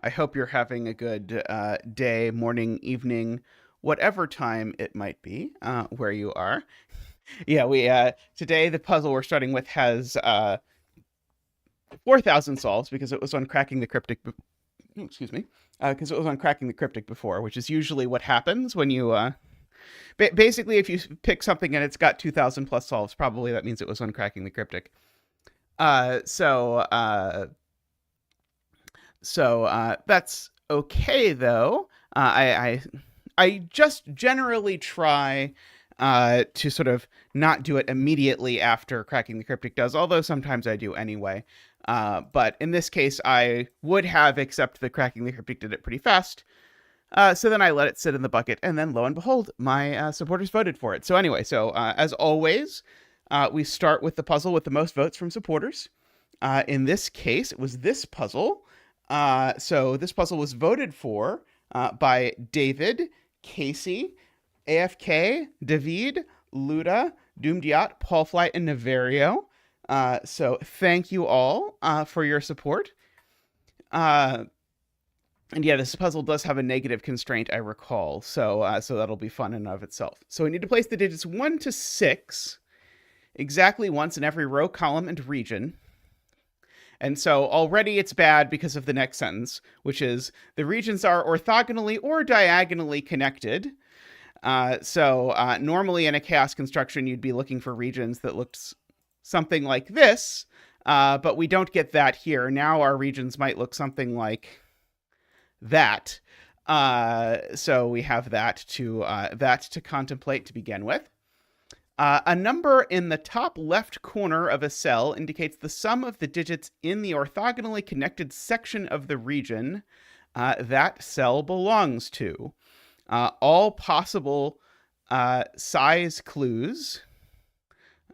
I hope you're having a good day, morning, evening, whatever time it might be where you are. Yeah, we today the puzzle we're starting with has 4,000 solves because it was on cracking the cryptic. Excuse me, because it was on cracking the cryptic before, which is usually what happens when you basically if you pick something and it's got 2,000 plus solves, probably that means it was on cracking the cryptic. Uh, so uh, so that's okay though. I just generally try to sort of not do it immediately after cracking the cryptic does, although sometimes I do anyway. But in this case, I would have, except the cracking the cryptic did it pretty fast. So then I let it sit in the bucket, and then lo and behold, my supporters voted for it. So anyway, as always, we start with the puzzle with the most votes from supporters. In this case, it was this puzzle. So this puzzle was voted for by David, Casey, AFK, David, Luda, Doomdiat, Paul Flight, and Naverio. So thank you all for your support. And yeah, this puzzle does have a negative constraint, I recall. So that'll be fun in and of itself. So we need to place the digits 1 to 6 exactly once in every row, column, and region. And so already it's bad because of the next sentence, which is the regions are orthogonally or diagonally connected. Normally in a chaos construction, you'd be looking for regions that looked something like this, but we don't get that here. Now our regions might look something like that. So we have that to contemplate to begin with. A number in the top left corner of a cell indicates the sum of the digits in the orthogonally connected section of the region that cell belongs to. All possible size clues,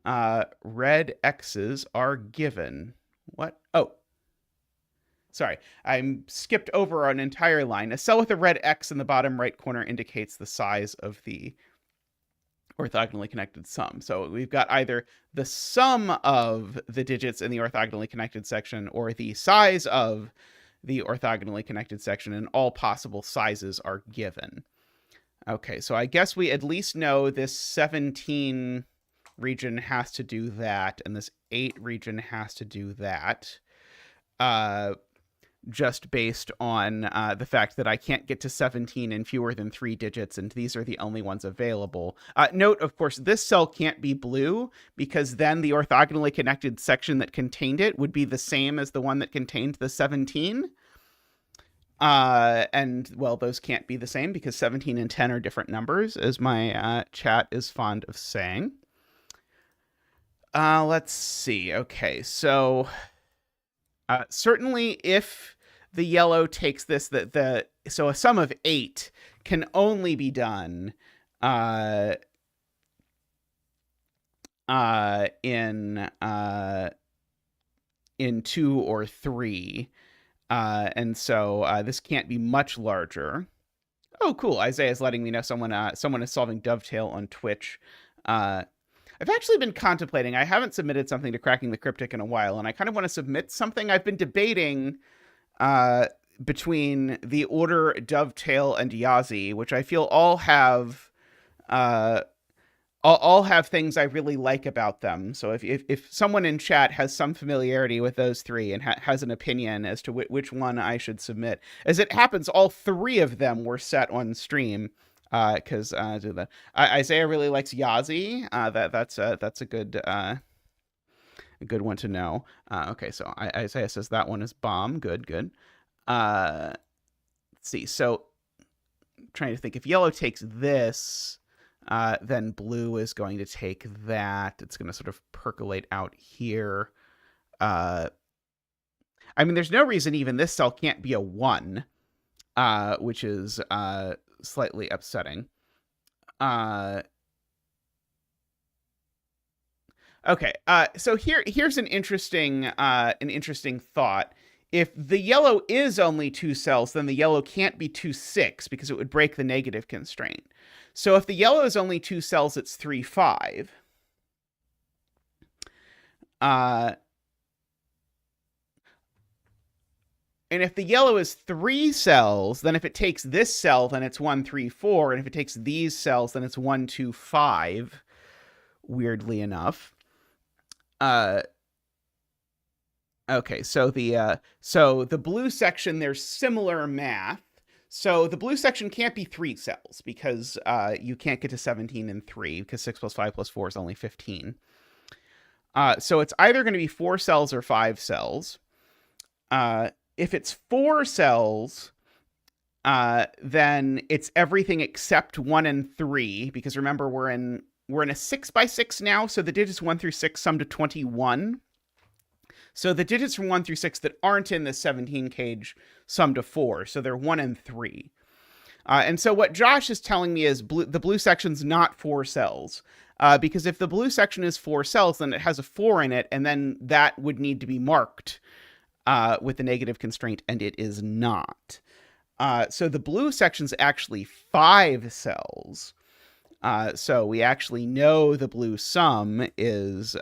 red X's, are given. What? Oh, sorry. I skipped over an entire line. A cell with a red X in the bottom right corner indicates the size of the orthogonally connected sum. So we've got either the sum of the digits in the orthogonally connected section or the size of the orthogonally connected section, and all possible sizes are given. Okay, so I guess we at least know this 17 region has to do that, and this 8 region has to do that. Just based on the fact that I can't get to 17 in fewer than 3 digits, and these are the only ones available. Note, of course, this cell can't be blue, because then the orthogonally connected section that contained it would be the same as the one that contained the 17. And, well, those can't be the same, because 17 and 10 are different numbers, as my chat is fond of saying. Let's see. Okay, so certainly if the yellow takes this, so a sum of 8 can only be done in 2 or 3. And so this can't be much larger. Oh, cool. Isaiah's letting me know someone is solving Dovetail on Twitch. I've actually been contemplating. I haven't submitted something to Cracking the Cryptic in a while, and I kind of want to submit something. I've been debating between the Order, Dovetail, and Yazi, which I feel all have things I really like about them. So if someone in chat has some familiarity with those three and has an opinion as to which one I should submit, as it happens, all 3 of them were set on stream. Because Isaiah really likes Yazi. That's a good one to know. Okay, so Isaiah says that one is bomb. Good. Let's see. So trying to think, if yellow takes this, then blue is going to take that. It's going to sort of percolate out here. I mean, there's no reason even this cell can't be a 1, which is slightly upsetting. Okay, so here's an interesting thought. If the yellow is only 2 cells, then the yellow can't be 2, 6 because it would break the negative constraint. So if the yellow is only 2 cells, it's 3, 5. And if the yellow is 3 cells, then if it takes this cell, then it's 1, 3, 4. And if it takes these cells, then it's 1, 2, 5, weirdly enough. Okay, so the blue section, there's similar math. So the blue section can't be 3 cells because you can't get to 17 in 3 because 6 plus 5 plus 4 is only 15. So it's either going to be 4 cells or 5 cells. If it's 4 cells, then it's everything except 1 and 3 because remember we're in a 6 by 6 now, so the digits 1 through 6 sum to 21. So the digits from 1 through 6 that aren't in the 17 cage sum to 4. So they're 1 and 3. And so what Josh is telling me is the blue section's not 4 cells. Because if the blue section is 4 cells, then it has a 4 in it, and then that would need to be marked with the negative constraint, and it is not. So the blue section's actually 5 cells. So we actually know the blue sum is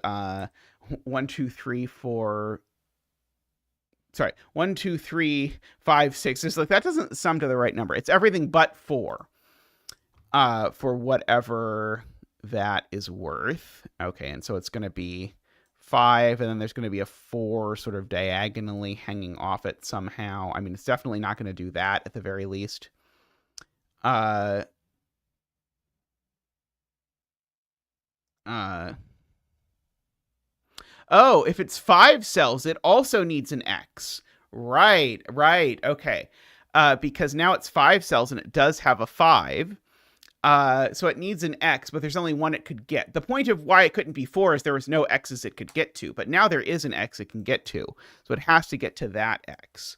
1, 2, 3, 4. Sorry, 1, 2, 3, 5, 6. It's like that doesn't sum to the right number. It's everything but 4 for whatever that is worth. Okay, and so it's going to be 5, and then there's going to be a 4 sort of diagonally hanging off it somehow. I mean, it's definitely not going to do that at the very least. Oh, if it's 5 cells, it also needs an X. Right, okay. Because now it's 5 cells and it does have a 5. So it needs an X, but there's only one it could get. The point of why it couldn't be 4 is there was no X's it could get to, but now there is an X it can get to. So it has to get to that X.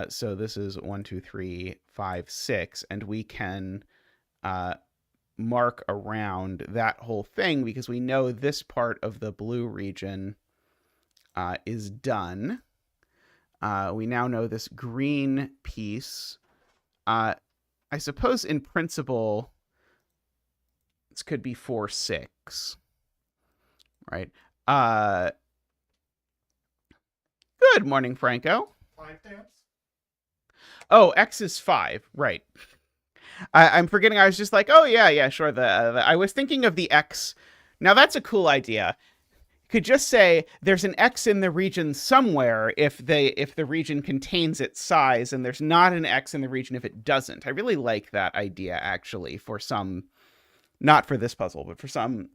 So this is 1, 2, 3, 5, 6, and we can mark around that whole thing because we know this part of the blue region is done. We now know this green piece. I suppose in principle, this could be 4, 6, right? Good morning, Franco. 5 dance? Oh, X is 5, right. I'm forgetting. I was just like, oh yeah, sure. I was thinking of the X. Now that's a cool idea. You could just say there's an X in the region somewhere if the region contains its size, and there's not an X in the region if it doesn't. I really like that idea actually for some, not for this puzzle, but for some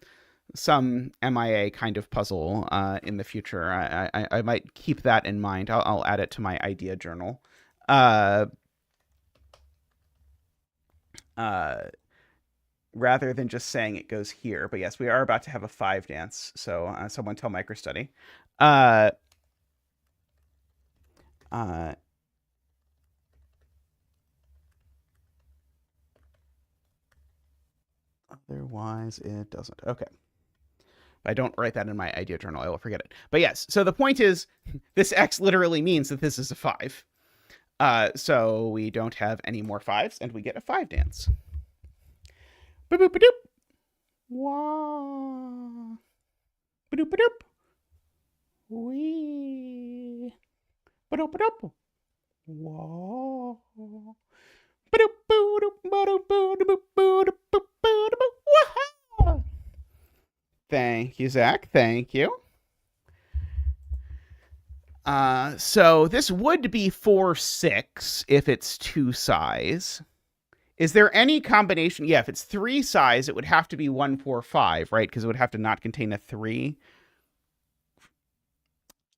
MIA kind of puzzle in the future. I might keep that in mind. I'll add it to my idea journal. Rather than just saying it goes here. But yes, we are about to have a 5 dance. So someone tell MicroStudy. Otherwise, it doesn't. Okay. If I don't write that in my idea journal, I will forget it. But yes, so the point is, this X literally means that this is a 5. So we don't have any more 5s, and we get a 5 dance. Boop, boop, boop. Wah. Boop, boop, boop. Wee. Boop, boop. Wah. Thank you, Zach. Thank you. So this would be 4, 6 if it's 2 size. Is there any combination? Yeah, if it's 3 size, it would have to be 1, 4, 5, right? Because it would have to not contain a 3.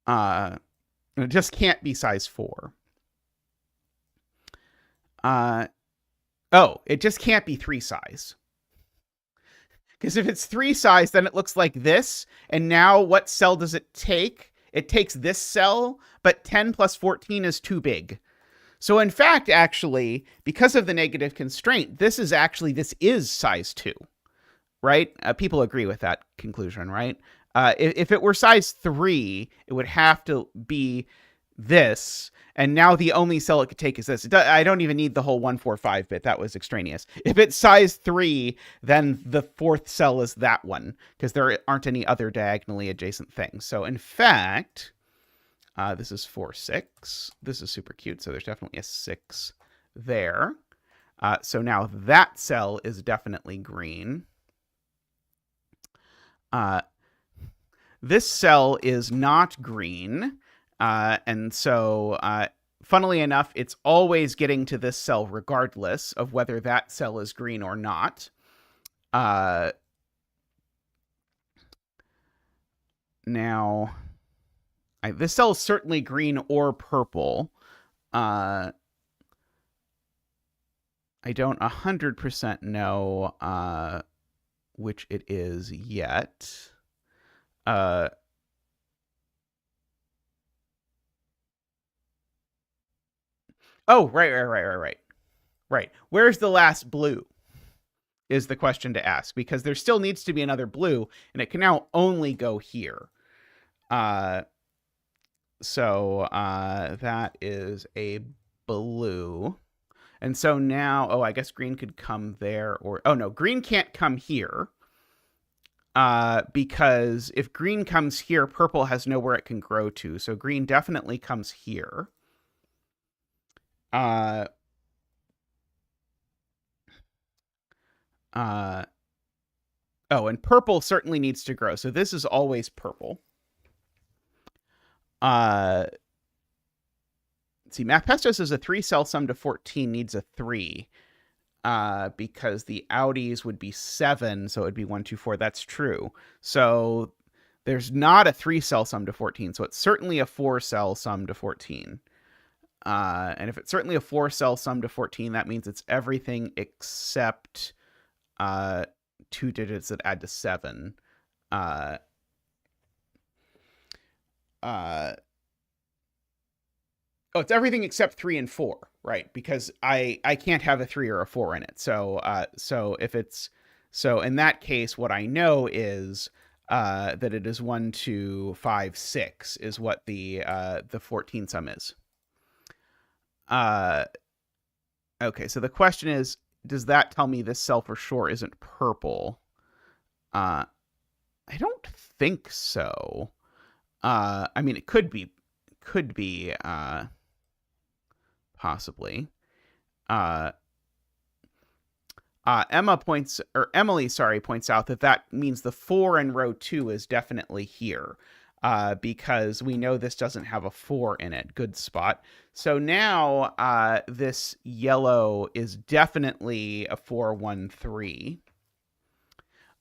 It just can't be size 4. Oh, it just can't be 3 size. Because if it's 3 size, then it looks like this. And now what cell does it take? It takes this cell, but 10 plus 14 is too big. So in fact, actually, because of the negative constraint, this is size 2, right? People agree with that conclusion, right? If it were size 3, it would have to be this, and now the only cell it could take is this. I don't even need the whole 1, 4, 5 bit. That was extraneous. If it's size 3, then the 4th cell is that one, because there aren't any other diagonally adjacent things. So in fact, This is 4, 6. This is super cute, so there's definitely a 6 there. So now that cell is definitely green. This cell is not green, and so funnily enough, it's always getting to this cell regardless of whether that cell is green or not. Now, this cell is certainly green or purple. I don't 100% know which it is yet. Oh, right. Where's the last blue is the question to ask, because there still needs to be another blue, and it can now only go here. So that is a blue. And so now, I guess green could come there, or, no, green can't come here. Because if green comes here, purple has nowhere it can grow to. So green definitely comes here. And purple certainly needs to grow. So this is always purple. See, Mathpestos is a 3-cell sum to 14 needs a 3. Because the Audis would be 7, so it would be 1, 2, 4. That's true. So there's not a 3-cell sum to 14, so it's certainly a 4-cell sum to 14. And if it's certainly a 4-cell sum to 14, that means it's everything except 2 digits that add to 7. It's everything except 3 and 4, right? Because I can't have a 3 or a 4 in it. So if it's in that case, what I know is that it is 1, 2, 5, 6 is what the 14 sum is. Okay, so the question is, does that tell me this cell for sure isn't purple? I don't think so. I mean, it could be possibly. Emily points out that means the 4 in row 2 is definitely here, because we know this doesn't have a 4 in it. Good spot. So now this yellow is definitely a 4, 1, 3.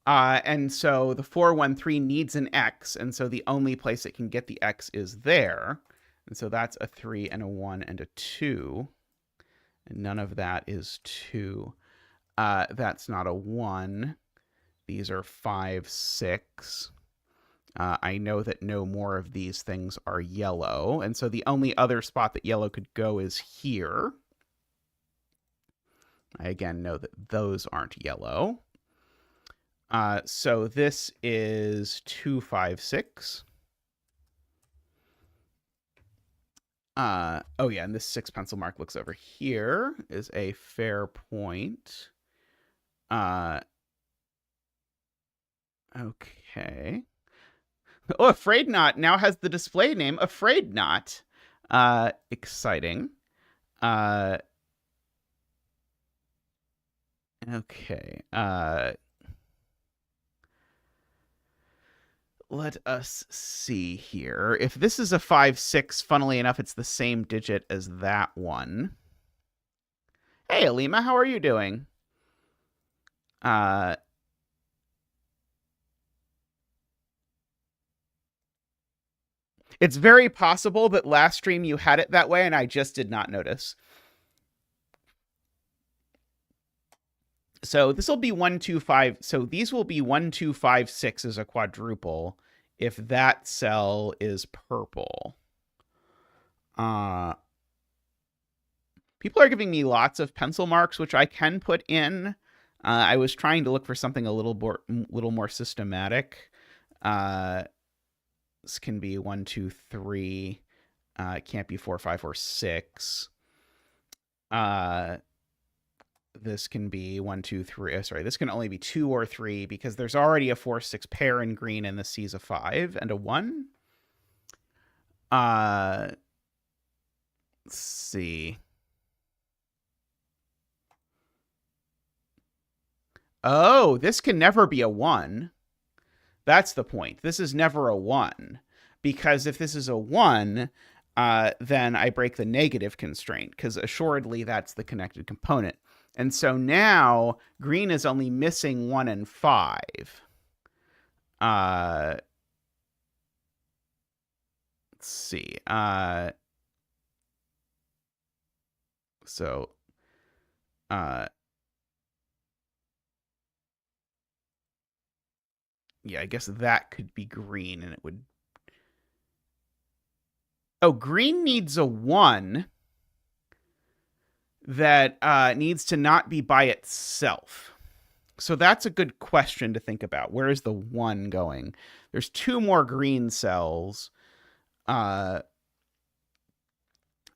And so the 4, 1, 3 needs an X, and so the only place it can get the X is there. And so that's a 3 and a 1 and a 2. And none of that is 2. That's not a 1. These are 5, 6. I know that no more of these things are yellow. And so the only other spot that yellow could go is here. I again know that those aren't yellow. So this is 2, 5, 6. Oh yeah, and this 6 pencil mark looks over here is a fair point. Okay. Oh, Afraid Not now has the display name Afraid Not. Exciting. Okay. Let us see here. If this is a 5, 6, funnily enough, it's the same digit as that one. Hey, Alima, how are you doing? It's very possible that last stream you had it that way, and I just did not notice. So this will be 1, 2, 5. So these will be 1, 2, 5, 6 as a quadruple if that cell is purple. People are giving me lots of pencil marks, which I can put in. I was trying to look for something a little more systematic. This can be 1, 2, 3. It can't be 4, 5, or 6. This can be 1, 2, 3. Sorry, this can only be 2 or 3 because there's already a 4, 6 pair in green, and the C's a 5 and a 1. Let's see. Oh, this can never be a 1. That's the point. This is never a 1. Because if this is a 1, then I break the negative constraint, because assuredly that's the connected component. And so now green is only missing 1 and 5. Let's see. So, yeah, I guess that could be green, and it would. Oh, green needs a 1 that needs to not be by itself. So that's a good question to think about. Where is the 1 going? There's 2 more green cells. I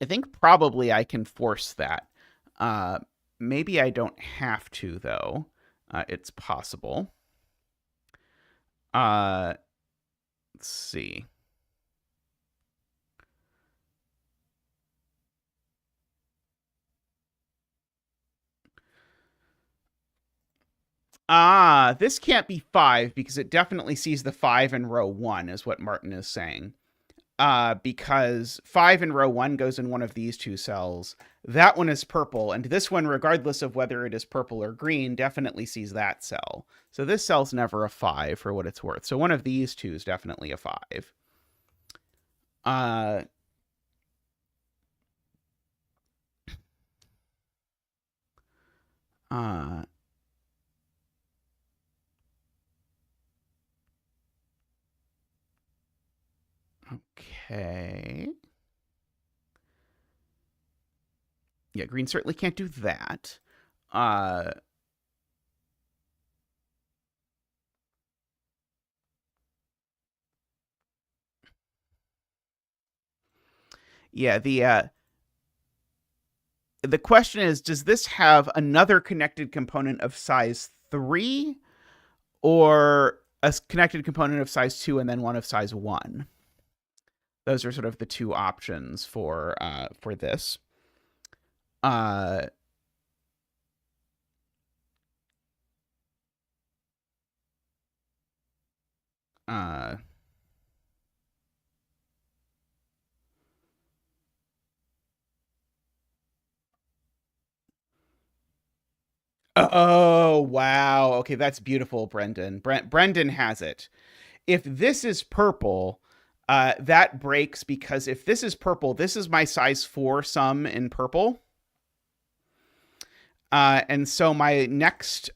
think probably I can force that. Maybe I don't have to, though. It's possible. Let's see. This can't be 5 because it definitely sees the 5 in row 1 is what Martin is saying. Because 5 in row 1 goes in one of these 2 cells. That one is purple, and this one, regardless of whether it is purple or green, definitely sees that cell. So this cell's never a 5 for what it's worth. So one of these 2 is definitely a 5. Okay. Yeah, green certainly can't do that. Yeah, the question is, does this have another connected component of size 3 or a connected component of size 2 and then one of size 1? Those are sort of the 2 options for this. Oh, wow. Okay, that's beautiful, Brendan. Brendan has it. If this is purple, that breaks because if this is purple, this is my size 4 sum in purple. And so my next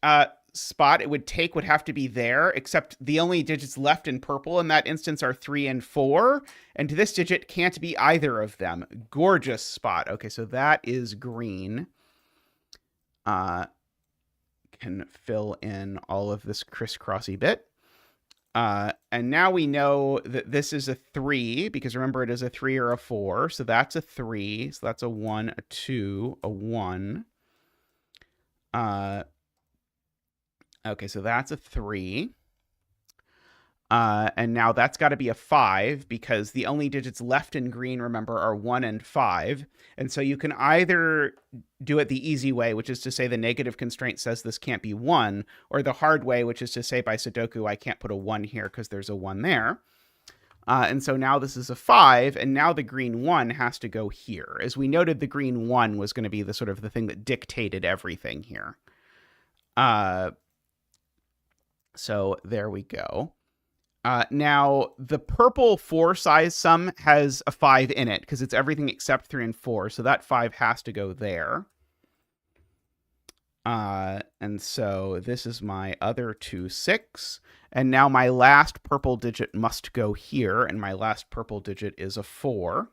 spot it would take would have to be there, except the only digits left in purple in that instance are 3 and 4, and this digit can't be either of them. Gorgeous spot. Okay, so that is green. Can fill in all of this crisscrossy bit. And now we know that this is a 3, because remember it is a 3 or a 4, so that's a 3, so that's a 1, a 2, a 1. Okay, so that's a 3. And now that's got to be a 5 because the only digits left in green, remember, are 1 and 5. And so you can either do it the easy way, which is to say the negative constraint says this can't be 1, or the hard way, which is to say by sudoku I can't put a 1 here because there's a 1 there. And so now this is a 5, and now the green 1 has to go here. As we noted, the green 1 was going to be the sort of the thing that dictated everything here. So there we go. Now, the purple 4 size sum has a 5 in it because it's everything except 3 and 4. So that 5 has to go there. And so this is my other 2, 6. And now my last purple digit must go here. And my last purple digit is a 4.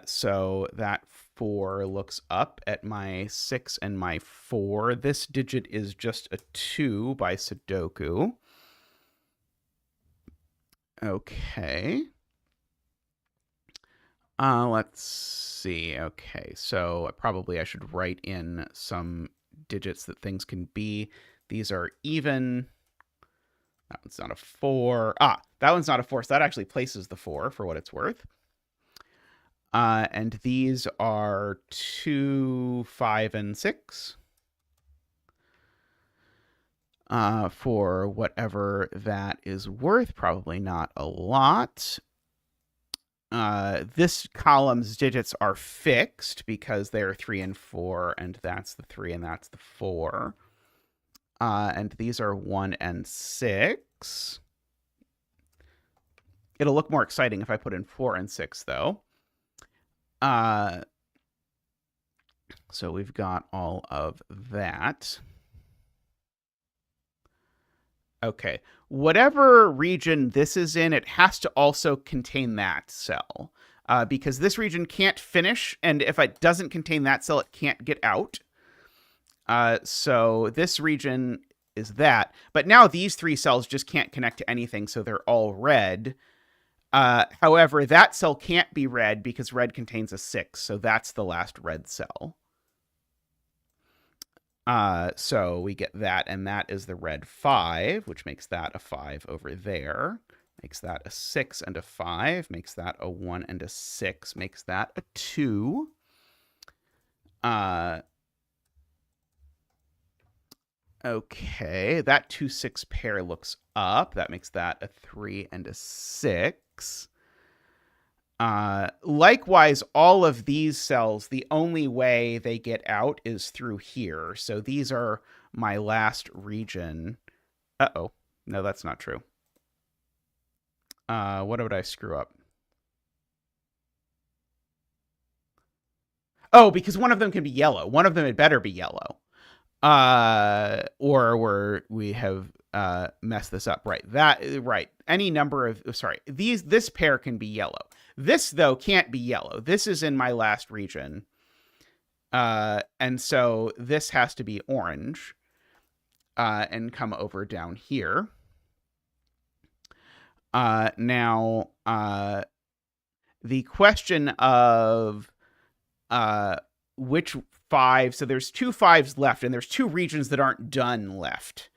So that 4 looks up at my 6 and my 4. This digit is just a 2 by sudoku. Okay. Let's see. Okay, so probably I should write in some digits that things can be. These are even. That one's not a 4. That one's not a 4, so that actually places the 4 for what it's worth. And these are 2, 5, and 6. For whatever that is worth, probably not a lot. This column's digits are fixed because they're 3 and 4, and that's the 3 and that's the 4. And these are 1 and 6. It'll look more exciting if I put in 4 and 6, though. So we've got all of that. Okay. Whatever region this is in, it has to also contain that cell. Because this region can't finish, and if it doesn't contain that cell, it can't get out. So this region is that. But now these 3 cells just can't connect to anything, so they're all red. However, that cell can't be red because red contains a 6, so that's the last red cell. So we get that, and that is the red 5, which makes that a 5 over there. Makes that a 6 and a 5. Makes that a 1 and a 6. Makes that a 2. Okay, that 2, 6 pair looks up. That makes that a 3 and a 6. Likewise, all of these cells, the only way they get out is through here. So these are my last region. Uh-oh. No, that's not true. What would I screw up? Oh, because one of them can be yellow. One of them had better be yellow. Or we have messed this up. Right. Right. Any number of, this pair can be yellow. This, though, can't be yellow. This is in my last region. And so this has to be orange and come over down here. Now, the question of which 5, so there's 2 5s left, and there's 2 regions that aren't done left,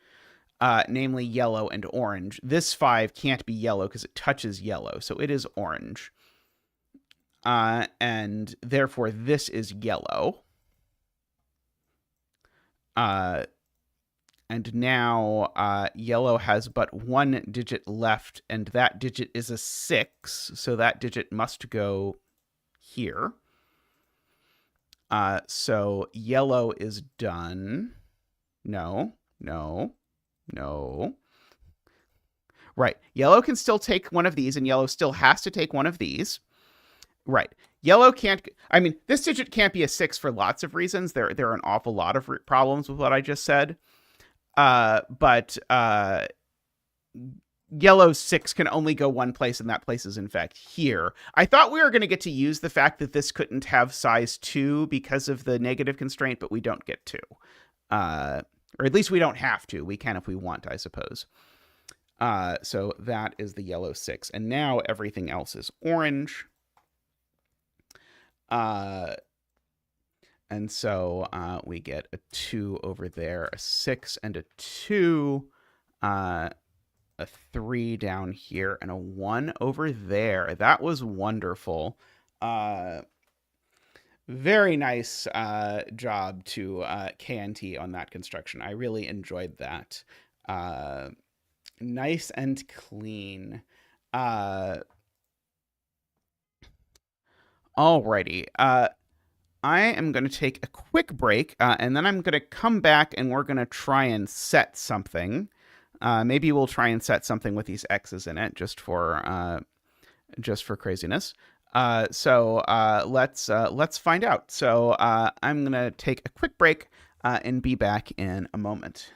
namely yellow and orange. This 5 can't be yellow because it touches yellow, so it is orange. And therefore, this is yellow. And now yellow has but 1 digit left, and that digit is a 6, so that digit must go here. So yellow is done. No. Right. Yellow can still take one of these, and yellow still has to take one of these. Right. Yellow can't... I mean, this digit can't be a 6 for lots of reasons. There are an awful lot of problems with what I just said. But yellow's 6 can only go one place, and that place is, in fact, here. I thought we were going to get to use the fact that this couldn't have size 2 because of the negative constraint, but we don't get to. Or at least we don't have to. We can if we want, I suppose. So that is the yellow 6. And now everything else is orange. And so we get a 2 over there, a 6 and a 2, a 3 down here, and a 1 over there. That was wonderful. Very nice job to KNT on that construction. I really enjoyed that. Nice and clean. Alrighty. I am going to take a quick break, and then I'm going to come back and we're going to try and set something. Maybe we'll try and set something with these X's in it just for craziness. So let's find out. So I'm going to take a quick break and be back in a moment.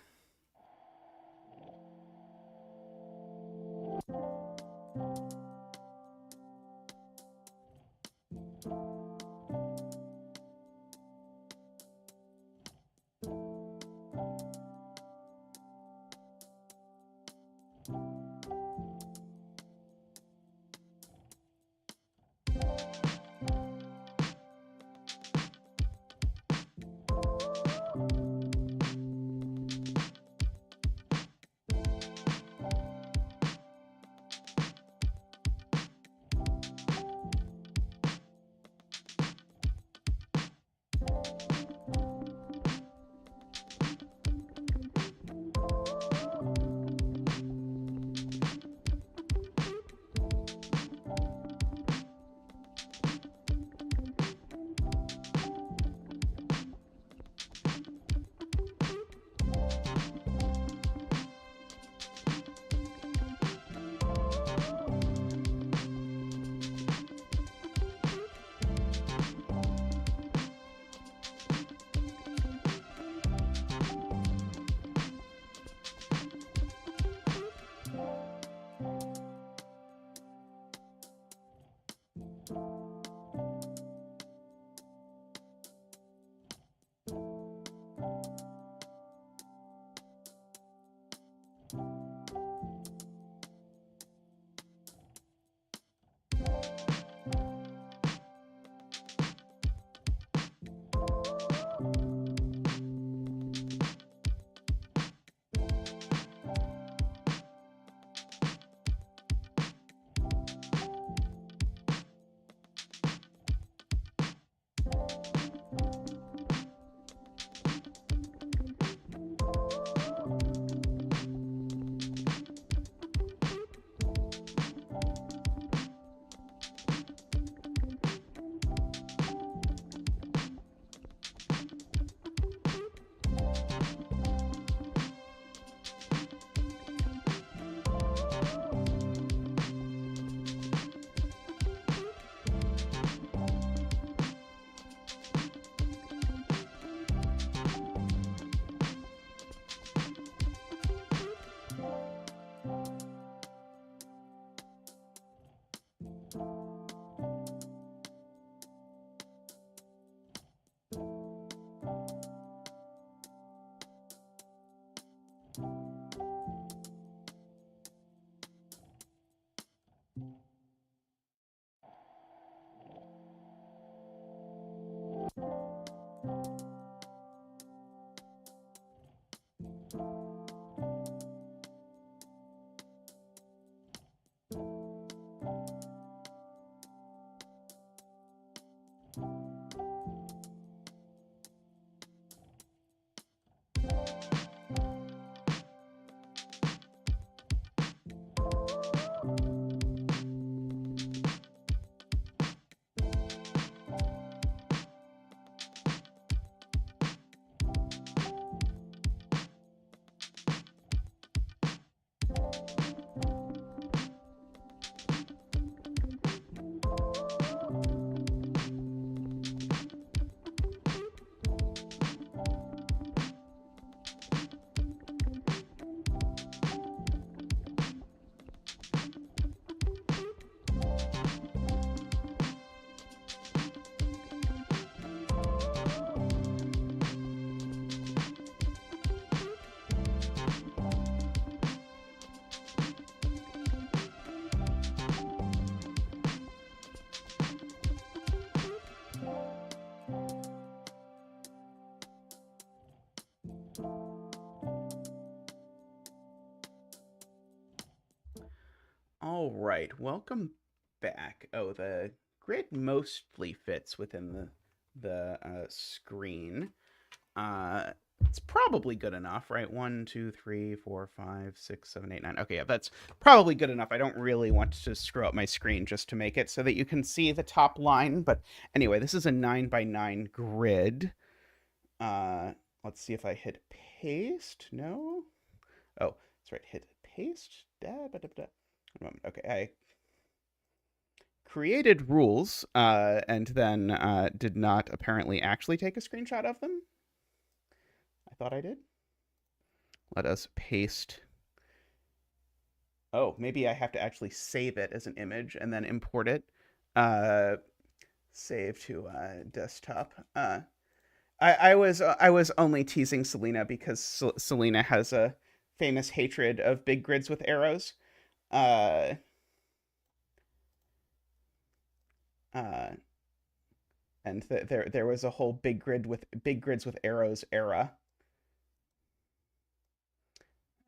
All right, welcome back. Oh, the grid mostly fits within the screen. It's probably good enough, right? 1, 2, 3, 4, 5, 6, 7, 8, 9. Okay, yeah, that's probably good enough. I don't really want to screw up my screen just to make it so that you can see the top line. But anyway, this is a 9 by 9 grid. Let's see if I hit paste. No. Oh, that's right. Hit paste. One moment. Okay, I created rules and then did not apparently actually take a screenshot of them. I thought I did. Let us paste. Oh, maybe I have to actually save it as an image and then import it. Save to desktop. I was only teasing Selena because Selena has a famous hatred of big grids with arrows. Uh, uh, and there was a whole big grids with arrows era.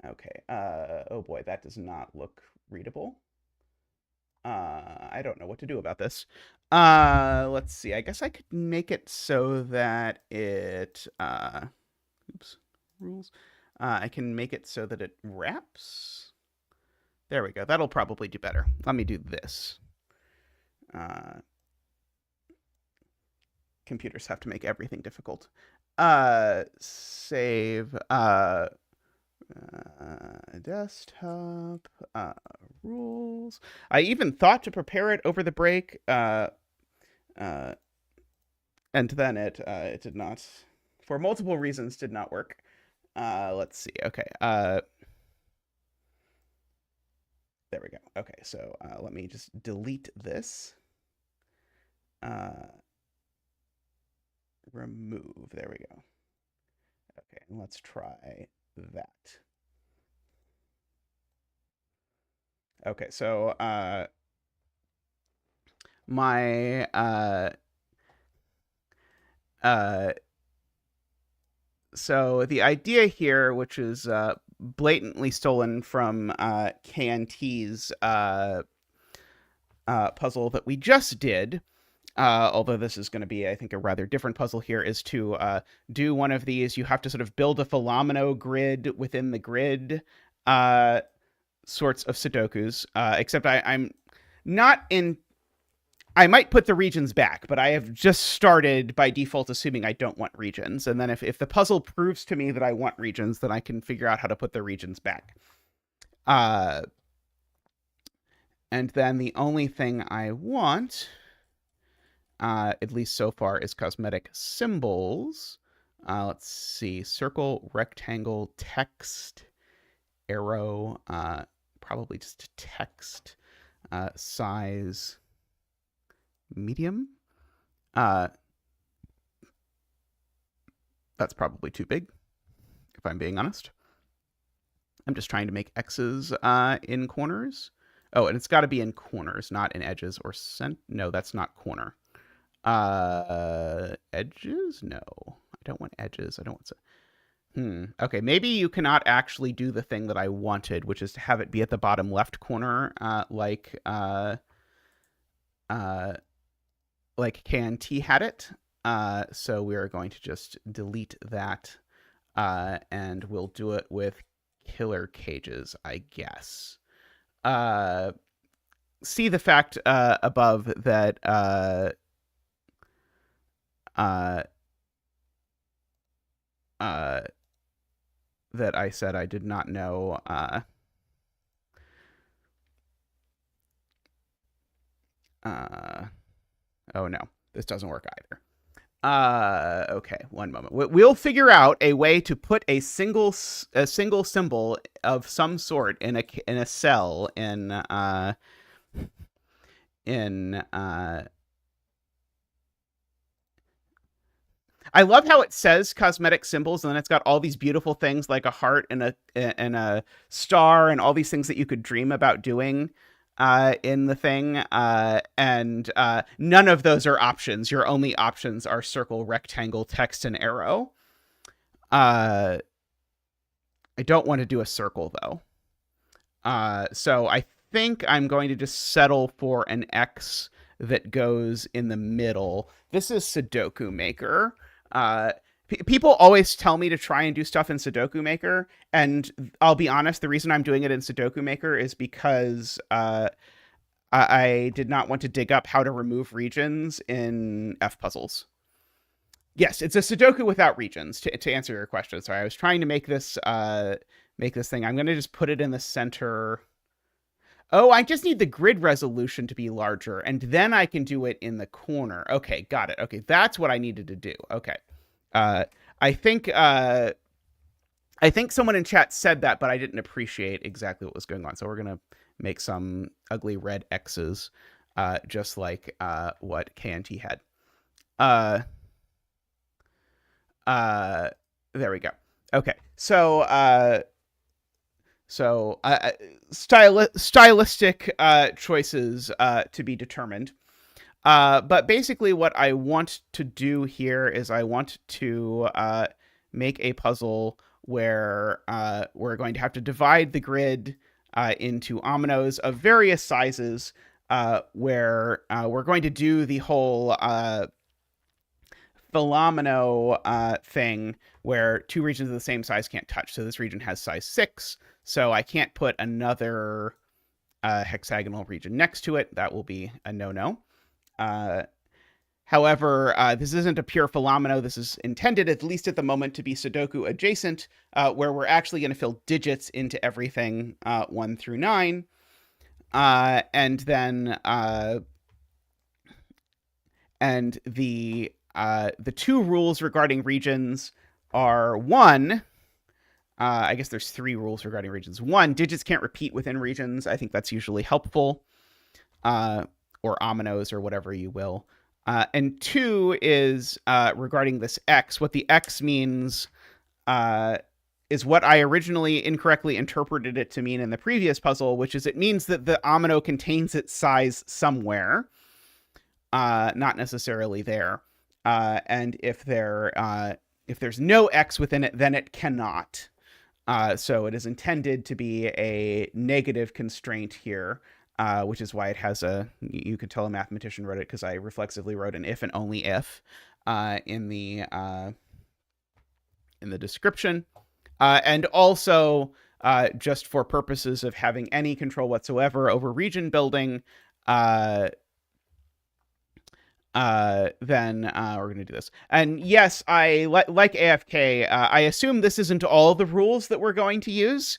Okay. Oh boy, that does not look readable. I don't know what to do about this. Let's see. I guess I could make it so that it oops, rules. I can make it so that it wraps. There we go. That'll probably do better. Let me do this. Computers have to make everything difficult. Save desktop rules. I even thought to prepare it over the break, and then it did not, for multiple reasons, did not work. Let's see. Okay. There we go. Okay, so let me just delete this. Remove. There we go. Okay, let's try that. Okay, so my so the idea here, which is blatantly stolen from KNT's puzzle that we just did, although this is going to be, I think, a rather different puzzle here, is to do one of these. You have to sort of build a Philomeno grid within the grid sorts of Sudokus, except I'm not in. I might put the regions back, but I have just started by default assuming I don't want regions. And then if the puzzle proves to me that I want regions, then I can figure out how to put the regions back. And then the only thing I want, at least so far, is cosmetic symbols. Let's see. Circle, rectangle, text, arrow, probably just text, size, medium. That's probably too big, if I'm being honest. I'm just trying to make X's in corners. Oh, and it's got to be in corners, not in edges or No, that's not corner. Edges? No, I don't want edges. I don't want Okay, maybe you cannot actually do the thing that I wanted, which is to have it be at the bottom left corner, like KNT had it. So we are going to just delete that, and we'll do it with killer cages, I guess. See the fact above that that I said I did not know oh no, this doesn't work either. Okay, one moment. We'll figure out a way to put a single symbol of some sort in a cell in I love how it says cosmetic symbols, and then it's got all these beautiful things like a heart and a star and all these things that you could dream about doing in the thing. And none of those are options. Your only options are circle, rectangle, text, and arrow. I don't want to do a circle, though. So I think I'm going to just settle for an X that goes in the middle. This is Sudoku Maker. Uh, People always tell me to try and do stuff in Sudoku Maker, and I'll be honest, the reason I'm doing it in Sudoku Maker is because I did not want to dig up how to remove regions in F puzzles. Yes, it's a Sudoku without regions. To answer your question, sorry, I was trying to make this thing. I'm going to just put it in the center. Oh, I just need the grid resolution to be larger, and then I can do it in the corner. Okay, got it. Okay, that's what I needed to do. Okay, uh, I think uh, I think someone in chat said that, but I didn't appreciate exactly what was going on. So we're gonna make some ugly red X's, just like what KNT had. Uh, uh, there we go. Okay, so stylistic choices to be determined. But basically, what I want to do here is I want to make a puzzle where we're going to have to divide the grid into ominoes of various sizes, where we're going to do the whole Philomeno thing where two regions of the same size can't touch. So this region has size 6, so I can't put another hexagonal region next to it. That will be a no-no. However, this isn't a pure Philomeno. This is intended, at least at the moment, to be Sudoku adjacent, where we're actually going to fill digits into everything 1 through 9. And then the two rules regarding regions are 1. I guess there's 3 rules regarding regions. 1, digits can't repeat within regions. I think that's usually helpful. Or ominoes or whatever you will. And 2 is regarding this X. What the X means is what I originally incorrectly interpreted it to mean in the previous puzzle, which is it means that the omino contains its size somewhere, not necessarily there. And if there's no X within it, then it cannot. So it is intended to be a negative constraint here, which is why it has you could tell a mathematician wrote it because I reflexively wrote an if and only if in the description. And also, just for purposes of having any control whatsoever over region building, then we're going to do this. And yes, I like AFK. I assume this isn't all the rules that we're going to use.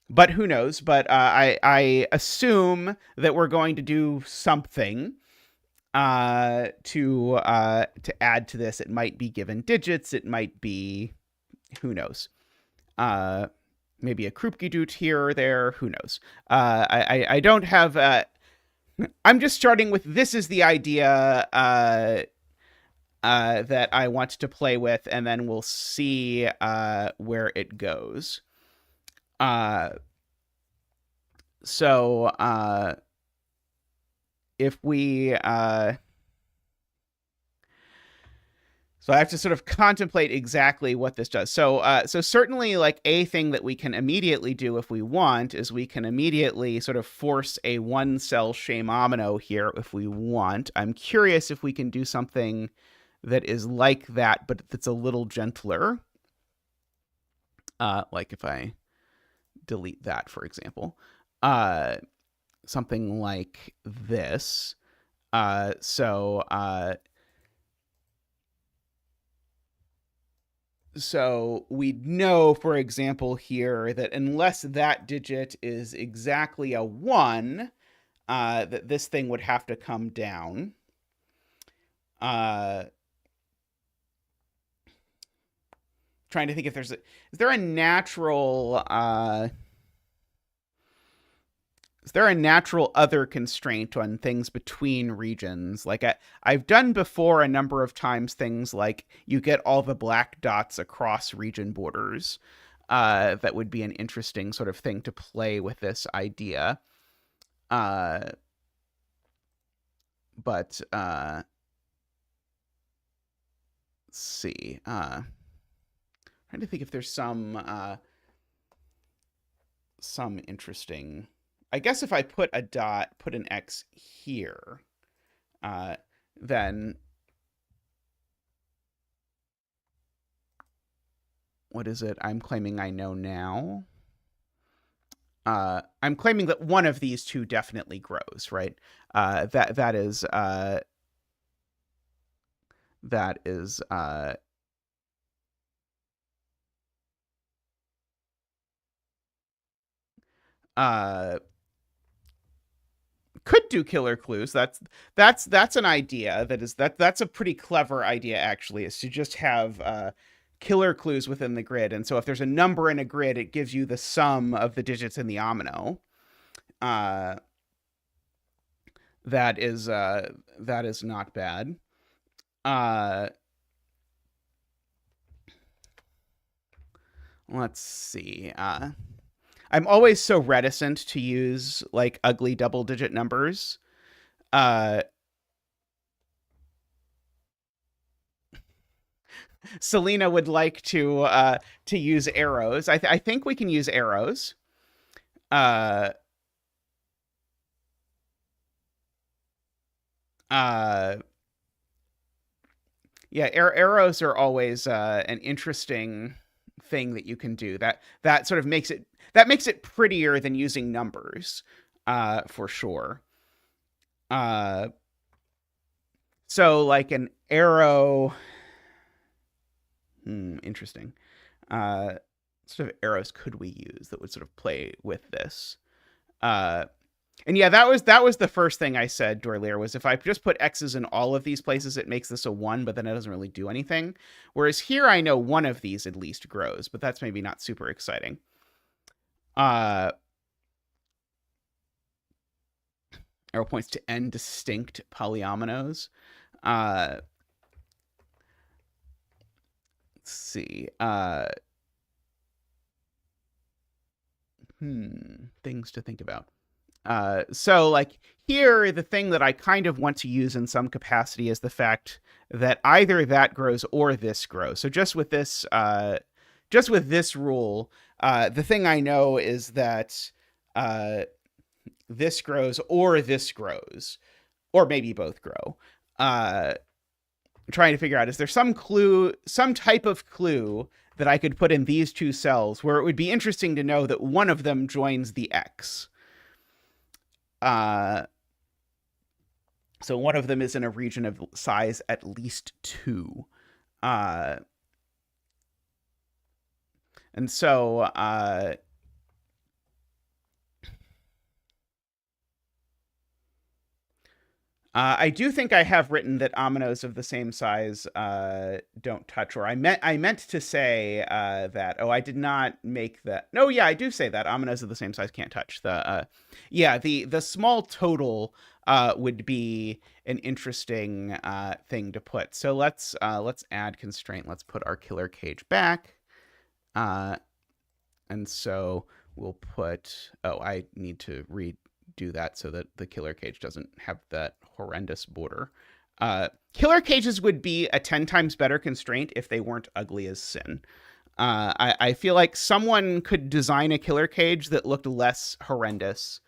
But who knows? But I assume that we're going to do something to add to this. It might be given digits. It might be, who knows? Maybe a Krupke here or there. Who knows? I don't have. I'm just starting with this is the idea that I want to play with, and then we'll see where it goes. So if we so I have to sort of contemplate exactly what this does. So certainly, like, a thing that we can immediately do if we want is we can immediately sort of force a 1-cell shame omino here if we want. I'm curious if we can do something that is like that, but that's a little gentler. Like if I delete that, for example. Something like this. So we know, for example, here that unless that digit is exactly a 1, that this thing would have to come down. Trying to think if is there a natural other constraint on things between regions? Like I've done before a number of times things like you get all the black dots across region borders. That would be an interesting sort of thing to play with this idea. But let's see. Trying to think if there's some interesting I guess if I put a dot, put an X here, then what is it I'm claiming I know now? I'm claiming that one of these two definitely grows, right? That is that is uh could do killer clues. That's an idea. That's a pretty clever idea actually, is to just have killer clues within the grid. And so if there's a number in a grid, it gives you the sum of the digits in the omino. Uh that is not bad. Uh let's see. I'm always so reticent to use like ugly double digit numbers. Uh, Selena would like to use arrows. I think we can use arrows. Uh, uh, yeah, arrows are always an interesting thing that you can do. That sort of makes it prettier than using numbers, for sure. Uh, so like an arrow. Interesting. What sort of arrows could we use that would sort of play with this? Uh, and yeah, that was the first thing I said earlier, was if I just put X's in all of these places, it makes this a 1, but then it doesn't really do anything. Whereas here I know one of these at least grows, but that's maybe not super exciting. Arrow points to n distinct polyominoes. Let's see. Things to think about. So like here, the thing that I kind of want to use in some capacity is the fact that either that grows or this grows. So just with this rule, the thing I know is that this grows or this grows, or maybe both grow. I'm trying to figure out, is there some clue, some type of clue that I could put in these two cells where it would be interesting to know that one of them joins the X. So one of them is in a region of size at least 2. And so I do think I have written that ominoes of the same size don't touch, or I meant to say that. Oh, I did not make that. No, yeah, I do say that ominoes of the same size can't touch. The small total would be an interesting thing to put. So let's add constraint. Let's put our killer cage back, and so we'll put. Oh, I need to redo that so that the killer cage doesn't have that horrendous border. Killer cages would be a 10 times better constraint if they weren't ugly as sin. I feel like someone could design a killer cage that looked less horrendous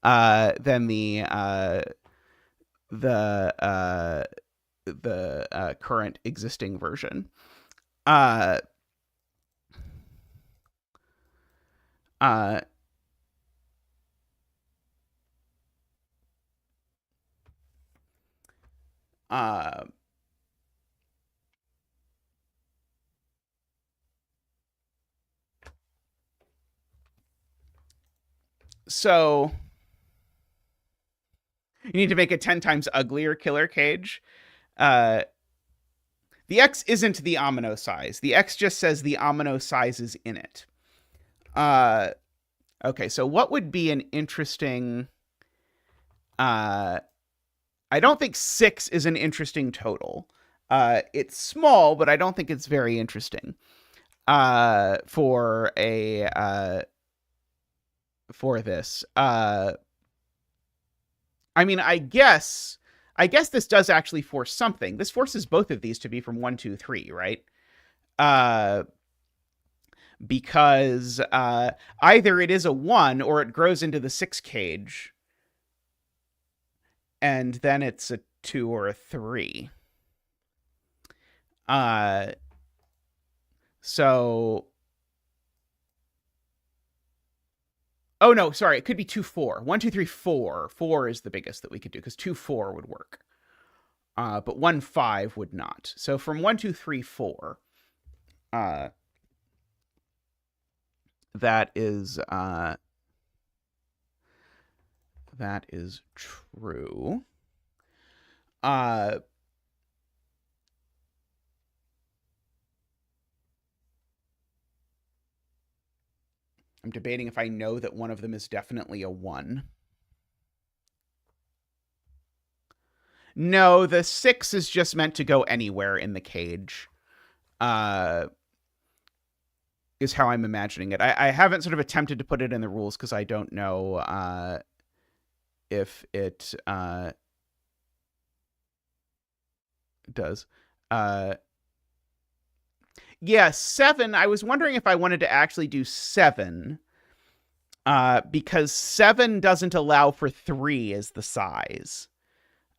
than the current existing version. Uh, uh, uh, so you need to make a 10 times uglier killer cage. The X isn't the omino size. The X just says the omino size is in it. Okay, so what would be an interesting... I don't think 6 is an interesting total. It's small, but I don't think it's very interesting for this. I mean, I guess this does actually force something. This forces both of these to be from 1, 2, 3, right? because either it is a 1 or it grows into the 6 cage, and then it's a 2 or a 3. So... Oh, no, sorry. It could be 2, 4. 1, 2, 3, 4. 4 is the biggest that we could do, because 2, 4 would work. But 1, 5 would not. So from 1, 2, 3, 4, that is true. I'm debating if I know that one of them is definitely a 1. No, the 6 is just meant to go anywhere in the cage. Is how I'm imagining it. I haven't sort of attempted to put it in the rules because I don't know if it does. Yeah, 7. I was wondering if I wanted to actually do 7, because 7 doesn't allow for 3 as the size.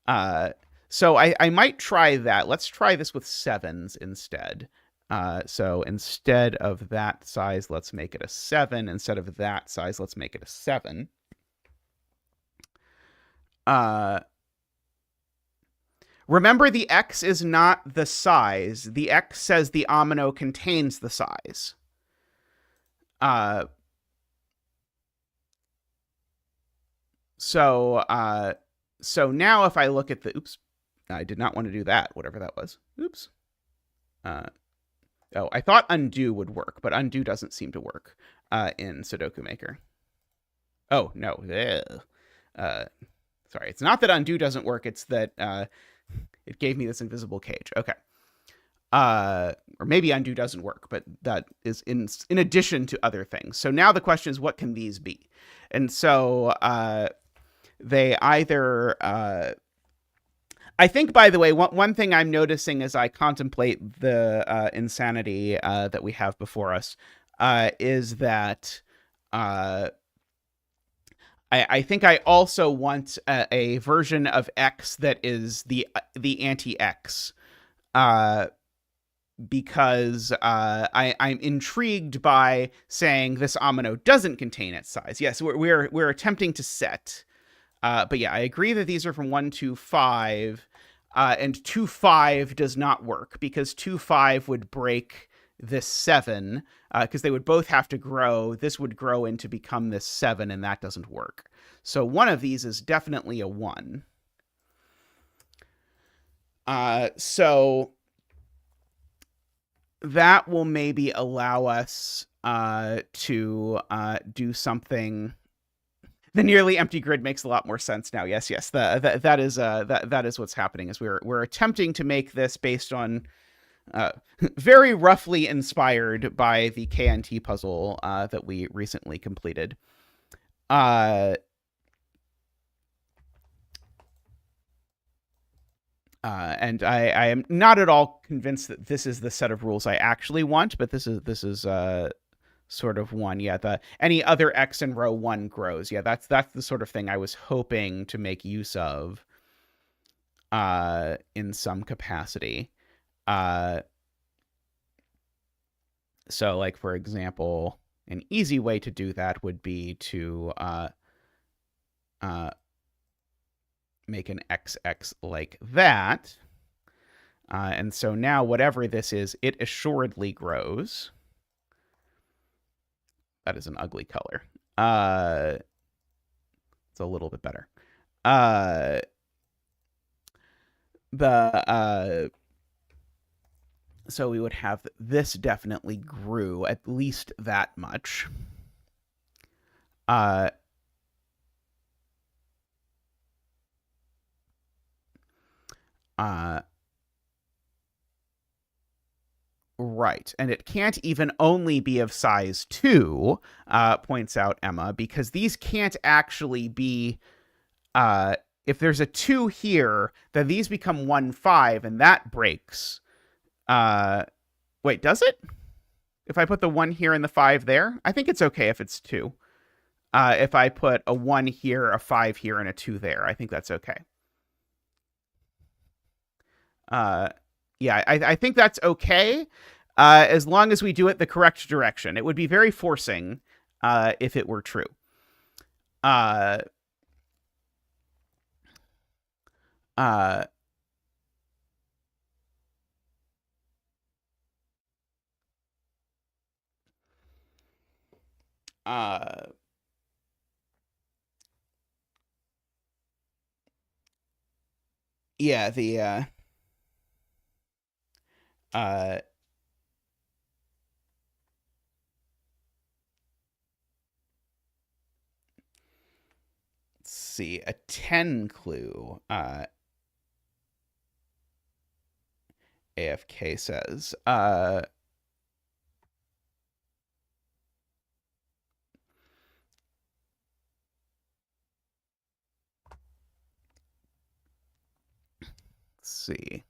So I might try that. Let's try this with 7s instead. So instead of that size, let's make it a 7. Instead of that size, let's make it a 7. Remember, the X is not the size. The X says the omino contains the size. So now if I look at the... Oops. I did not want to do that, whatever that was. Oops. Oh, I thought undo would work, but undo doesn't seem to work in Sudoku Maker. Oh, no. Sorry, it's not that undo doesn't work. It's that it gave me this invisible cage. Okay. Or maybe undo doesn't work, but that is in addition to other things. So now the question is, what can these be? And so they either... I think, by the way, one thing I'm noticing as I contemplate the insanity that we have before us is that I think I also want a version of X that is the anti-X, because I'm intrigued by saying this omino doesn't contain its size. Yes, we're attempting to set. But yeah, I agree that these are from 1 to 5, and 2, 5 does not work because 2, 5 would break this 7, because they would both have to grow. This would grow into become this 7, and that doesn't work. So one of these is definitely a 1. So that will maybe allow us to do something. The nearly empty grid makes a lot more sense now. Yes, that is what's happening. Is we're attempting to make this based on very roughly inspired by the KNT puzzle that we recently completed. And I am not at all convinced that this is the set of rules I actually want, but this is sort of one. Yeah, any other X in row 1 grows. Yeah, that's the sort of thing I was hoping to make use of in some capacity. So, like, for example, an easy way to do that would be to make an XX like that. And so now whatever this is, it assuredly grows. That is an ugly color. It's a little bit better. So we would have this definitely grew at least that much. Right, and it can't even only be of size 2, points out Emma, because these can't actually be, if there's a 2 here, then these become 1, 5, and that breaks. Wait, does it? If I put the 1 here and the 5 there, I think it's okay if it's 2. If I put a 1 here, a 5 here, and a 2 there, I think that's okay. Yeah, I think that's okay as long as we do it the correct direction. It would be very forcing if it were true. Uh, uh, uh, yeah, uh, let's see, a 10 clue, AFK says. Let's see.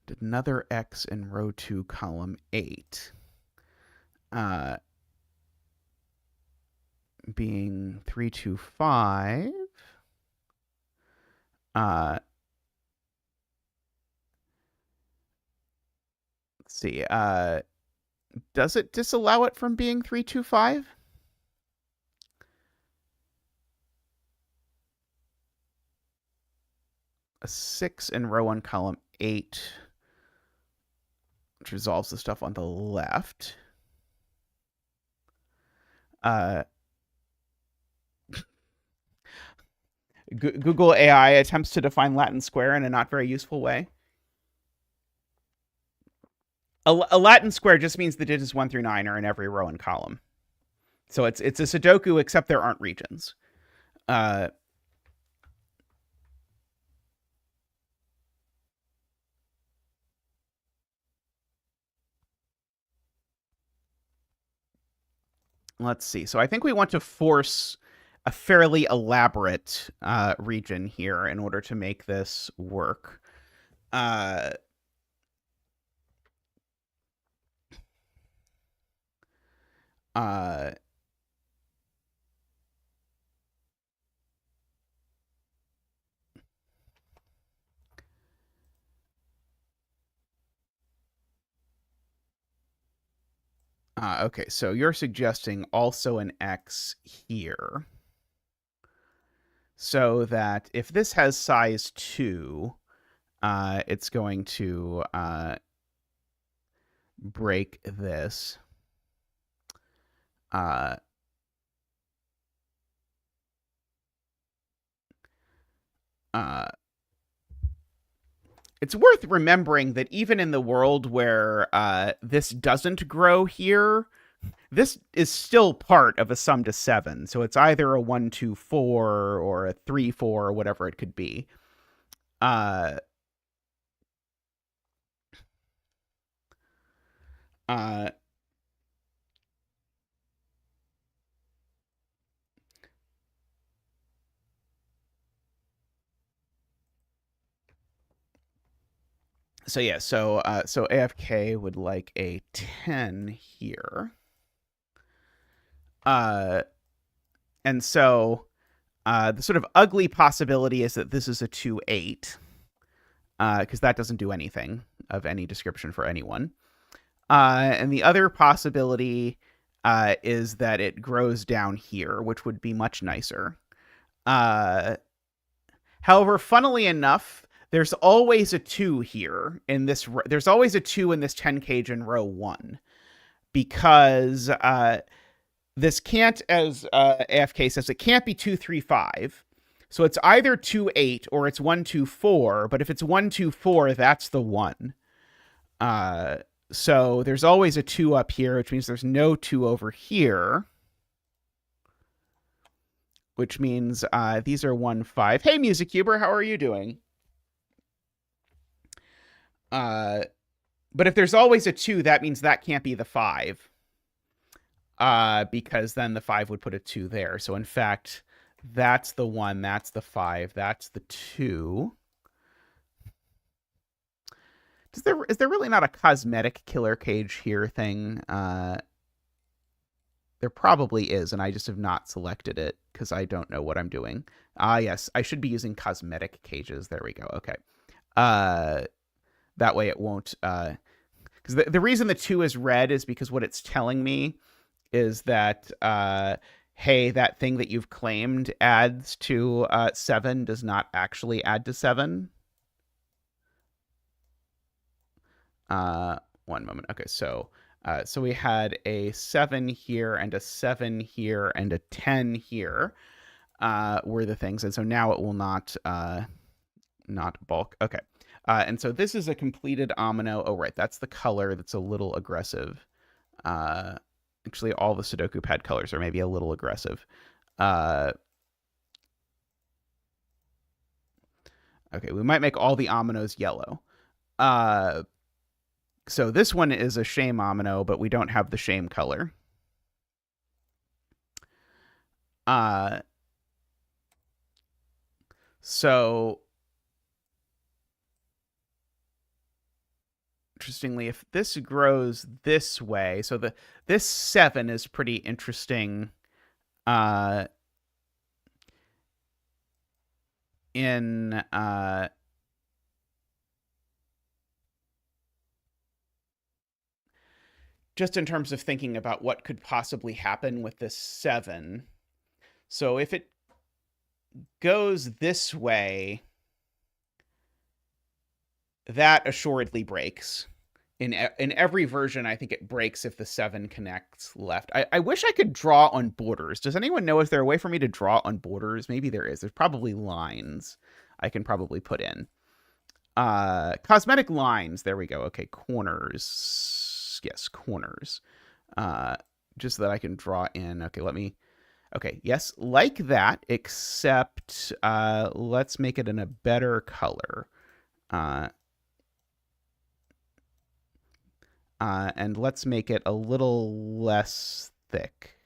Did another X in row 2, column 8. Being 325. Let's see. Does it disallow it from being 325? A 6 in row 1, column 8, which resolves the stuff on the left. Google AI attempts to define Latin square in a not very useful way. A Latin square just means the digits 1 through 9 are in every row and column. So it's a sudoku, except there aren't regions. Let's see. So I think we want to force a fairly elaborate region here in order to make this work. Okay, so you're suggesting also an X here. So that if this has size 2, it's going to break this. It's worth remembering that even in the world where this doesn't grow here, this is still part of a sum to 7. So it's either a 1, 2, 4 or a 3, 4 or whatever it could be. So yeah, so AFK would like a 10 here. And so the sort of ugly possibility is that this is a 2, 8, because that doesn't do anything of any description for anyone. And the other possibility is that it grows down here, which would be much nicer. However, funnily enough, there's always a 2 here in this. There's always a 2 in this 10 cage in row 1, because this can't, as AFK says, it can't be 2, 3, 5. So it's either 2, 8 or it's 1, 2, 4. But if it's 1, 2, 4, that's the 1. So there's always a 2 up here, which means there's no 2 over here. Which means these are 1, 5. Hey, Music Cuber, how are you doing? But if there's always a 2, that means that can't be the 5. Because then the 5 would put a 2 there. So in fact, that's the 1, that's the 5, that's the 2. Is there really not a cosmetic killer cage here thing? There probably is, and I just have not selected it because I don't know what I'm doing. Yes, I should be using cosmetic cages. There we go. Okay. Uh, that way it won't. Because the reason the 2 is red is because what it's telling me is that hey, that thing that you've claimed adds to 7 does not actually add to 7. One moment. Okay, so we had a 7 here and a 7 here and a 10 here were the things, and so now it will not bulk. Okay, and so this is a completed omino. Oh, right, that's the color that's a little aggressive. Actually, all the Sudoku pad colors are maybe a little aggressive. Okay, we might make all the ominos yellow. So this one is a shame omino, but we don't have the shame color. So interestingly, if this grows this way, so this 7 is pretty interesting. In just in terms of thinking about what could possibly happen with this 7. So if it goes this way, that assuredly breaks. In every version, I think it breaks if the 7 connects left. I wish I could draw on borders. Does anyone know if there a way for me to draw on borders? Maybe there is. There's probably lines I can probably put in. Cosmetic lines. There we go. Okay, corners. Yes, corners. Just so that I can draw in. Okay, let me... Okay, yes, like that, except let's make it in a better color. And let's make it a little less thick.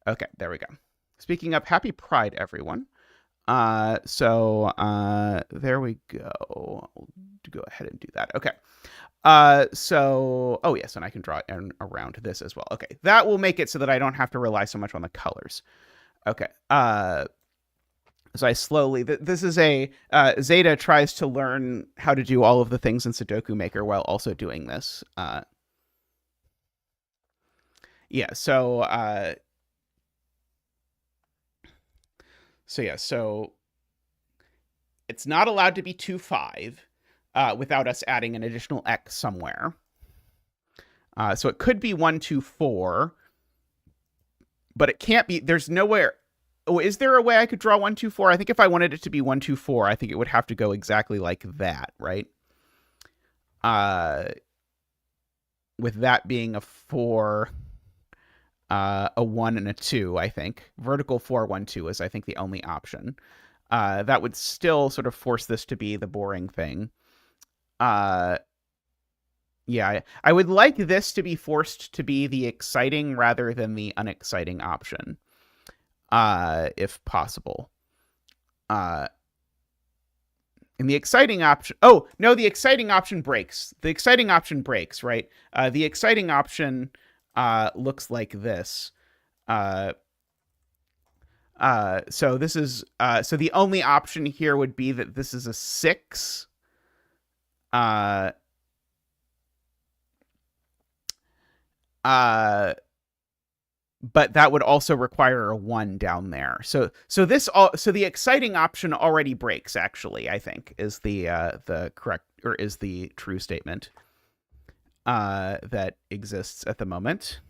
Okay, there we go. Speaking of, happy Pride, everyone. So there we go. I'll go ahead and do that. Okay. So, oh yes, and I can draw around this as well. Okay, that will make it so that I don't have to rely so much on the colors. Okay. So I slowly, this is a, Zeta tries to learn how to do all of the things in Sudoku Maker while also doing this. Yeah, so yeah, so it's not allowed to be 2-5 without us adding an additional X somewhere. So it could be 1-2-4, but it can't be, there's nowhere. Oh, is there a way I could draw 1-2-4? I think if I wanted it to be 1-2-4, I think it would have to go exactly like that, right? With that being a 4, a 1, and a 2, I think. Vertical 4-1-2 is, I think, the only option. That would still sort of force this to be the boring thing. Yeah, I would like this to be forced to be the exciting rather than the unexciting option. If possible. And the exciting option... Oh, no, the exciting option breaks. The exciting option breaks, right? The exciting option looks like this. So this is... so the only option here would be that this is a 6. But that would also require a 1 down there. So the exciting option already breaks, actually, I think, is the correct, or is the true statement that exists at the moment.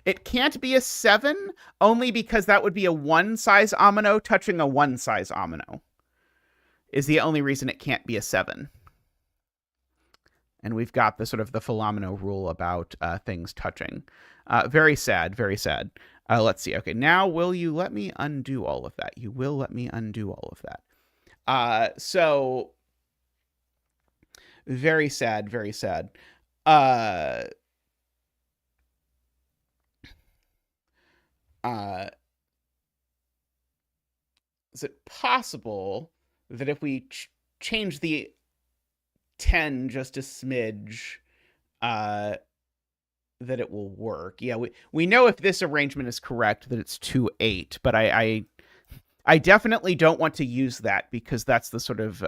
It can't be a 7 only because that would be a 1 size omino touching a 1 size omino. Is the only reason it can't be a 7. And we've got the sort of the Philomeno rule about things touching. Very sad, very sad. Let's see. Okay, now will you let me undo all of that? You will let me undo all of that. So, very sad, very sad. Is it possible that if we change the 10 just a smidge, that it will work. Yeah, we know if this arrangement is correct that it's 2-8, but I definitely don't want to use that because that's the sort of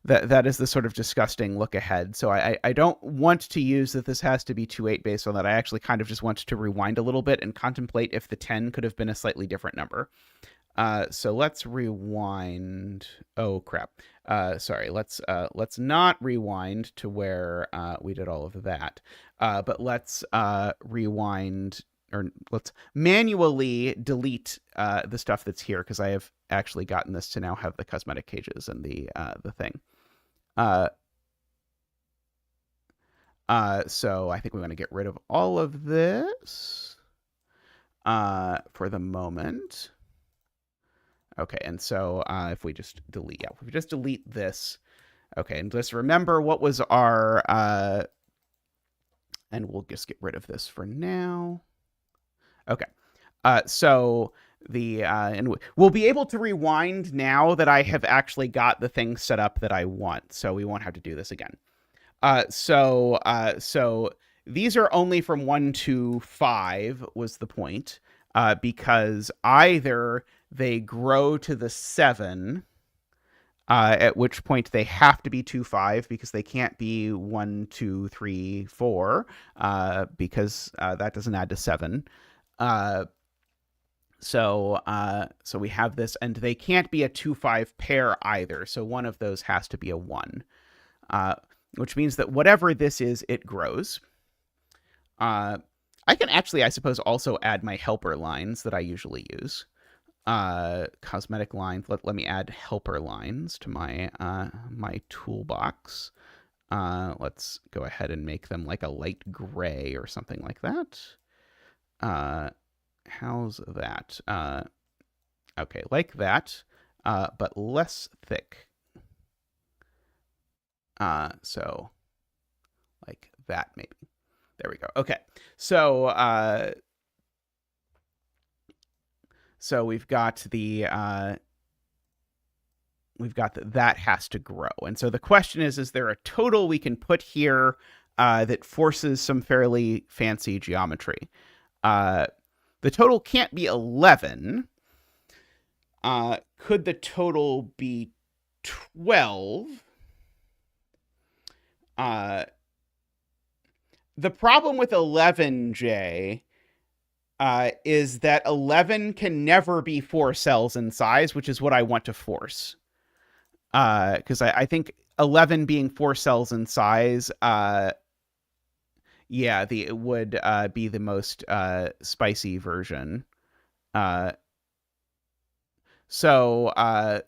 that is the sort of disgusting look ahead. So I don't want to use that this has to be 2-8 based on that. I actually kind of just want to rewind a little bit and contemplate if the 10 could have been a slightly different number. So let's rewind. Oh crap. Sorry. Let's not rewind to where we did all of that. But let's rewind, or let's manually delete the stuff that's here because I have actually gotten this to now have the cosmetic cages and the thing. So I think we want to get rid of all of this for the moment. Okay, and so if we just delete, if we just delete this, okay, and just remember what was our, and we'll just get rid of this for now. Okay, so the, and we'll be able to rewind now that I have actually got the thing set up that I want, so we won't have to do this again. So these are only from 1 to 5 was the point, because either they grow to the 7, at which point they have to be 2, 5 because they can't be 1, 2, 3, 4, because that doesn't add to 7. So we have this, and they can't be a 2, 5 pair either. So one of those has to be a 1, which means that whatever this is, it grows. I can actually, I suppose, also add my helper lines that I usually use. Cosmetic lines. Let me add helper lines to my my toolbox. Let's go ahead and make them like a light gray or something like that. How's that? Okay, like that, but less thick. So like that maybe. There we go. Okay, so so we've got the that has to grow, and so the question is there a total we can put here that forces some fairly fancy geometry? The total can't be 11. Could the total be 12? The problem with 11, Jay, is that 11 can never be 4 cells in size, which is what I want to force. Because I think 11 being 4 cells in size, yeah, it would be the most spicy version. So, but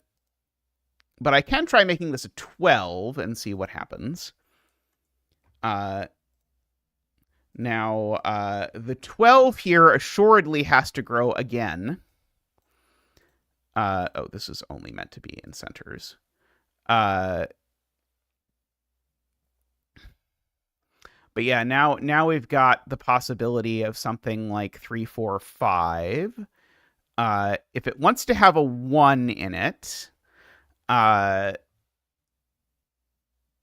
I can try making this a 12 and see what happens. Now, the 12 here assuredly has to grow again. Oh, this is only meant to be in centers. But yeah, now we've got the possibility of something like 3, 4, 5. If it wants to have a 1 in it,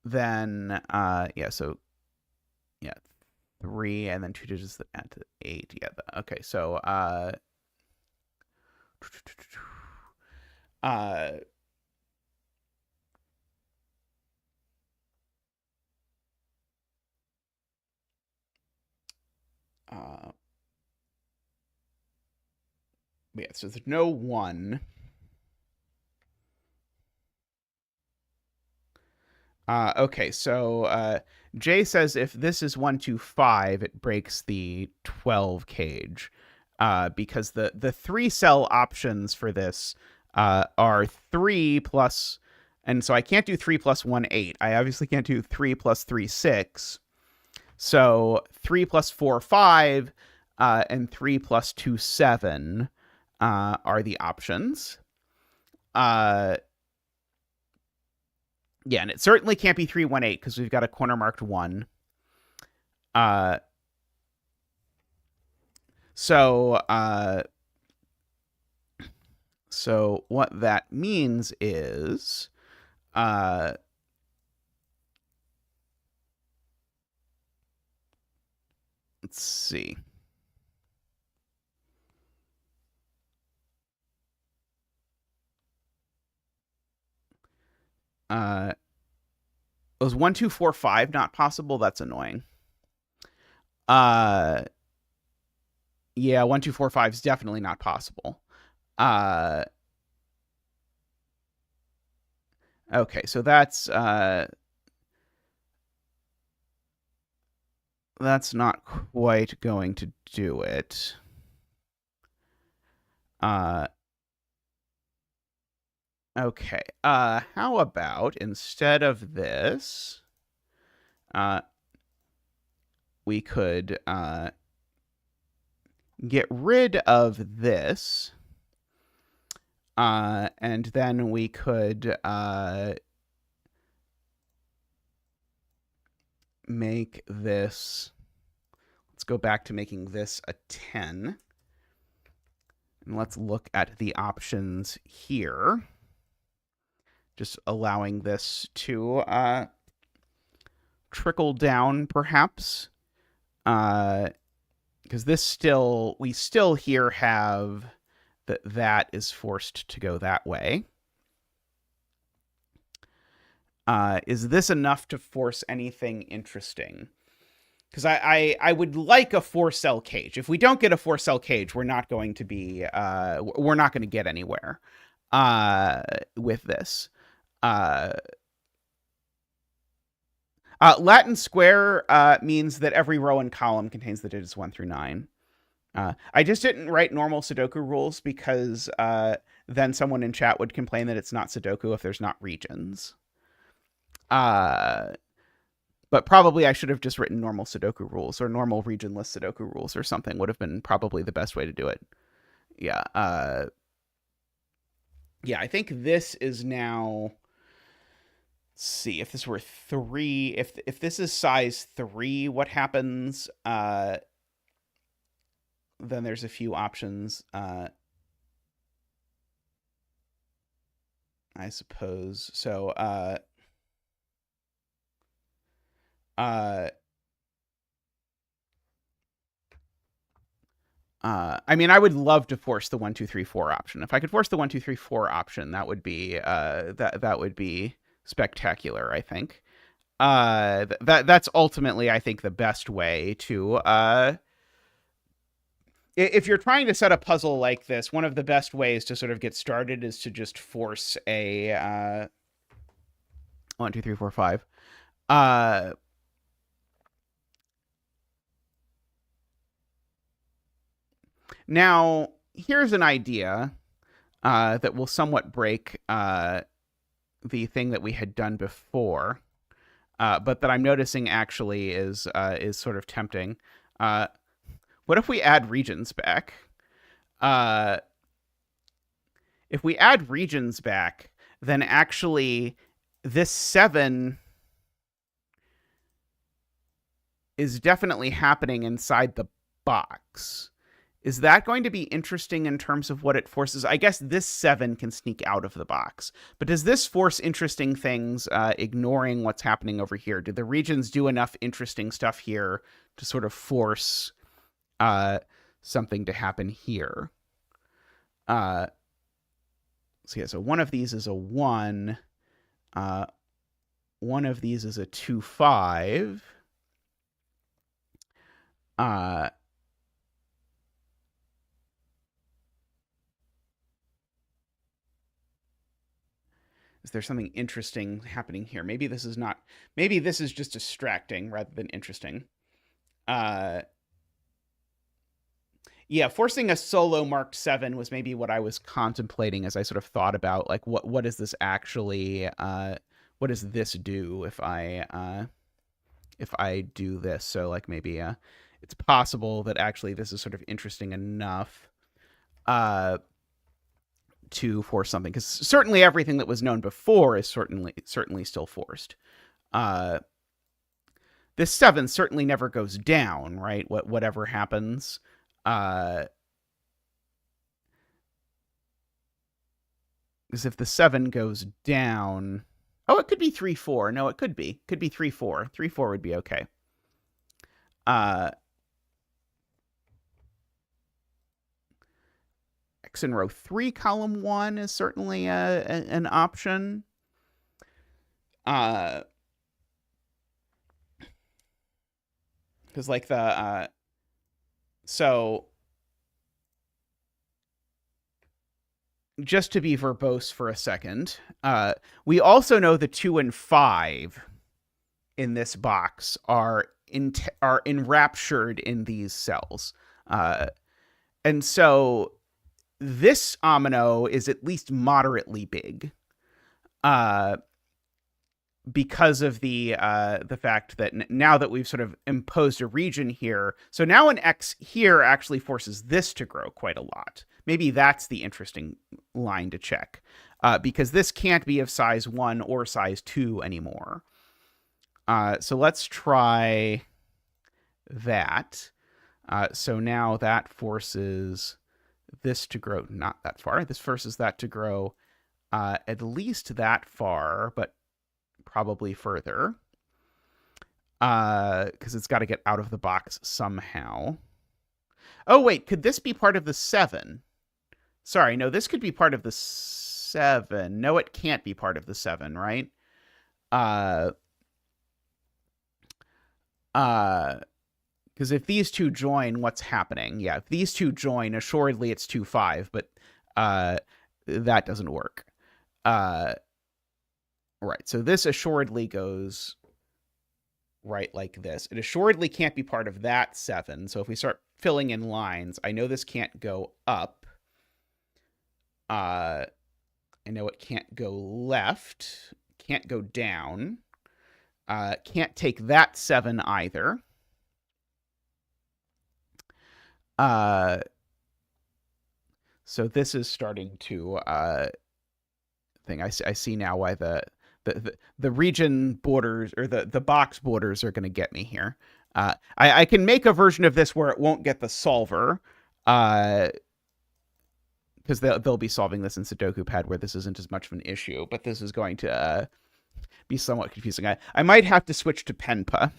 then yeah, so yeah, 3 and then 2 digits that add to 8. Yeah, okay, so yeah, so there's no 1. Okay, so Jay says if this is 1, 2, 5, it breaks the 12 cage, because the 3 cell options for this are 3 plus, and so I can't do 3 plus 1, 8. I obviously can't do 3 plus 3, 6. So 3 plus 4, 5, and 3 plus 2, 7 are the options. Yeah, and it certainly can't be 3, 1, 8 because we've got a corner marked 1. So what that means is Uh, let's see. Was 1245 not possible? That's annoying. Uh, yeah, 1245 is definitely not possible. Okay, so that's not quite going to do it. Okay. How about instead of this, we could get rid of this, and then we could make this. Let's go back to making this a 10. And let's look at the options here. Just allowing this to trickle down, perhaps. Because we still here have that is forced to go that way. Is this enough to force anything interesting? Because I would like a 4-cell cage. If we don't get a 4-cell cage, we're not going to be we're not going to get anywhere with this. Latin square means that every row and column contains the digits 1 through 9. I just didn't write normal Sudoku rules because then someone in chat would complain that it's not Sudoku if there's not regions. But probably I should have just written normal Sudoku rules or normal regionless Sudoku rules or something would have been probably the best way to do it. Yeah. Yeah, I think this is now... Let's see, if this were 3... If this is size 3, what happens? Then there's a few options. I suppose. So, I mean, I would love to force the 1, 2, 3, 4 option. If I could force the 1, 2, 3, 4 option, that would be that would be spectacular. I think that's ultimately, I think, the best way to. If you're trying to set a puzzle like this, one of the best ways to sort of get started is to just force a 1, 2, 3, 4, 5. Now, here's an idea that will somewhat break the thing that we had done before, but that I'm noticing actually is sort of tempting. What if we add regions back? If we add regions back, then actually this 7 is definitely happening inside the box. Is that going to be interesting in terms of what it forces? I guess this 7 can sneak out of the box. But does this force interesting things, ignoring what's happening over here? Do the regions do enough interesting stuff here to sort of force something to happen here? So yeah, so one of these is a 1. One of these is a 2, 5. Is there something interesting happening here? Maybe this is not. Maybe this is just distracting rather than interesting. Yeah, forcing a solo marked 7 was maybe what I was contemplating as I sort of thought about, like, what is this actually? What does this do if I do this? So, like, maybe it's possible that actually this is sort of interesting enough to force something, because certainly everything that was known before is certainly still forced. This 7 certainly never goes down, right? Whatever happens. Because if the 7 goes down, Oh, it could be 3-4. No, it could be. Could be 3-4. 3-4 would be okay. Uh, X in row 3, column 1 is certainly an option. Because like so just to be verbose for a second, we also know the 2 and 5 in this box are enraptured in these cells. And so this omino is at least moderately big. Because of the fact that now that we've sort of imposed a region here, so now an X here actually forces this to grow quite a lot. Maybe that's the interesting line to check, because this can't be of size 1 or size 2 anymore. So let's try that. So now that forces this to grow not that far. This forces that to grow at least that far, but probably further, because it's got to get out of the box somehow. Oh, wait, could this be part of the 7? Sorry, no, this could be part of the 7. No, it can't be part of the 7, right? Because if these two join, what's happening? Yeah, if these two join, assuredly it's 2-5, but that doesn't work. Right, so this assuredly goes right like this. It assuredly can't be part of that 7. So if we start filling in lines, I know this can't go up. I know it can't go left, can't go down, can't take that 7 either. So this is starting to thing. I see now why the region borders or the box borders are going to get me here. I can make a version of this where it won't get the solver, because they'll be solving this in Sudoku Pad where this isn't as much of an issue. But this is going to be somewhat confusing. I might have to switch to Penpa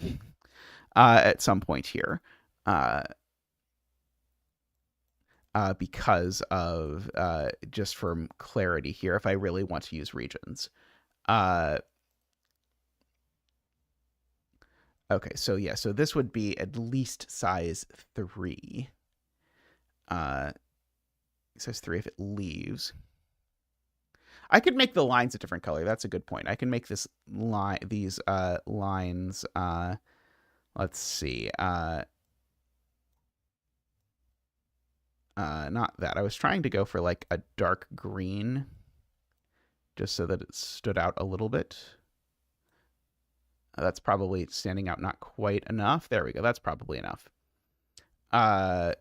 at some point here. Because of just for clarity here, if I really want to use regions. Okay, so yeah, so this would be at least size 3. Size 3 if it leaves. I could make the lines a different color. That's a good point. I can make this these lines. Let's see. Not that. I was trying to go for like a dark green, just so that it stood out a little bit. That's probably standing out not quite enough. There we go. That's probably enough. I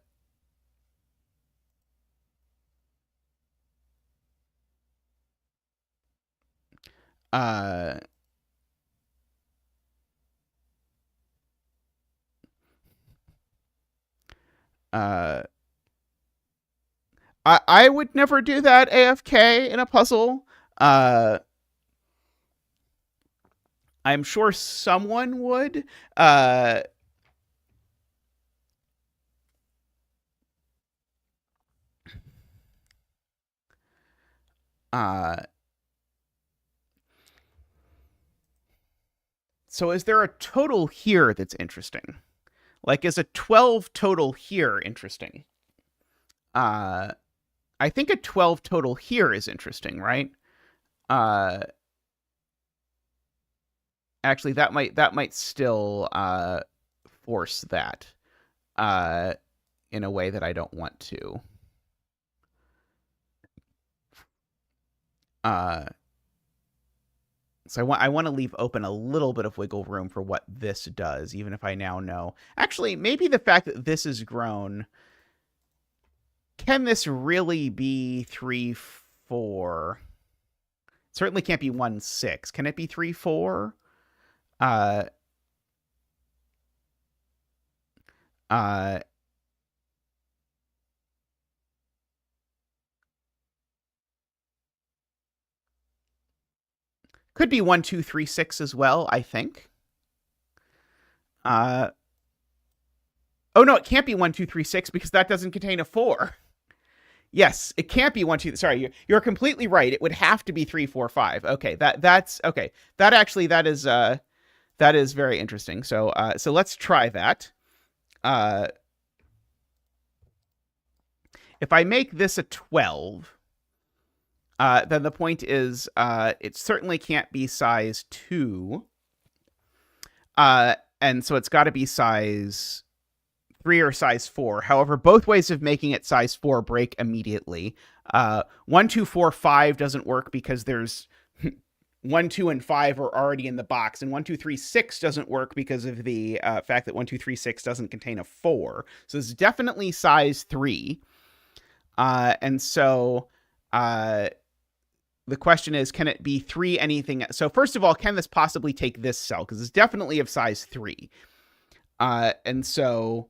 would never do that AFK in a puzzle. I'm sure someone would. So is there a total here that's interesting? Like, is a 12 total here interesting? I think a 12 total here is interesting, right? Actually, that might still force that in a way that I don't want to. So I want to leave open a little bit of wiggle room for what this does, even if I now know. Actually, maybe the fact that this is grown. Can this really be 3-4? Certainly can't be 1-6. Can it be 3-4? Uh, uh, Could be 1, 2, 3, 6 as well, I think. Oh no, it can't be 1, 2, 3, 6 because that doesn't contain a 4. Yes, it can't be 1, 2. Sorry, you're completely right. It would have to be 3, 4, 5. Okay, that's okay. That is very interesting. So let's try that. If I make this a 12, then the point is it certainly can't be size 2. And so it's got to be size 3 or size 4. However, both ways of making it size 4 break immediately. 1, 2, 4, 5 doesn't work because there's 1, 2, and 5 are already in the box, and 1, 2, 3, 6 doesn't work because of the fact that 1, 2, 3, 6 doesn't contain a 4. So it's definitely size 3. And so the question is, can it be 3 anything? So first of all, can this possibly take this cell? Because it's definitely of size 3. And so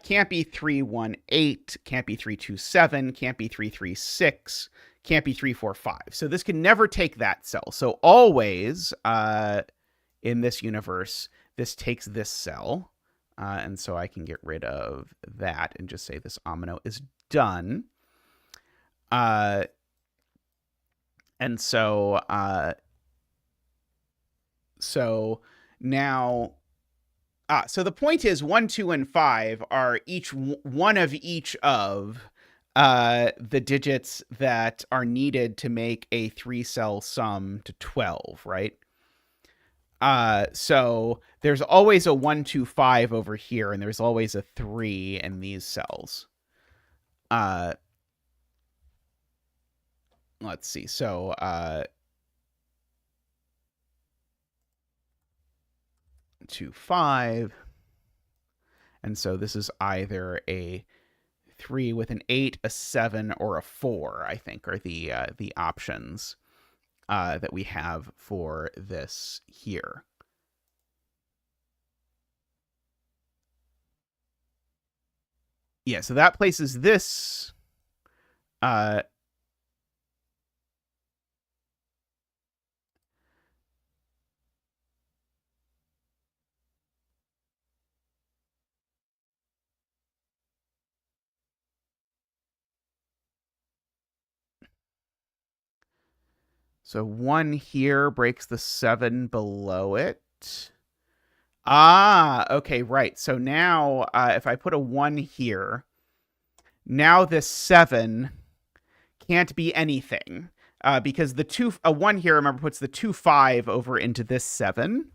can't be 3, 1, 8, can't be 3, 2, 7, can't be 3, 3, 6, can't be 3, 4, 5. So this can never take that cell. So always in this universe, this takes this cell. And so I can get rid of that and just say this omino is done. And so now, so the point is 1, 2, and 5 are each one of each of the digits that are needed to make a 3-cell sum to 12, right? So there's always a 1, 2, 5 over here, and there's always a 3 in these cells. Let's see. So, 2, 5. And so this is either a 3 with an 8, a 7, or a 4, I think, are the options that we have for this here. Yeah, so that places this so 1 here breaks the 7 below it. Okay, right. So now if I put a 1 here, now this 7 can't be anything because a 1 here, remember, puts the 2, 5 over into this 7.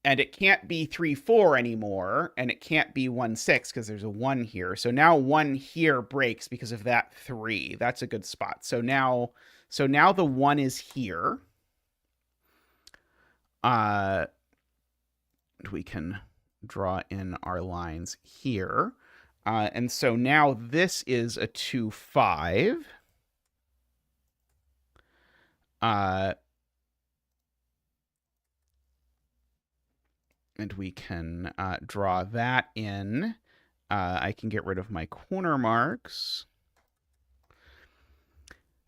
And it can't be 3, 4 anymore, and it can't be 1, 6 because there's a 1 here. So now 1 here breaks because of that 3. That's a good spot. So now the 1 is here. We can draw in our lines here. And so now this is a 2, 5. And we can draw that in. I can get rid of my corner marks.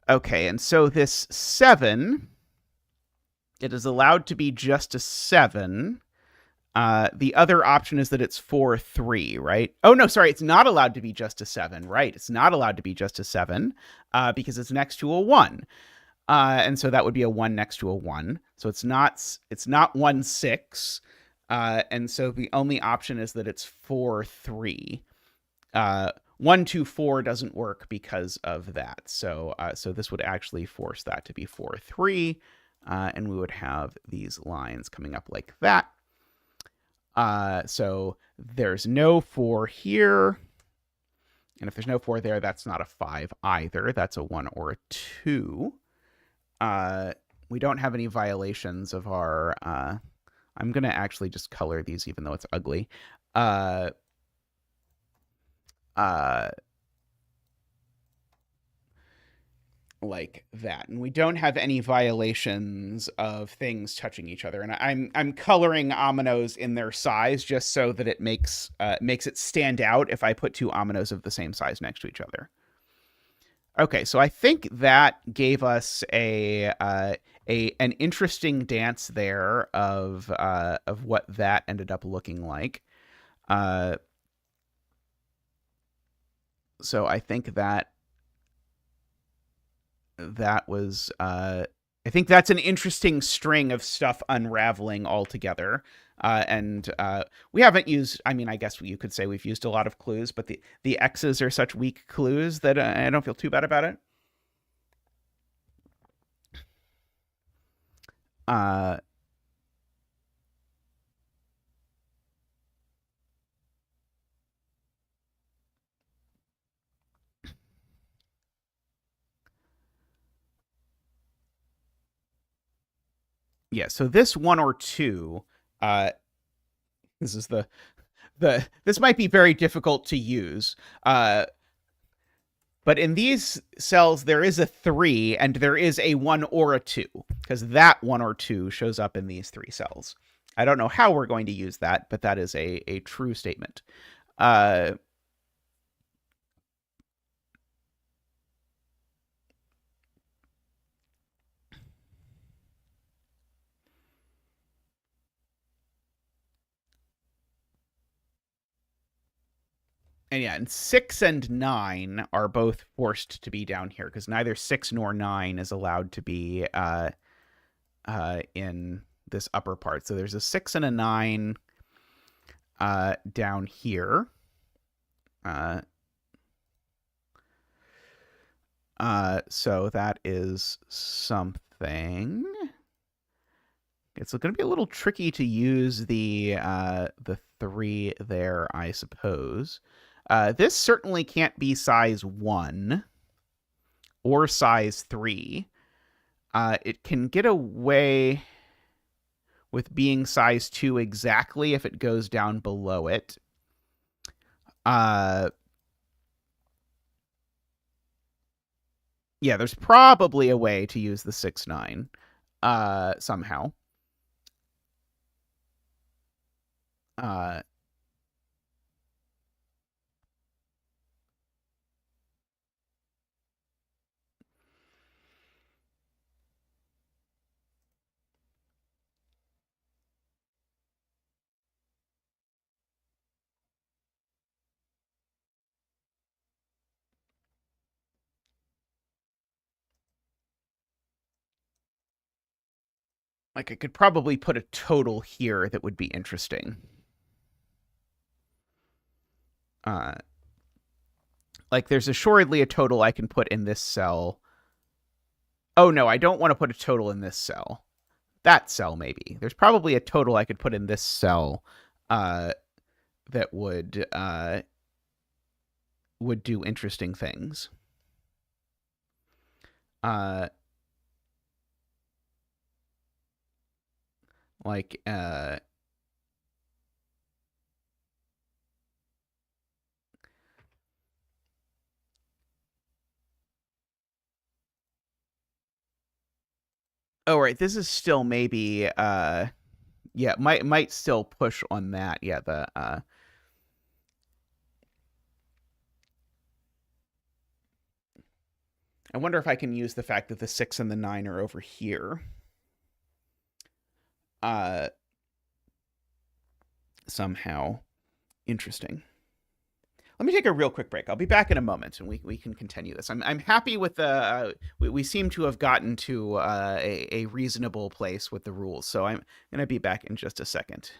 Okay, and so this 7, it is allowed to be just a 7. The other option is that it's 4, 3, right? Oh, no, sorry, it's not allowed to be just a 7, right? It's not allowed to be just a 7 because it's next to a 1. And so that would be a 1 next to a 1. So it's not 1, 6. And so the only option is that it's 4, 3. 1, 2, 4 doesn't work because of that. So this would actually force that to be 4, 3. And we would have these lines coming up like that. So there's no 4 here. And if there's no 4 there, that's not a 5 either. That's a 1 or a 2. We don't have any violations of our... I'm going to actually just color these even though it's ugly. Like that. And we don't have any violations of things touching each other. And I'm coloring ominoes in their size just so that it makes it stand out if I put 2 ominoes of the same size next to each other. Okay, so I think that gave us an interesting dance there of what that ended up looking like. Uh, so I think that was I think that's an interesting string of stuff unraveling all together. And we haven't used. I mean, I guess you could say we've used a lot of clues, but the X's are such weak clues that I don't feel too bad about it. Uh, yeah. So this one or two. This is the this might be very difficult to use. But in these cells, there is a 3 and there is a 1 or a 2 because that 1 or 2 shows up in these 3 cells. I don't know how we're going to use that, but that is a true statement. Uh, and yeah, and 6 and 9 are both forced to be down here because neither 6 nor 9 is allowed to be in this upper part. So there's a 6 and a 9 down here. So that is something. It's going to be a little tricky to use the 3 there, I suppose. This certainly can't be size 1 or size 3. It can get away with being size 2 exactly if it goes down below it. Yeah, there's probably a way to use the 6-9 somehow. Like, I could probably put a total here that would be interesting. Like, there's assuredly a total I can put in this cell. Oh, no, I don't want to put a total in this cell. That cell, maybe. There's probably a total I could put in this cell that would do interesting things. Like, oh, right, this is still maybe, yeah, might still push on that. Yeah, I wonder if I can use the fact that the 6 and the 9 are over here. Somehow. Interesting. Let me take a real quick break. I'll be back in a moment, and we can continue this. I'm happy with the. We seem to have gotten to a reasonable place with the rules, so I'm gonna be back in just a second.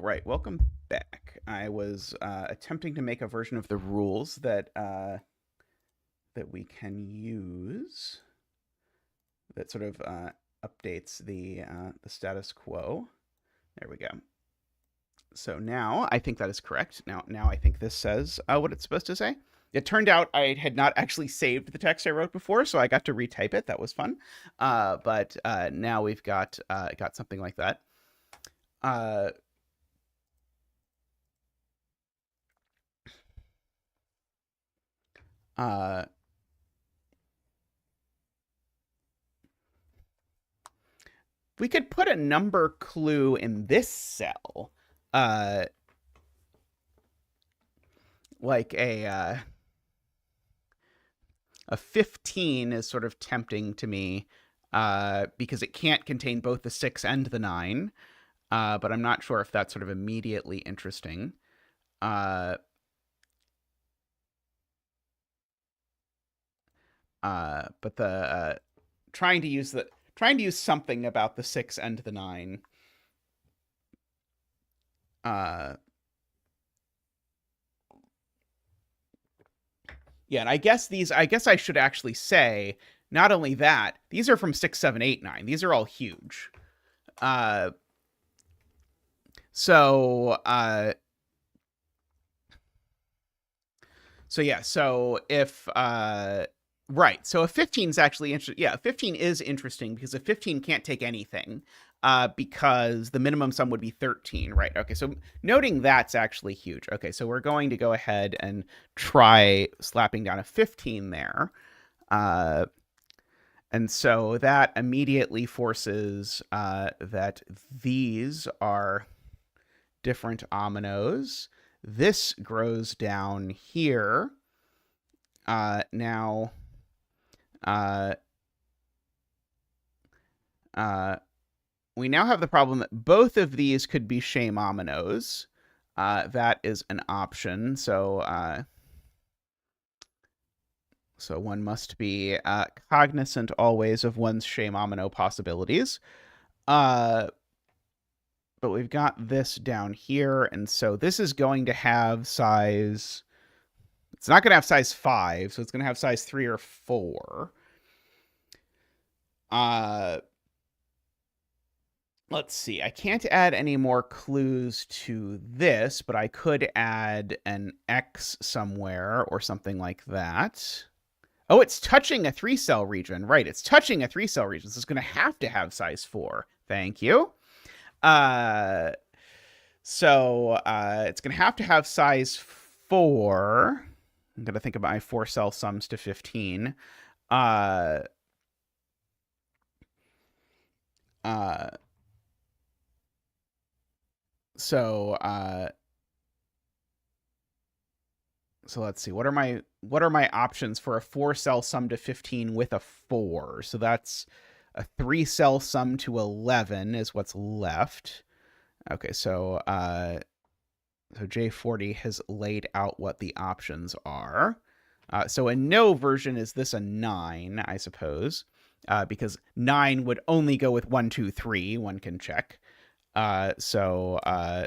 right. Welcome back. I was attempting to make a version of the rules that that we can use that sort of updates the status quo. There we go. So now I think that is correct. Now I think this says what it's supposed to say. It turned out I had not actually saved the text I wrote before, so I got to retype it. That was fun. But now we've got something like that. We could put a number clue in this cell. Like a 15 is sort of tempting to me because it can't contain both the 6 and the 9. But I'm not sure if that's sort of immediately interesting. But the trying to use something about the 6 and the 9. Yeah, and I guess I should actually say, not only that, these are from 6, 7, 8, 9. These are all huge. So yeah, so if right, so a 15 is actually interesting. Yeah, a 15 is interesting because a 15 can't take anything because the minimum sum would be 13, right? Okay, so noting that's actually huge. Okay, so we're going to go ahead and try slapping down a 15 there. And so that immediately forces that these are different ominoes. This grows down here. Now, we now have the problem that both of these could be shame ominoes. That is an option. So one must be cognizant always of one's shame omino possibilities. But we've got this down here, and so this is going to have size... It's not going to have size 5, so it's going to have size 3 or 4. Let's see. I can't add any more clues to this, but I could add an X somewhere or something like that. Oh, it's touching a 3-cell region. Right, it's touching a 3-cell region, so it's going to have size 4. Thank you. So it's going to have size 4. I'm going to think about my 4-cell sums to 15. So let's see. What are my options for a 4-cell sum to 15 with a 4? So that's a 3-cell sum to 11 is what's left. Okay, so J40 has laid out what the options are. So a no version is this a 9, I suppose, because 9 would only go with 1, 2, 3. One can check. So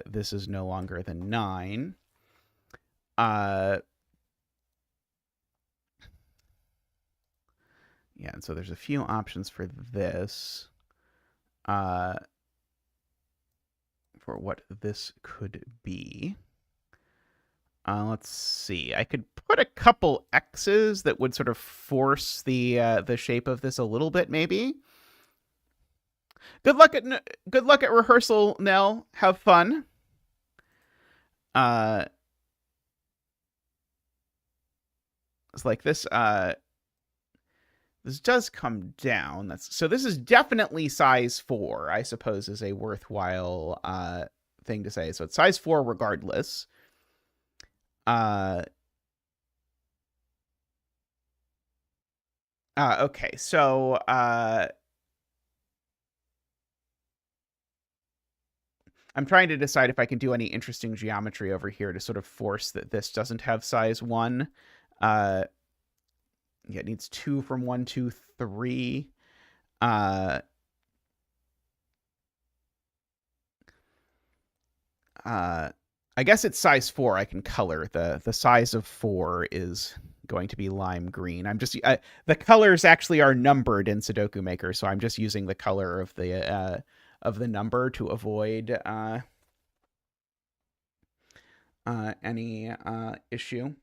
this is no longer the 9. Yeah, and so there's a few options for this. For what this could be. Let's see. I could put a couple X's that would sort of force the shape of this a little bit, maybe. Good luck at rehearsal, Nell. Have fun. It's like this. This does come down. So this is definitely size 4, I suppose, is a worthwhile thing to say. So it's size 4 regardless. Okay, so I'm trying to decide if I can do any interesting geometry over here to sort of force that this doesn't have size 1. Yeah, it needs 2 from 1, 2, 3. I guess it's size 4. I can color. The size of 4 is going to be lime green. The colors actually are numbered in Sudoku Maker, so I'm just using the color of the number to avoid any issue.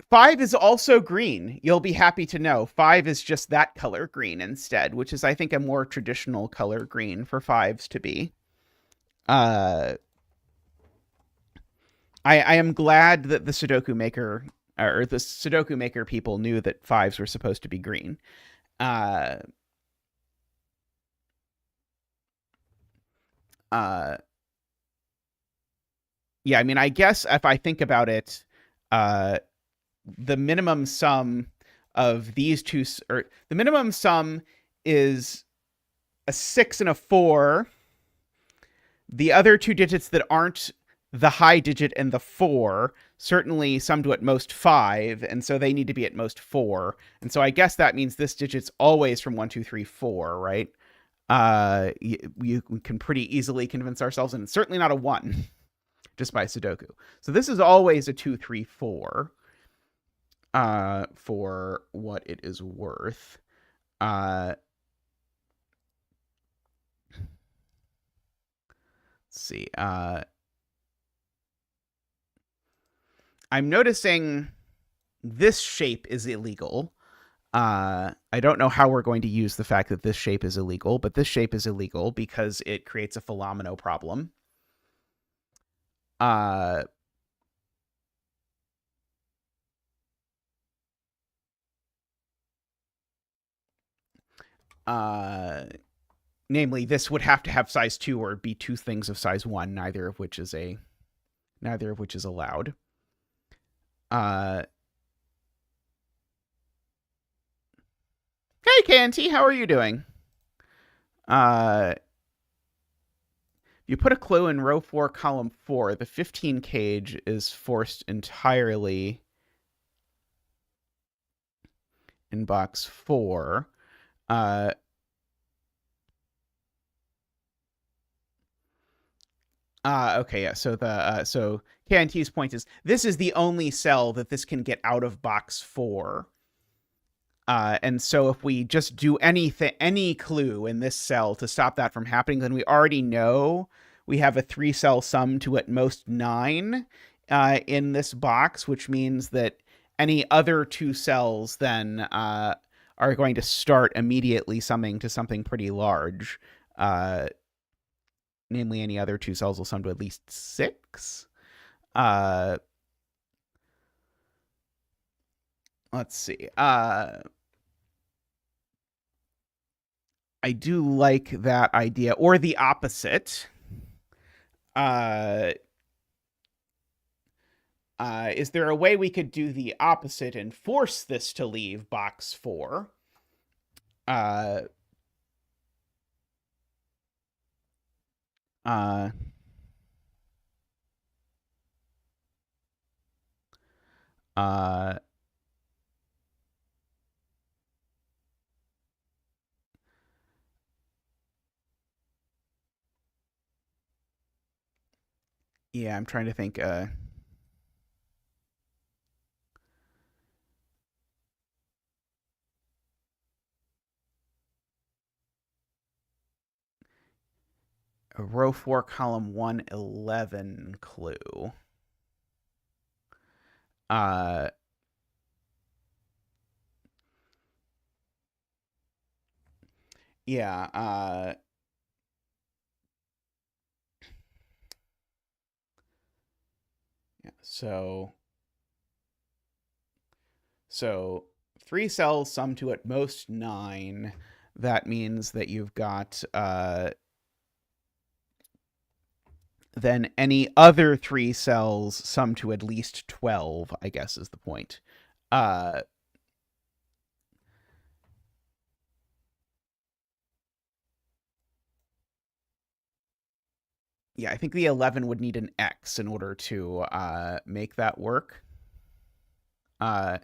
5 is also green. You'll be happy to know 5 is just that color green instead, which is, I think, a more traditional color green for 5s to be. I am glad that the Sudoku Maker people knew that 5s were supposed to be green. Yeah, I mean, I guess if I think about it, the minimum sum of these two, or the minimum sum is a 6 and a 4. The other two digits that aren't the high digit and the 4 certainly sum to at most 5, and so they need to be at most 4. And so I guess that means this digit's always from 1, 2, 3, 4, right? We can pretty easily convince ourselves, and it's certainly not a 1 just by Sudoku. So this is always a 2, 3, 4 for what it is worth. Let's see. I'm noticing this shape is illegal. I don't know how we're going to use the fact that this shape is illegal, but this shape is illegal because it creates a Philomeno problem. Namely, this would have to have size 2 or be two things of size 1, neither of which is allowed. Hey, Canty, how are you doing? You put a clue in row 4, column 4. The 15 cage is forced entirely in box 4. Okay, yeah. So so KNT's point is this is the only cell that this can get out of box 4. And so if we just do any clue in this cell to stop that from happening, then we already know we have a 3-cell sum to at most 9 in this box, which means that any other 2 cells then are going to start immediately summing to something pretty large. Namely, any other 2 cells will sum to at least 6. Let's see. I do like that idea, or the opposite. Is there a way we could do the opposite and force this to leave box 4? Yeah, I'm trying to think. A row 4, column 111 clue. Yeah. Yeah. So 3 cells sum to at most 9. That means that you've got then any other 3 cells sum to at least 12, I guess is the point. Yeah, I think the 11 would need an X in order to make that work. Uh,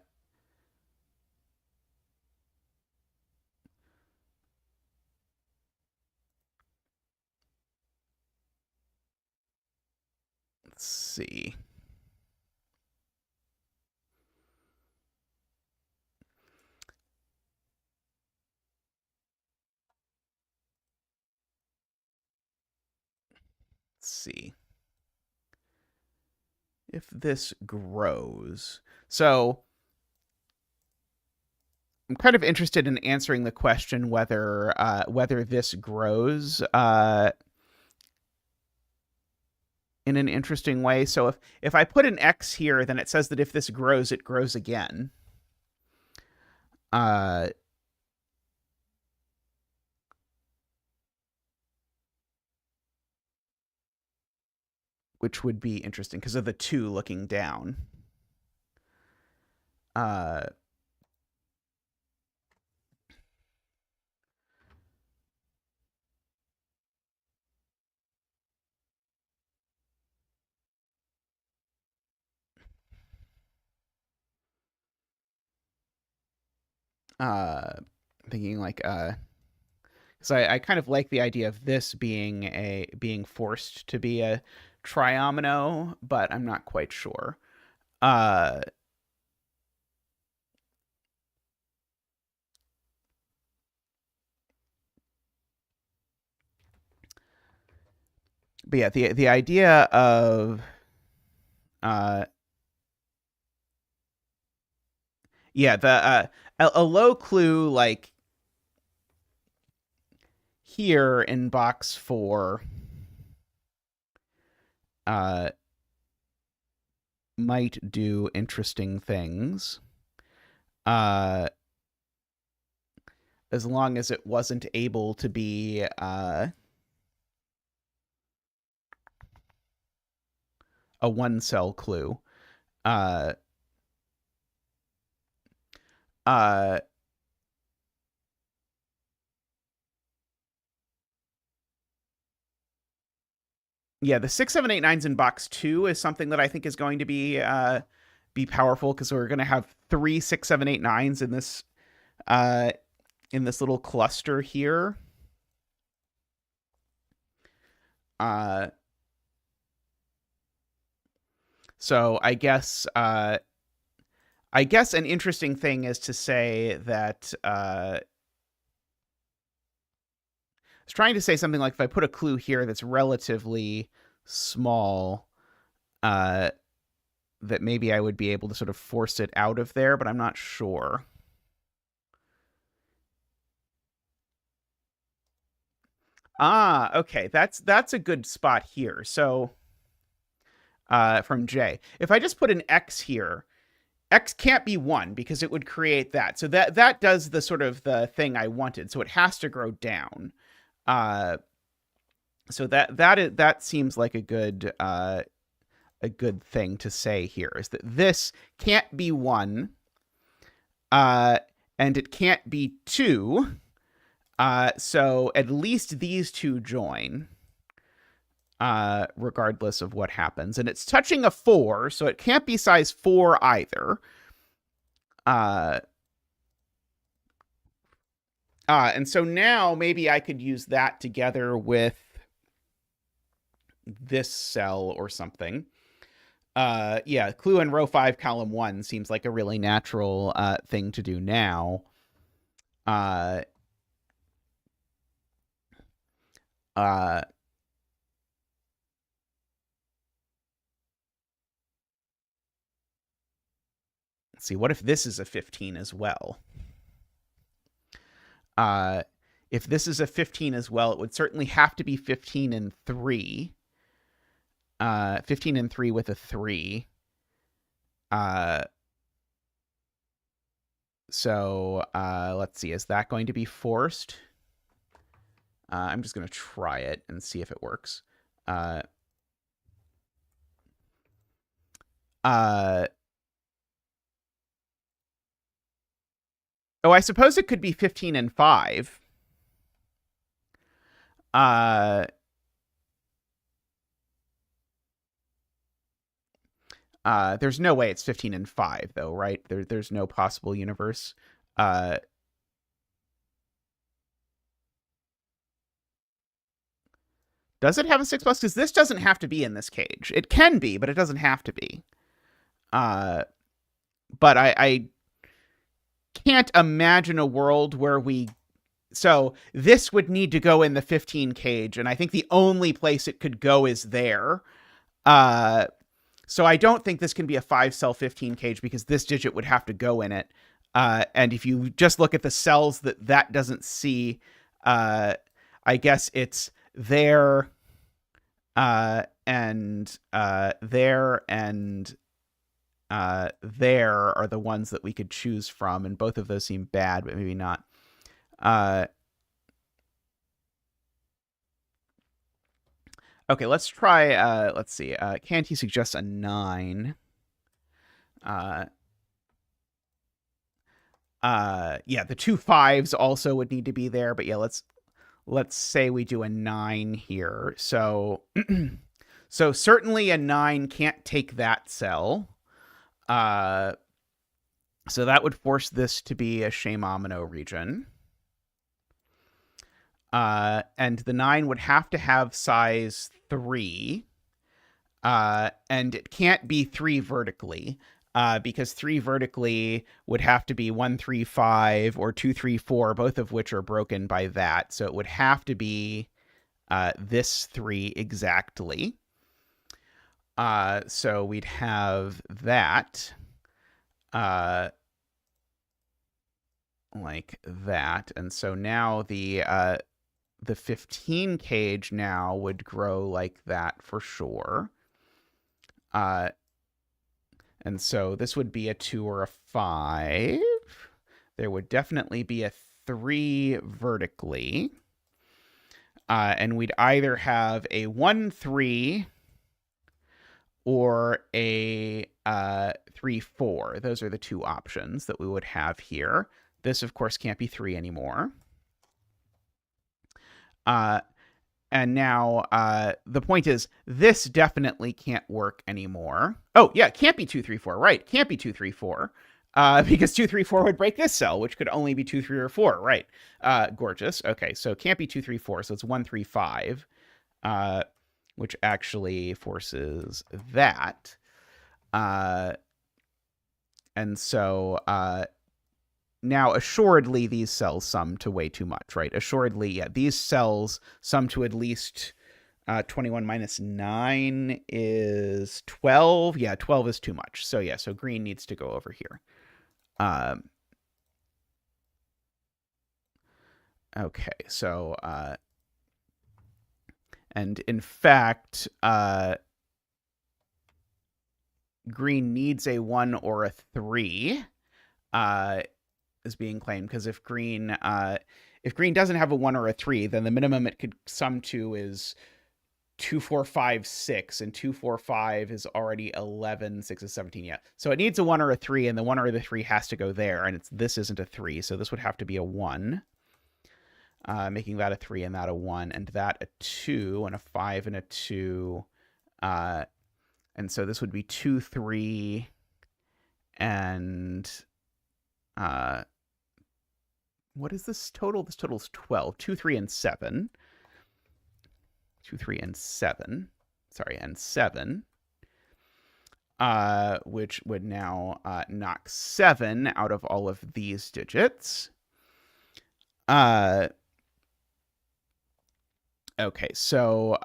let's see. Let's see if this grows. So I'm kind of interested in answering the question whether this grows in an interesting way. So if I put an X here, then it says that if this grows, it grows again. Uh, which would be interesting because of the 2 looking down. Uh, thinking like because I kind of like the idea of this being forced to be a triomino, but I'm not quite sure. Uh, but yeah, the idea of uh, yeah, a low clue like here in box 4 uh, might do interesting things. As long as it wasn't able to be a 1-cell clue. Uh, uh, yeah, the 6, 7, 8, 9s in box 2 is something that I think is going to be powerful because we're going to have 3, 6, 7, 8, 9s in this little cluster here. So I guess an interesting thing is to say that I was trying to say something like if I put a clue here that's relatively small, that maybe I would be able to sort of force it out of there, but I'm not sure. Okay, that's a good spot here. So from J, if I just put an X here, X can't be 1 because it would create that. So that does the sort of the thing I wanted. So it has to grow down. So that seems like a good thing to say here is that this can't be 1, and it can't be 2. So at least these 2 join, regardless of what happens. And it's touching a 4, so it can't be size 4 either. And so now maybe I could use that together with this cell or something. Yeah, clue in row 5, column 1 seems like a really natural thing to do now. Let's see, what if this is a 15 as well? If this is a 15 as well, it would certainly have to be 15 and 3. 15 and 3 with a 3. So let's see, is that going to be forced? I'm just going to try it and see if it works. Oh, I suppose it could be 15 and 5. There's no way it's 15 and 5, though, right? There's no possible universe. Uh, does it have a 6 plus? Because this doesn't have to be in this cage. It can be, but it doesn't have to be. But I can't imagine a world where we... So this would need to go in the 15 cage, and I think the only place it could go is there. So I don't think this can be a 5-cell 15 cage because this digit would have to go in it. And if you just look at the cells that doesn't see, I guess it's there, and there, and there are the ones that we could choose from, and both of those seem bad, but maybe not. Okay, let's try, let's see. Canty suggests a 9. Yeah, the 2 5s also would need to be there, but yeah, let's say we do a 9 here. So, so certainly a 9 can't take that cell. So that would force this to be a Shame-Amino region. And the 9 would have to have size 3. And it can't be 3 vertically, because 3 vertically would have to be 1 3 5 or 2 3 4, both of which are broken by that. So it would have to be this 3 exactly. So we'd have that like that. And so now the 15 cage now would grow like that for sure. And so this would be a 2 or a 5. There would definitely be a 3 vertically. And we'd either have a 1 3 or a 3 4. Those are the 2 options that we would have here. This, of course, can't be 3 anymore. And now the point is, this definitely can't work anymore. Oh, yeah, can't be 2 3 4. Right, can't be 2 3 4. Because 2 3 4 would break this cell, which could only be 2 3 or 4. Right. Gorgeous. Okay, so can't be 2 3 4. So it's 1 3 5, which actually forces that. And so now, assuredly, these cells sum to way too much, right? Assuredly, yeah, these cells sum to at least 21 minus 9 is 12. Yeah, 12 is too much. So yeah, so green needs to go over here. Okay, so, and in fact, green needs a 1 or a 3. Is being claimed, because if green doesn't have a 1 or a 3, then the minimum it could sum to is 2 4 5 6, and 2 4 5 is already 11, 6 is 17. Yeah, so it needs a 1 or a 3, and the 1 or the 3 has to go there, and this isn't a 3, so this would have to be a 1, making that a 3 and that a 1, and that a 2 and a 5 and a 2, and so this would be 2 3 and what is this total? This total is 12. 2 3 and 7. 2 3 and 7. Sorry, and 7. Which would now knock 7 out of all of these digits. Okay, so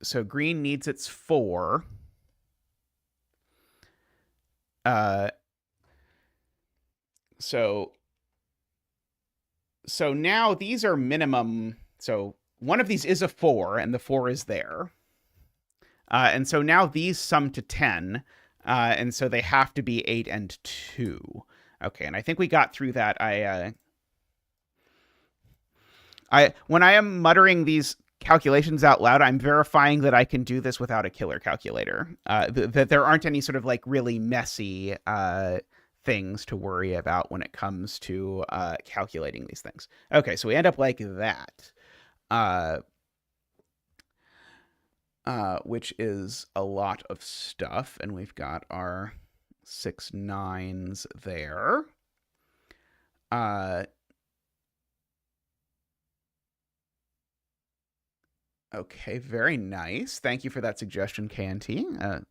so green needs its 4. So now these are minimum. So one of these is a 4, and the 4 is there. And so now these sum to 10, and so they have to be 8 and 2. Okay, and I think we got through that. When I am muttering these calculations out loud, I'm verifying that I can do this without a killer calculator. That there aren't any sort of like really messy things to worry about when it comes to calculating these things. Okay, so we end up like that, which is a lot of stuff, and we've got our 6 9s there. Okay, very nice. Thank you for that suggestion, KNT.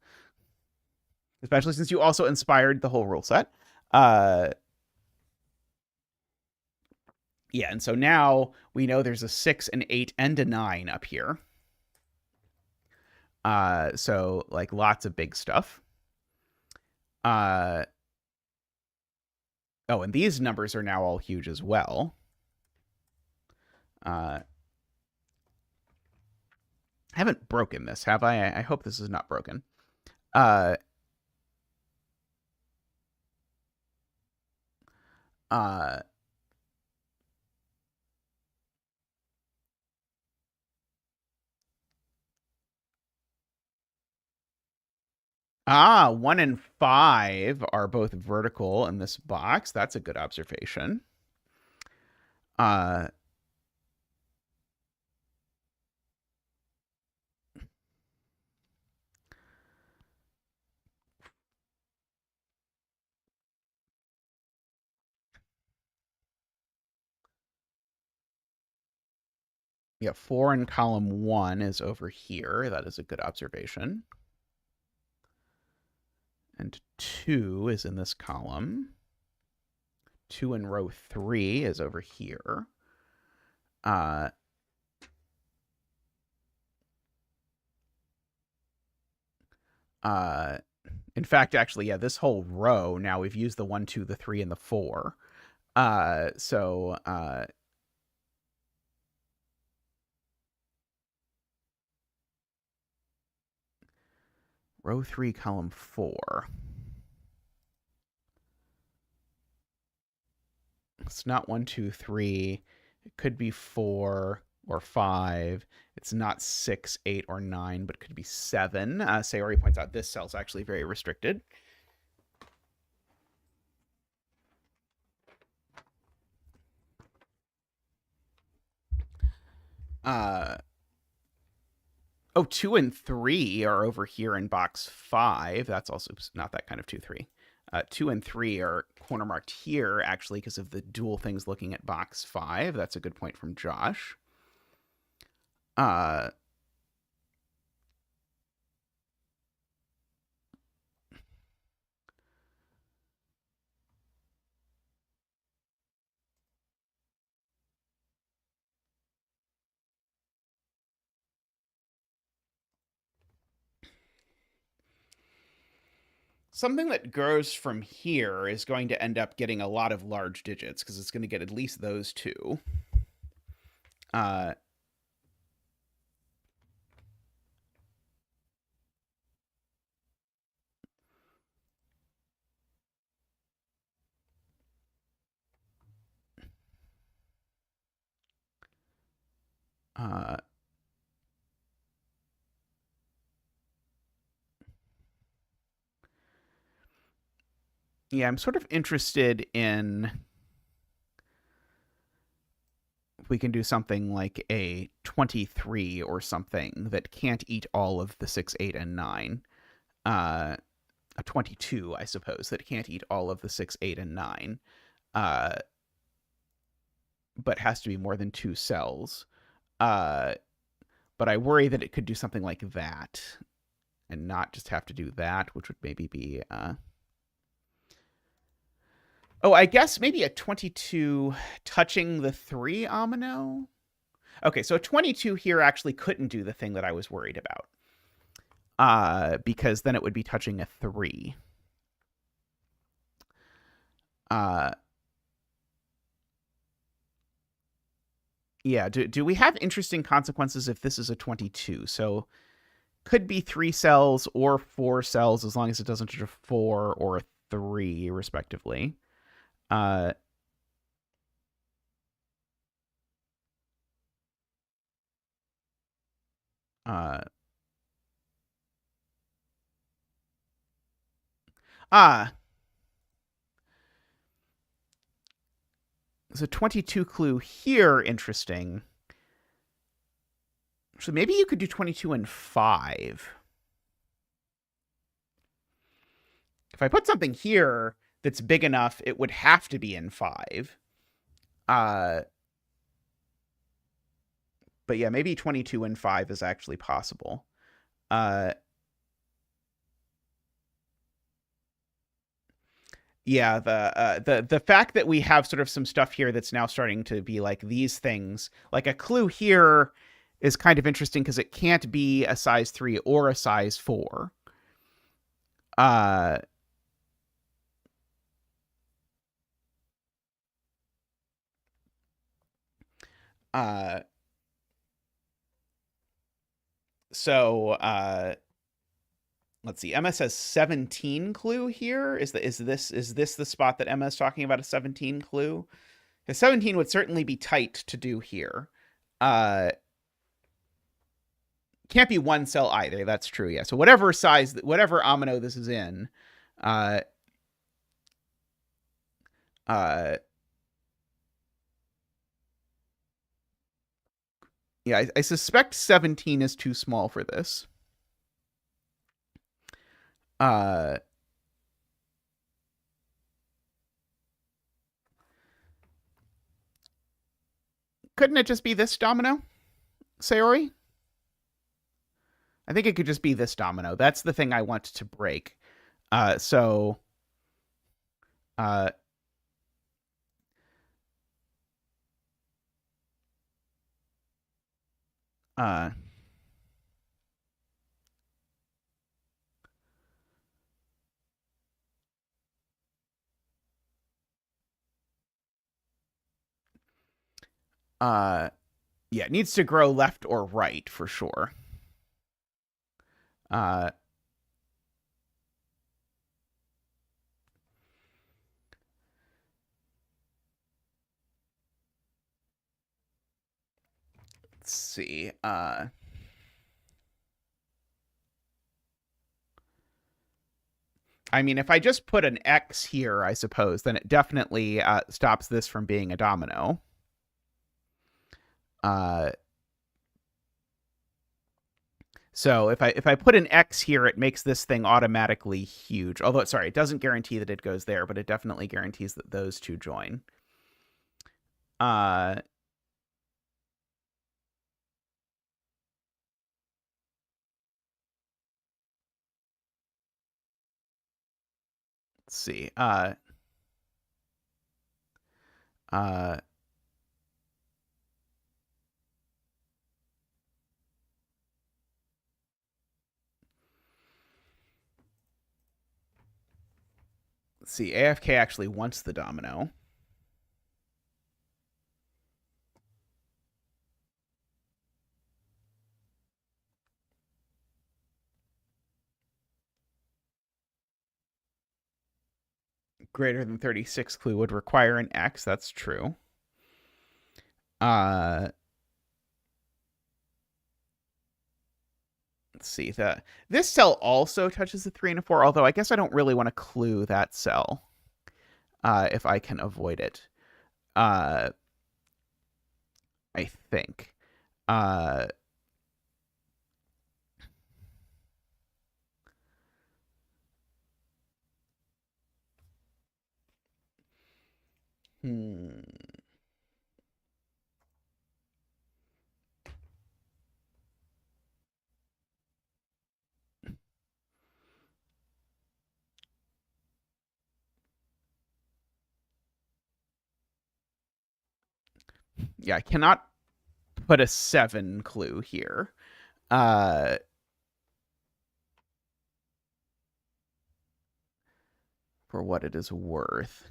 Especially since you also inspired the whole rule set. Yeah, and so now we know there's a 6, an 8, and a 9 up here. So like lots of big stuff. Oh, and these numbers are now all huge as well. I haven't broken this, have I? I hope this is not broken. 1 and 5 are both vertical in this box. That's a good observation. Yeah, 4 in column 1 is over here. That is a good observation. And 2 is in this column. 2 in row 3 is over here. In fact, actually, yeah, this whole row, now we've used the 1, 2, the 3, and the 4. Row 3, column 4. It's not 1, 2, 3. It could be 4 or 5. It's not 6, 8, or 9, but it could be 7. Sayori points out this cell's actually very restricted. Oh, 2 and 3 are over here in box 5. That's also not that kind of 2, 3. 2 and 3 are corner marked here, actually, because of the dual things looking at box 5. That's a good point from Josh. Something that grows from here is going to end up getting a lot of large digits because it's going to get at least those two. Yeah, I'm sort of interested in if we can do something like a 23 or something that can't eat all of the 6, 8, and 9. A 22, I suppose, that can't eat all of the 6, 8, and 9, but has to be more than 2 cells. But I worry that it could do something like that and not just have to do that, which would maybe be... Oh, I guess maybe a 22 touching the 3 Amino? Okay, so a 22 here actually couldn't do the thing that I was worried about. Because then it would be touching a 3. Yeah, do we have interesting consequences if this is a 22? So could be 3 cells or 4 cells as long as it doesn't touch a 4 or a 3, respectively. Uh, uh, ah, There's a 22 clue here. Interesting. So maybe you could do 22 and 5. If I put something here that's big enough, it would have to be in 5. But yeah, maybe 22 and 5 is actually possible. Yeah, the fact that we have sort of some stuff here that's now starting to be like these things, like a clue here is kind of interesting because it can't be a size 3 or a size 4. Uh uh so let's see. Emma says 17 clue here. Is this the spot that Emma is talking about, a 17 clue? The 17 would certainly be tight to do here. Can't be one cell either. That's true. Yeah. So whatever size, whatever amino this is in, uh, yeah, I suspect 17 is too small for this. Couldn't it just be this domino, Sayori? I think it could just be this domino. That's the thing I want to break. So, uh, uh, yeah, it needs to grow left or right for sure. Uh, let's see. I mean, if I just put an X here, I suppose, then it definitely stops this from being a domino. So if I put an X here, it makes this thing automatically huge. Although, sorry, it doesn't guarantee that it goes there, but it definitely guarantees that those two join. Let's see. Uh, let's see. AFK actually wants the domino. Greater than 36 clue would require an X. That's true. Let's see. This cell also touches the 3 and a 4, although I guess I don't really want to clue that cell if I can avoid it. I think. Yeah, I cannot put a 7 clue here. For what it is worth.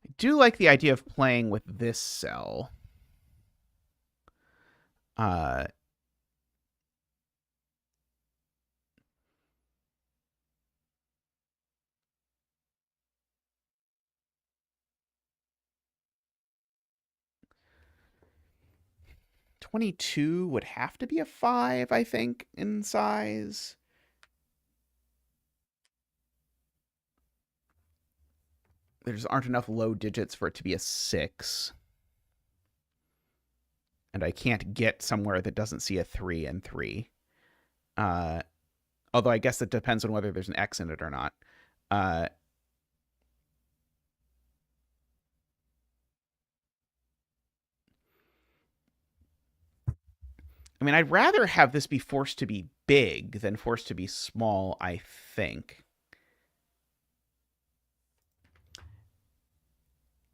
I do like the idea of playing with this cell. 22 would have to be a 5, I think, in size. There just aren't enough low digits for it to be a 6. And I can't get somewhere that doesn't see a 3 and 3. Although I guess it depends on whether there's an X in it or not. I mean, I'd rather have this be forced to be big than forced to be small, I think.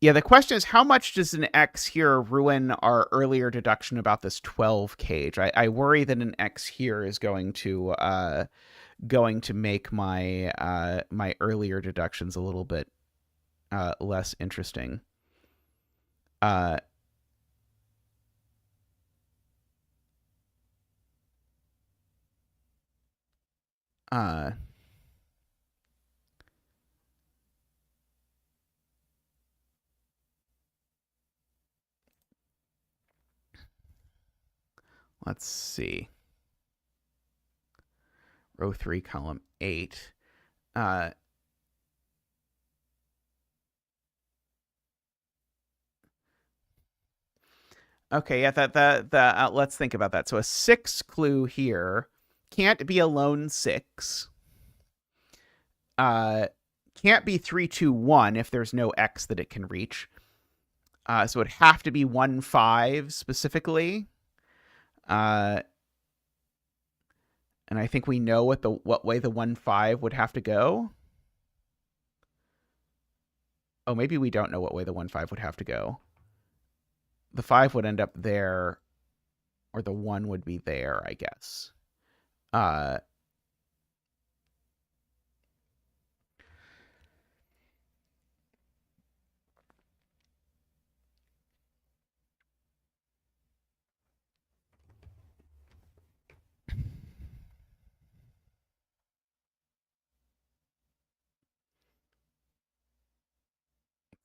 Yeah, the question is, how much does an X here ruin our earlier deduction about this 12 cage? I worry that an X here is going to make my my earlier deductions a little bit less interesting. Uh, let's see. Row 3, column 8. Okay, yeah, let's think about that. So a 6 clue here can't be a lone 6. Can't be 3, 2, 1 if there's no X that it can reach. So it'd have to be 1, 5 specifically. And I think we know what way the 1, 5 would have to go. Oh, maybe we don't know what way the 1, 5 would have to go. The 5 would end up there, or the 1 would be there, I guess. Let's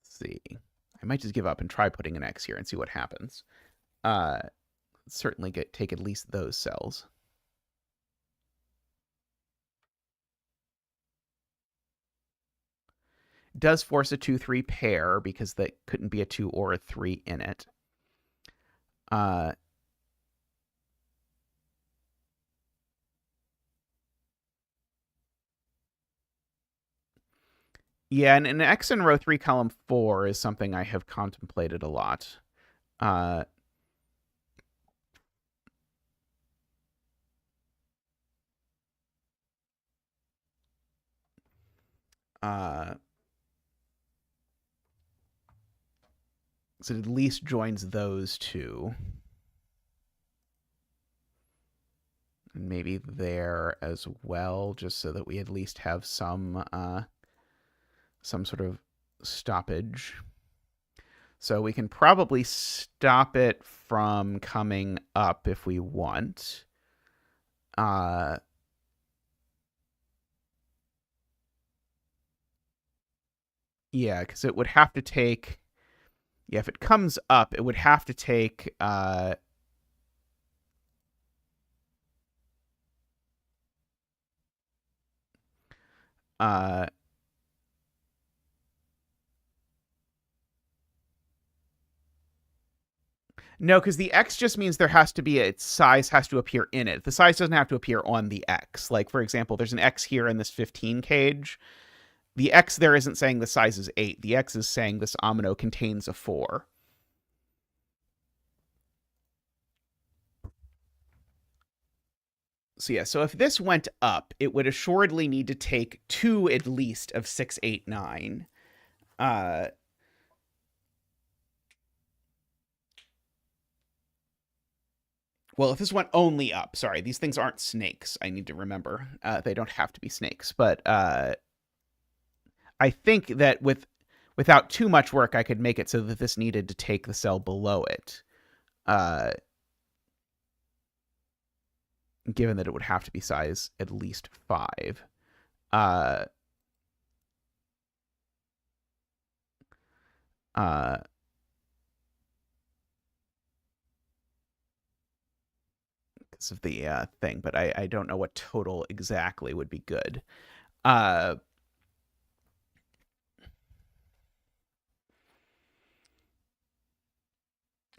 see. I might just give up and try putting an X here and see what happens. Certainly take at least those cells. Does force a 2-3 pair because that couldn't be a 2 or a 3 in it. Yeah, and an X in row 3, column 4 is something I have contemplated a lot. So it at least joins those two. And maybe there as well, just so that we at least have some sort of stoppage. So we can probably stop it from coming up if we want. Yeah, because it would have to take... Yeah, if it comes up, it would have to take... No, because the X just means there has to be its size has to appear in it. The size doesn't have to appear on the X. Like, for example, there's an X here in this 15 cage. The X there isn't saying the size is 8. The X is saying this omino contains a 4. So yeah, so if this went up, it would assuredly need to take 2 at least of 6, 8, 9. Well, if this went only up, sorry, these things aren't snakes. I need to remember. They don't have to be snakes, but I think that without too much work, I could make it so that this needed to take the cell below it. Given that it would have to be size at least 5. because of the thing, but I don't know what total exactly would be good. I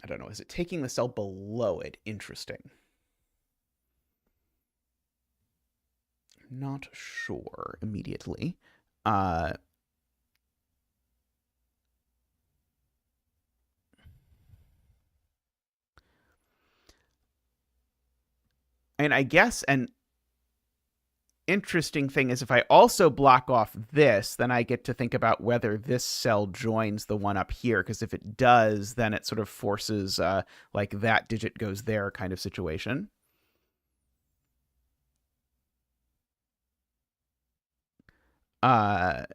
don't know. Is it taking the cell below it? Interesting. Not sure immediately. And I guess an interesting thing is if I also block off this, then I get to think about whether this cell joins the one up here, because if it does, then it sort of forces like that digit goes there kind of situation. Uh,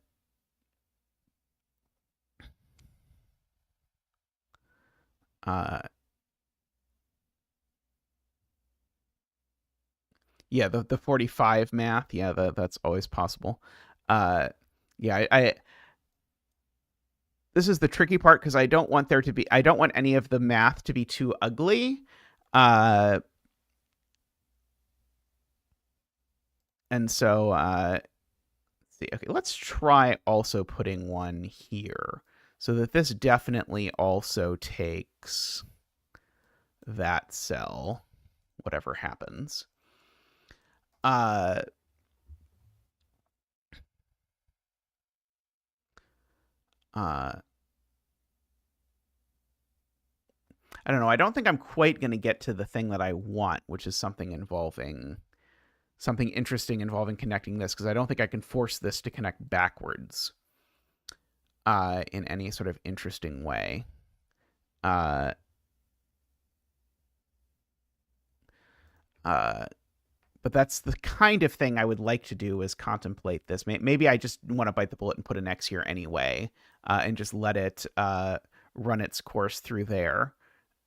uh, yeah, the 45 math, yeah, that's always possible. Yeah, this is the tricky part because I don't want any of the math to be too ugly. And so let's see. Okay, let's try also putting one here so that this definitely also takes that cell, whatever happens. I don't know. I don't think I'm quite going to get to the thing that I want, which is something interesting involving connecting this, because I don't think I can force this to connect backwards in any sort of interesting way. But that's the kind of thing I would like to do, is contemplate this. Maybe I just want to bite the bullet and put an X here anyway, and just let it run its course through there.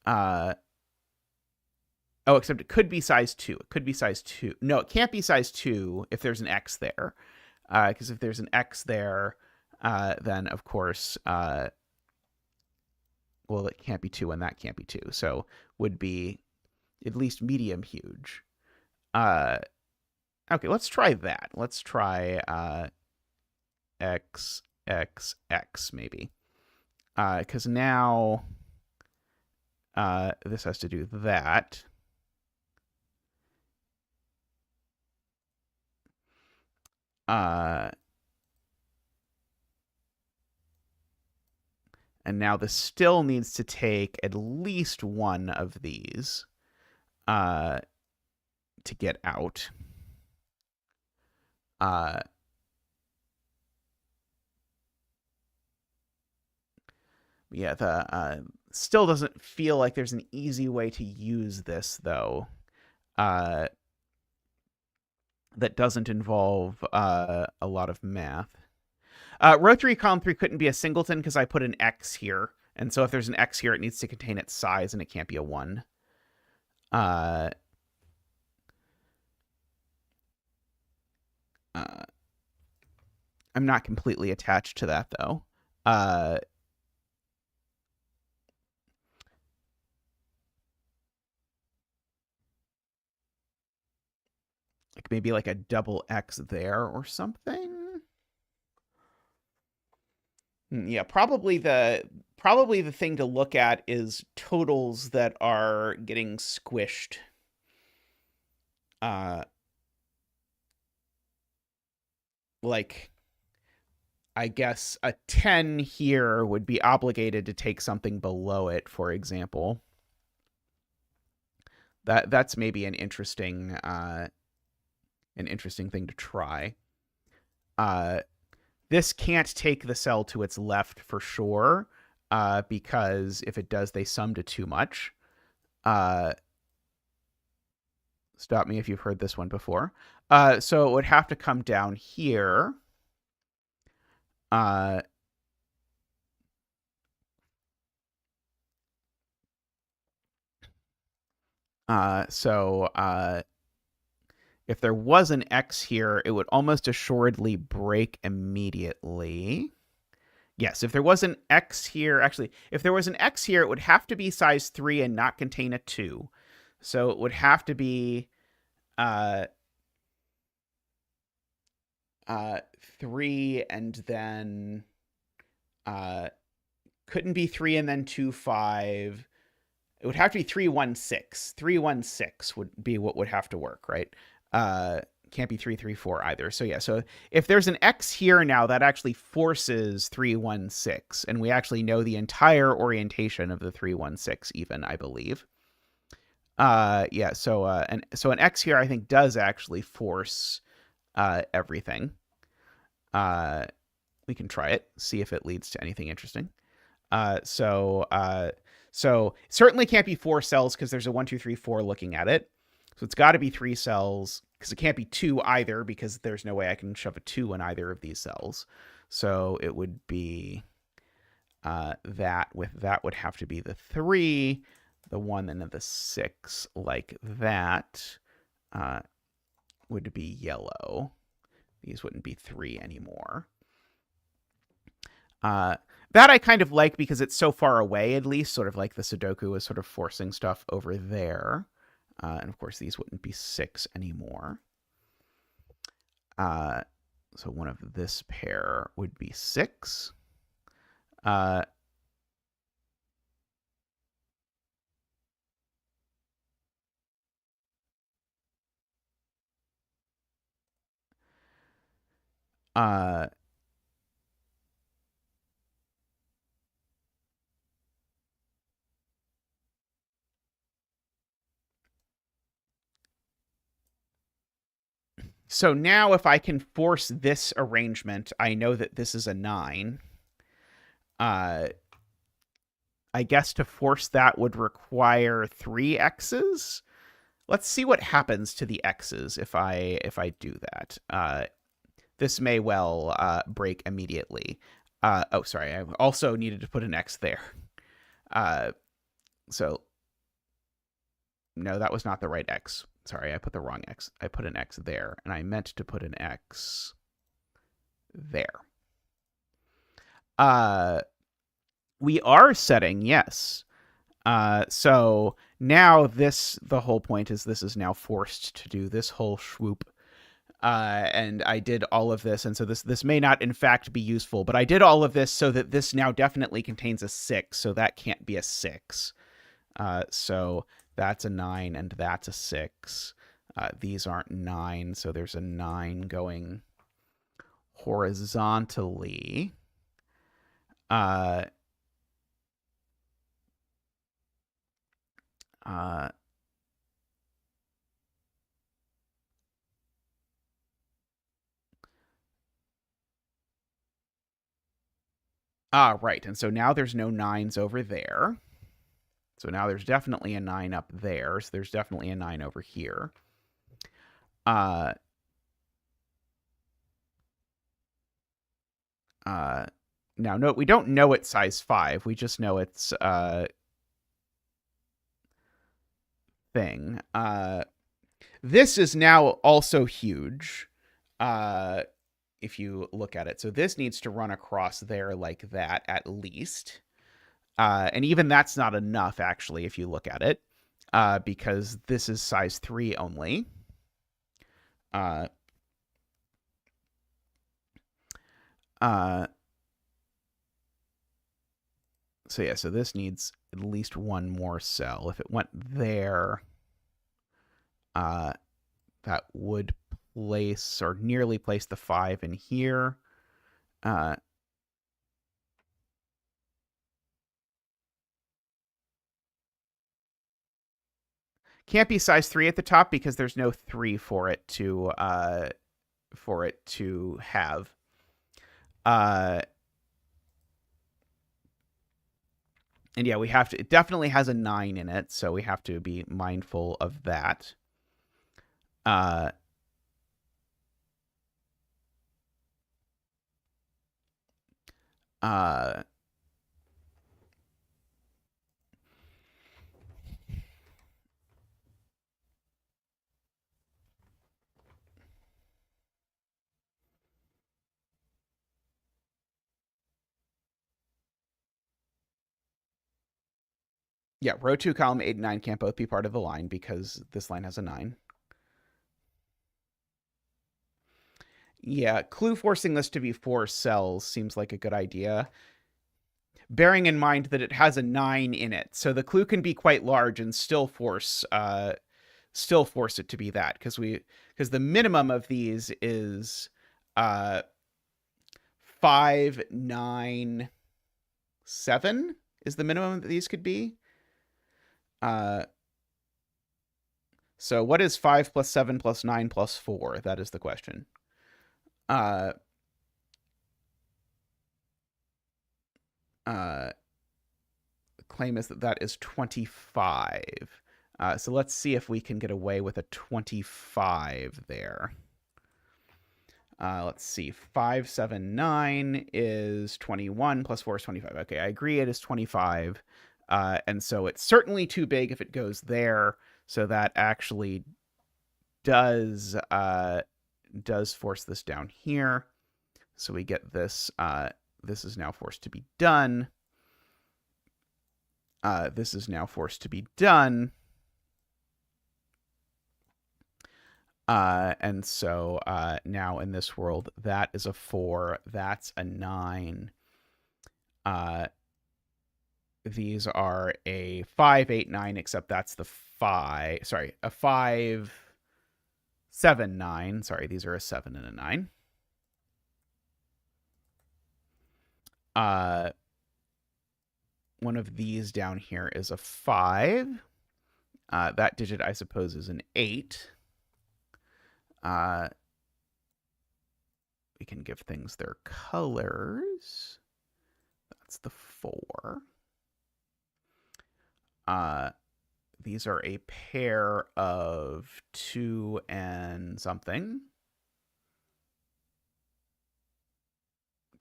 Oh, except it could be size 2. It could be size 2. No, it can't be size 2 if there's an X there. Because if there's an X there, then, of course, well, it can't be 2 and that can't be 2. So would be at least medium huge. Okay, let's try that. Let's try X, X, X, maybe. Because now this has to do that. And now this still needs to take at least one of these to get out. Yeah, the still doesn't feel like there's an easy way to use this, though. That doesn't involve a lot of math. Row 3, column 3 couldn't be a singleton because I put an X here. And so if there's an X here, it needs to contain its size, and it can't be a 1. I'm not completely attached to that, though. Like maybe like a double X there or something. Yeah, probably the thing to look at is totals that are getting squished. Like, I guess a 10 here would be obligated to take something below it, for example. That's maybe an interesting thing to try. This can't take the cell to its left for sure, because if it does, they sum to too much. Stop me if you've heard this one before. So it would have to come down here. So if there was an X here, it would almost assuredly break immediately. Yes, if there was an X here, actually, if there was an X here, it would have to be size 3 and not contain a 2. So it would have to be uh, 3 and then uh, couldn't be 3 and then 2, 5. It would have to be 316. 316 would be what would have to work, right? Can't be 334 either. So yeah, so if there's an X here now, that actually forces 316, and we actually know the entire orientation of the 316 even, I believe. Yeah, so an X here I think does actually force everything. We can try it, see if it leads to anything interesting. So certainly can't be 4 cells because there's a 1, 2, 3, 4 looking at it. So it's got to be 3 cells because it can't be 2 either because there's no way I can shove a 2 in either of these cells. So it would be that would have to be the 3, the 1, and then the 6 like that would be yellow. These wouldn't be 3 anymore. That I kind of like because it's so far away, at least, sort of like the Sudoku is sort of forcing stuff over there. And of course, these wouldn't be 6 anymore. So one of this pair would be 6. So now if I can force this arrangement, I know that this is a 9. I guess to force that would require 3 X's. Let's see what happens to the X's if I do that. This may well break immediately. Oh, sorry. I also needed to put an X there. So, no, that was not the right X. Sorry, I put the wrong X. I put an X there, and I meant to put an X there. We are setting, yes. So now the whole point is this is now forced to do this whole swoop. And I did all of this, and so this may not in fact be useful, but I did all of this so that this now definitely contains a 6, so that can't be a 6. So that's a 9, and that's a 6. These aren't 9, so there's a 9 going horizontally. Right, and so now there's no 9s over there. So now there's definitely a 9 up there. So there's definitely a 9 over here. Now, note we don't know it's size 5. We just know it's thing. This is now also huge. If you look at it. So this needs to run across there like that at least. And even that's not enough, actually, if you look at it, because this is size 3 only. So yeah, so this needs at least one more cell. If it went there, that would place or nearly place the 5 in here. Can't be size 3 at the top because there's no 3 for it to have. And yeah, we have to. It definitely has a 9 in it, so we have to be mindful of that. Yeah, row 2, column 8 and 9 can't both be part of the line because this line has a 9. Yeah, clue forcing this to be 4 cells seems like a good idea, bearing in mind that it has a 9 in it. So the clue can be quite large and still force it to be that, because the minimum of these is 5, 9, 7 is the minimum that these could be. So what is 5 plus 7 plus 9 plus 4? That is the question. Uh, uh, claim is that is 25. So let's see if we can get away with a 25 there. Let's see. 5, 7, 9 is 21 plus 4 is 25. Okay, I agree it is 25. And so it's certainly too big if it goes there. So that actually does force this down here. So we get this. This is now forced to be done. This is now forced to be done. And so now in this world, that is a 4. That's a 9. These are a 5, 8, 9, except that's the 5. Sorry, a 5, 7, 9. Sorry, these are a 7 and a 9. One of these down here is a 5. That digit, I suppose, is an 8. We can give things their colors. That's the 4. These are a pair of 2 and something.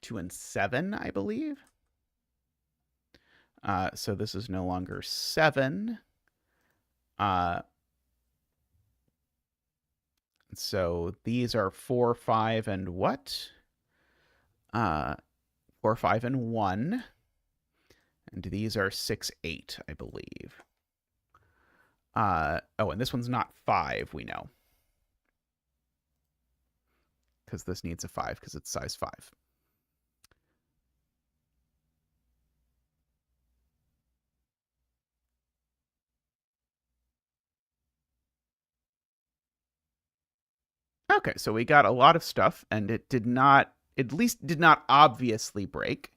2 and 7, I believe. So this is no longer 7. So these are 4, 5, and what? 4, 5, and 1. And these are 6, 8, I believe. Oh, and this one's not 5, we know. Because this needs a 5, because it's size 5. Okay, so we got a lot of stuff, and it did not, at least did not obviously break.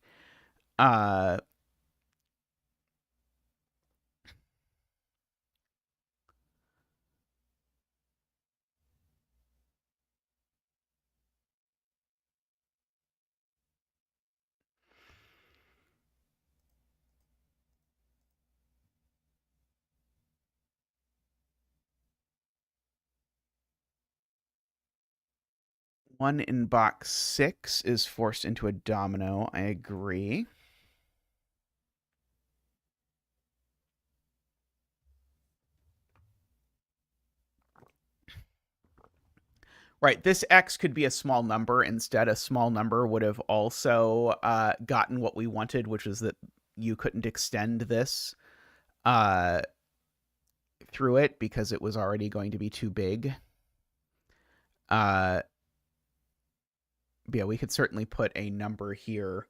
One in box 6 is forced into a domino. I agree. Right, this x could be a small number. Instead, a small number would have also gotten what we wanted, which is that you couldn't extend this through it because it was already going to be too big. Yeah, we could certainly put a number here.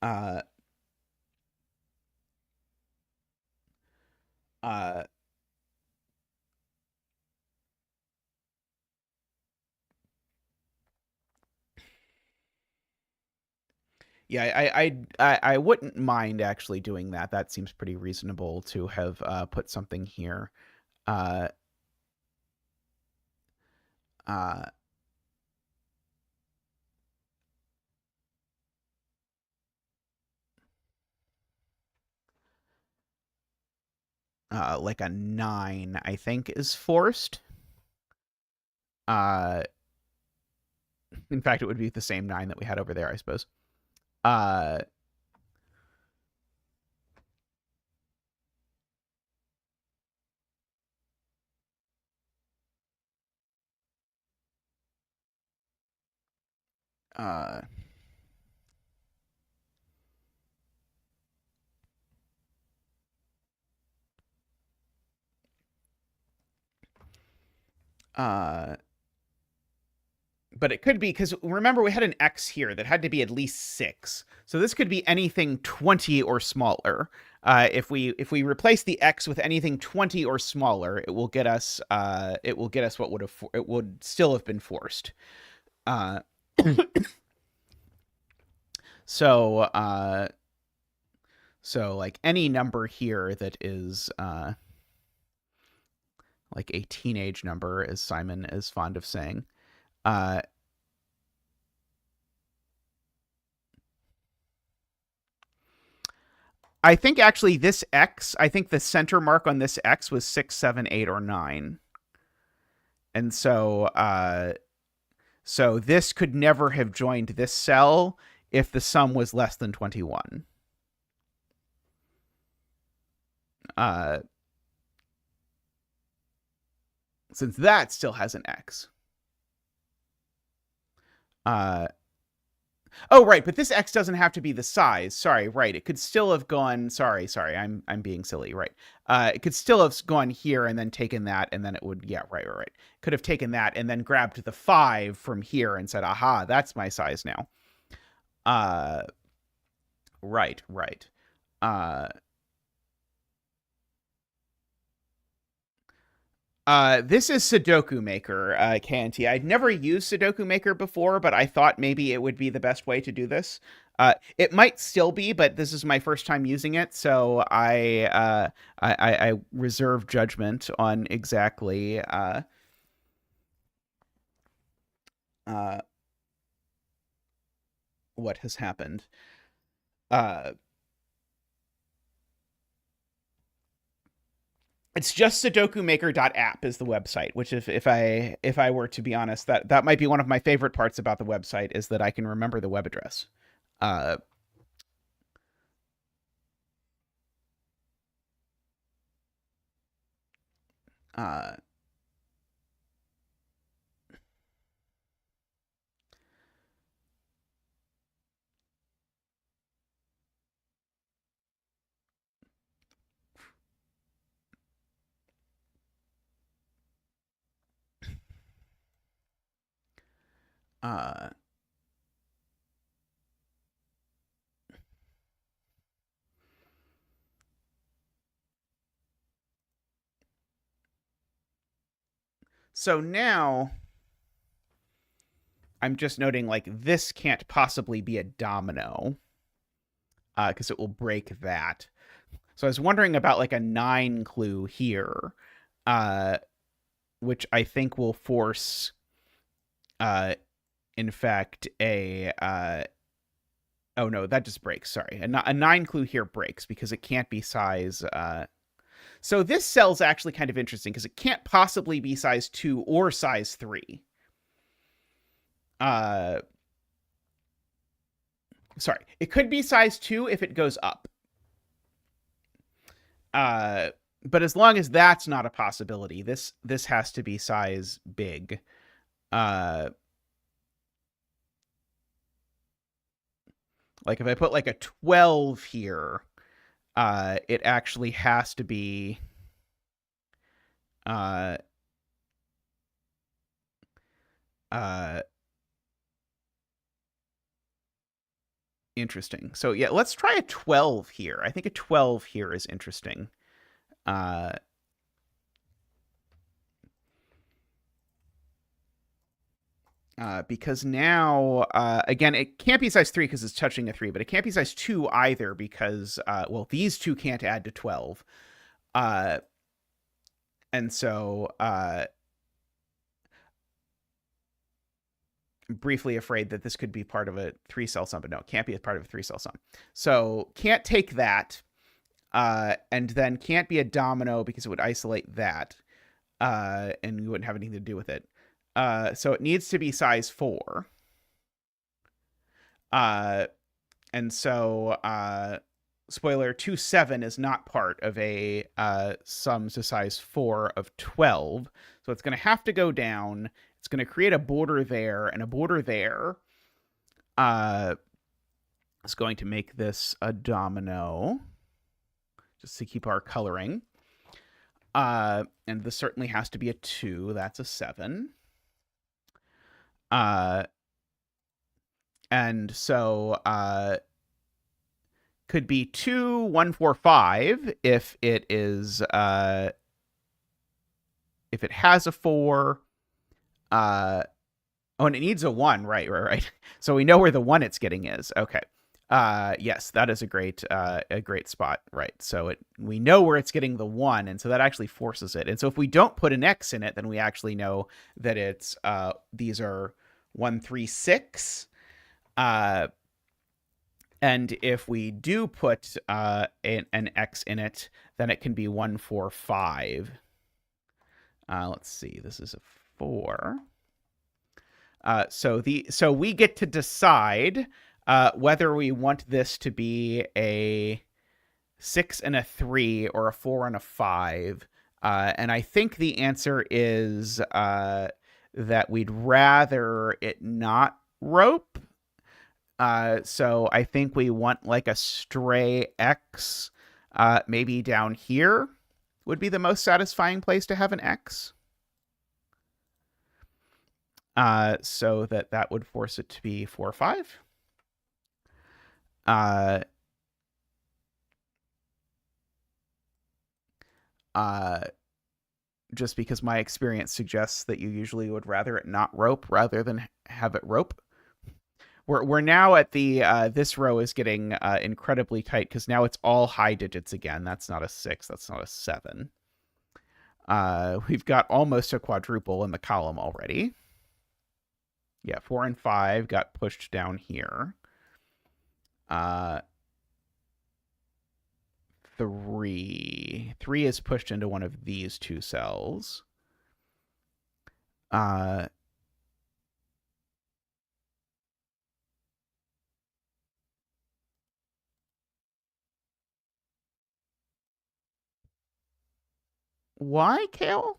Uh, uh, yeah, I wouldn't mind actually doing that. That seems pretty reasonable to have put something here. Uh, uh, like a 9, I think, is forced. Uh, in fact, it would be the same 9 that we had over there, I suppose. Uh, uh, But it could be, because remember we had an X here that had to be at least 6. So this could be anything 20 or smaller. If we replace the X with anything 20 or smaller, it will get us what would still have been forced. Uh, so like any number here that is like a teenage number, as Simon is fond of saying. I think actually this X, I think the center mark on this X was 6, 7, 8, or 9. And so this could never have joined this cell if the sum was less than 21. Since that still has an X. Oh, right, but this X doesn't have to be the size. Sorry, right. It could still have gone, sorry, I'm being silly, right. It could still have gone here and then taken that, and then it would, yeah, right. Could have taken that and then grabbed the 5 from here and said, aha, that's my size now. Right. This is Sudoku Maker, KNT. I'd never used Sudoku Maker before, but I thought maybe it would be the best way to do this. It might still be, but this is my first time using it, so I reserve judgment on exactly what has happened. It's just sudokumaker.app is the website, which if I were to be honest, that might be one of my favorite parts about the website, is that I can remember the web address. So now I'm just noting, like, this can't possibly be a domino, because it will break that. So I was wondering about like a 9 clue here, which I think will force, in fact, oh no, that just breaks. Sorry, a 9 clue here breaks because it can't be size. So this cell's actually kind of interesting because it can't possibly be size 2 or size 3. Sorry, it could be size 2 if it goes up. But as long as that's not a possibility, this has to be size big. Like if I put like a 12 here, it actually has to be interesting. So yeah, let's try a 12 here. I think a 12 here is interesting. Because now, again, it can't be size 3 because it's touching a 3, but it can't be size 2 either because, well, these two can't add to 12. And so, I'm briefly afraid that this could be part of a 3-cell sum, but no, it can't be a part of a 3-cell sum. So can't take that, and then can't be a domino because it would isolate that, and you wouldn't have anything to do with it. So it needs to be size 4. And so, spoiler, 2, 7 is not part of a sum to size 4 of 12. So it's going to have to go down. It's going to create a border there, and a border there is going to make this a domino, just to keep our coloring. And this certainly has to be a 2. That's a 7. And so could be 2, 1, 4, 5 if it is if it has a 4. Oh, and it needs a 1, right. So we know where the 1 it's getting is. Okay. Yes, that is a great spot, right? So we know where it's getting the 1, and so that actually forces it. And so if we don't put an X in it, then we actually know that it's these are 1, 3, 6. And if we do put an X in it, then it can be 1, 4, 5. Let's see. This is a 4. So we get to decide whether we want this to be a 6 and a 3 or a 4 and a 5. And I think the answer is that we'd rather it not rope. So I think we want like a stray X, maybe down here would be the most satisfying place to have an X. So that would force it to be 4 or 5. Just because my experience suggests that you usually would rather it not rope rather than have it rope. We're now at the this row is getting incredibly tight because now it's all high digits again. That's not a 6. That's not a 7. We've got almost a quadruple in the column already. Yeah, 4 and 5 got pushed down here. 3 is pushed into one of these two cells. Why, Kale?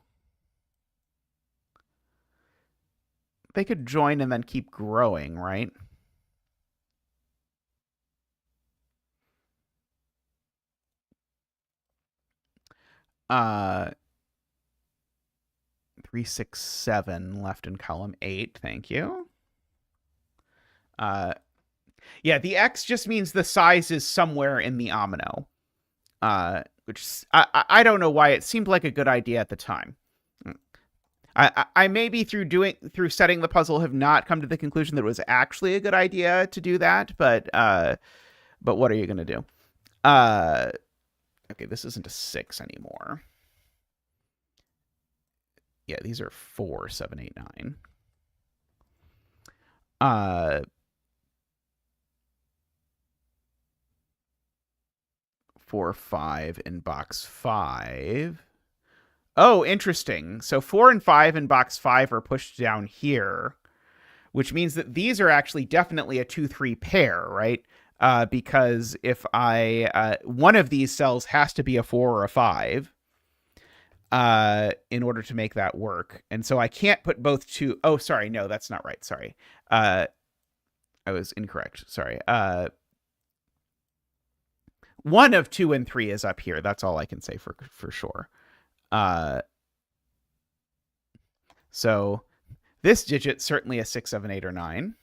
They could join and then keep growing, right? Uh, 3, 6, 7 left in column 8. Thank you. Yeah, the X just means the size is somewhere in the omino. Which I don't know why it seemed like a good idea at the time. I maybe through setting the puzzle have not come to the conclusion that it was actually a good idea to do that, but what are you gonna do? Okay, this isn't a 6 anymore. Yeah, these are 4, 7, 8, 9. 4, 5 in box 5. Oh, interesting. So 4 and 5 in box 5 are pushed down here, which means that these are actually definitely a 2-3 pair, right? Because if one of these cells has to be a 4 or a 5 in order to make that work. And so I can't put both two. Oh, sorry. No, that's not right. Sorry. I was incorrect. Sorry. One of 2 and 3 is up here. That's all I can say for sure. So this digit certainly a 6, 7, 8, or 9.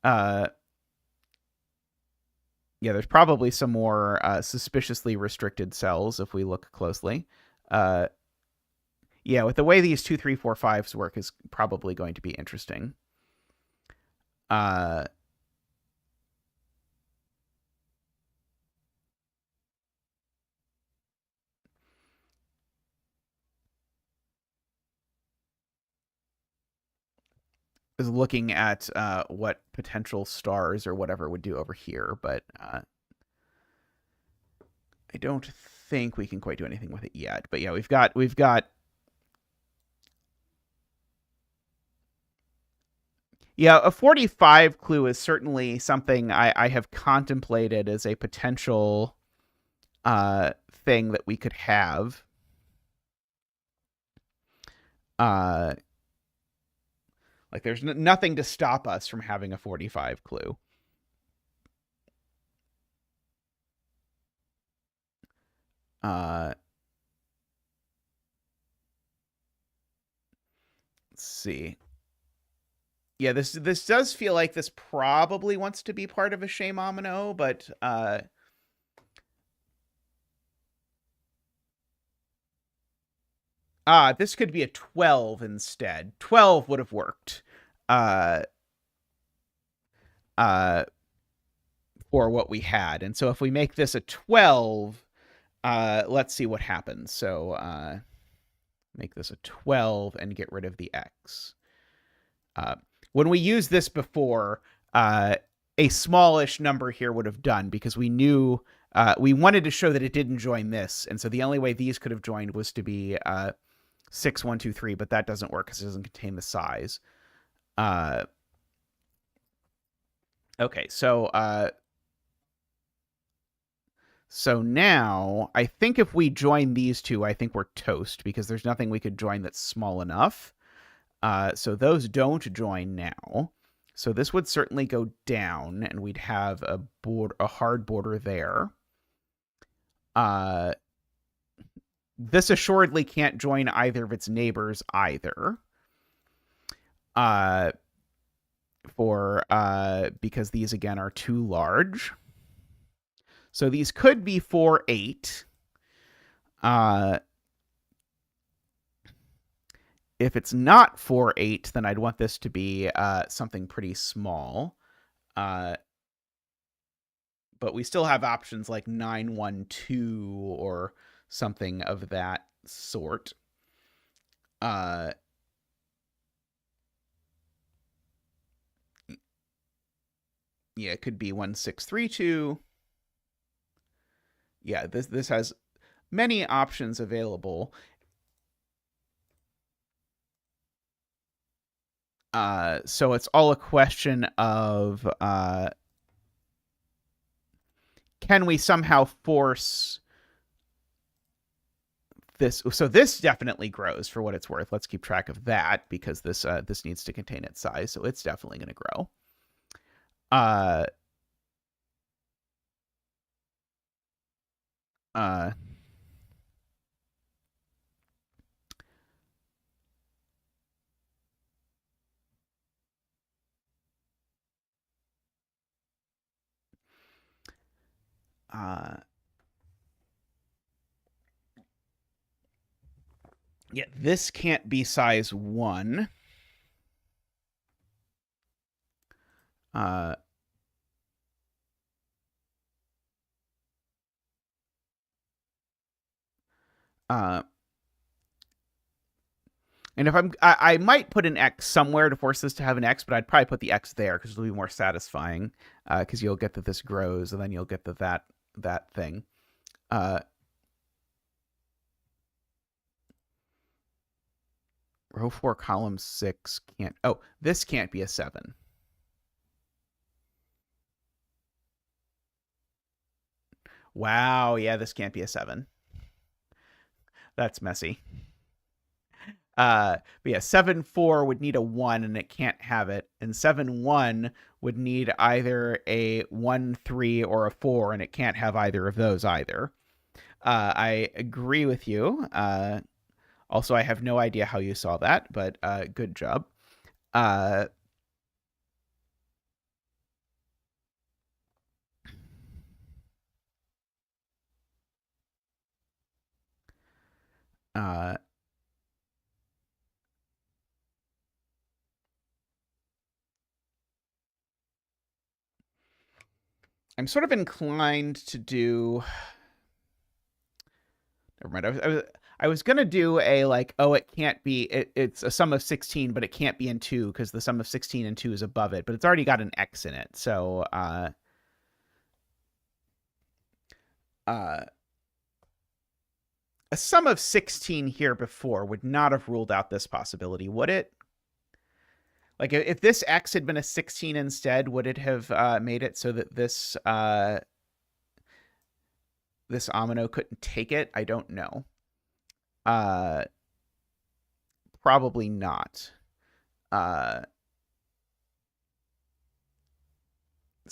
Yeah, there's probably some more suspiciously restricted cells if we look closely. Yeah, with the way these 2, 3, 4, 5s work is probably going to be interesting. Is looking at what potential stars or whatever would do over here, but I don't think we can quite do anything with it yet. But yeah, we've got yeah, a 45 clue is certainly something I have contemplated as a potential thing that we could have. Like there's nothing to stop us from having a 45 clue. let's see. Yeah, this does feel like this probably wants to be part of a Shame-Amino, but this could be a 12 instead. 12 would have worked. For what we had. And so if we make this a 12, let's see what happens. So make this a 12 and get rid of the X. When we used this before, a smallish number here would have done because we knew we wanted to show that it didn't join this. And so the only way these could have joined was to be 6, 1, 2, 3, but that doesn't work because it doesn't contain the size. Okay, so now I think if we join these two, I think we're toast because there's nothing we could join that's small enough. So those don't join now. So this would certainly go down, and we'd have a hard border there. This assuredly can't join either of its neighbors either. Because these again are too large. So these could be 4, 8. If it's not 4, 8, then I'd want this to be something pretty small. But we still have options like 9, 1, 2 or something of that sort. Yeah, it could be 1, 6, 3, 2. Yeah, this has many options available. So it's all a question of can we somehow force this? So this definitely grows for what it's worth. Let's keep track of that because this needs to contain its size, so it's definitely going to grow. Yeah, this can't be size 1. And if I might put an X somewhere to force this to have an X, but I'd probably put the X there because it'll be more satisfying. Because you'll get that this grows, and then you'll get that thing. Row 4, column 6 can't. Oh, this can't be a 7. Wow, yeah, this can't be a 7. That's messy. But yeah, 7, 4 would need a 1 and it can't have it. And 7, 1 would need either a 1, 3 or a 4 and it can't have either of those either. I agree with you. Also, I have no idea how you saw that, but good job. I'm sort of inclined to do. Never mind. I was gonna do a like, oh, it can't be. It's a sum of 16, but it can't be in 2 because the sum of 16 and 2 is above it. But it's already got an X in it, so a sum of 16 here before would not have ruled out this possibility, would it? Like if this X had been a 16 instead, would it have made it so that this Amino couldn't take it? I don't know. Probably not. So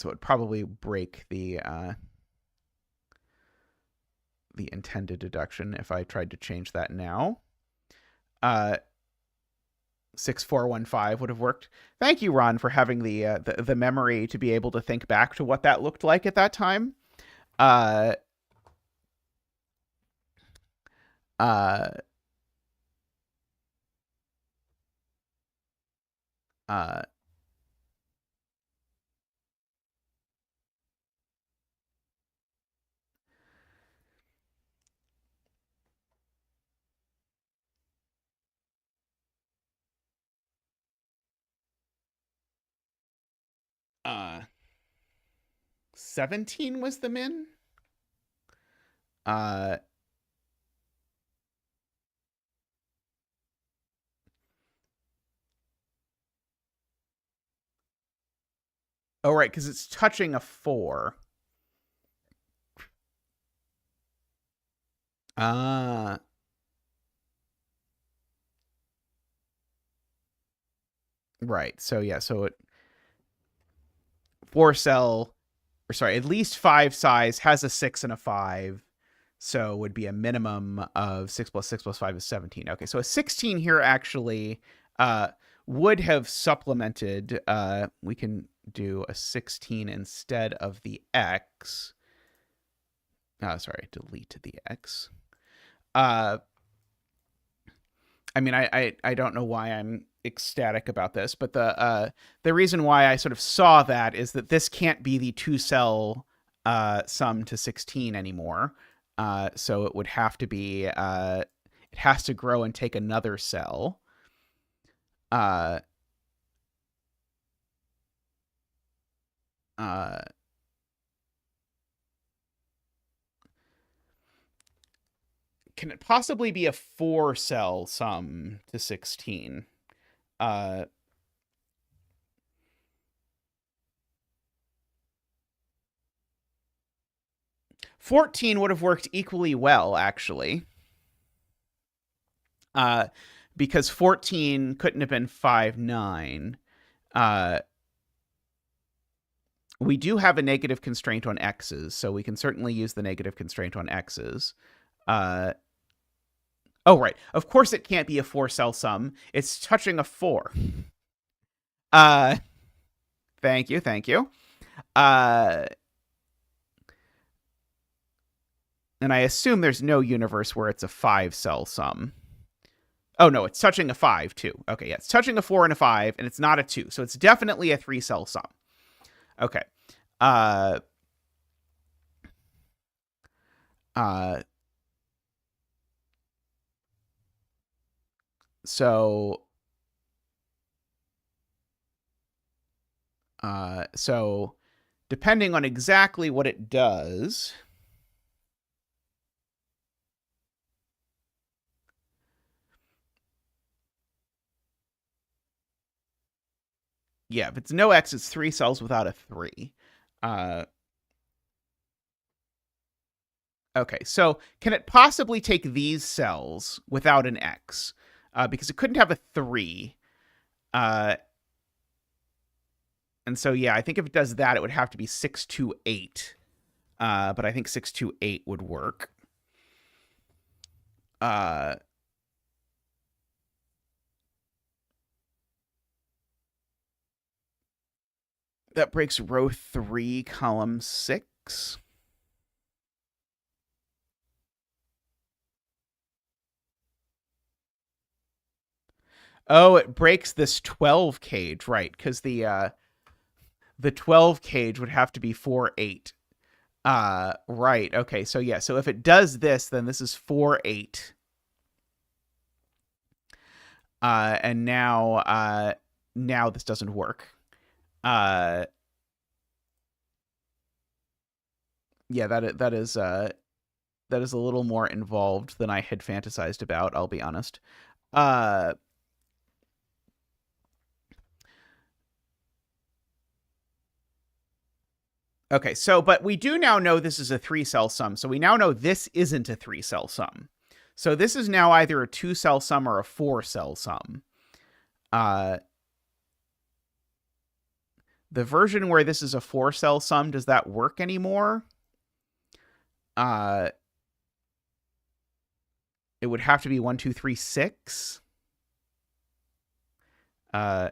it'd probably break the intended deduction if I tried to change that now. 6415 would have worked. Thank you, Ron, for having the memory to be able to think back to what that looked like at that time. Uh, uh, uh, 17 was the min. Uh, oh, right, because it's touching a 4. Ah, right. So yeah, so it 4 cell, or sorry, at least 5 size has a 6 and a 5. So would be a minimum of 6 plus 6 plus 5 is 17. Okay, so a 16 here actually would have supplemented. We can do a 16 instead of the X. Sorry, delete the X. I mean, I don't know why I'm ecstatic about this, but the reason why I sort of saw that is that this can't be the 2 cell sum to 16 anymore. So it would have to be it has to grow and take another cell. Uh, uh, can it possibly be a 4 cell sum to 16? 14 would have worked equally well, actually. Because 14 couldn't have been 5, 9. We do have a negative constraint on x's, so we can certainly use the negative constraint on x's. Oh, right. Of course it can't be a 4 cell sum. It's touching a 4. Thank you, thank you. And I assume there's no universe where it's a 5 cell sum. Oh, no, it's touching a 5, too. Okay, yeah, it's touching a 4 and a 5, and it's not a 2. So it's definitely a 3 cell sum. Okay. So so depending on exactly what it does, yeah, if it's no X, it's 3 cells without a 3. Okay, so can it possibly take these cells without an X? Because it couldn't have a 3. And so, yeah, I think if it does that, it would have to be 628. But I think 628 would work. That breaks row 3, column 6. Oh, it breaks this 12 cage, right? Because the 12 cage would have to be 4, 8. Right. Okay. So yeah. So if it does this, then this is 4, 8. And now this doesn't work. Yeah. That is a little more involved than I had fantasized about. I'll be honest. Okay, so but we do now know this is a 3 cell sum. So we now know this isn't a 3 cell sum. So this is now either a 2 cell sum or a 4 cell sum. The version where this is a 4 cell sum, does that work anymore? It would have to be 1, 2, 3, 6. Uh,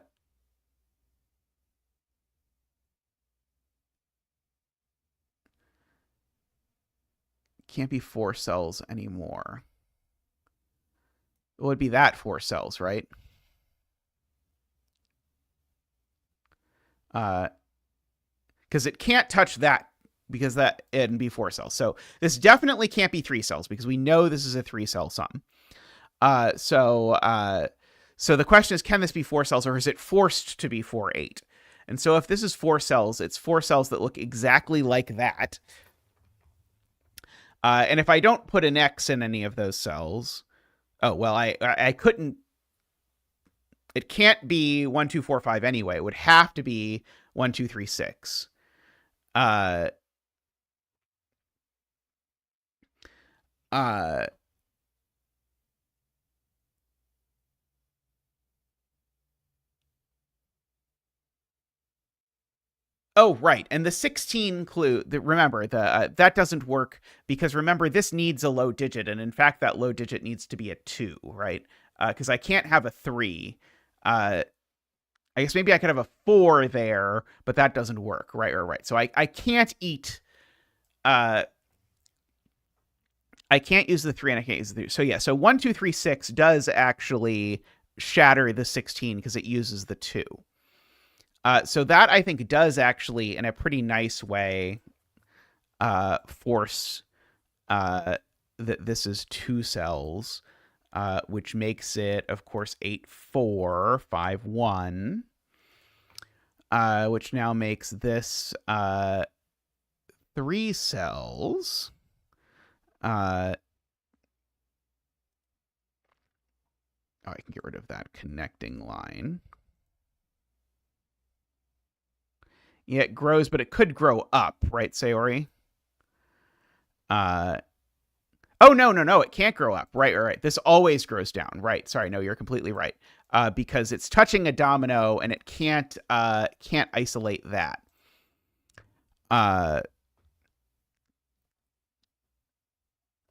can't be 4 cells anymore. It would be that 4 cells, right? Because it can't touch that because that it'd be 4 cells. So this definitely can't be 3 cells because we know this is a 3-cell sum. So the question is, can this be 4 cells or is it forced to be 4-8? And so if this is 4 cells, it's 4 cells that look exactly like that. And if I don't put an X in any of those cells, oh, well, I couldn't. It can't be 1, 2, 4, 5 anyway. It would have to be 1, 2, 3, 6. Uh, uh, Oh, right. And the 16 clue, remember, that doesn't work because remember, this needs a low digit. And in fact, that low digit needs to be a 2, right? Because I can't have a 3. I guess maybe I could have a 4 there, but that doesn't work. Right. So I can't eat. I can't use the 3 and I can't use the 3. So yeah, so 1, 2, 3, 6 does actually shatter the 16 because it uses the 2. So that I think does actually, in a pretty nice way, force that this is 2 cells, which makes it, of course, 8, 4, 5, 1, which now makes this 3 cells. Oh, I can get rid of that connecting line. Yeah, it grows, but it could grow up, right, Sayori? Oh, no, it can't grow up. Right. This always grows down. Right. Sorry, no, you're completely right. Because it's touching a domino and it can't isolate that.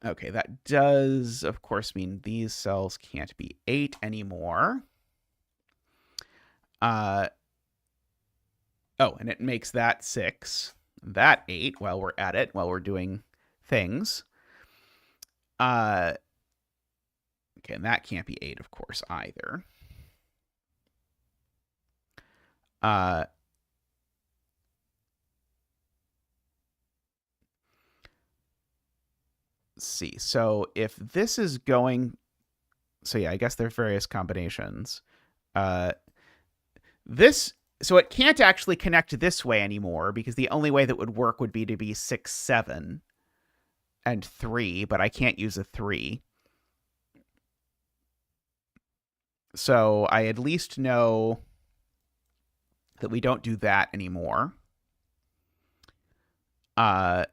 Okay, that does, of course, mean these cells can't be 8 anymore. Oh, and it makes that 6, that 8 while we're at it, while we're doing things. Okay, and that can't be 8, of course, either. Let's see. So if this is going, so yeah, I guess there are various combinations. So it can't actually connect this way anymore because the only way that would work would be to be 6, 7, and 3, but I can't use a 3. So I at least know that we don't do that anymore. So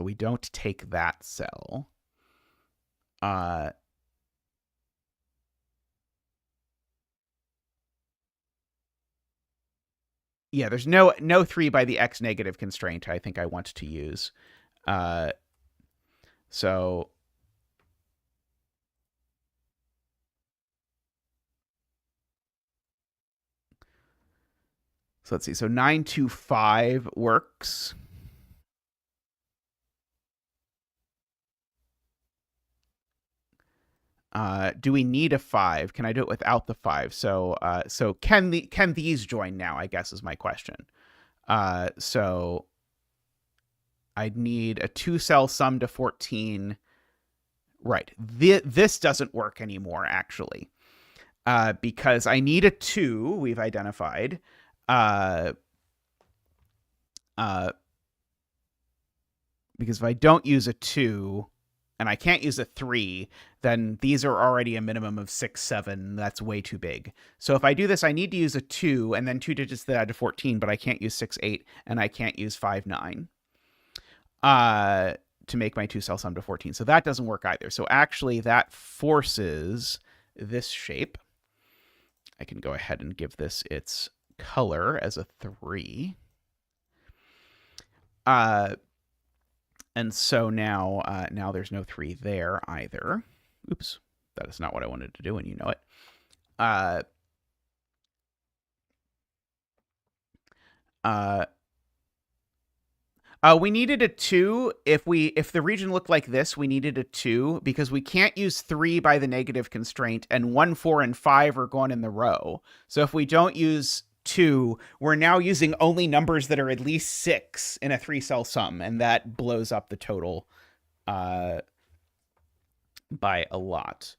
we don't take that cell. Yeah, there's no 3 by the X negative constraint I think I want to use. So let's see. So 925 works. Do we need a 5? Can I do it without the 5? So can these join now, I guess is my question. So I'd need a 2-cell sum to 14. Right. This doesn't work anymore, actually. Because I need a 2, we've identified. Because if I don't use a 2 and I can't use a 3, then these are already a minimum of 6, 7. That's way too big. So if I do this, I need to use a 2 and then 2 digits that add to 14, but I can't use 6, 8, and I can't use 5, 9 to make my 2-cell sum to 14. So that doesn't work either. So actually that forces this shape. I can go ahead and give this its color as a 3. And so now there's no 3 there either. Oops. that is not what I wanted to do, and you know it. We needed a 2. If the region looked like this, we needed a 2 because we can't use 3 by the negative constraint, and 1, 4, and 5 are going in the row. So if we don't use 2, we're now using only numbers that are at least 6 in a 3-cell sum, and that blows up the total by a lot.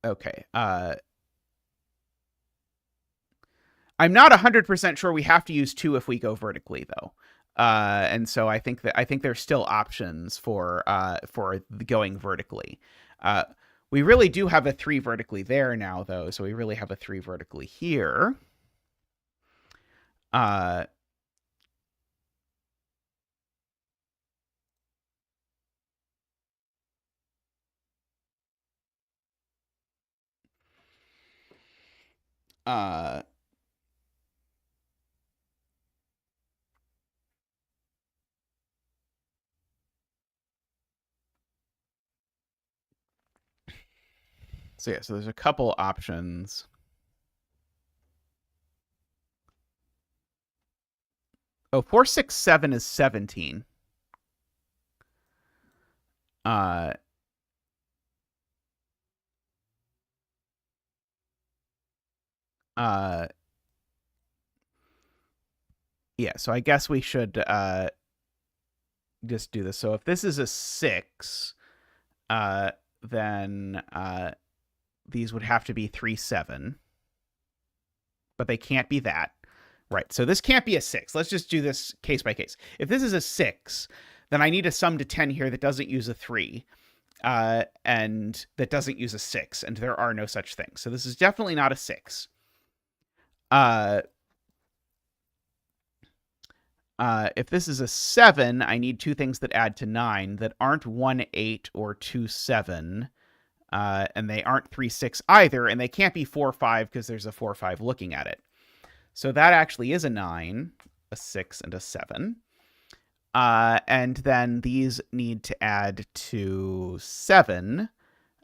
Okay. I'm not 100% sure we have to use 2 if we go vertically, though. And so I think there's still options for going vertically. We really do have a 3 vertically there now, though, so we really have a 3 vertically here. So yeah, so there's a couple options. Oh, 4, 6, 7 is 17. Yeah, so I guess we should just do this. So if this is a 6, then these would have to be 3, 7. But they can't be that. Right, so this can't be a 6. Let's just do this case by case. If this is a 6, then I need a sum to 10 here that doesn't use a 3. And that doesn't use a 6, and there are no such things. So this is definitely not a 6. If this is a 7, I need 2 things that add to 9 that aren't 1, 8 or 2, 7. And they aren't 3, 6 either, and they can't be 4, 5 because there's a 4, 5 looking at it. So that actually is a 9, a 6, and a 7. And then these need to add to 7,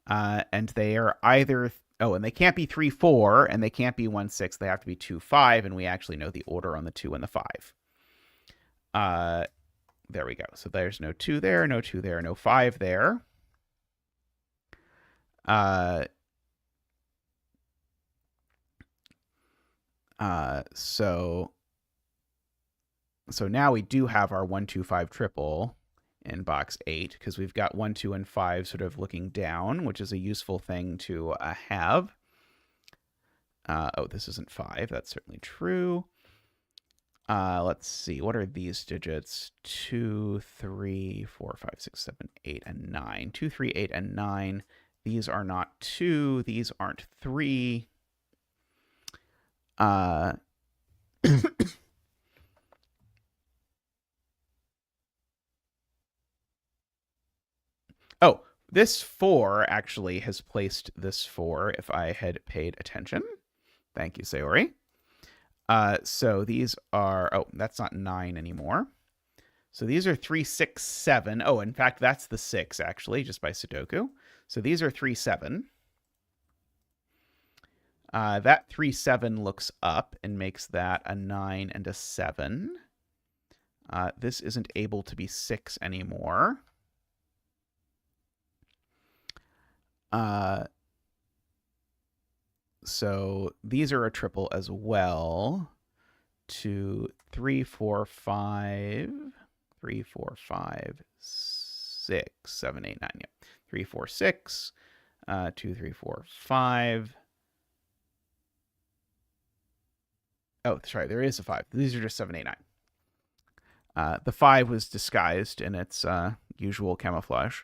and they are either... Oh, and they can't be 3, 4, and they can't be 1, 6. They have to be 2, 5, and we actually know the order on the 2 and the 5. There we go. So there's no 2 there, no 2 there, no 5 there. So now we do have our 1, 2, 5 triple in box 8 because we've got 1, 2, and 5 sort of looking down, which is a useful thing to have. Oh, this isn't 5. That's certainly true. Let's see. What are these digits? 2, 3, 4, 5, 6, 7, 8, and 9. 2, 3, 8, and 9. These are not 2. These aren't 3. Oh, this 4 actually has placed this 4 if I had paid attention. Thank you, Sayori. So these are... Oh, that's not 9 anymore. So these are 3, 6, 7. Oh, in fact, that's the 6, actually, just by sudoku. So these are 3, 7. That 3, 7 looks up and makes that a 9 and a 7. This isn't able to be 6 anymore. So these are a triple as well. 2, 3, 4, 5. 3, 4, 5, 6, 7, 8, 9. Yeah. 3, 4, 6. 2, 3, 4, 5. Oh, sorry, there is a 5. These are just 7, 8, 9. The 5 was disguised in its usual camouflage.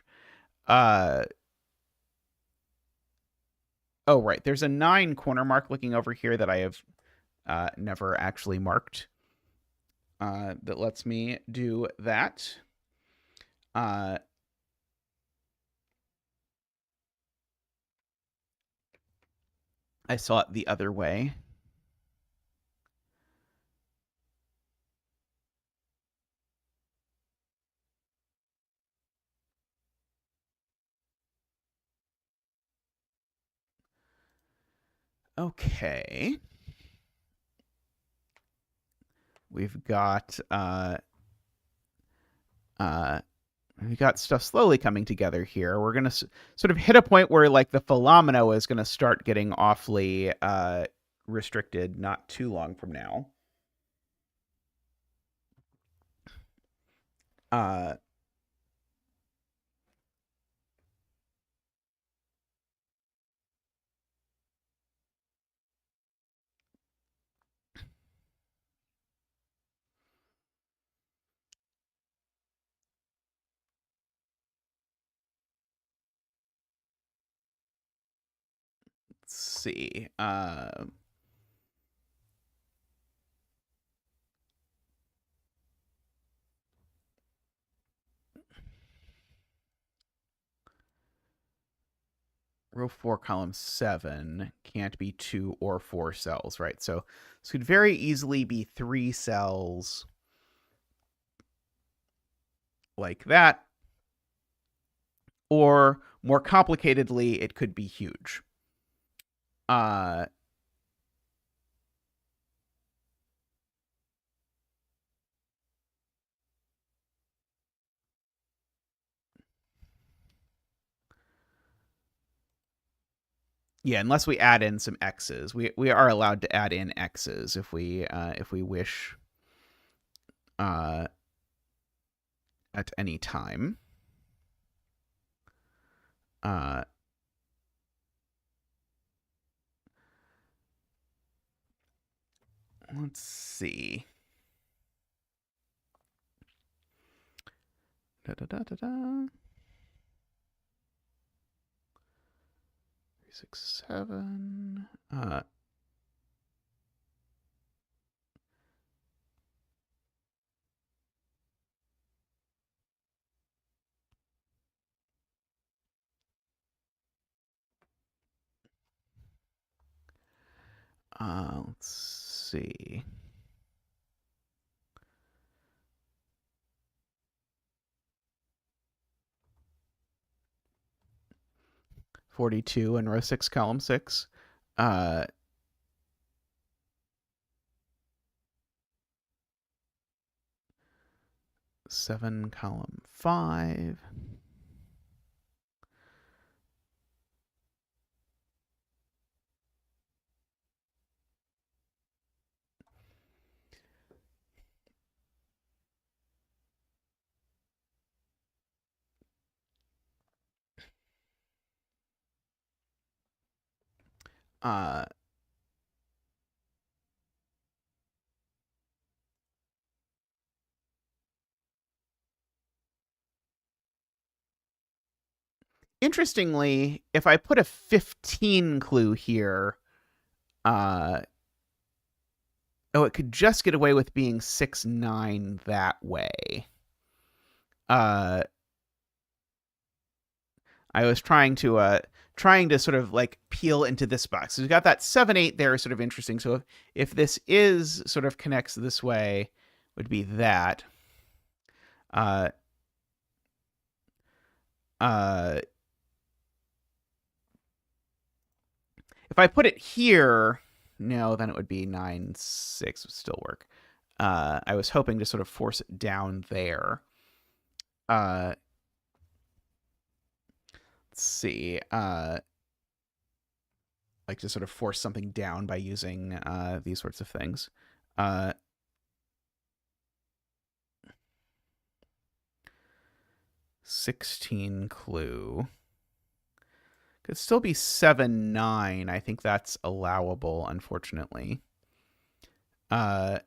Oh, right. There's a 9 corner mark looking over here that I have never actually marked. That lets me do that. I saw it the other way. Okay. We've got we got stuff slowly coming together here. We're gonna sort of hit a point where like the phenomena is gonna start getting awfully restricted not too long from now. Let's see. Row 4, column 7 can't be 2 or 4 cells, right? So this could very easily be 3 cells like that. Or more complicatedly, it could be huge. Uh, yeah, unless we add in some x's, we are allowed to add in x's if we wish at any time. Let's see. Da da da da da. 6, 7. Let's see. $42 in row 6, column 6. 7, column 5. Interestingly, if I put a 15 clue here, it could just get away with being 6, 9 that way. I was trying to sort of like peel into this box. So we've got that 7, 8 there, sort of interesting. So if this is sort of connects this way, would be that. If I put it here, no, then it would be 9, 6 would still work. I was hoping to sort of force it down there. Let's see. Like to sort of force something down by using these sorts of things. 16 clue. Could still be 7, 9. I think that's allowable, unfortunately. Yeah,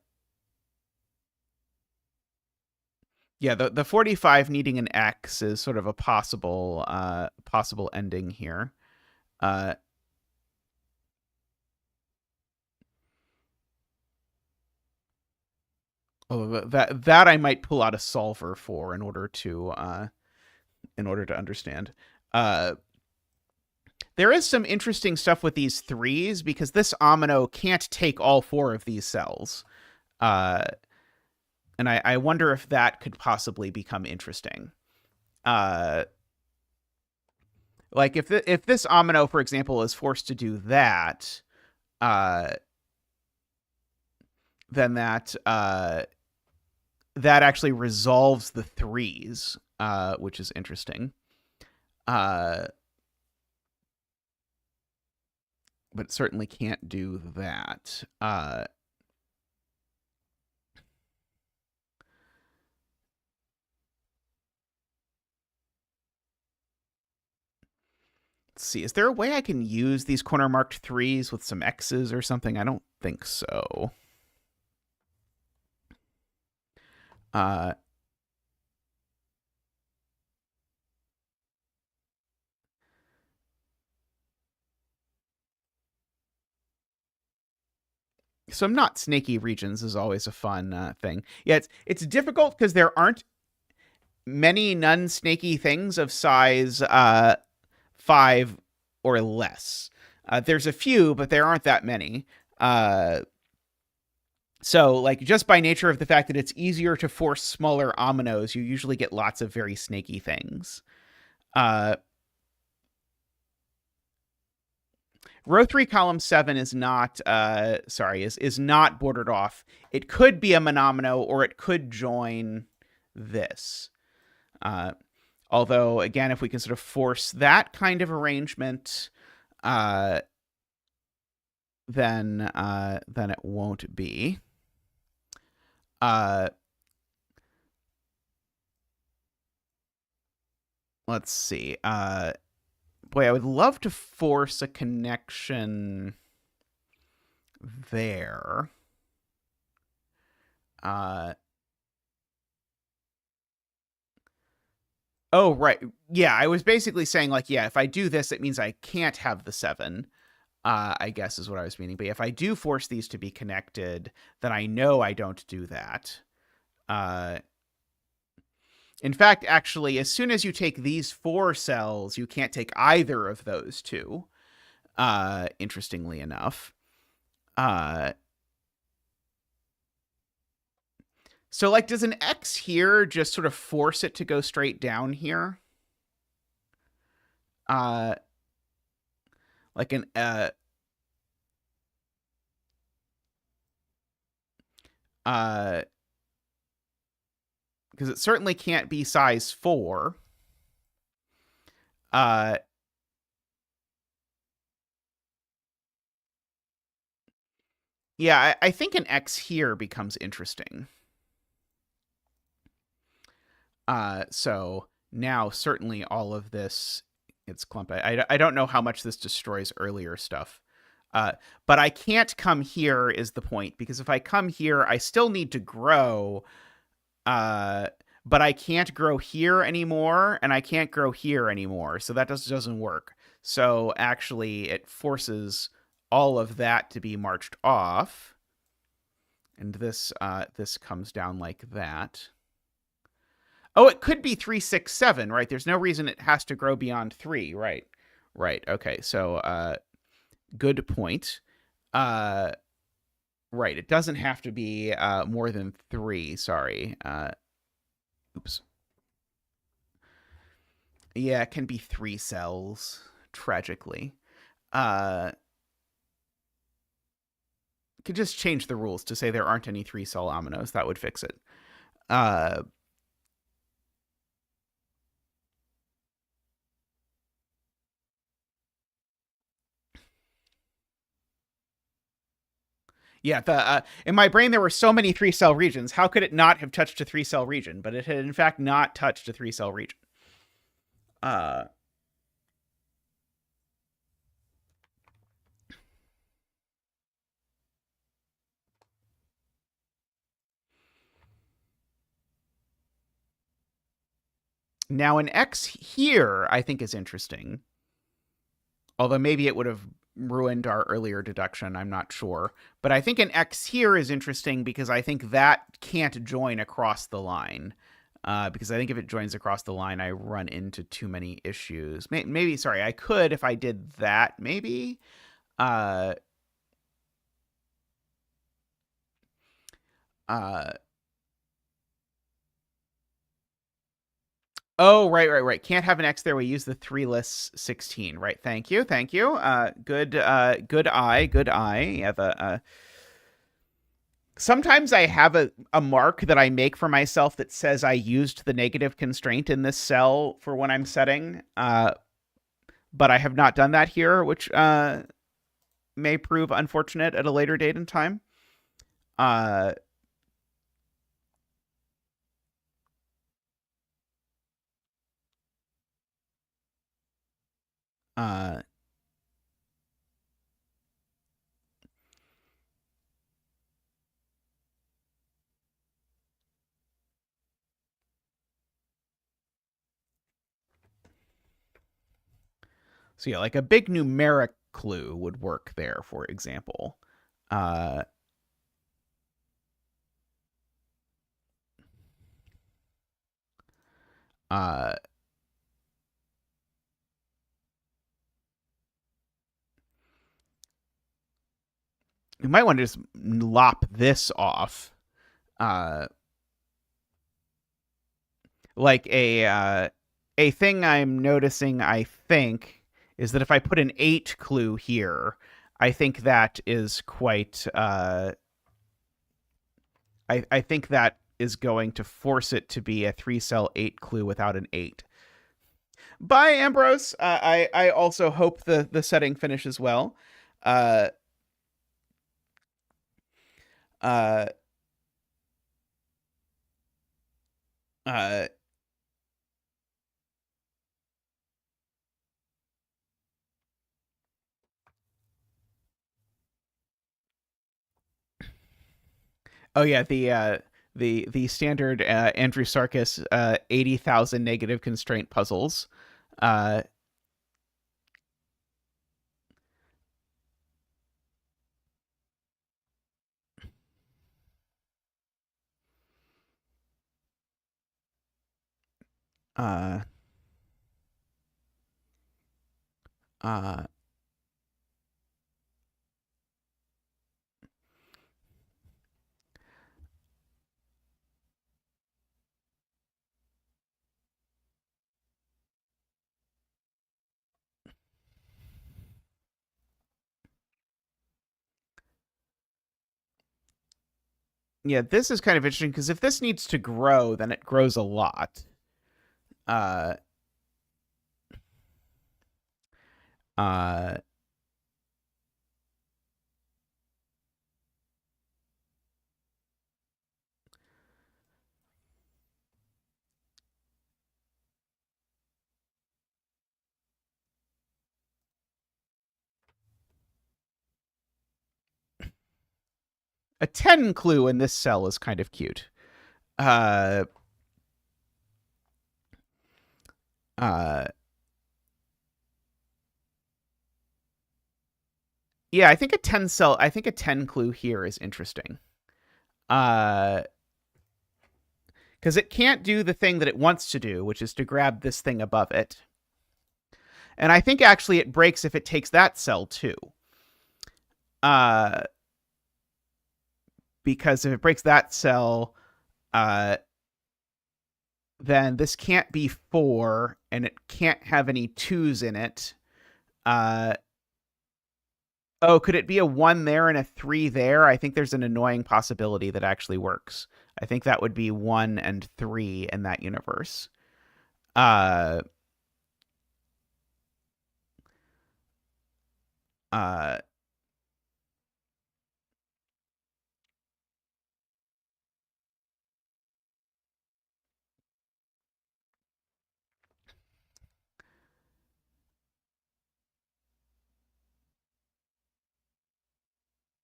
the 45 needing an X is sort of a possible ending here. That I might pull out a solver for in order to understand. There is some interesting stuff with these 3s because this omino can't take all 4 of these cells. And I wonder if that could possibly become interesting. Like if this omino, for example, is forced to do that, uh, then that actually resolves the threes, which is interesting. But it certainly can't do that. Let's see. Is there a way I can use these corner marked threes with some X's or something? I don't think so. Uh, some not snaky regions is always a fun thing. Yeah, it's difficult because there aren't many non-snaky things of size 5 or less. There's a few, but there aren't that many. So, like, just by nature of the fact that it's easier to force smaller ominoes, you usually get lots of very snaky things. Row 3, column 7 is not, is not bordered off. It could be a monomino, or it could join this. Although, again, if we can sort of force that kind of arrangement, then it won't be. Let's see. Boy, I would love to force a connection there. Oh, right. Yeah, I was basically saying, like, yeah, if I do this, it means I can't have the 7, I guess is what I was meaning. But if I do force these to be connected, then I know I don't do that. In fact, actually, as soon as you take these 4 cells, you can't take either of those 2, interestingly enough. So, like, does an X here just sort of force it to go straight down here? Like an because it certainly can't be size 4. Yeah, I think an X here becomes interesting. So now certainly all of this, it's clump. I don't know how much this destroys earlier stuff. But I can't come here is the point, because if I come here, I still need to grow. But I can't grow here anymore, and I can't grow here anymore. So that doesn't work. So actually, it forces all of that to be marched off. And this comes down like that. Oh, it could be 3, 6, 7, right? There's no reason it has to grow beyond 3, right? Right. Okay. So, good point. Right. It doesn't have to be more than 3. Sorry. Oops. Yeah, it can be 3 cells. Tragically, could just change the rules to say there aren't any 3-cell ominoes. That would fix it. Yeah, in my brain there were so many 3-cell regions. How could it not have touched a 3-cell region? But it had in fact not touched a 3-cell region. Now an X here I think is interesting. Although maybe it would have ruined our earlier deduction, I'm not sure. But I think an X here is interesting because I think that can't join across the line. Because I think if it joins across the line, I run into too many issues. Maybe, sorry, I could if I did that, maybe. Uh, uh, Oh, right. Can't have an X there. We use the 3 lists 16. Right. Thank you. Good eye. Yeah, sometimes I have a mark that I make for myself that says I used the negative constraint in this cell for when I'm setting, but I have not done that here, which may prove unfortunate at a later date in time. Uh, uh, so yeah, like a big numeric clue would work there, for example. Uh, uh, you might want to just lop this off. Uh, like a thing I'm noticing, I think, is that if I put an 8 clue here, I think that is quite I think that is going to force it to be a 3-cell 8 clue without an 8. Bye, Ambrose. I also hope the setting finishes well. Uh uh uh oh yeah, the standard Andrew Sarkis 80,000 negative constraint puzzles. Uh uh uh yeah, this is kind of interesting because if this needs to grow, then it grows a lot. Uh uh a 10 clue in this cell is kind of cute. Uh uh yeah, I think a 10 clue here is interesting. Uh because it can't do the thing that it wants to do, which is to grab this thing above it. And I think actually it breaks if it takes that cell too. Uh because if it breaks that cell, uh then this can't be 4 and it can't have any 2s in it. Uh Oh, could it be a 1 there and a 3 there? I think there's an annoying possibility that actually works. I think that would be 1 and 3 in that universe. Uh, uh,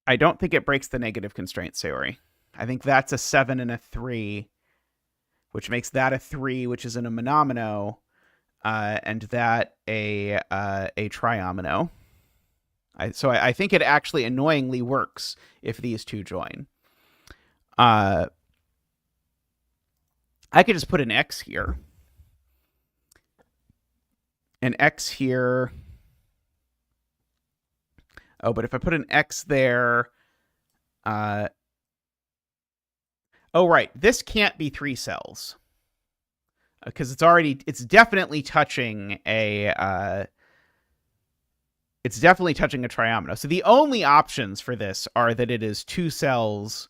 I don't think it breaks the negative constraint, Sayori. I think that's a 7 and a 3, which makes that a 3, which is in a monomino, and that a triomino. So I think it actually annoyingly works if these two join. Uh, I could just put an X here. An X here. Oh, but if I put an X there, uh, oh right, this can't be 3 cells. because it's definitely touching a triomino. So the only options for this are that it is two cells,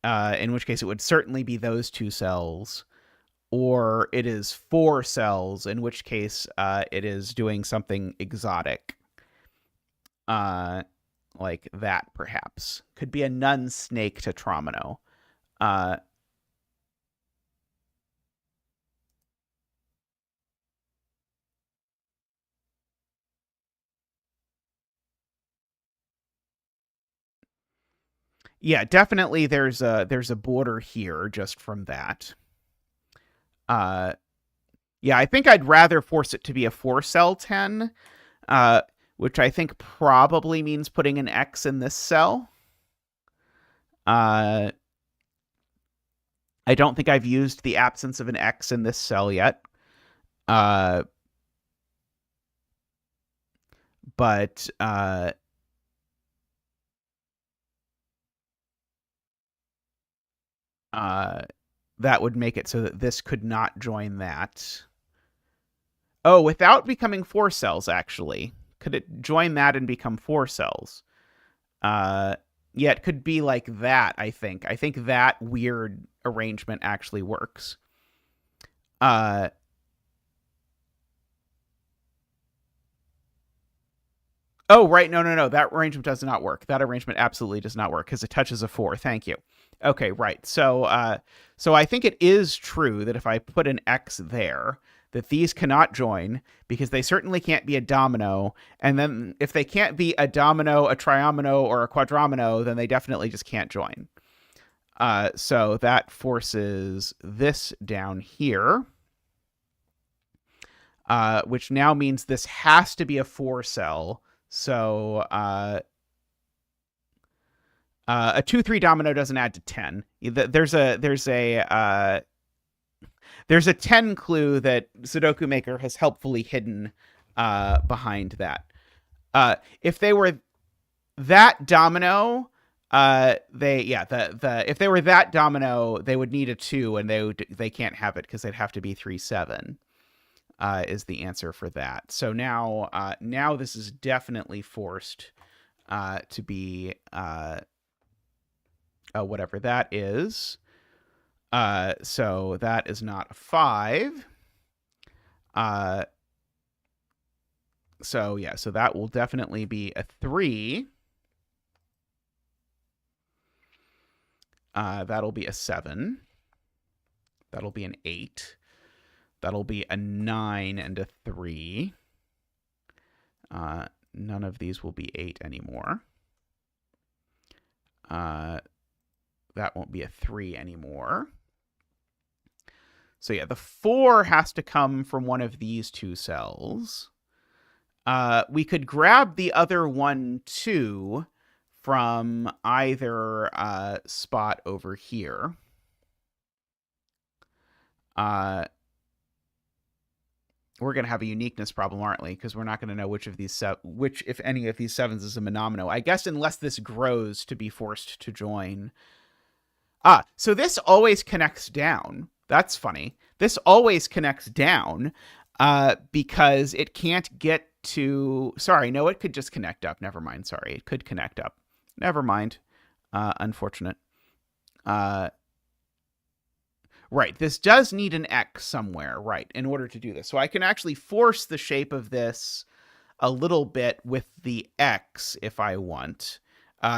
in which case it would certainly be those two cells, or it is four cells, in which case it is doing something exotic. Like that, perhaps. Could be a nun snake tetromino. Yeah, definitely there's a border here just from that. Yeah, I think I'd rather force it to be a 4-cell 10, which I think probably means putting an X in this cell. I don't think I've used the absence of an X in this cell yet. But that would make it so that this could not join that. Oh, without becoming 4 cells, actually. Could it join that and become 4 cells? Yeah, it could be like that, I think. I think that weird arrangement actually works. Oh, right. No. That arrangement does not work. That arrangement absolutely does not work because it touches a 4. Thank you. Okay, right. So I think it is true that if I put an X there, that these cannot join because they certainly can't be a domino. And then if they can't be a domino, a triomino, or a quadromino, then they definitely just can't join. So that forces this down here, which now means this has to be a 4-cell. So a 2-3 domino doesn't add to 10. There's a 10 clue that Sudoku Maker has helpfully hidden behind that. If they were that domino, if they were that domino, they would need a 2, and they can't have it because they'd have to be 3-7. Is the answer for that. So now this is definitely forced to be whatever that is. So that is not a 5. So that will definitely be a 3. That'll be a 7. That'll be an 8. That'll be a 9 and a 3. None of these will be 8 anymore. That won't be a 3 anymore. So yeah, the 4 has to come from one of these two cells. We could grab the other one too from either spot over here. We're going to have a uniqueness problem, aren't we? Because we're not going to know which, if any of these 7s is a monomino. I guess unless this grows to be forced to join. So this always connects down. That's funny. This always connects down because it can't get to... Sorry, no, it could just connect up. Never mind. Sorry, it could connect up. Never mind. Unfortunate. Right, this does need an X somewhere, right, in order to do this. So I can actually force the shape of this a little bit with the X if I want,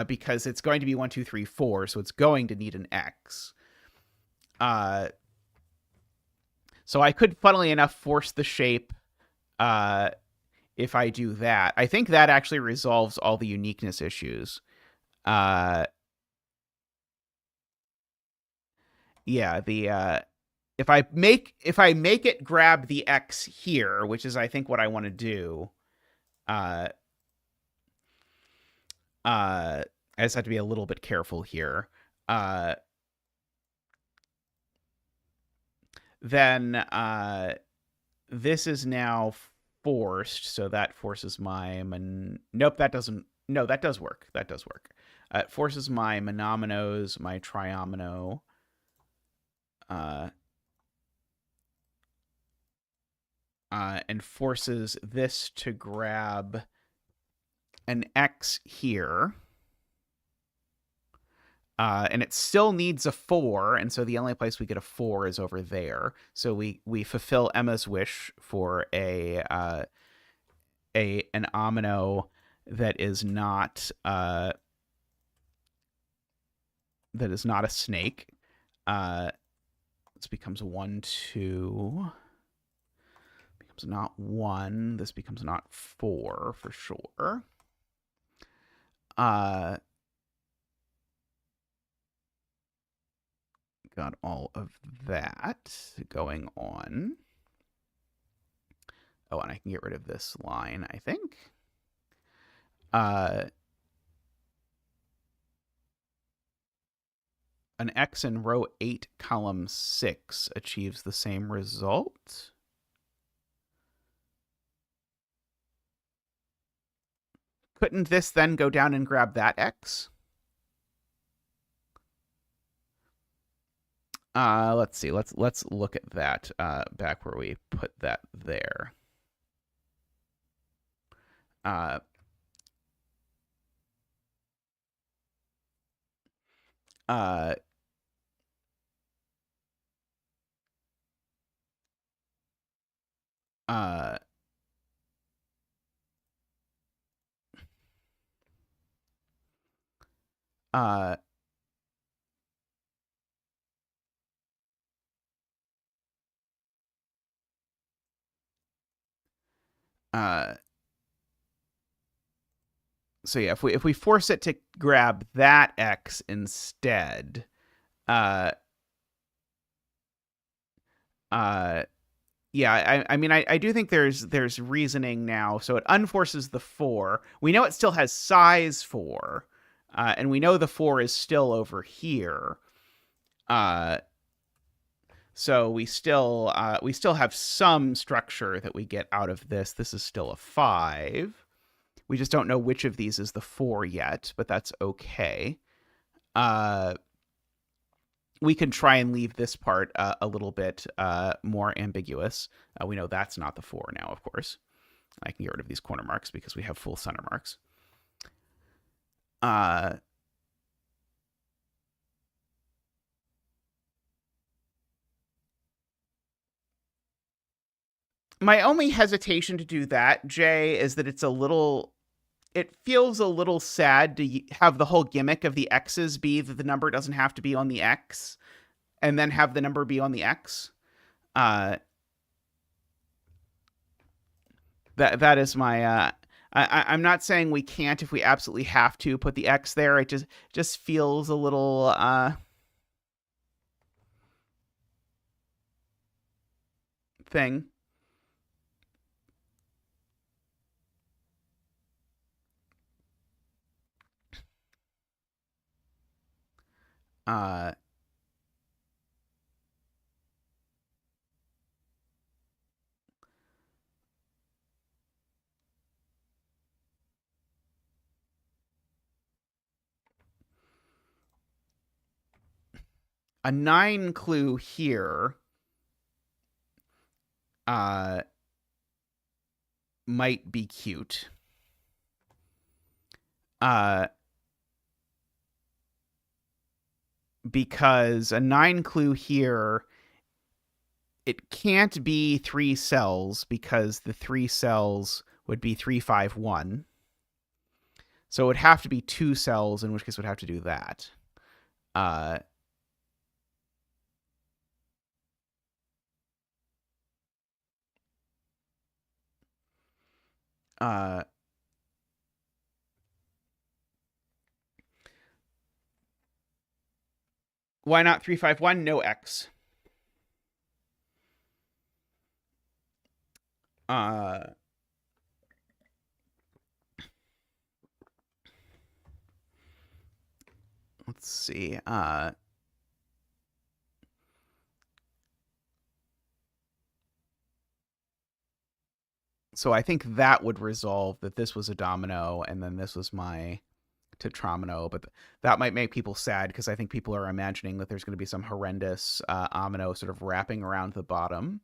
because it's going to be 1, 2, 3, 4, so it's going to need an X. So I could, funnily enough, force the shape if I do that. I think that actually resolves all the uniqueness issues. Yeah, if I make it grab the X here, which is I think what I want to do, I just have to be a little bit careful here. Then this is now forced, so that forces my nope, that doesn't. No, that does work. That does work. It forces my monominos, my triomino. and forces this to grab an X here. And it still needs a 4, and so the only place we get a 4 is over there. So we fulfill Emma's wish for an omino that is not a snake. This becomes 1, 2. Becomes not 1. This becomes not 4 for sure. Got all of that going on. Oh, and I can get rid of this line, I think. An X in row 8, column 6 achieves the same result. Couldn't this then go down and grab that X? Let's see. Let's look at that back where we put that there. So yeah, if we force it to grab that X instead, yeah, I mean, I do think there's reasoning now. So it unforces the 4. We know it still has size 4, and we know the 4 is still over here. So we still have some structure that we get out of this. This is still a 5. We just don't know which of these is the 4 yet, but that's okay. We can try and leave this part a little bit more ambiguous. We know that's not the 4 now, of course. I can get rid of these corner marks because we have full center marks. My only hesitation to do that, Jay, is that it feels a little sad to have the whole gimmick of the X's be that the number doesn't have to be on the X, and then have the number be on the X. That is my. I'm not saying we can't if we absolutely have to put the X there. It just feels a little. Thing. A 9 clue here might be cute. Because a 9 clue here, it can't be 3 cells because the 3 cells would be 3, 5, 1. So it would have to be 2 cells, in which case we'd have to do that. Why not 3, 5, 1? No X. Let's see. So I think that would resolve that this was a domino and then this was my tetramino, but that might make people sad because I think people are imagining that there's going to be some horrendous omino sort of wrapping around the bottom.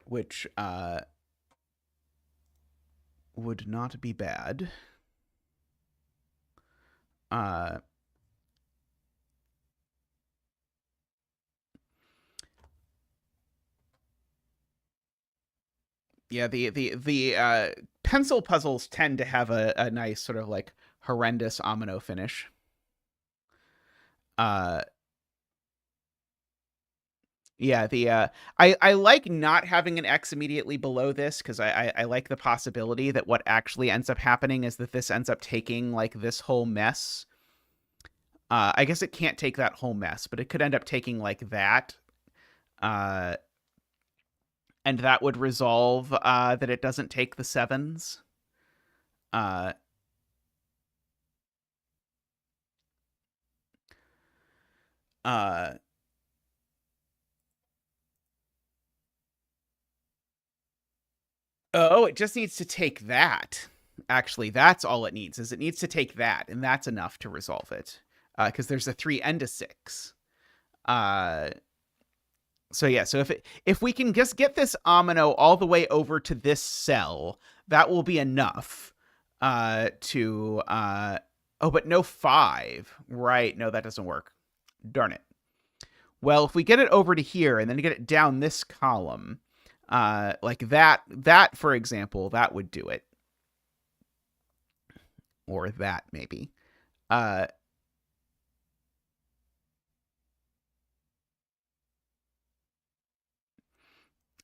which would not be bad. Yeah, the pencil puzzles tend to have a nice sort of like horrendous omino finish. Yeah, I like not having an X immediately below this because I like the possibility that what actually ends up happening is that this ends up taking like this whole mess. I guess it can't take that whole mess, but it could end up taking like that. And that would resolve that it doesn't take the sevens. Uh, uh, oh, it just needs to take that. Actually, that's all it needs. Is it needs to take that, and that's enough to resolve it. Because there's a 3 and a 6. Uh, so yeah, so if we can just get this omino all the way over to this cell, that will be enough to oh, but no 5. Right, no, that doesn't work. Darn it. Well, if we get it over to here and then get it down this column, like that for example, that would do it. Or that maybe. I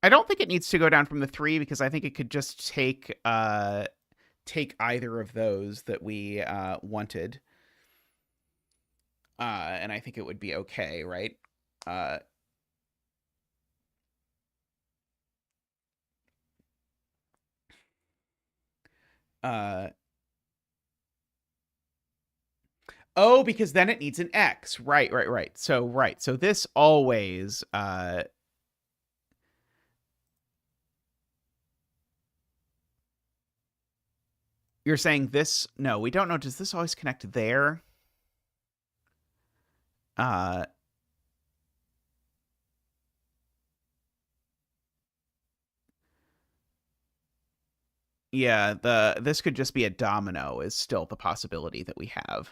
don't think it needs to go down from the 3 because I think it could just take either of those that we wanted. And I think it would be okay, right? Oh, because then it needs an X. Right. So this always you're saying this? No, we don't know. Does this always connect there? Yeah, this could just be a domino is still the possibility that we have.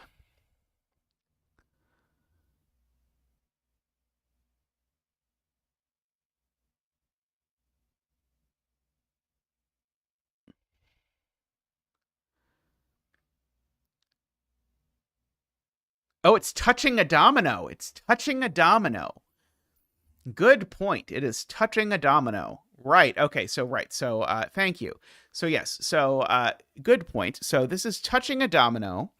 Oh, it's touching a domino. It's touching a domino. Good point. It is touching a domino. Right. Okay. So right. So thank you. So yes. So good point. So this is touching a domino,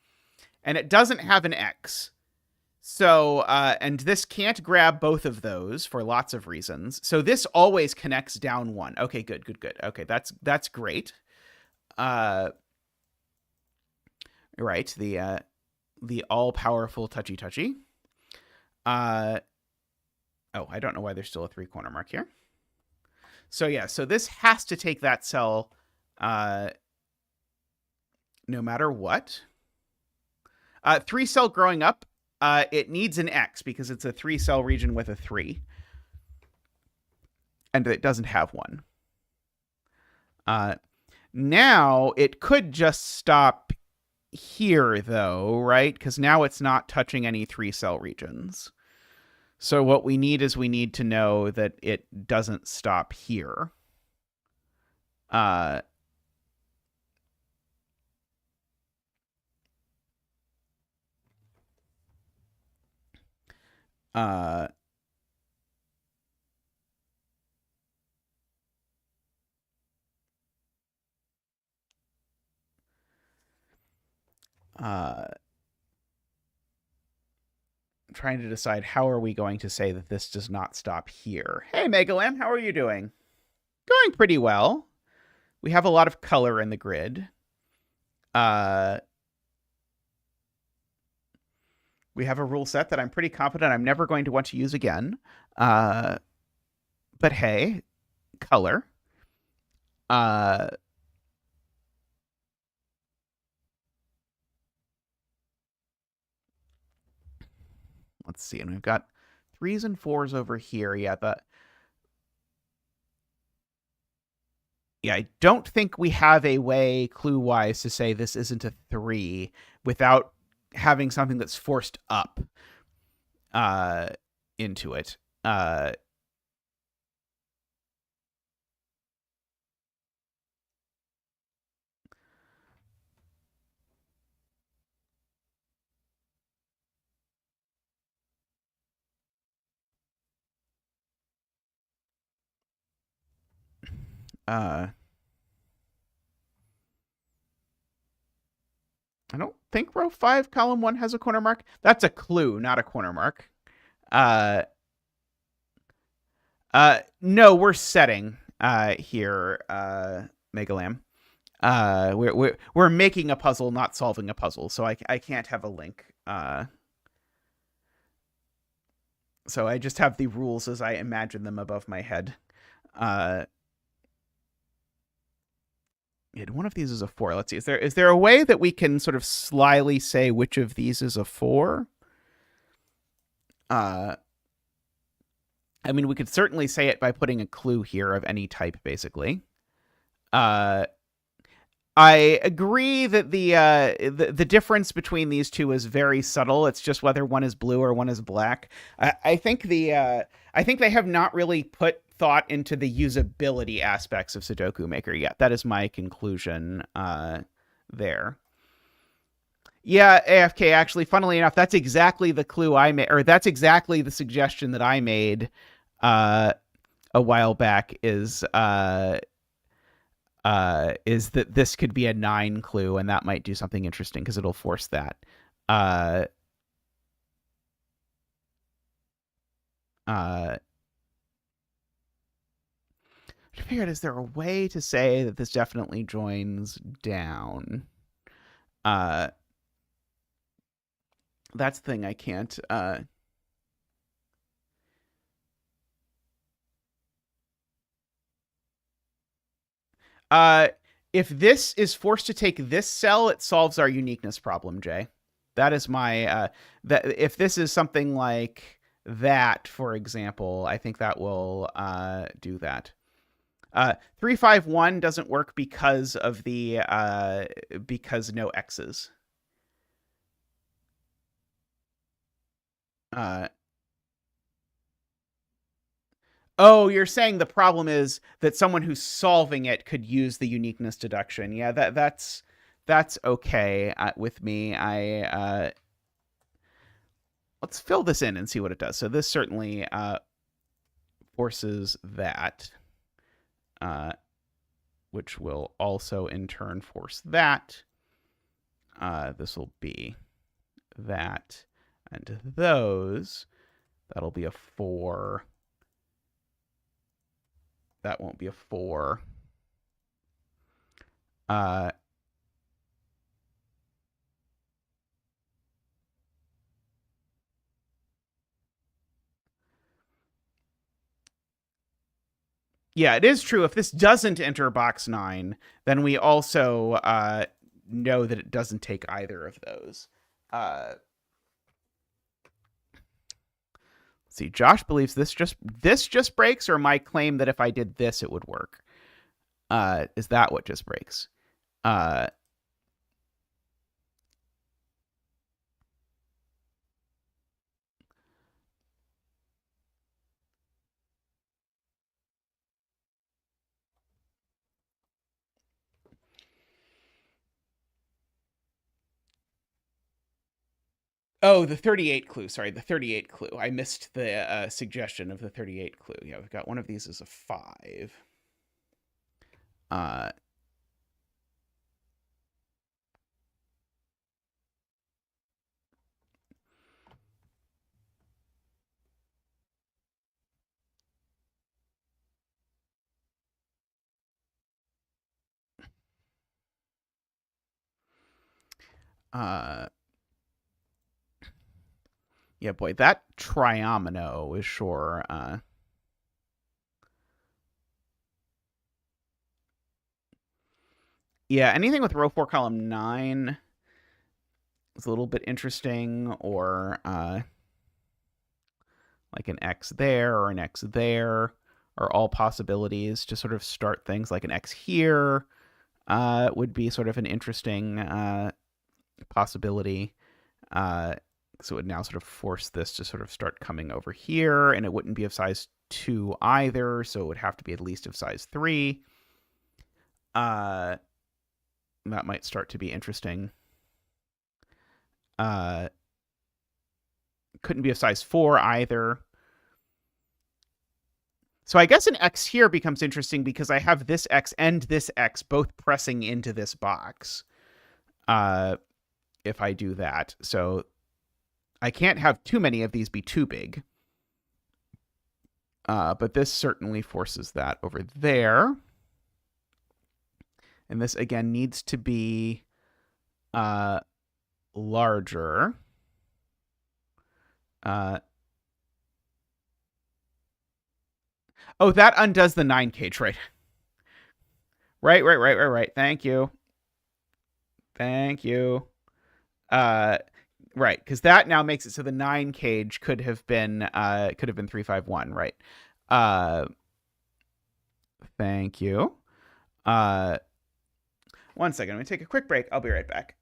and it doesn't have an X. So and this can't grab both of those for lots of reasons. So this always connects down one. Okay. Good. Okay. That's great. Right. The all powerful touchy. Oh, I don't know why there's still a 3-corner mark here. So yeah, so this has to take that cell no matter what. 3-cell growing up, it needs an X because it's a 3-cell region with a 3. And it doesn't have one. Now, it could just stop here, though, right? Because now it's not touching any 3-cell regions. So what we need is we need to know that it doesn't stop here. Uh, uh, trying to decide how are we going to say that this does not stop here. Hey, Megalan, how are you doing? Going pretty well. We have a lot of color in the grid. We have a rule set that I'm pretty confident I'm never going to want to use again. But hey, color. Let's see. And we've got 3s and 4s over here. Yeah, Yeah, I don't think we have a way clue-wise to say this isn't a 3 without having something that's forced up uh, into it. Uh, uh, I don't think row 5, column 1 has a corner mark. That's a clue, not a corner mark. Uh, no, we're setting here, Megalam. We're making a puzzle, not solving a puzzle. So I can't have a link. So I just have the rules as I imagine them above my head. One of these is a 4. Let's see. Is there a way that we can sort of slyly say which of these is a 4? I mean, we could certainly say it by putting a clue here of any type, basically. I agree that the difference between these two is very subtle. It's just whether one is blue or one is black. I think I think they have not really put thought into the usability aspects of Sudoku Maker yet. That is my conclusion there. Yeah, AFK. Actually, funnily enough, that's exactly the clue I made, or that's exactly the suggestion that I made a while back. Is that this could be a 9 clue, and that might do something interesting because it'll force that. I figured, is there a way to say that this definitely joins down? That's the thing I can't. If this is forced to take this cell, it solves our uniqueness problem, Jay. That is my that if this is something like that, for example, I think that will do that. 351 doesn't work because of the because no X's. Uh, oh, you're saying the problem is that someone who's solving it could use the uniqueness deduction. Yeah, that's okay with me. Let's fill this in and see what it does. So this certainly forces that, which will also in turn force that. This will be that, and those. That'll be a 4. That won't be a 4. Yeah, it is true. If this doesn't enter box 9, then we also know that it doesn't take either of those. Let's see. Josh believes this just breaks, or my claim that if I did this, it would work. Is that what just breaks? Oh, the 38 clue. Sorry, the 38 clue. I missed the suggestion of the 38 clue. Yeah, we've got one of these as a 5. Uh, uh, yeah, boy, that triomino is sure. Yeah, anything with row 4, column 9 is a little bit interesting, or like an X there or an X there, are all possibilities to sort of start things. Like an X here would be sort of an interesting possibility. So it would now sort of force this to sort of start coming over here, and it wouldn't be of size 2 either, so it would have to be at least of size 3. That might start to be interesting. Couldn't be of size 4 either. So I guess an X here becomes interesting because I have this X and this X both pressing into this box if I do that. So I can't have too many of these be too big. But this certainly forces that over there. And this, again, needs to be larger. Oh, that undoes the 9 cage, right? Right. Thank you. Right, because that now makes it so the 9 cage could have been 351, right? Thank you. 1 second. I'm going to take a quick break. I'll be right back.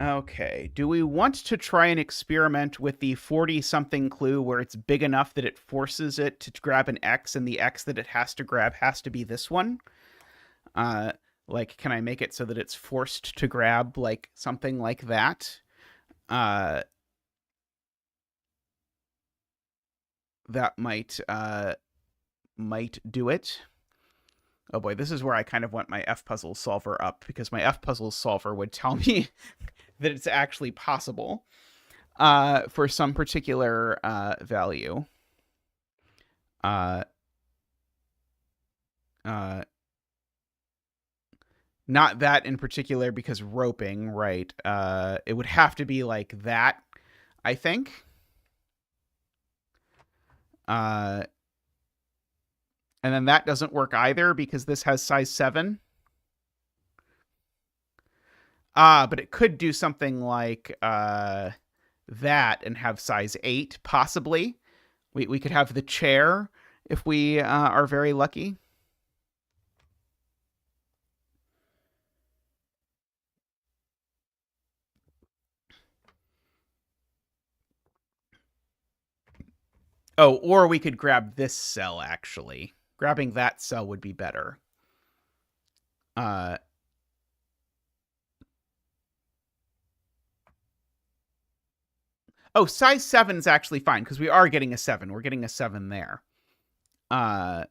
Okay, do we want to try and experiment with the 40-something clue where it's big enough that it forces it to grab an X, and the X that it has to grab has to be this one? Like, can I make it so that it's forced to grab, like, something like that? That might do it. Oh boy, this is where I kind of want my F-puzzle solver up, because my F-puzzle solver would tell me that it's actually possible for some particular value. Not that in particular, because roping, right? It would have to be like that, I think. And then that doesn't work either because this has size 7. But it could do something like that and have size 8, possibly. We could have the chair if we are very lucky. Oh, or we could grab this cell, actually. Grabbing that cell would be better. Oh, size 7 is actually fine, because we are getting a 7. We're getting a 7 there. So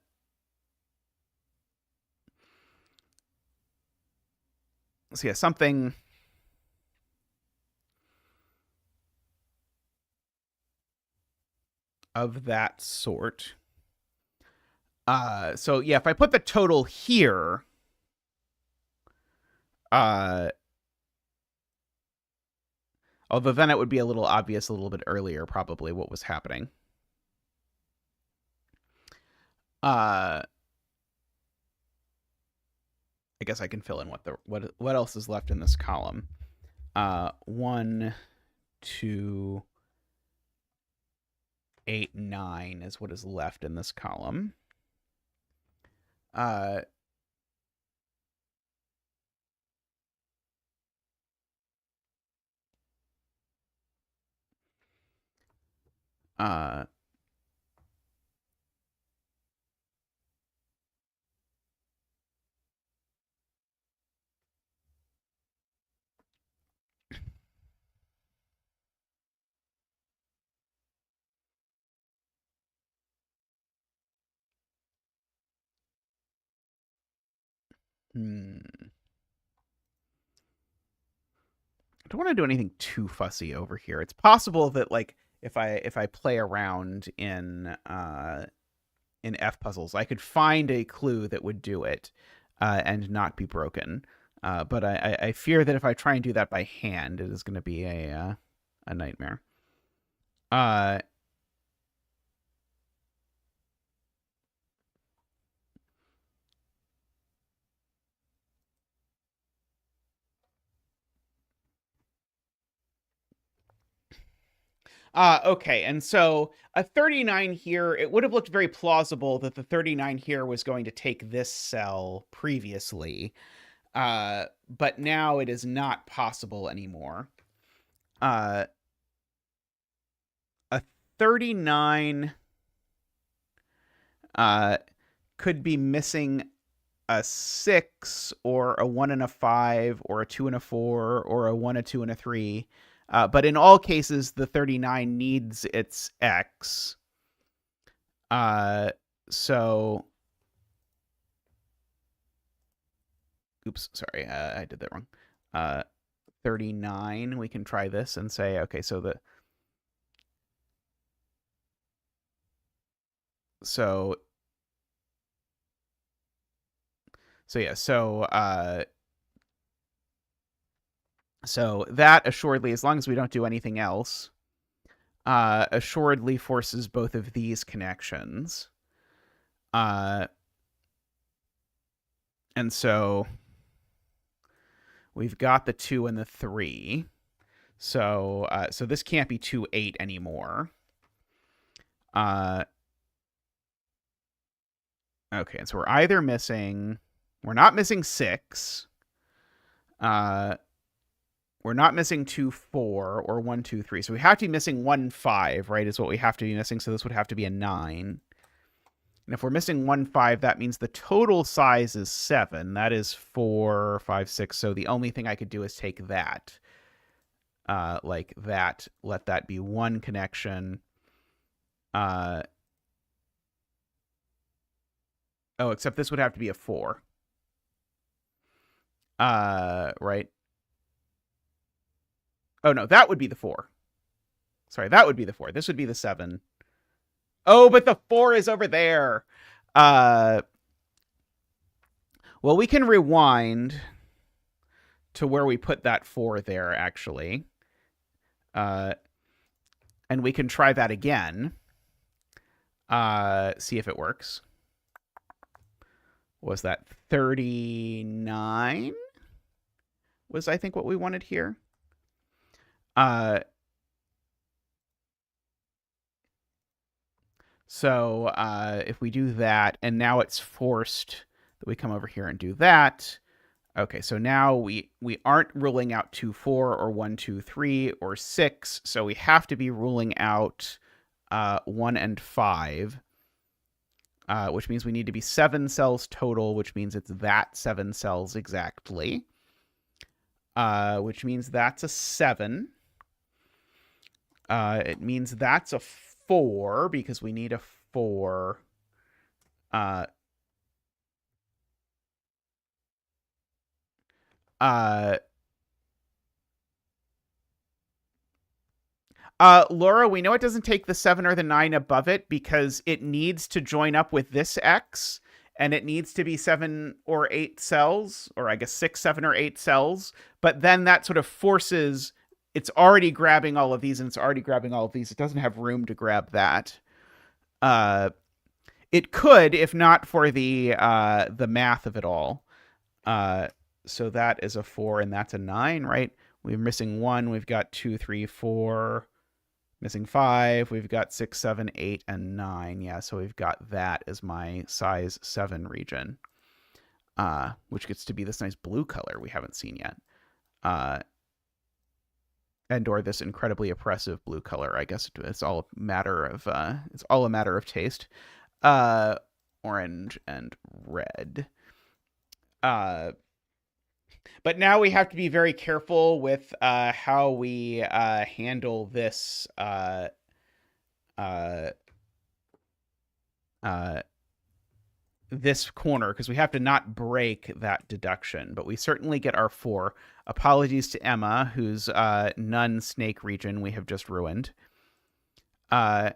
yeah, something of that sort. So yeah, if I put the total here, although then it would be a little obvious a little bit earlier, probably, what was happening. I guess I can fill in what else is left in this column. 1, 2, 8, 9 is what is left in this column. Uh, I don't want to do anything too fussy over here. It's possible that like if I play around in F puzzles, I could find a clue that would do it and not be broken. But I fear that if I try and do that by hand, it is going to be a nightmare. Uh, okay, and so a 39 here, it would have looked very plausible that the 39 here was going to take this cell previously, but now it is not possible anymore. Uh, a 39 could be missing a 6 or a 1 and a 5 or a 2 and a 4 or a 1, a 2 and a 3. But in all cases, the 39 needs its X. So, oops, sorry, I did that wrong. 39, we can try this and say, okay, so yeah, so that assuredly, as long as we don't do anything else, assuredly forces both of these connections. And so we've got the 2 and the 3. So this can't be 2, 8 anymore. Okay, and so we're not missing 6. We're not missing 2, 4 or 1, 2, 3. So we have to be missing 1, 5, right? Is what we have to be missing. So this would have to be a 9. And if we're missing 1, 5, that means the total size is 7. That is 4, 5, 6. So the only thing I could do is take that. Like that. Let that be one connection. Oh, except this would have to be a 4. Right? Oh, no, that would be the 4. Sorry, that would be the 4. This would be the 7. Oh, but the 4 is over there. Well, we can rewind to where we put that 4 there, actually. And we can try that again. See if it works. Was that 39? Was, I think, what we wanted here. So if we do that, and now it's forced that we come over here and do that. Okay, so now we aren't ruling out 2, 4 or 1, 2, 3 or 6. So we have to be ruling out 1 and 5, which means we need to be 7 cells total, which means it's that 7 cells exactly, which means that's a 7. It means that's a 4 because we need a 4. Laura, we know it doesn't take the 7 or the 9 above it because it needs to join up with this X, and it needs to be 7 or 8 cells, or I guess 6, 7, or 8 cells. But then that sort of forces, it's already grabbing all of these, and it's already grabbing all of these. It doesn't have room to grab that. It could, if not for the math of it all. So that is a 4, and that's a 9, right? We're missing 1. We've got 2, 3, 4. Missing 5. We've got 6, 7, 8, and 9. Yeah, so we've got that as my size 7 region, which gets to be this nice blue color we haven't seen yet. and or this incredibly oppressive blue color. I guess it's all a matter of taste. Uh, Orange and red. Uh, but now we have to be very careful with how we handle uh, uh, this corner, because we have to not break that deduction. But we certainly get our 4. Apologies to Emma, whose nun snake region we have just ruined. Yeah,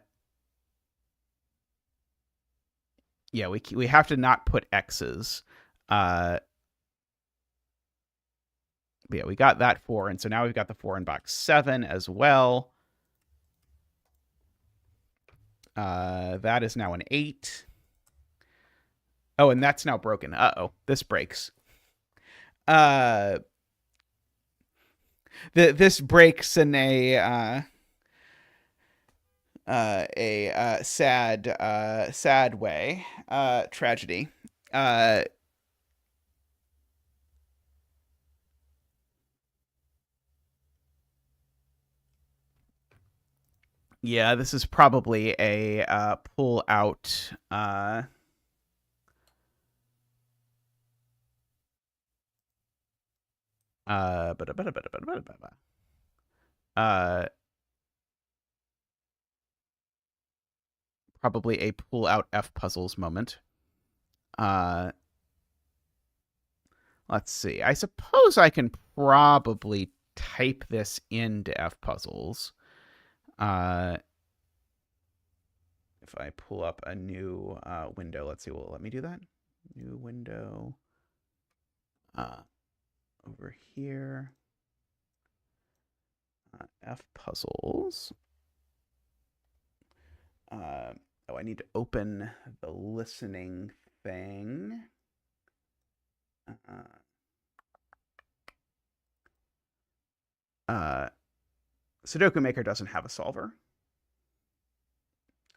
we have to not put X's. But yeah, we got that 4, and so now we've got the 4 in box 7 as well. That is now an 8. Oh, and that's now broken. Uh-oh, this breaks. This breaks in a sad way. Tragedy. Yeah, this is probably a pull out. Uh, Probably a pull out F puzzles moment. Let's see. I suppose I can probably type this into F puzzles. If I pull up a new window, let's see. Will it let me do that? New window. Over here. F puzzles. Oh, I need to open the listening thing. Sudoku Maker doesn't have a solver.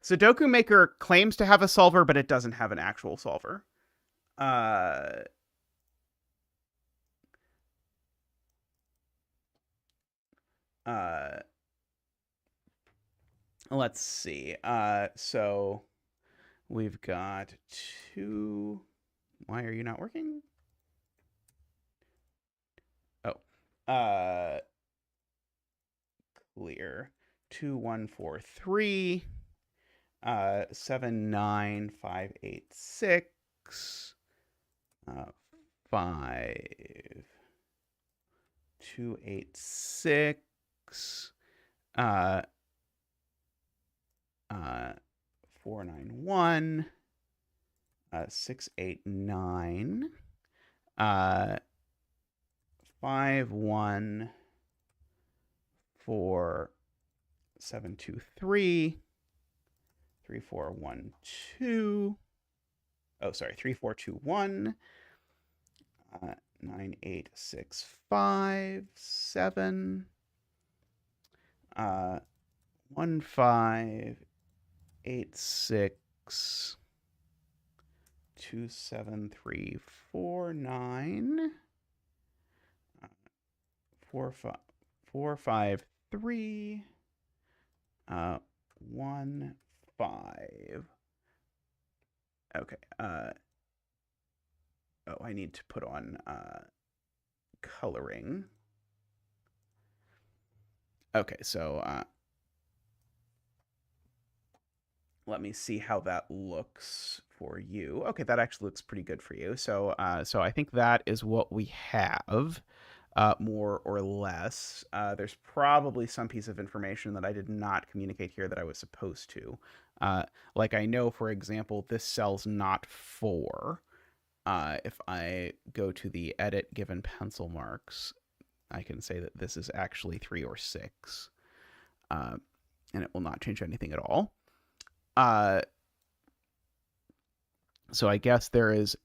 Sudoku Maker claims to have a solver, but it doesn't have an actual solver. Let's see. So we've got 2. Why are you not working? Oh. Clear. 2, 1, 4, 3. 7, 9, 5, 8, 6. 5, 2, 8, 6. 4, 9, 1. 6, 8, 9. 5, 1. 4, 7, 2, 3. 3, 4, 1, 2. Oh, sorry. 3, 4, 2, 1. 9, 8, 6, 5, 7. 1, 5, 8, 6. 2, 7, 3, 4, 9. 4, 5, 3. 1, 5. Okay. Oh, I need to put on coloring. Okay, so let me see how that looks for you. Okay, that actually looks pretty good for you. So I think that is what we have. More or less. There's probably some piece of information that I did not communicate here that I was supposed to. Like I know, for example, this cell's not 4. If I go to the edit given pencil marks, I can say that this is actually 3 or 6. And it will not change anything at all. So I guess there is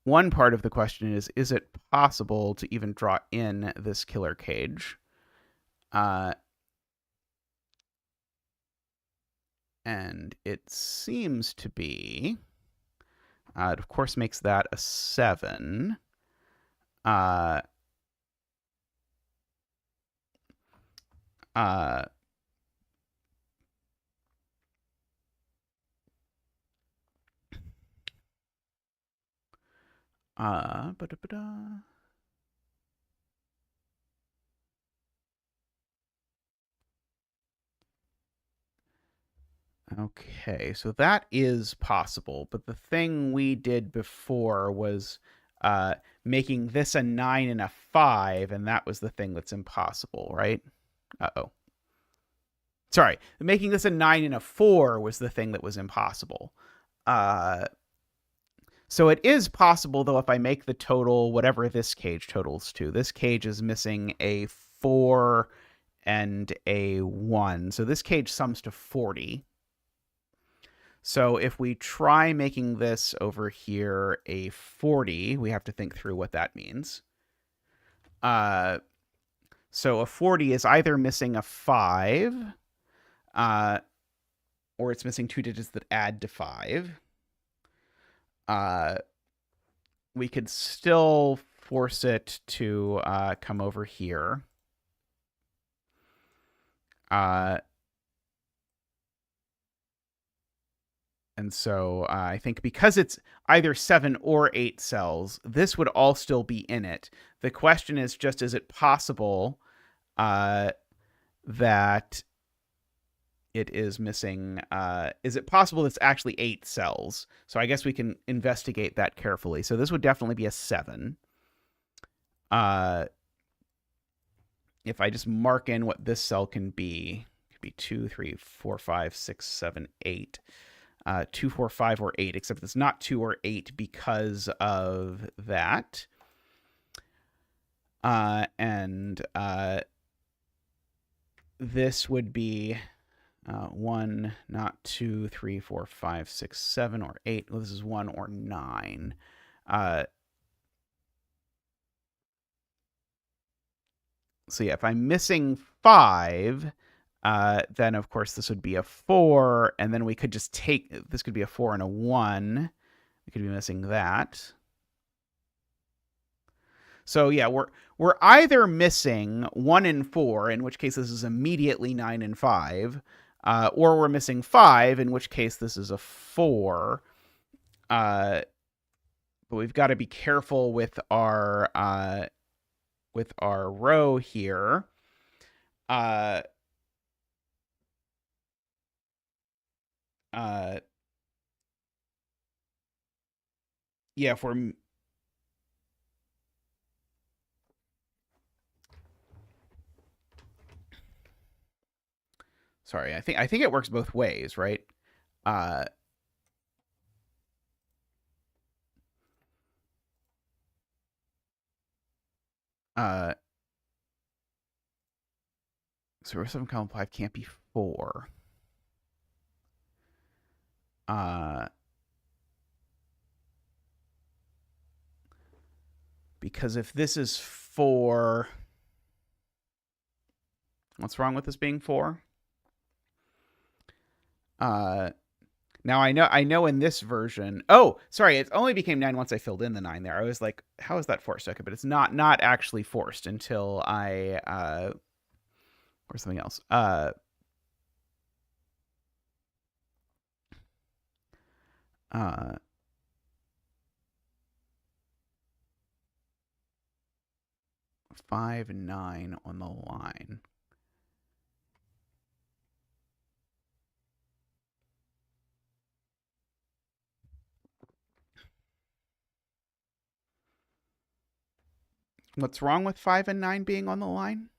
one part of the question is it possible to even draw in this killer cage? And it seems to be. It, of course, makes that a 7. Uh, ba-da-ba-da. Okay, so that is possible, but the thing we did before was making this a 9 and a 5, and that was the thing that's impossible, right? Uh-oh. Sorry, making this a 9 and a 4 was the thing that was impossible. Uh, so it is possible, though, if I make the total whatever this cage totals to. This cage is missing a 4 and a 1, so this cage sums to 40. So if we try making this over here a 40, we have to think through what that means. So a 40 is either missing a 5, or it's missing 2 digits that add to 5. We could still force it to come over here. And so I think because it's either 7 or 8 cells, this would all still be in it. The question is just, is it possible that it is missing? Is it possible it's actually 8 cells? So I guess we can investigate that carefully. So this would definitely be a 7. If I just mark in what this cell can be, it could be 2, 3, 4, 5, 6, 7, 8. 2, 4, 5, or 8, except it's not 2 or 8 because of that. And this would be 1, not 2, 3, 4, 5, 6, 7, or 8. Well, this is 1 or 9. So yeah, if I'm missing 5, then of course this would be a 4, and then we could just take, this could be a 4 and a 1. We could be missing that. So yeah, we're either missing 1 and 4, in which case this is immediately 9 and 5, or we're missing 5, in which case this is a 4. But we've got to be careful with our row here. Yeah, if we're sorry, I think it works both ways, right? So 7 column 5 can't be 4. Because if this is 4, what's wrong with this being 4? Now I know in this version. Oh, sorry, it only became 9 once I filled in the 9 there. I was like, how is that forced? Okay, but it's not actually forced until I or something else. 5 and 9 on the line. What's wrong with 5 and 9 being on the line?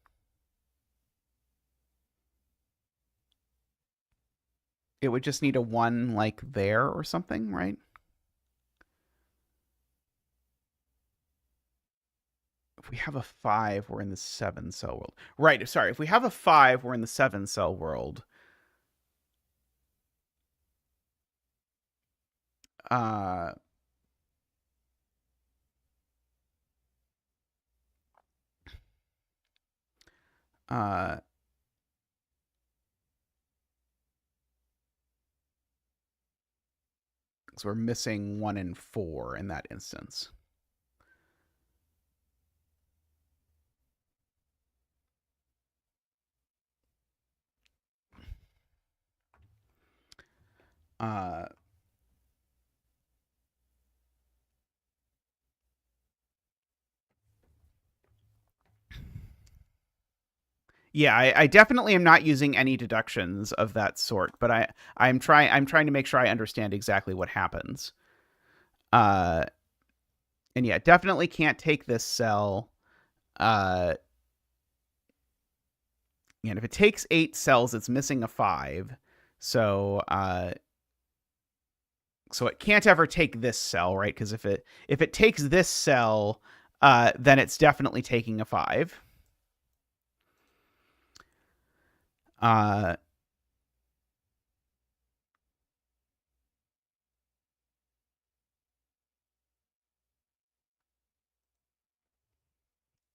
It would just need a 1 like there or something, right? If we have a 5, we're in the 7 cell world. Right, sorry. If we have a 5, we're in the 7 cell world. So we're missing 1 and 4 in that instance. Uh, yeah, I definitely am not using any deductions of that sort, but I'm trying to make sure I understand exactly what happens. Uh, and yeah, definitely can't take this cell. Uh, and if it takes 8 cells, it's missing a 5. So so it can't ever take this cell, right? Because if it takes this cell, then it's definitely taking a 5. Uh,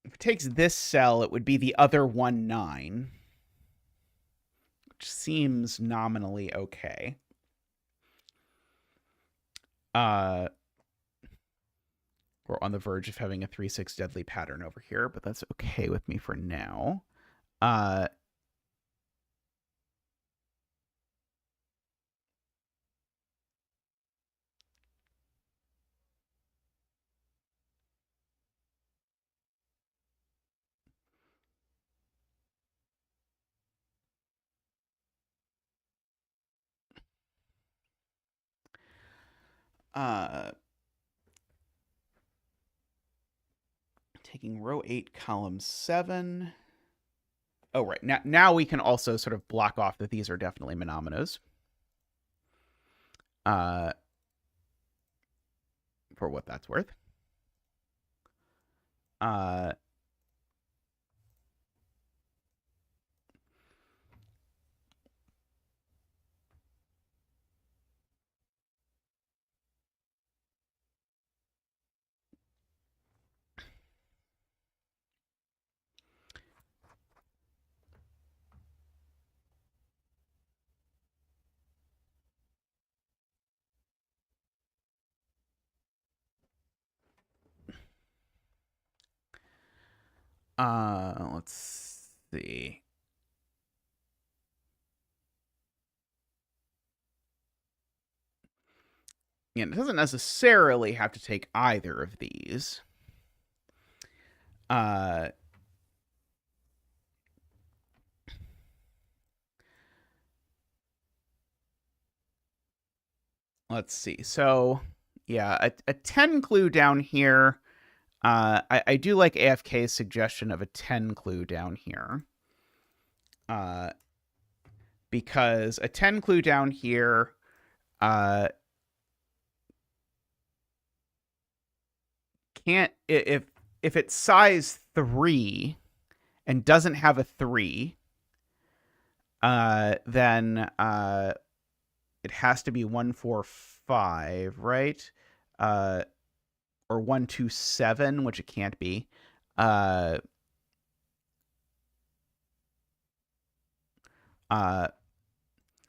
if it takes this cell, it would be the other 1, 9, which seems nominally okay. Uh, we're on the verge of having a 3-6 deadly pattern over here, but that's okay with me for now. Uh, uh, taking row 8, column 7. Oh, right. Now we can also sort of block off that these are definitely monominos. For what that's worth. Uh, let's see. Yeah, it doesn't necessarily have to take either of these. Uh, let's see. So, yeah, a 10 clue down here. I do like AFK's suggestion of a 10 clue down here. Because a 10 clue down here, uh, can't if it's size 3 and doesn't have a 3, then it has to be 145, right? Uh, or 127, which it can't be. Uh, uh,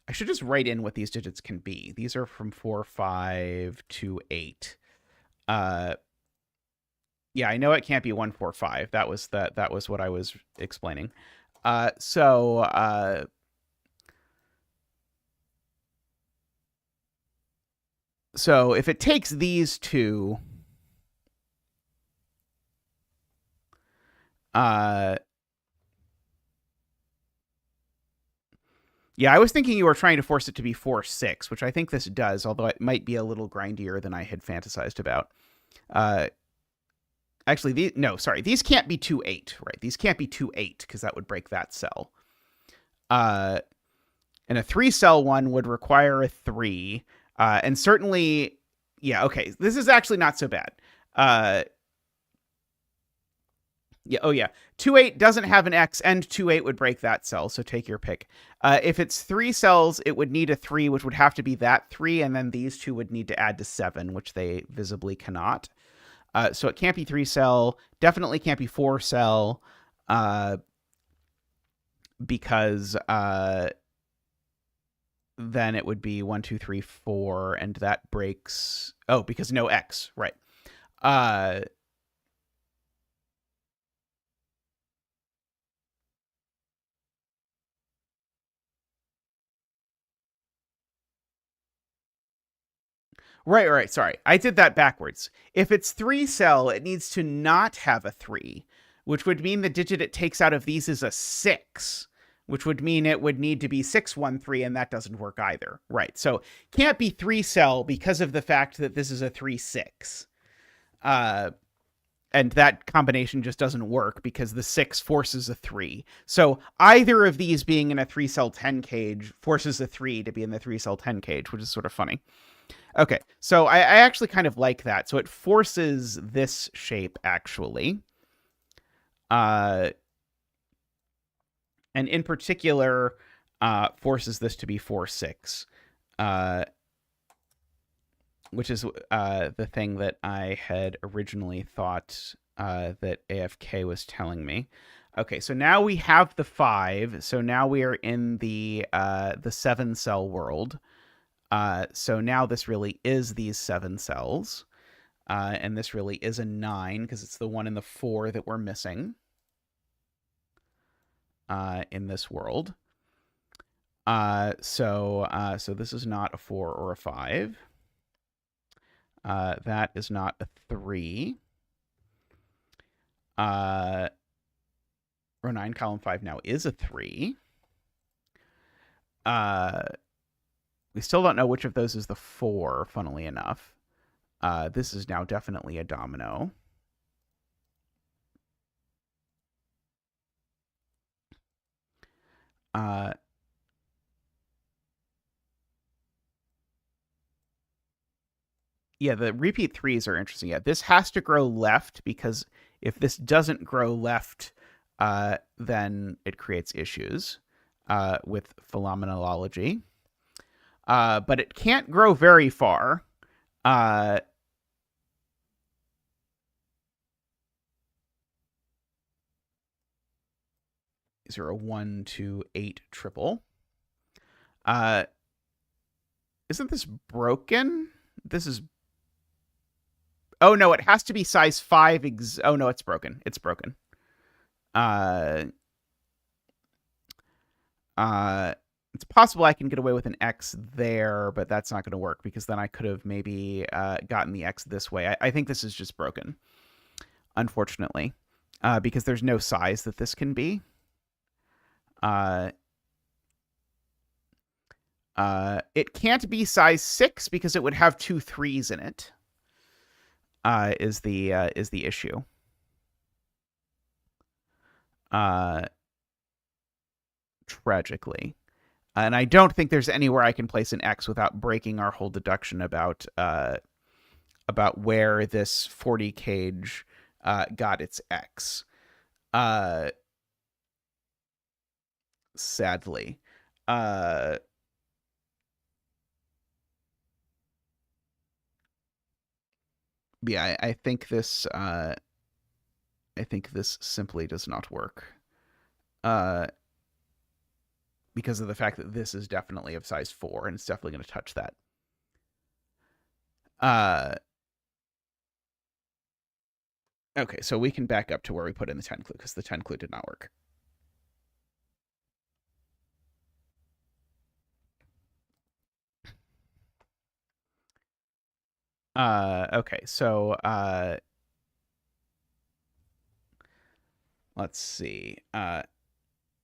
I should just write in what these digits can be. These are from 4, 5 to 8. Uh, yeah, I know it can't be 145. That was what I was explaining. So if it takes these two, uh, yeah, I was thinking you were trying to force it to be 4-6, which I think this does, although it might be a little grindier than I had fantasized about. Uh, actually, no, sorry, these can't be 2-8, right? These can't be 2-8 because that would break that cell. Uh, and a 3-cell one would require a 3, and certainly, yeah, okay, this is actually not so bad. Yeah. Oh, yeah. 2-8 doesn't have an X, and 2-8 would break that cell. So take your pick. If it's 3 cells, it would need a 3, which would have to be that 3, and then these two would need to add to 7, which they visibly cannot. So it can't be 3-cell. Definitely can't be 4-cell, because then it would be 1, 2, 3, 4, and that breaks. Oh, because no X, right? Uh, Right. Sorry. I did that backwards. If it's 3-cell, it needs to not have a 3, which would mean the digit it takes out of these is a 6, which would mean it would need to be 613, and that doesn't work either. Right. So can't be 3-cell because of the fact that this is a 3-6. And that combination just doesn't work because the 6 forces a 3. So either of these being in a 3-cell 10 cage forces a 3 to be in the 3-cell 10 cage, which is sort of funny. Okay, so I actually kind of like that. So it forces this shape, actually. And in particular, forces this to be 4-6. Which is the thing that I had originally thought that AFK was telling me. Okay, so now we have the 5. So now we are in the 7-cell world. So now this really is these 7 cells. And this really is a 9 because it's the 1 and the 4 that we're missing in this world. So this is not a 4 or a 5. That is not a 3. Row 9, column 5 now is a 3. We still don't know which of those is the 4, funnily enough. This is now definitely a domino. Yeah, the repeat 3s are interesting. Yeah, this has to grow left because if this doesn't grow left, then it creates issues with phenomenology. But it can't grow very far. These are a 1, 2, 8 triple. Isn't this broken? This is... Oh, no, it has to be size 5. Oh, no, it's broken. It's broken. It's possible I can get away with an X there, but that's not going to work because then I could have maybe gotten the X this way. I think this is just broken, unfortunately, because there's no size that this can be. It can't be size 6 because it would have 2 3s in it. Is the issue. Tragically. And I don't think there's anywhere I can place an X without breaking our whole deduction about where this 40 cage got its X. Sadly. Yeah, I think this simply does not work. Because of the fact that this is definitely of size 4 and it's definitely going to touch that. Okay, so we can back up to where we put in the 10 clue because the 10 clue did not work. Okay, so let's see.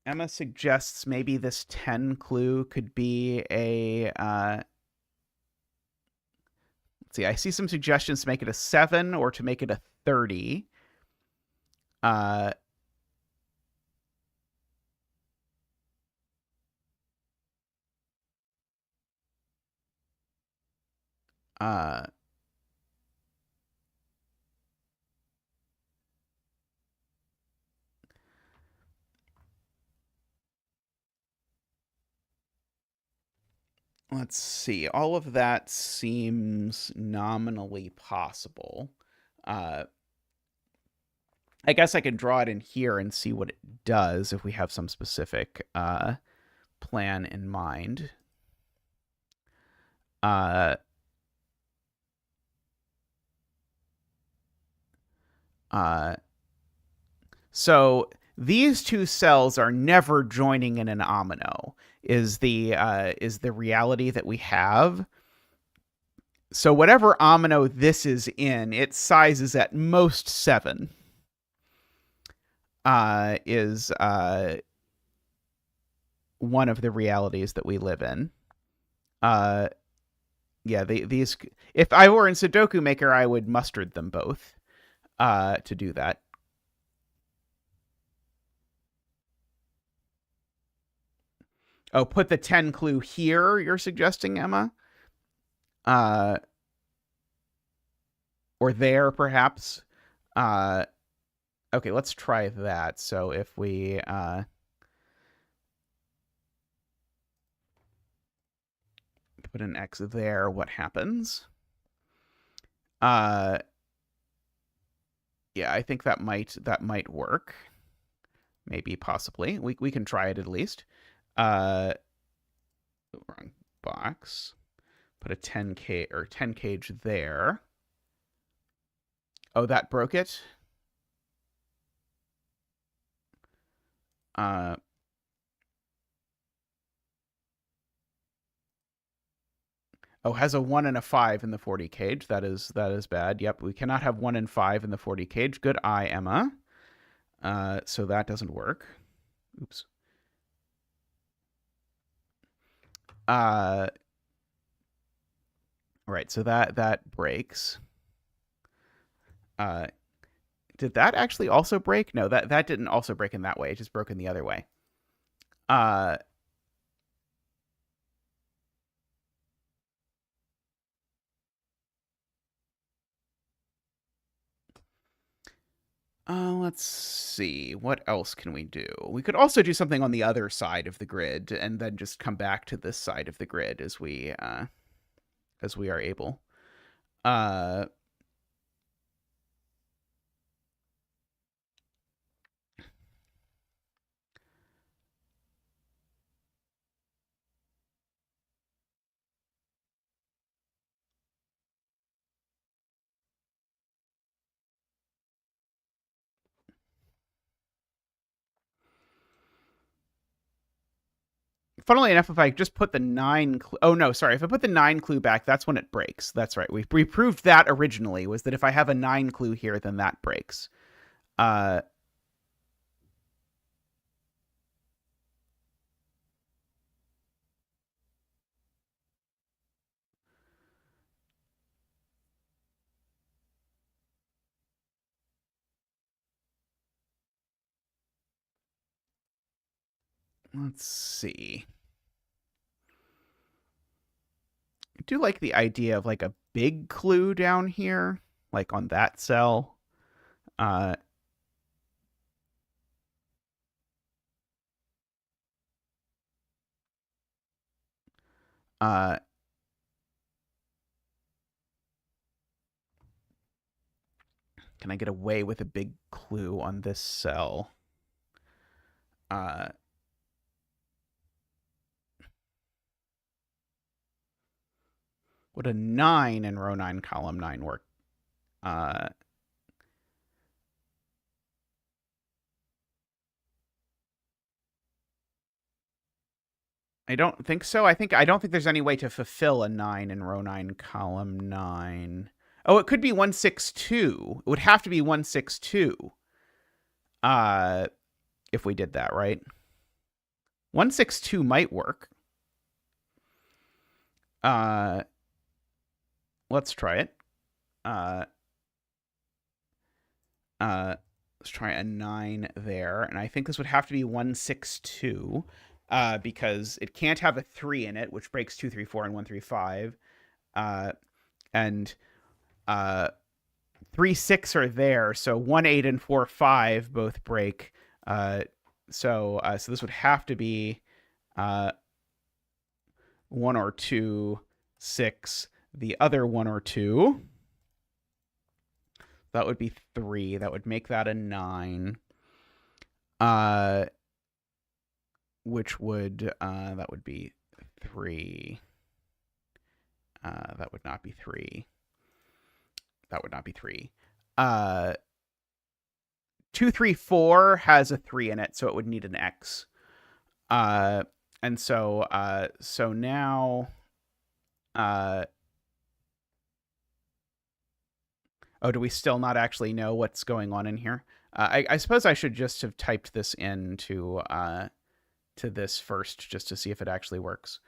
Emma suggests maybe this 10 clue could be a... let's see, I see some suggestions to make it a 7 or to make it a 30. Let's see. All of that seems nominally possible. I guess I can draw it in here and see what it does if we have some specific plan in mind. So these two cells are never joining in an omino is the reality that we have. So whatever omino this is in, its size is at most 7. Is one of the realities that we live in. Yeah, these. If I were in Sudoku Maker, I would mustard them both to do that. Oh, put the 10 clue here, you're suggesting, Emma? Or there, perhaps? Okay, let's try that. So if we put an X there, what happens? Yeah, I think that might work. Maybe, possibly. We can try it at least. Wrong box. Put a 10K or 10 cage there. Oh, that broke it. Oh, has a 1 and a 5 in the 40 cage. That is bad. Yep, we cannot have 1 and 5 in the 40 cage. Good eye, Emma. So that doesn't work. Oops. Right, so that breaks. Did that actually also break? No, that didn't also break in that way. It just broke in the other way. Let's see. What else can we do? We could also do something on the other side of the grid and then just come back to this side of the grid as we are able. Funnily enough, if I just put the 9 oh no, sorry, if I put the 9 clue back, that's when it breaks. That's right. We proved that originally, was that if I have a 9 clue here, then that breaks. Let's see. I do like the idea of like a big clue down here, like on that cell. Uh, uh, can I get away with a big clue on this cell? Would a 9 in row 9, column 9 work? I don't think so. I don't think there's any way to fulfill a 9 in row 9, column 9. Oh, it could be 162. It would have to be 162. If we did that, right? 162 might work. Let's try it. Let's try a 9 there, and I think this would have to be 162, because it can't have a 3 in it, which breaks 2, 3, 4, and 1, 3, 5. And 3, 6 are there, so 1, 8, and 4, 5 both break. So this would have to be 1 or 2, 6, the other 1 or 2. That would be 3. That would make that a 9. Which would that would be 3. That would not be 3. That would not be 3. 2, 3, 4 has a 3 in it, so it would need an X. And so now Oh, do we still not actually know what's going on in here? I suppose I should just have typed this into to this first just to see if it actually works.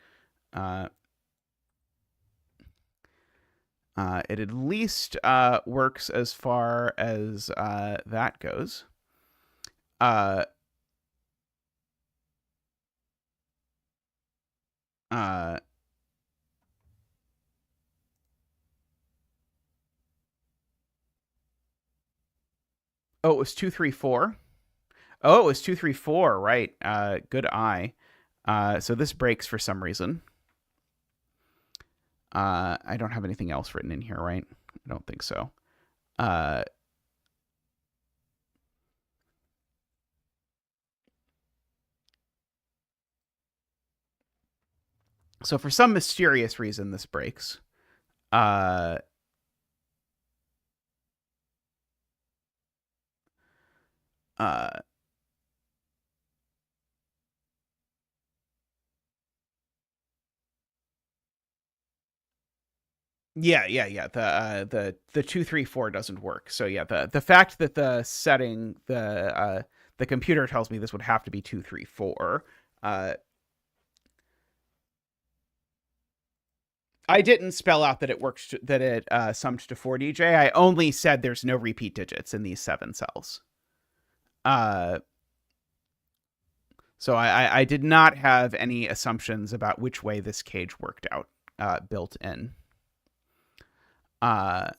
Uh, it at least works as far as that goes. Uh, uh, oh, it was 234. Oh, it was 234. Right. Good eye. So this breaks for some reason. I don't have anything else written in here, right? I don't think so. Uh, so for some mysterious reason, this breaks. Uh, uh, yeah. The 234 doesn't work. So yeah, the fact that the computer tells me this would have to be 234. I didn't spell out that it worked that it summed to 4DJ. I only said there's no repeat digits in these 7 cells. Uh, so I did not have any assumptions about which way this cage worked out built in. Uh,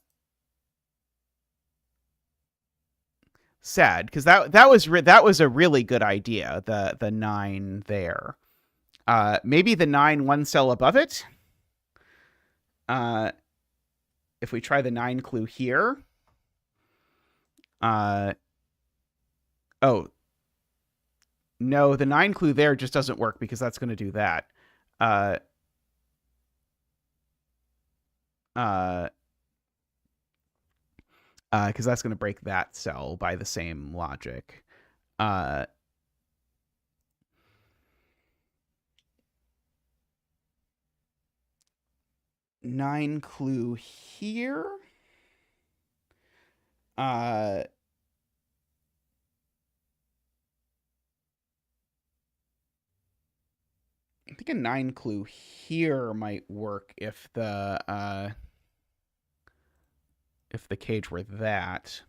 Sad because that was a really good idea. The 9 there. Maybe the 9 one cell above it. If we try the 9 clue here. Oh, no, the 9 clue there just doesn't work because that's going to do that. Because that's going to break that cell by the same logic. 9 clue here. I think a 9 clue here might work if the cage were that.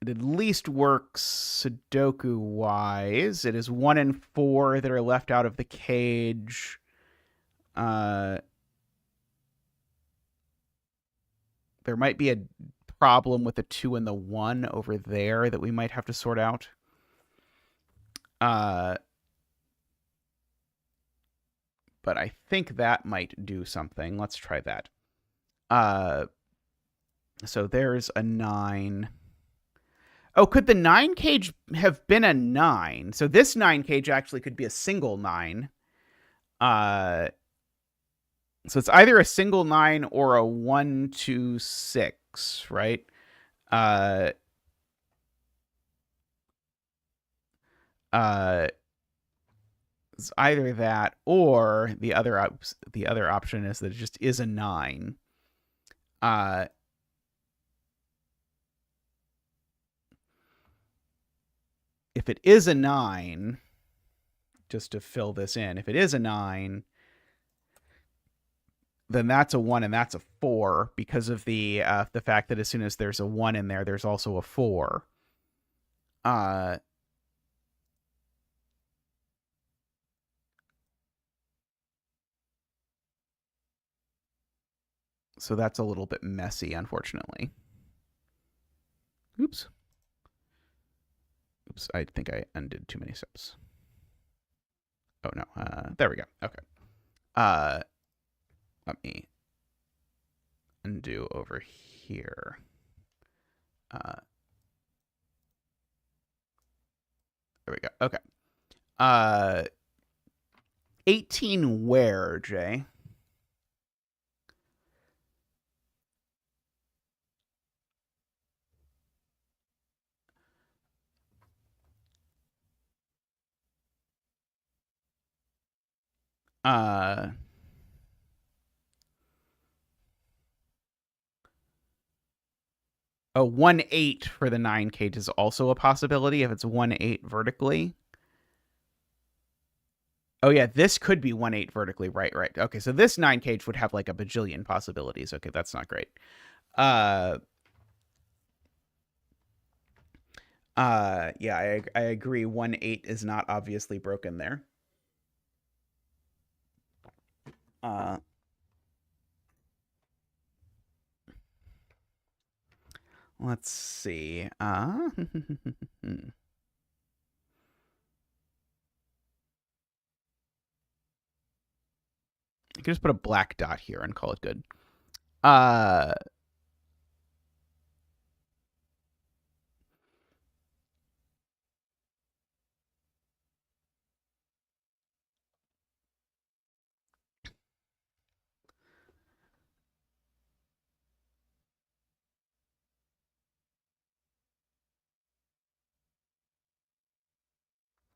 It at least works sudoku wise. It is 1 and 4 that are left out of the cage. There might be a problem with the 2 and the 1 over there that we might have to sort out. But I think that might do something. Let's try that. So there's a 9. Oh, could the 9 cage have been a 9? So this 9 cage actually could be a single 9. So it's either a single 9 or a 1, 2, 6, right? It's either that or the other option is that it just is a 9. If it is a 9, just to fill this in, if it is a 9, then that's a 1 and that's a 4 because of the fact that as soon as there's a 1 in there, there's also a 4. So that's a little bit messy, unfortunately. Oops. Oops, I think I undid too many steps. Oh, no. There we go. Okay. Let me undo over here. There we go. Okay. 18 where, Jay? Uh, Oh, 1/8 for the 9 cage is also a possibility if it's 1/8 vertically. Oh yeah, this could be 1/8 vertically. Right. Okay, so this 9 cage would have like a bajillion possibilities. Okay, that's not great. Uh, yeah, I agree. 1/8 is not obviously broken there. Uh, let's see. I can just put a black dot here and call it good. Uh,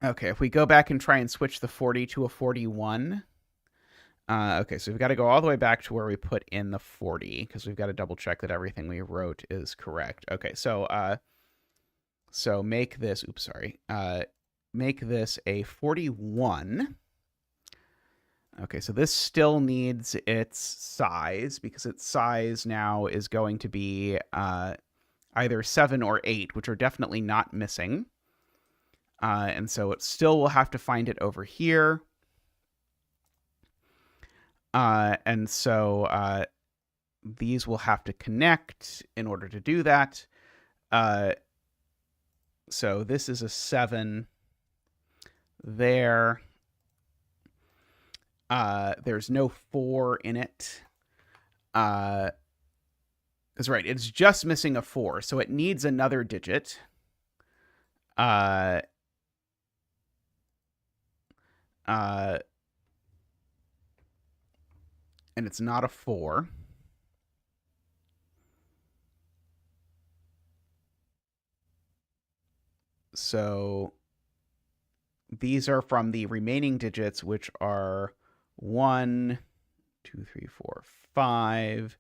okay, if we go back and try and switch the 40 to a 41. Okay, so we've got to go all the way back to where we put in the 40 because we've got to double check that everything we wrote is correct. Okay, so make this. Oops, sorry. Make this a 41. Okay, so this still needs its size because its size now is going to be either 7 or 8, which are definitely not missing. And so it still will have to find it over here. And so these will have to connect in order to do that. So this is a 7 there. There's no 4 in it. That's right. It's just missing a 4, so it needs another digit. And it's not a 4. So these are from the remaining digits, which are 1, 2, 3, 4, 5,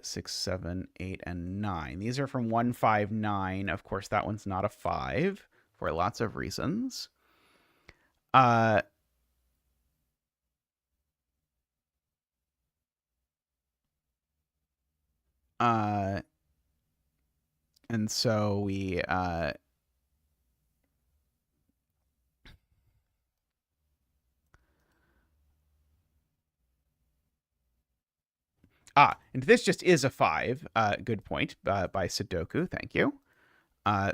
6, 7, 8, and 9. These are from 1, 5, 9. Of course, that one's not a 5 for lots of reasons. And so we and this just is a 5. Good point by Sudoku. Thank you.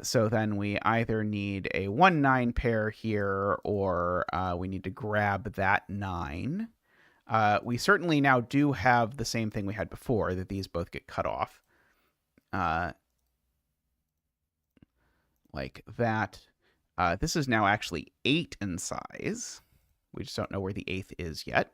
So then we either need a 1-9 pair here, or we need to grab that 9. We certainly now do have the same thing we had before, that these both get cut off. Like that. This is now actually 8 in size. We just don't know where the 8th is yet.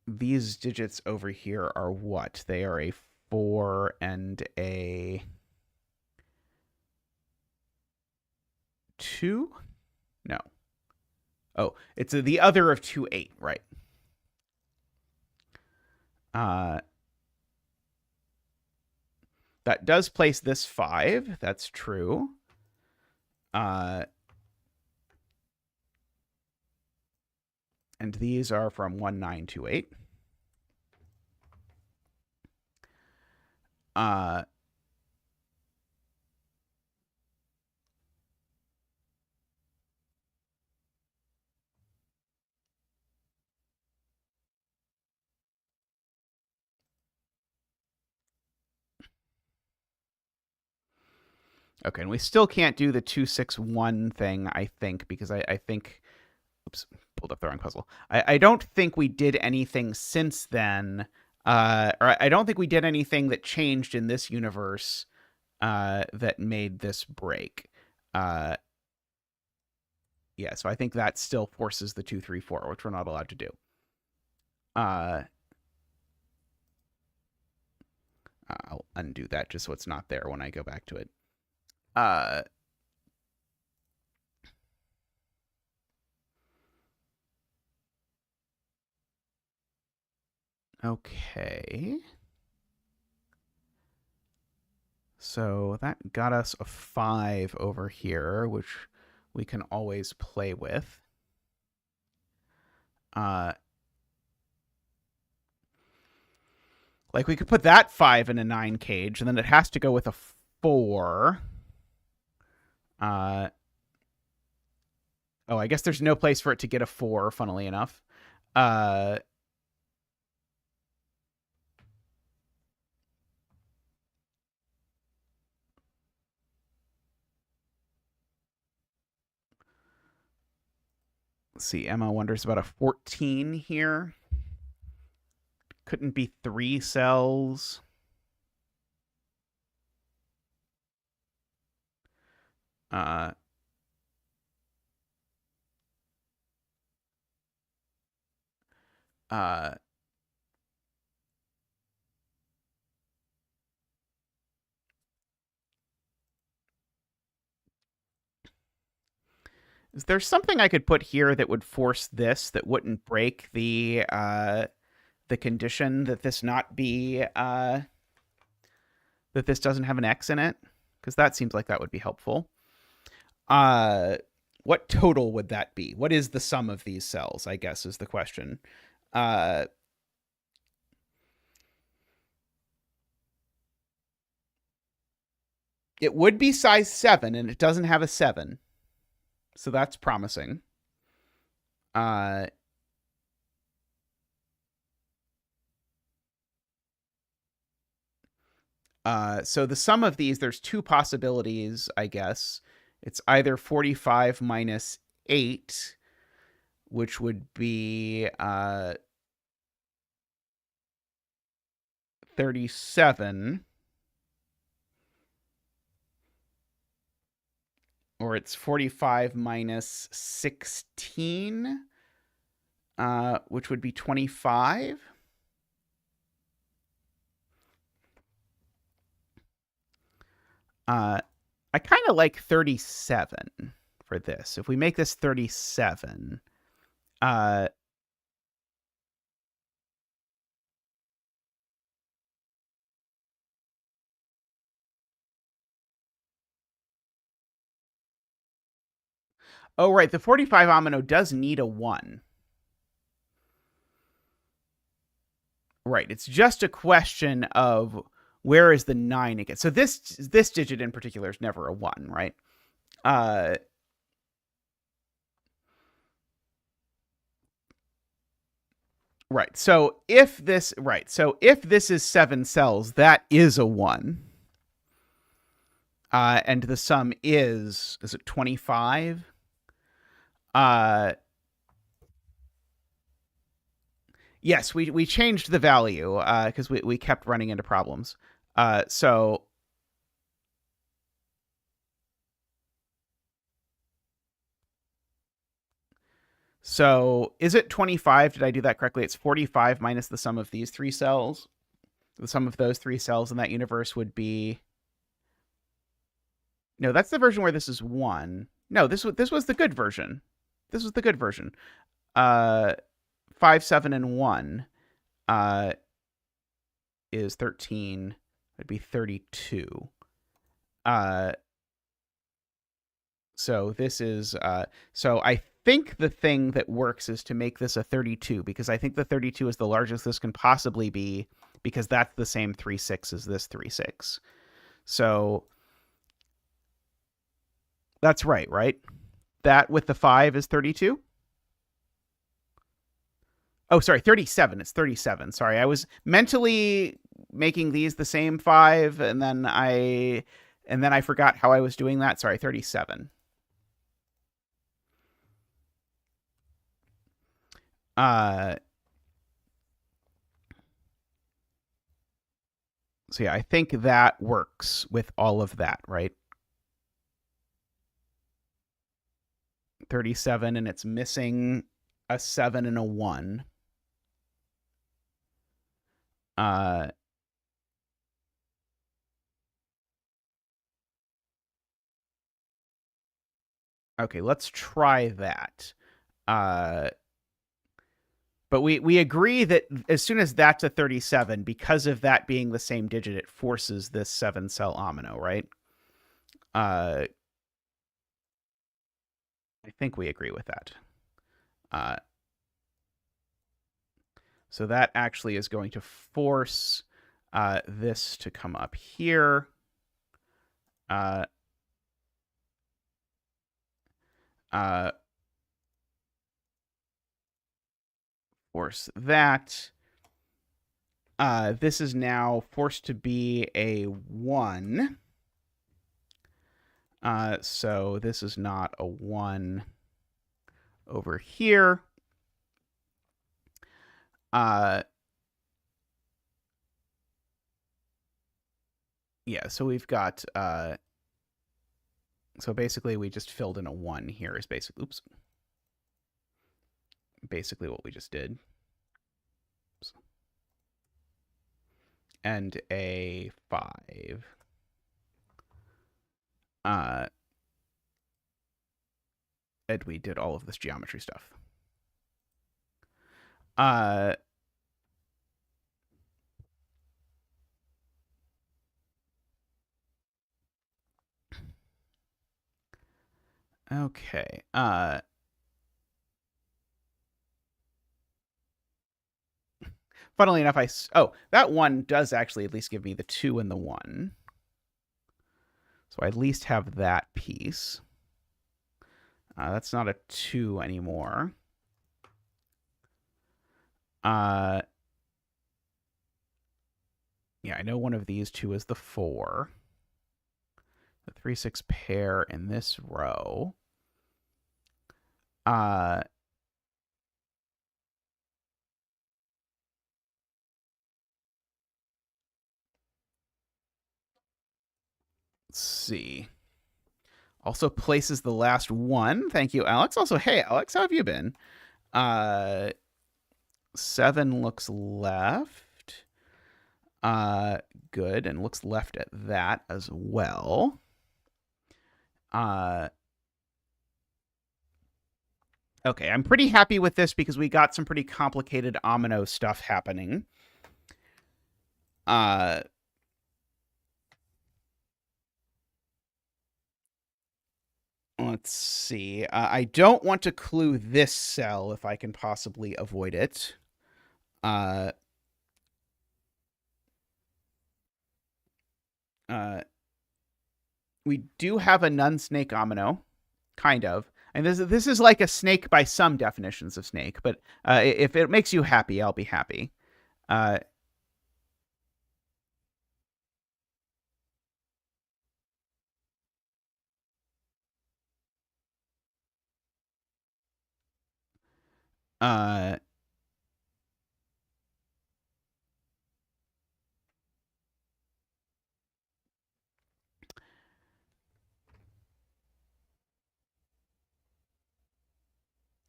These digits over here are what? They are a 4 and a 2? No. Oh, it's the other of 2, 8, right. That does place this 5. That's true. And these are from 1, 9, 2, 8. Okay, and we still can't do the 261 thing, I think, because I think, oops, pulled up the wrong puzzle. I don't think we did anything since then, or I don't think we did anything that changed in this universe that made this break. Yeah, so I think that still forces the 2, 3, 4, which we're not allowed to do. I'll undo that just so it's not there when I go back to it. Uh, okay. So that got us a 5 over here, which we can always play with. Like we could put that 5 in a 9 cage, and then it has to go with a 4. Oh, I guess there's no place for it to get a 4, funnily enough. Let's see. Emma wonders about a 14 here. Couldn't be 3 cells. Uh, uh, is there something I could put here that would force this that wouldn't break the condition that this not be that this doesn't have an X in it? Because that seems like that would be helpful. What total would that be? What is the sum of these cells, I guess, is the question. It would be size 7, and it doesn't have a 7. So that's promising. So the sum of these, there's 2 possibilities, I guess. It's either 45 minus 8, which would be 37, or it's 45 minus 16, which would be 25. I kind of like 37 for this. If we make this 37, oh, right, the 45 omino does need a 1. Right, it's just a question of where is the 9 again. So this digit in particular is never a 1, right? Right. So if this is 7 cells, that is a 1. And the sum is it 25? Yes, we changed the value because we kept running into problems. So is it 25? Did I do that correctly? It's 45 minus the sum of these 3 cells. The sum of those 3 cells in that universe would be... No, that's the version where this is 1. No, this was the good version. This was the good version. 5, 7, and 1 is 13. It'd be 32. So this is... so I think the thing that works is to make this a 32, because I think the 32 is the largest this can possibly be, because that's the same 3/6 as this 3/6. So that's right? That with the 5 is 32? Oh, sorry, 37. It's 37. Sorry, I was mentally making these the same 5, and then I forgot how I was doing that. Sorry, 37. So yeah, I think that works with all of that, right? 37, and it's missing a 7 and a 1. Okay, let's try that. But we agree that as soon as that's a 37, because of that being the same digit, it forces this 7-cell omino, right? I think we agree with that. So that actually is going to force this to come up here. Force that. This is now forced to be a 1. So this is not a 1 over here. Yeah, so we've got... so basically we just filled in a 1 here is basically... Oops. Basically what we just did. Oops. And a 5. And we did all of this geometry stuff. Okay. Funnily enough, that 1 does actually at least give me the 2 and the 1. So I at least have that piece. That's not a 2 anymore. Yeah, I know one of these 2 is the 4. The 3-6 pair in this row. Let's see. Also places the last 1. Thank you, Alex. Also, hey, Alex, how have you been? 7 looks left. Good, and looks left at that as well. Okay, I'm pretty happy with this because we got some pretty complicated omino stuff happening. Let's see. I don't want to clue this cell if I can possibly avoid it. We do have a nun-snake omino, kind of. And this is like a snake by some definitions of snake, but if it makes you happy, I'll be happy.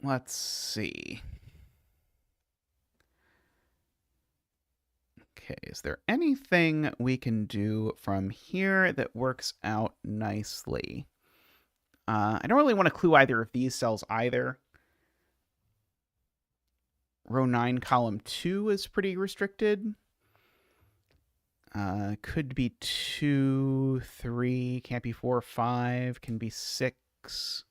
'Let's see. Okay, is there anything we can do from here that works out nicely? I don't really want to clue either of these cells either. Row 9, column 2 is pretty restricted. Could be 2, 3, can't be 4, 5, can be 6.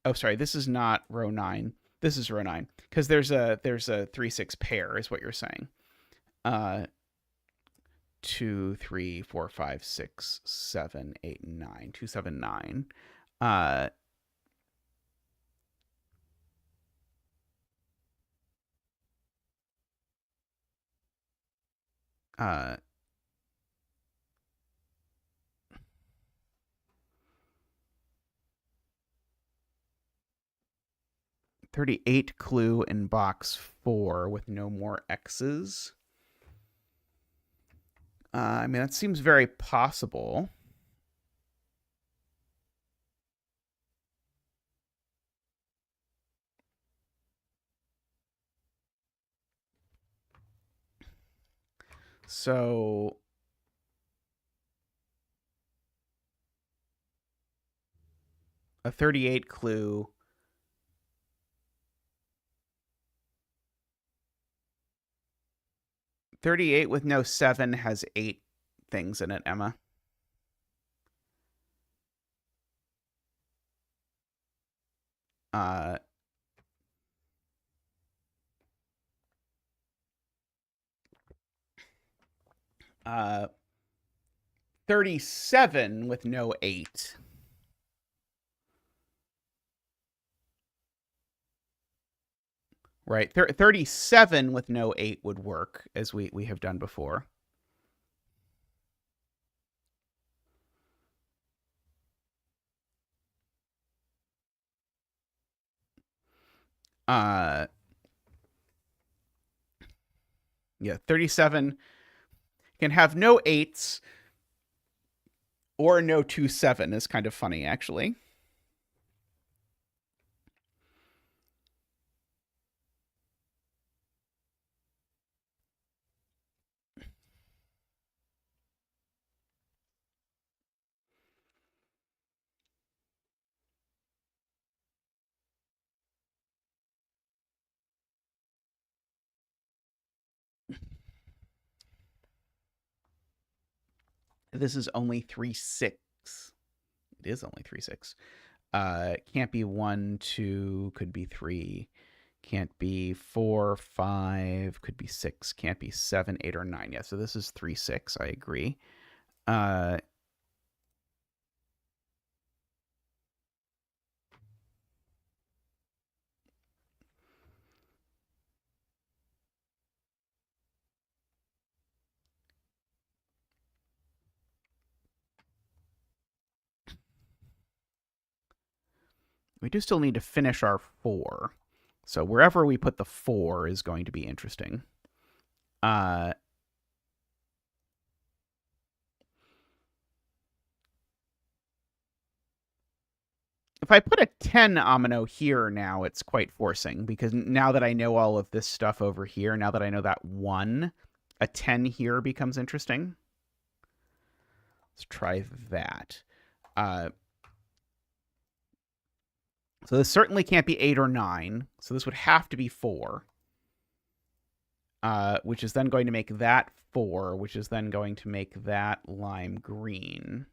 Oh, sorry, this is not row 9. This is row 9 because there's a 3-6 pair is what you're saying. 2, 3, 4, 5, 6, 7, 8, 9. 2, 7, 9. 38 clue in box 4 with no more X's. I mean, that seems very possible. So A 38 clue. $38 with no 7 has 8 things in it, Emma. Uh, 37 with no 8. Right. 37 with no 8 would work, as we have done before. Yeah, 37 can have no 8s or no 2-7 is kind of funny, actually. This is only 3-6. It is only 3-6. Can't be 1, 2, could be 3. Can't be 4, 5, could be 6. Can't be 7, 8, or 9. Yeah, so this is 3-6. I agree. We do still need to finish our 4. So wherever we put the 4 is going to be interesting. If I put a 10 omino here now, it's quite forcing, because now that I know all of this stuff over here, now that I know that 1, a 10 here becomes interesting. Let's try that. So this certainly can't be 8 or 9. So this would have to be 4. Which is then going to make that 4, which is then going to make that lime green.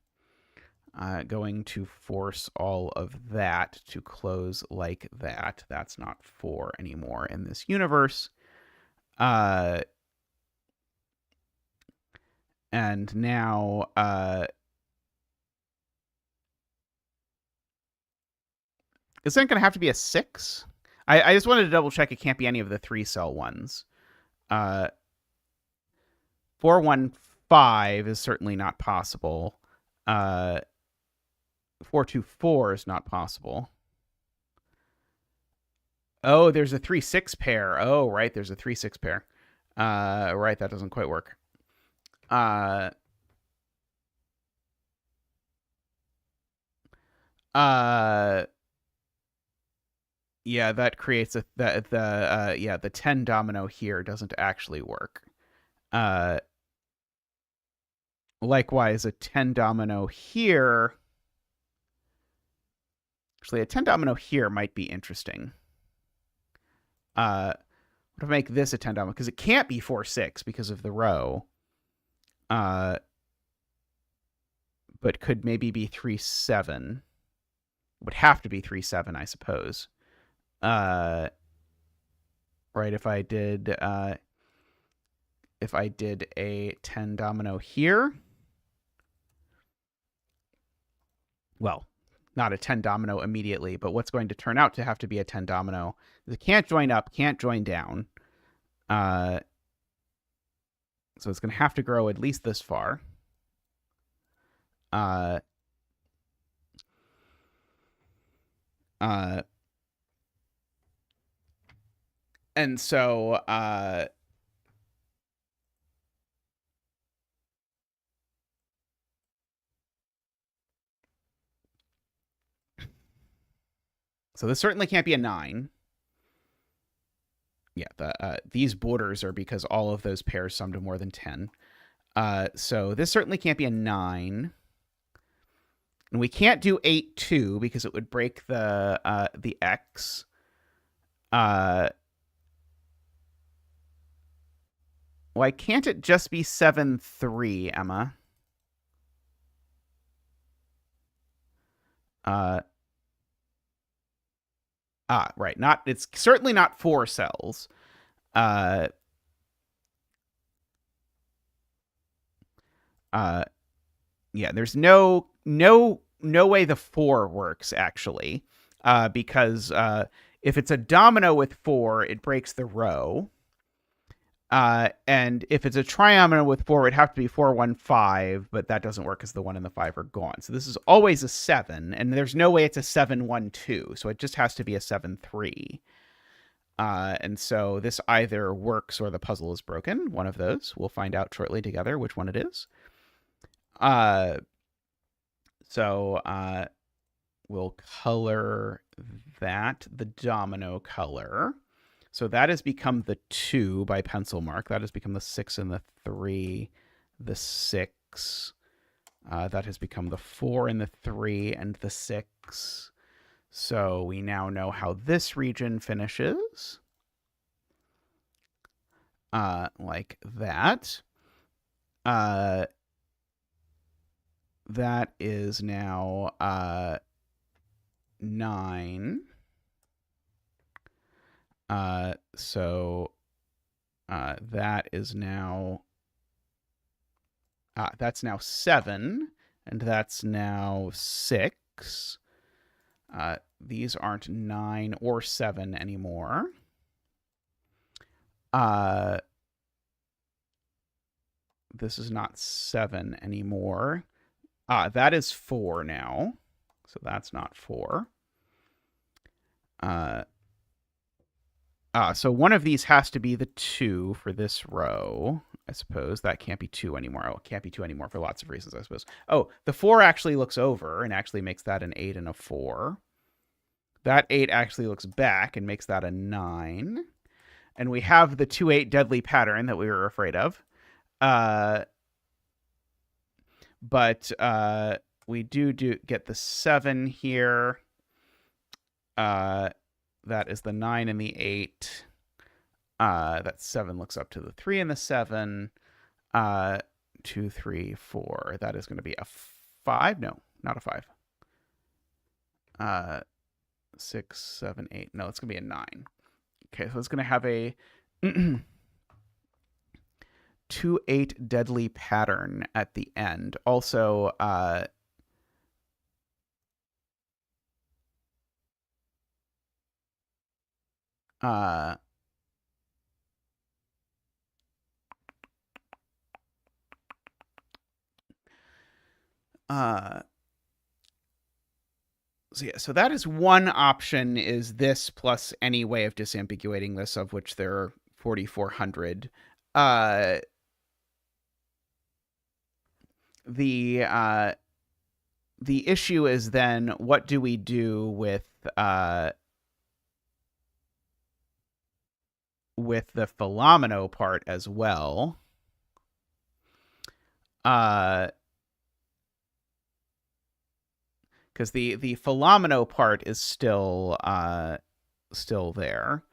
Going to force all of that to close like that. That's not 4 anymore in this universe. And now is that going to have to be a 6? I just wanted to double check it can't be any of the 3-cell ones. 415 is certainly not possible. 424 is not possible. Oh, there's a 3-6 pair. Oh, right, there's a 3-6 pair. Right, that doesn't quite work. Yeah, that creates the 10 domino here doesn't actually work. Likewise, a 10 domino here. Actually, a 10 domino here might be interesting. What if I make this a 10 domino? Because it can't be 4-6 because of the row. But could maybe be 3-7. Would have to be 3-7, I suppose. Right, if I did a 10 domino here. Well, not a 10 domino immediately, but what's going to turn out to have to be a 10 domino. It can't join up, can't join down. So it's going to have to grow at least this far. And so so this certainly can't be a 9. Yeah, these borders are because all of those pairs sum to more than 10. So this certainly can't be a 9. And we can't do 8-2 because it would break the X. Why can't it just be 7-3, Emma? Right. It's certainly not 4 cells. Yeah, there's no way the 4 works actually, because if it's a domino with 4, it breaks the row. And if it's a triomino with 4, it'd have to be 4, 1, 5, but that doesn't work because the 1 and the 5 are gone. So this is always a 7, and there's no way it's a 7, 1, 2. So it just has to be a 7, 3. And so this either works or the puzzle is broken. One of those. We'll find out shortly together which one it is. So we'll color that the domino color. So that has become the 2 by pencil mark. That has become the 6 and the 3, the 6. That has become the 4 and the 3 and the 6. So we now know how this region finishes. Like that. That is now 9. So that is now that's now 7, and that's now 6. These aren't 9 or 7 anymore. This is not 7 anymore. That is 4 now. So that's not 4. So one of these has to be the 2 for this row, I suppose. That can't be 2 anymore. Oh, it can't be 2 anymore for lots of reasons, I suppose. Oh, the 4 actually looks over and actually makes that an 8 and a 4. That 8 actually looks back and makes that a 9. And we have the 2-8 deadly pattern that we were afraid of. But we do get the 7 here. That is the 9 and the 8. That 7 looks up to the 3 and the 7. 2, 3, 4. That is going to be a 5. No, not a 5. 6, 7, 8. No, it's going to be a 9. Okay, so it's going to have a 2-8 deadly pattern at the end. Also, so yeah, so that is one option, is this plus any way of disambiguating this, of which there are 4,400. The issue is then, what do we do with the Philomeno part as well? Because the Philomeno part is still there,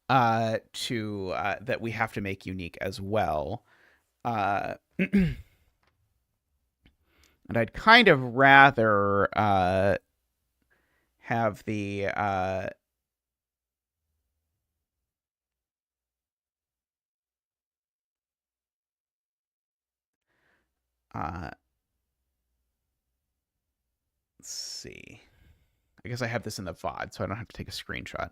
that we have to make unique as well. And I'd kind of rather have the let's see. I guess I have this in the VOD, so I don't have to take a screenshot.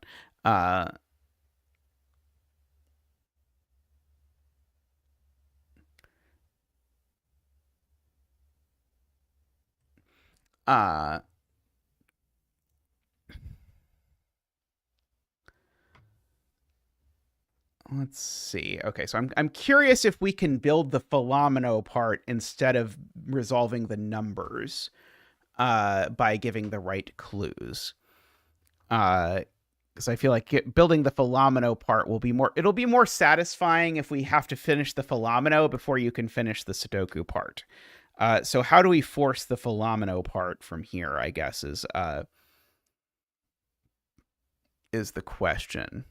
Let's see. Okay, so I'm curious if we can build the Philomeno part instead of resolving the numbers by giving the right clues. Because I feel like building the Philomeno part it'll be more satisfying if we have to finish the Philomeno before you can finish the Sudoku part. So how do we force the philomeno part from here, I guess, is the question.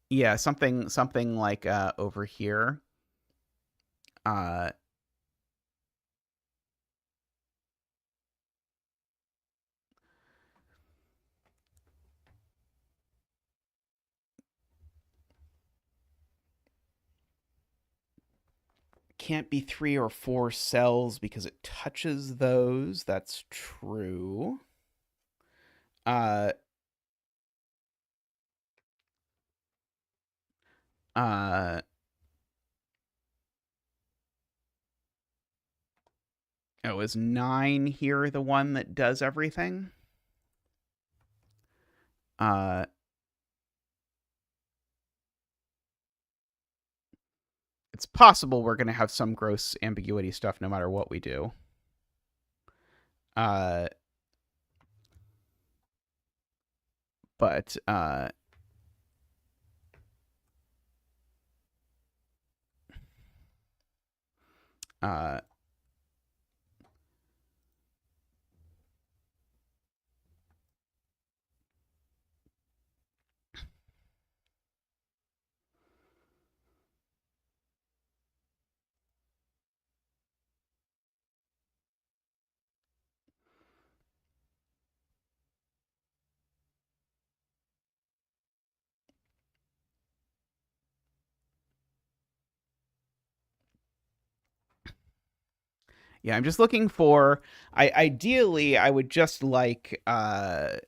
Yeah, something like over here. Can't be 3 or 4 cells because it touches those. That's true. Uh, uh, oh, is 9 here the one that does everything? It's possible we're going to have some gross ambiguity stuff no matter what we do. But yeah, I'm just looking for. Ideally, I would just like now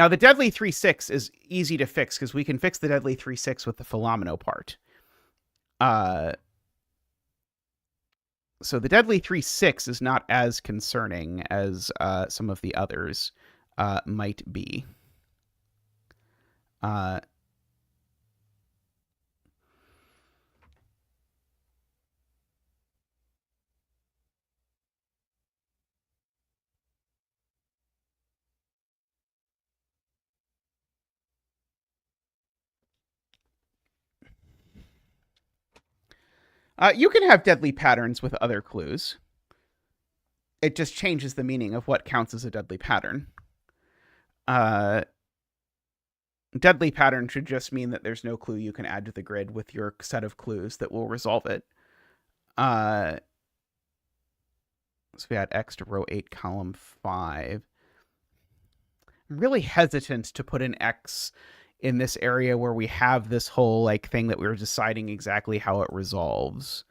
the deadly 3-6 is easy to fix because we can fix the deadly 3-6 with the philomeno part. So the deadly 3-6 is not as concerning as some of the others might be. You can have deadly patterns with other clues. It just changes the meaning of what counts as a deadly pattern. Deadly pattern should just mean that there's no clue you can add to the grid with your set of clues that will resolve it. So we add X to row 8, column 5. I'm really hesitant to put an X in this area where we have this whole like thing that we were deciding exactly how it resolves.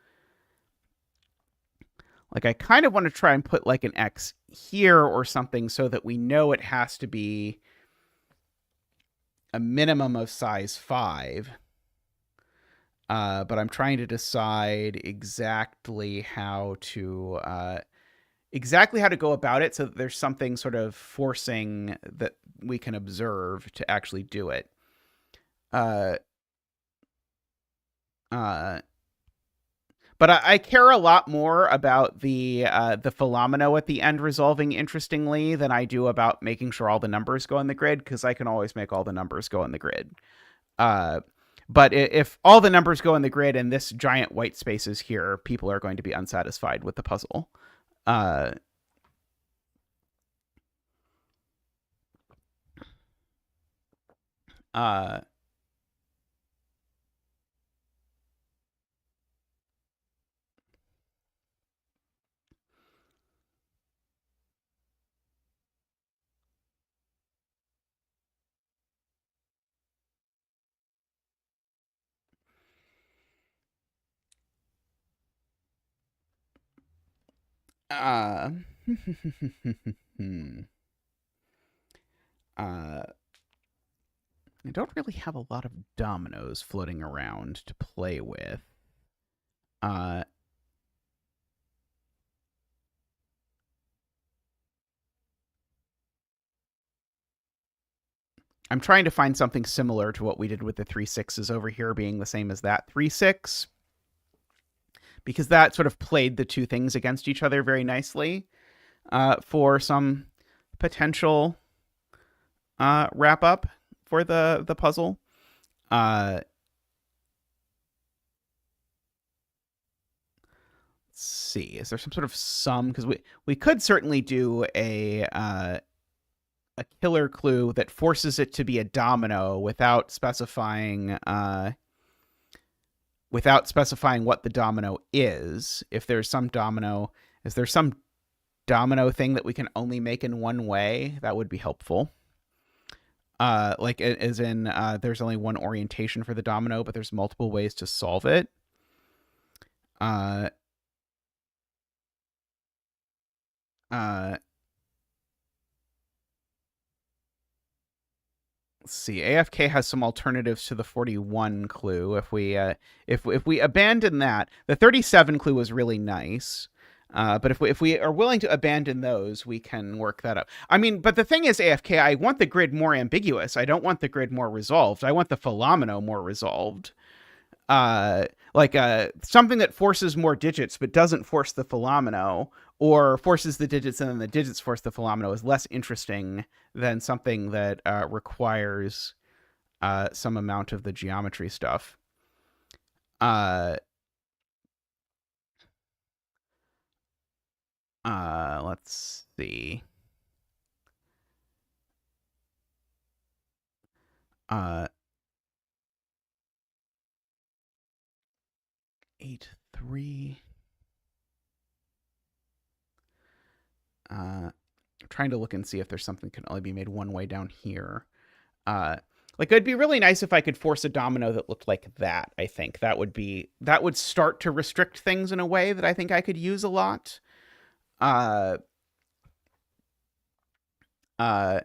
Like I kind of want to try and put like an X here or something so that we know it has to be a minimum of size 5. But I'm trying to decide exactly how to go about it so that there's something sort of forcing that we can observe to actually do it. But I care a lot more about the philomeno at the end resolving interestingly than I do about making sure all the numbers go in the grid, because I can always make all the numbers go in the grid. But if all the numbers go in the grid and this giant white space is here, people are going to be unsatisfied with the puzzle. uh, I don't really have a lot of dominoes floating around to play with. I'm trying to find something similar to what we did with the 3-6s over here being the same as that 3-6, because that sort of played the two things against each other very nicely for some potential wrap up for the puzzle. Uh, let's see. Is there some sort of sum? Because we could certainly do a killer clue that forces it to be a domino without specifying what the domino is. If there's some domino, is there some domino thing that we can only make in one way? That would be helpful. Like as in, there's only one orientation for the domino, but there's multiple ways to solve it. Uh, uh, let's see. AFK has some alternatives to the 41 clue. If we abandon that, the 37 clue was really nice. But if we are willing to abandon those, we can work that up. I mean, but the thing is, AFK, I want the grid more ambiguous. I don't want the grid more resolved. I want the Philomeno more resolved. Like something that forces more digits but doesn't force the Philomeno, or forces the digits and then the digits force the Philomeno, is less interesting than something that requires some amount of the geometry stuff. Let's see. 8-3. Trying to look and see if there's something that can only be made one way down here. Like it'd be really nice if I could force a domino that looked like that. I think that would start to restrict things in a way that I think I could use a lot. Uh, uh,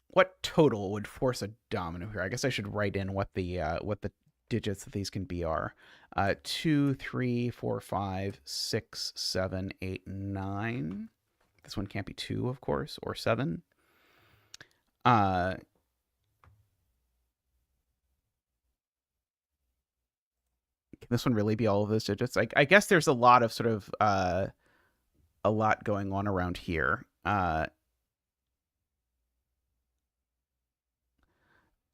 what total would force a domino here? I guess I should write in what the digits that these can be are. 2, 3, 4, 5, 6, 7, 8, 9. This one can't be 2, of course, or 7. Can this one really be all of those digits? I guess there's a lot of sort of a lot going on around here.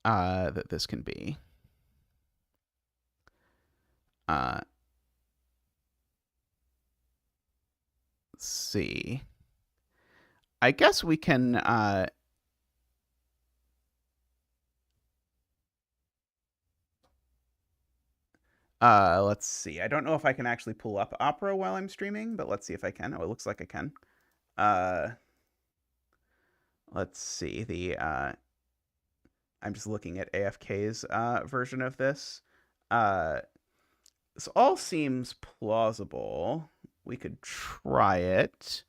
That this can be. Let's see. I guess we can. Let's see. I don't know if I can actually pull up Opera while I'm streaming, but let's see if I can. Oh, it looks like I can. Let's see. I'm just looking at AFK's version of this. This all seems plausible. We could try it.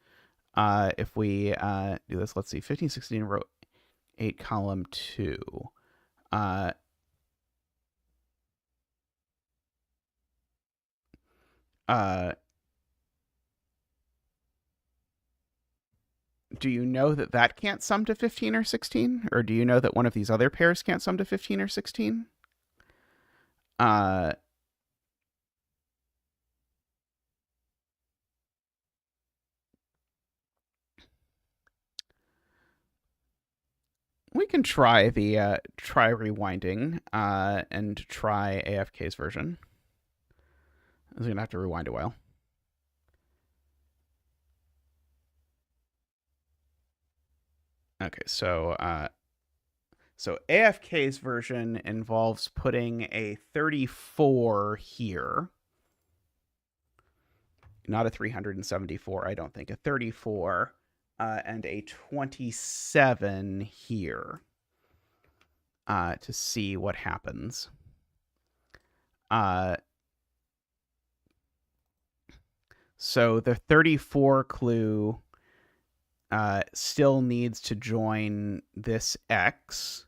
If we do this, let's see. 15, 16, row 8, column 2. Do you know that that can't sum to 15 or 16? Or do you know that one of these other pairs can't sum to 15 or 16? We can try try rewinding and try AFK's version. We're gonna have to rewind a while. Okay, so AFK's version involves putting a 34 here. Not a 374, I don't think. A 34 and a 27 here to see what happens. So the 34 clue still needs to join this X.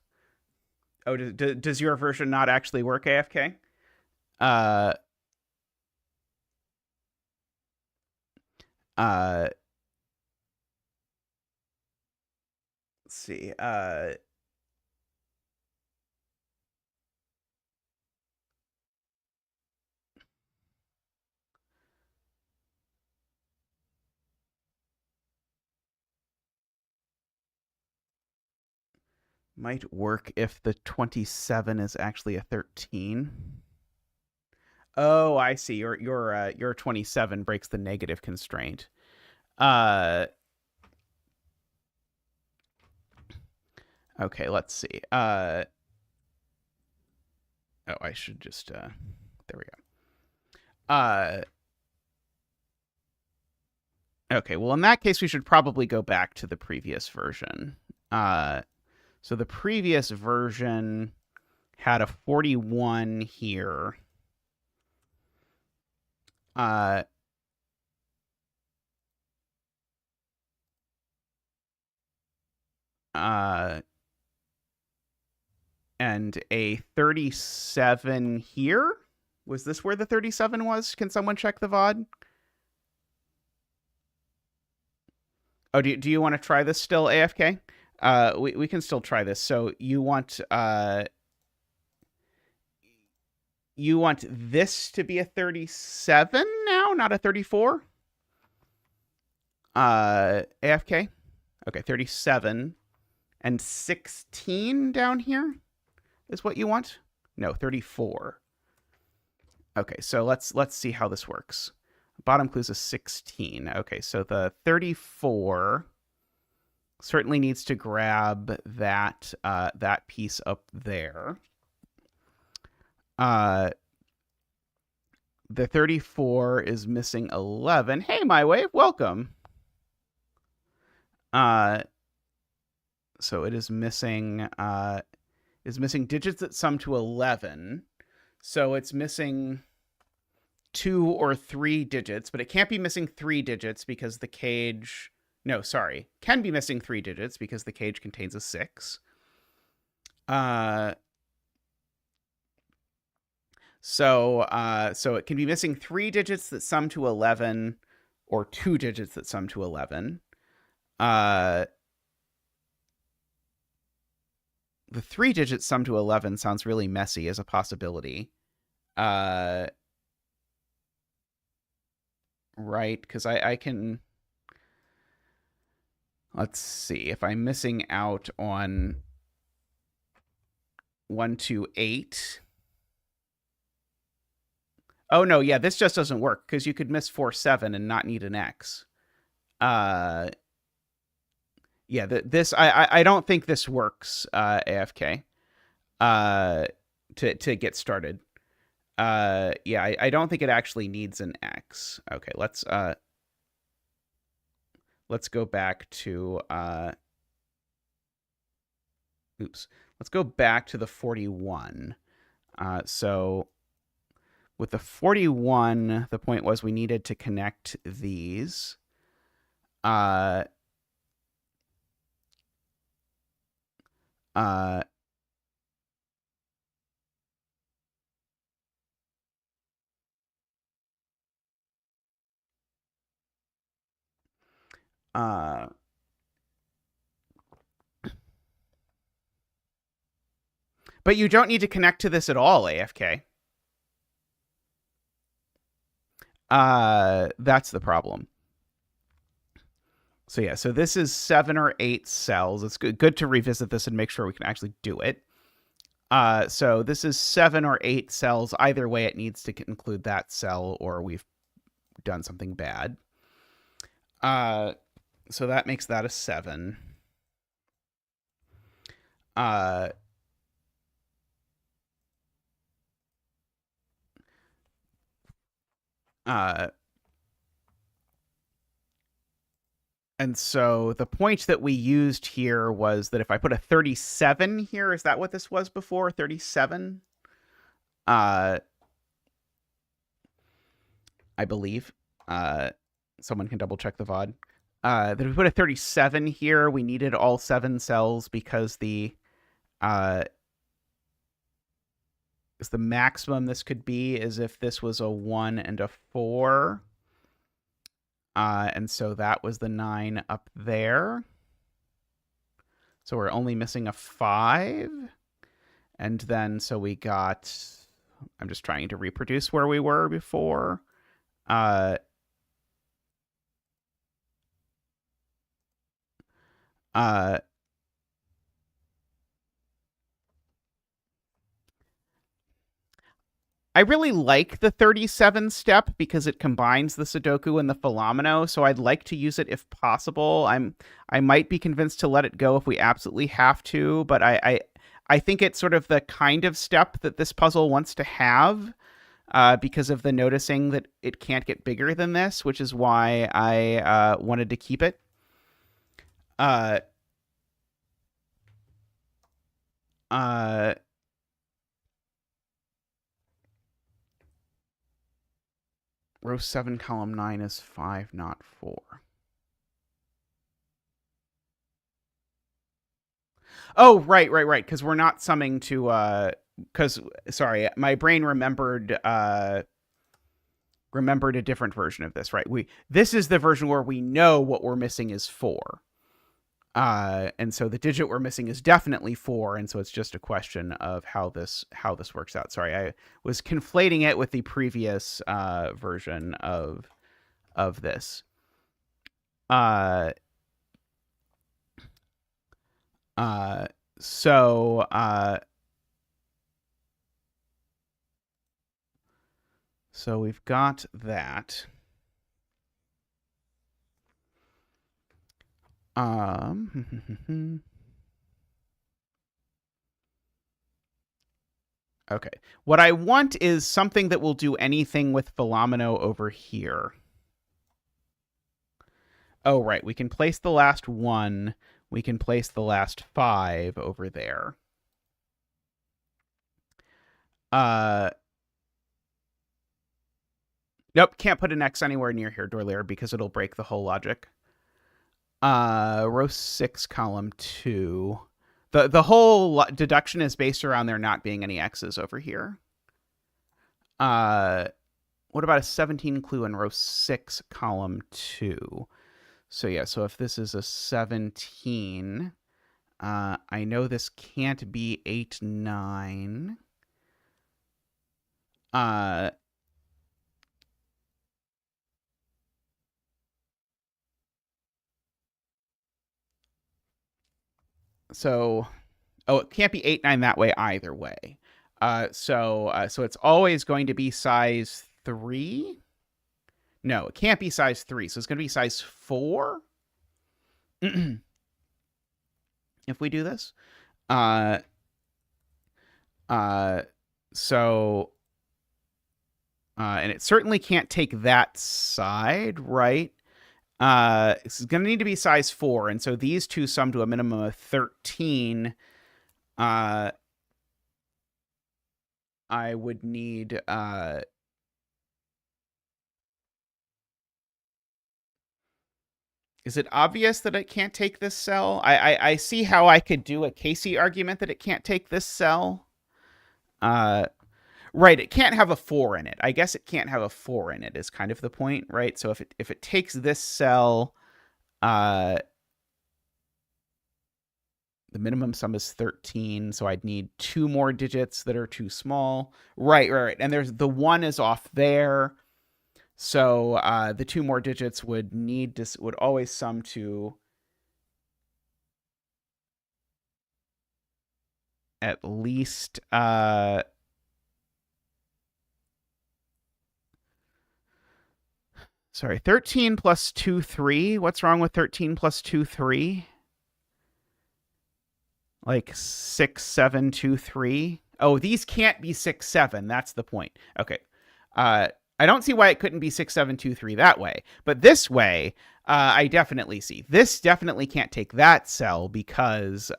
Oh, does your version not actually work, AFK? Let's see. Might work if the 27 is actually a 13. Oh, I see. Your 27 breaks the negative constraint. Okay, let's see. Oh, I should just there we go. Okay, well in that case we should probably go back to the previous version. So the previous version had a 41 here. And a 37 here. Was this where the 37 was? Can someone check the VOD? Oh, do you want to try this still, AFK? We can still try this. So you want this to be a 37 now, not a 34? AFK? Okay, 37 and 16 down here is what you want? No, 34. Okay, so let's see how this works. Bottom clue is a 16. Okay, so the 34 certainly needs to grab that that piece up there. The 34 is missing 11. Hey, my wave, welcome. So it is missing digits that sum to 11. So it's missing 2 or 3 digits, but it can't be missing 3 digits because the cage... No, sorry. Can be missing 3 digits because the cage contains a 6. So it can be missing 3 digits that sum to 11 or 2 digits that sum to 11. The 3 digits sum to 11 sounds really messy as a possibility. Right, because I can... Let's see. If I'm missing out on 1, 2, 8... Oh, no, yeah, this just doesn't work, because you could miss 4, 7 and not need an X. Yeah, this I don't think this works, AFK, to get started. Yeah, I don't think it actually needs an X. Okay, let's go back to let's go back to the 41. So with the 41, the point was we needed to connect these. But you don't need to connect to this at all, AFK. That's the problem. So yeah, so this is 7 or 8 cells. It's good to revisit this and make sure we can actually do it. So this is 7 or 8 cells. Either way, it needs to include that cell or we've done something bad. So that makes that a 7. And so the point that we used here was that if I put a 37 here, is that what this was before? 37? I believe. Someone can double check the VOD. That if we put a 37 here, we needed all 7 cells because the maximum this could be is if this was a 1 and a 4. And so that was the 9 up there. So we're only missing a 5. And then so we got... I'm just trying to reproduce where we were before. I really like the 37 step because it combines the sudoku and the philomeno, so I'd like to use it if possible. I might be convinced to let it go if we absolutely have to, but I think it's sort of the kind of step that this puzzle wants to have, because of the noticing that it can't get bigger than this, which is why I wanted to keep it. Uh, uh, row 7, column 9 is 5, not 4. Oh, right, because we're not summing to, because, sorry, my brain remembered a different version of this, right? This is the version where we know what we're missing is 4. And so the digit we're missing is definitely 4, and so it's just a question of how this works out. Sorry, I was conflating it with the previous version of this. So we've got that. Okay. What I want is something that will do anything with philomeno over here. Oh, right. We can place the last 1. We can place the last 5 over there. Nope, can't put an X anywhere near here, Dorlier, because it'll break the whole logic. Row 6, column 2. The whole deduction is based around there not being any X's over here. What about a 17 clue in row 6, column 2? So yeah, so if this is a 17, I know this can't be 8, 9. So, it can't be 8, 9 that way either way. So it's always going to be size 3. No, it can't be size 3. So it's going to be size 4. If we do this. So, and it certainly can't take that side, right? This is going to need to be size 4, and so these two sum to a minimum of 13. I would need is it obvious that it can't take this cell? I see how I could do a Casey argument that it can't take this cell. Right, it can't have a 4 in it. I guess it can't have a 4 in it is kind of the point, right? So if it takes this cell, the minimum sum is 13, so I'd need 2 more digits that are too small. Right. And there's the 1 is off there. So the 2 more digits would always sum to at least sorry, 13 plus 2, 3. What's wrong with 13 plus 2, 3? Like 6, 7, 2, 3. Oh, these can't be 6, 7. That's the point. Okay. I don't see why it couldn't be 6, 7, 2, 3 that way. But this way, I definitely see. This definitely can't take that cell because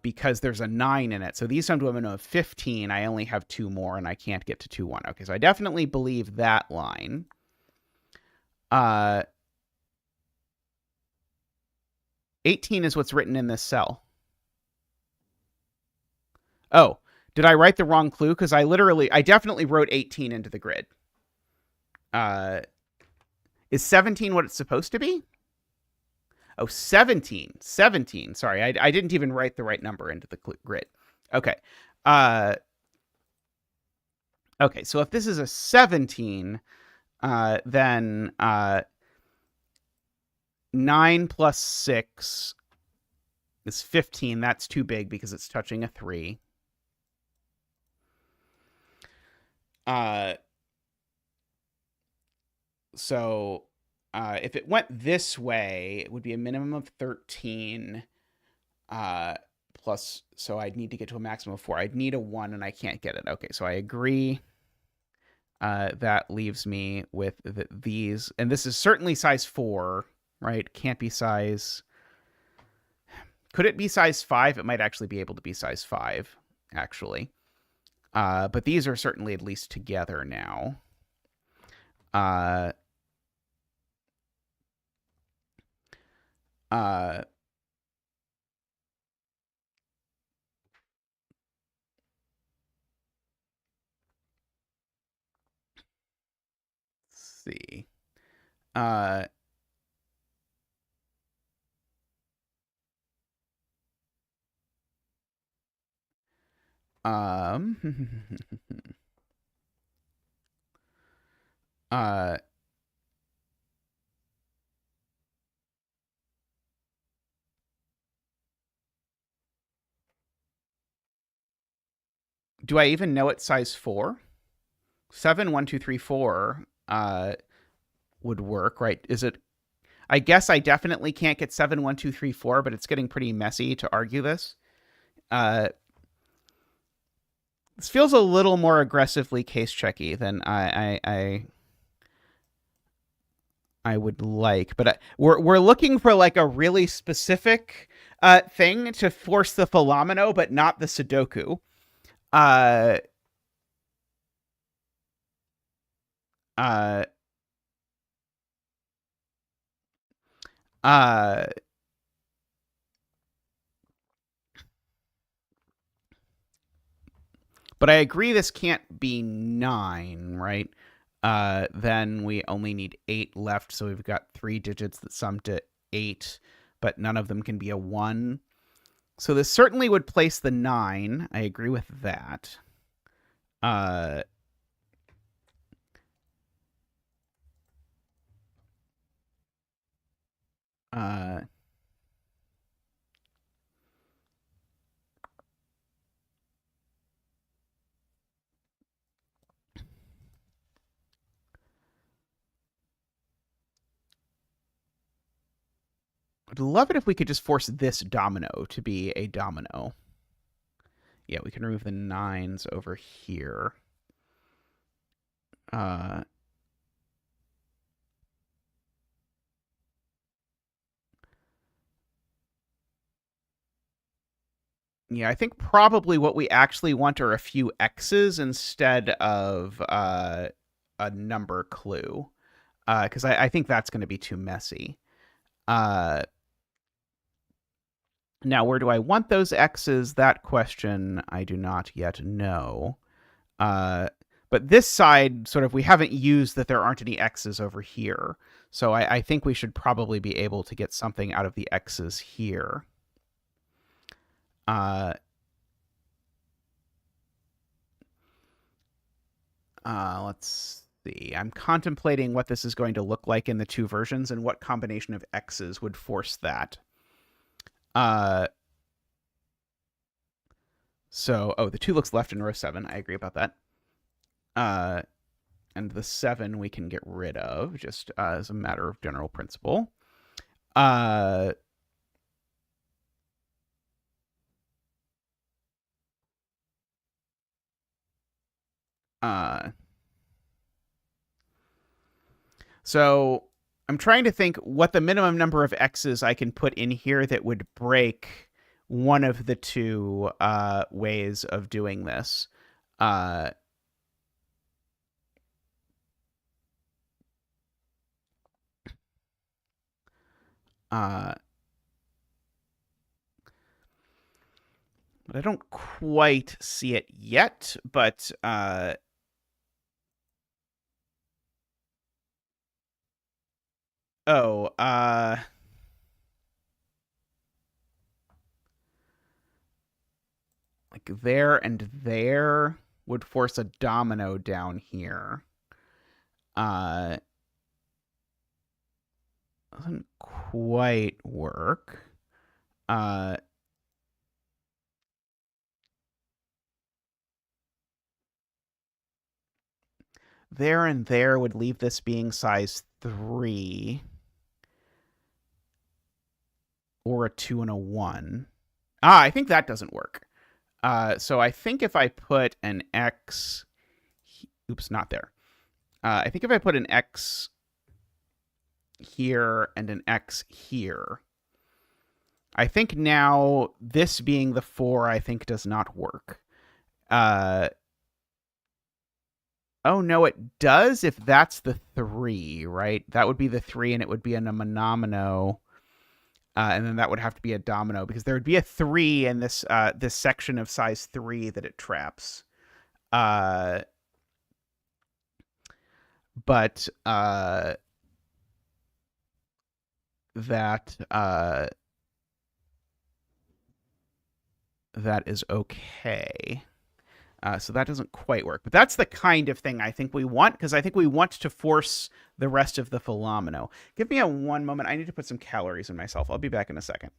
because there's a 9 in it. So these sum to a minimum of 15. I only have 2 more, and I can't get to 2, 1. Okay, so I definitely believe that line. 18 is what's written in this cell. Oh, did I write the wrong clue? Because I definitely wrote 18 into the grid. Is 17 what it's supposed to be? Oh, 17. 17. Sorry, I didn't even write the right number into the grid. Okay. Okay, so if this is a 17, then 9 plus 6 is 15. That's too big because it's touching a 3. So if it went this way, it would be a minimum of 13 plus. So I'd need to get to a maximum of 4. I'd need a 1, and I can't get it. Okay, so I agree. That leaves me with these. And this is certainly size 4, right? Can't be size... Could it be size 5? It might actually be able to be size 5, actually. But these are certainly at least together now. Let's see. uh, do I even know it's size 4? 7, 1, 2, 3, 4 would work, right? Is it? I guess I definitely can't get 7, 1, 2, 3, 4, but it's getting pretty messy to argue this. This feels a little more aggressively case checky than I would like, but we're looking for like a really specific thing to force the Philomeno, but not the Sudoku. But I agree this can't be 9, right? Then we only need 8 left, so we've got 3 digits that sum to 8, but none of them can be a 1. So this certainly would place the 9. I agree with that. I'd love it if we could just force this domino to be a domino. Yeah, we can remove the 9s over here. Yeah, I think probably what we actually want are a few X's instead of a number clue, because I think that's going to be too messy. Now, where do I want those X's? That question I do not yet know. But this side, sort of, we haven't used that there aren't any X's over here. So I think we should probably be able to get something out of the X's here. Let's see. I'm contemplating what this is going to look like in the 2 versions and what combination of X's would force that. So, the 2 looks left in row 7. I agree about that. And the 7 we can get rid of, just as a matter of general principle. So I'm trying to think what the minimum number of X's I can put in here that would break one of the 2 ways of doing this. But I don't quite see it yet, but like there and there would force a domino down here. Doesn't quite work. there and there would leave this being size 3. Or a 2 and a 1. I think that doesn't work. So I think if I put an X... Oops, not there. I think if I put an X here and an X here, I think now this being the 4, I think does not work. Oh, no, it does if that's the 3, right? That would be the 3, and it would be in a monomino. And then that would have to be a domino, because there would be a 3 in this this section of size 3 that it traps. But that is okay. So that doesn't quite work. But that's the kind of thing I think we want, because I think we want to force the rest of the philomeno. Give me one moment. I need to put some calories in myself. I'll be back in a second.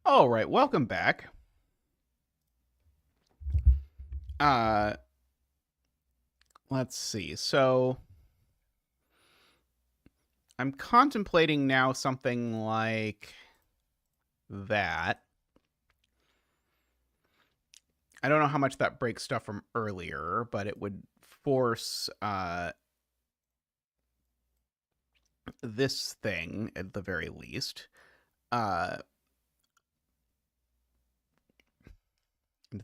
All right, welcome back. Let's see. So I'm contemplating now something like that. I don't know how much that breaks stuff from earlier, but it would force this thing at the very least. And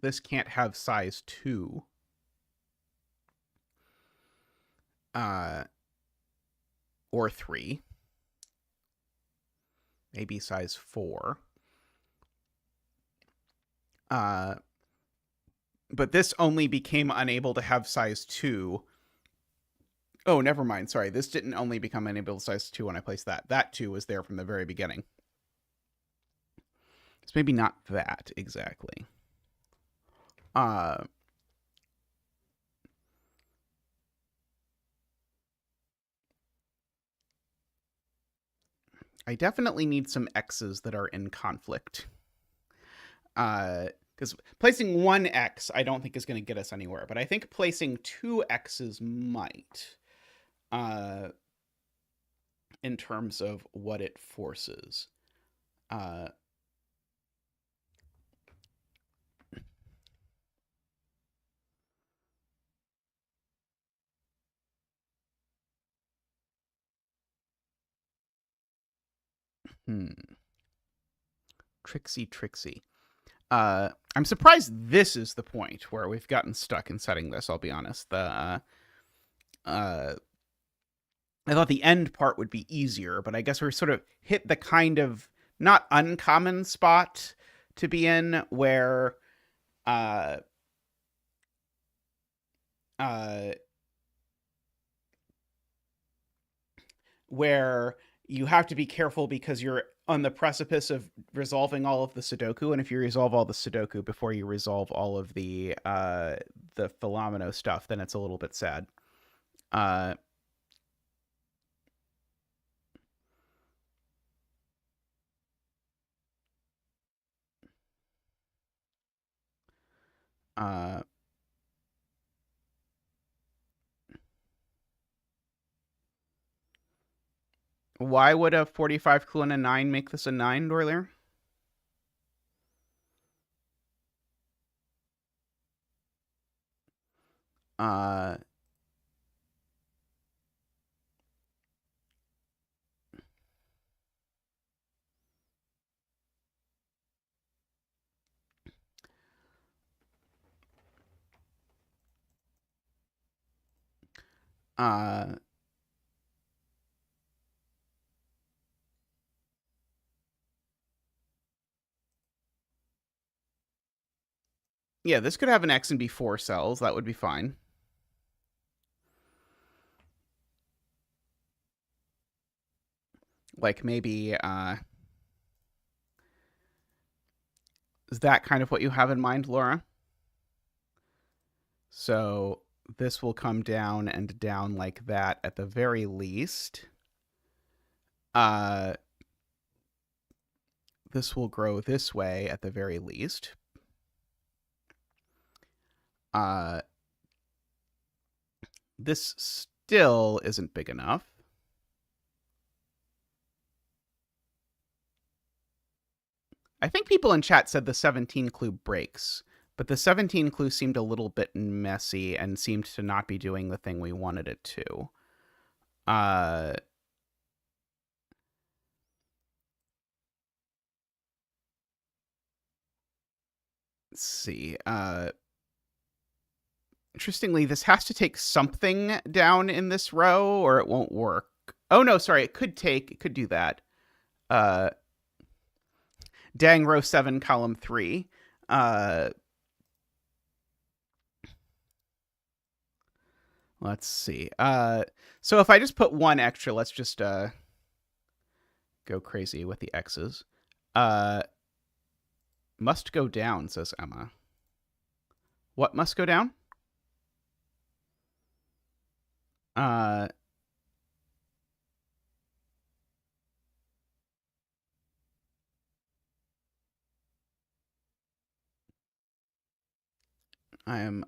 this can't have size 2. Or 3. Maybe size 4. But this only became unable to have size 2. Oh, never mind. Sorry. This didn't only become unable to size 2 when I placed that. That 2 was there from the very beginning. It's maybe not that exactly. I definitely need some X's that are in conflict. Because placing one X, I don't think is going to get us anywhere. But I think placing 2 X's might, in terms of what it forces. Trixie. I'm surprised this is the point where we've gotten stuck in setting this, I'll be honest. I thought the end part would be easier, but I guess we're sort of hit the kind of not uncommon spot to be in where where you have to be careful because you're on the precipice of resolving all of the Sudoku, and if you resolve all the Sudoku before you resolve all of the Philomeno stuff, then it's a little bit sad. Why would a 45 clue and a 9 make this a 9, Dorlier? Yeah, this could have an X and be 4 cells. That would be fine. Like maybe, is that kind of what you have in mind, Laura? So this will come down and down like that at the very least. This will grow this way at the very least. This still isn't big enough. I think people in chat said the 17 clue breaks, but the 17 clue seemed a little bit messy and seemed to not be doing the thing we wanted it to. Let's see. Interestingly, this has to take something down in this row or it won't work. Oh, no, sorry. It could do that. Dang, row 7, column 3. Let's see. So if I just put 1 extra, let's just go crazy with the X's. Must go down, says Emma. What must go down? I am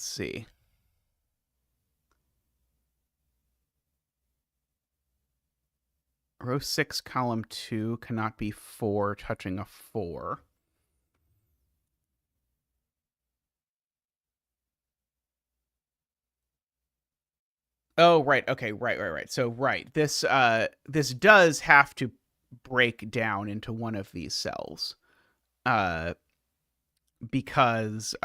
Let's see. Row 6, column 2 cannot be 4 touching a 4. Oh, right. Okay, right. So, right. This does have to break down into one of these cells. Because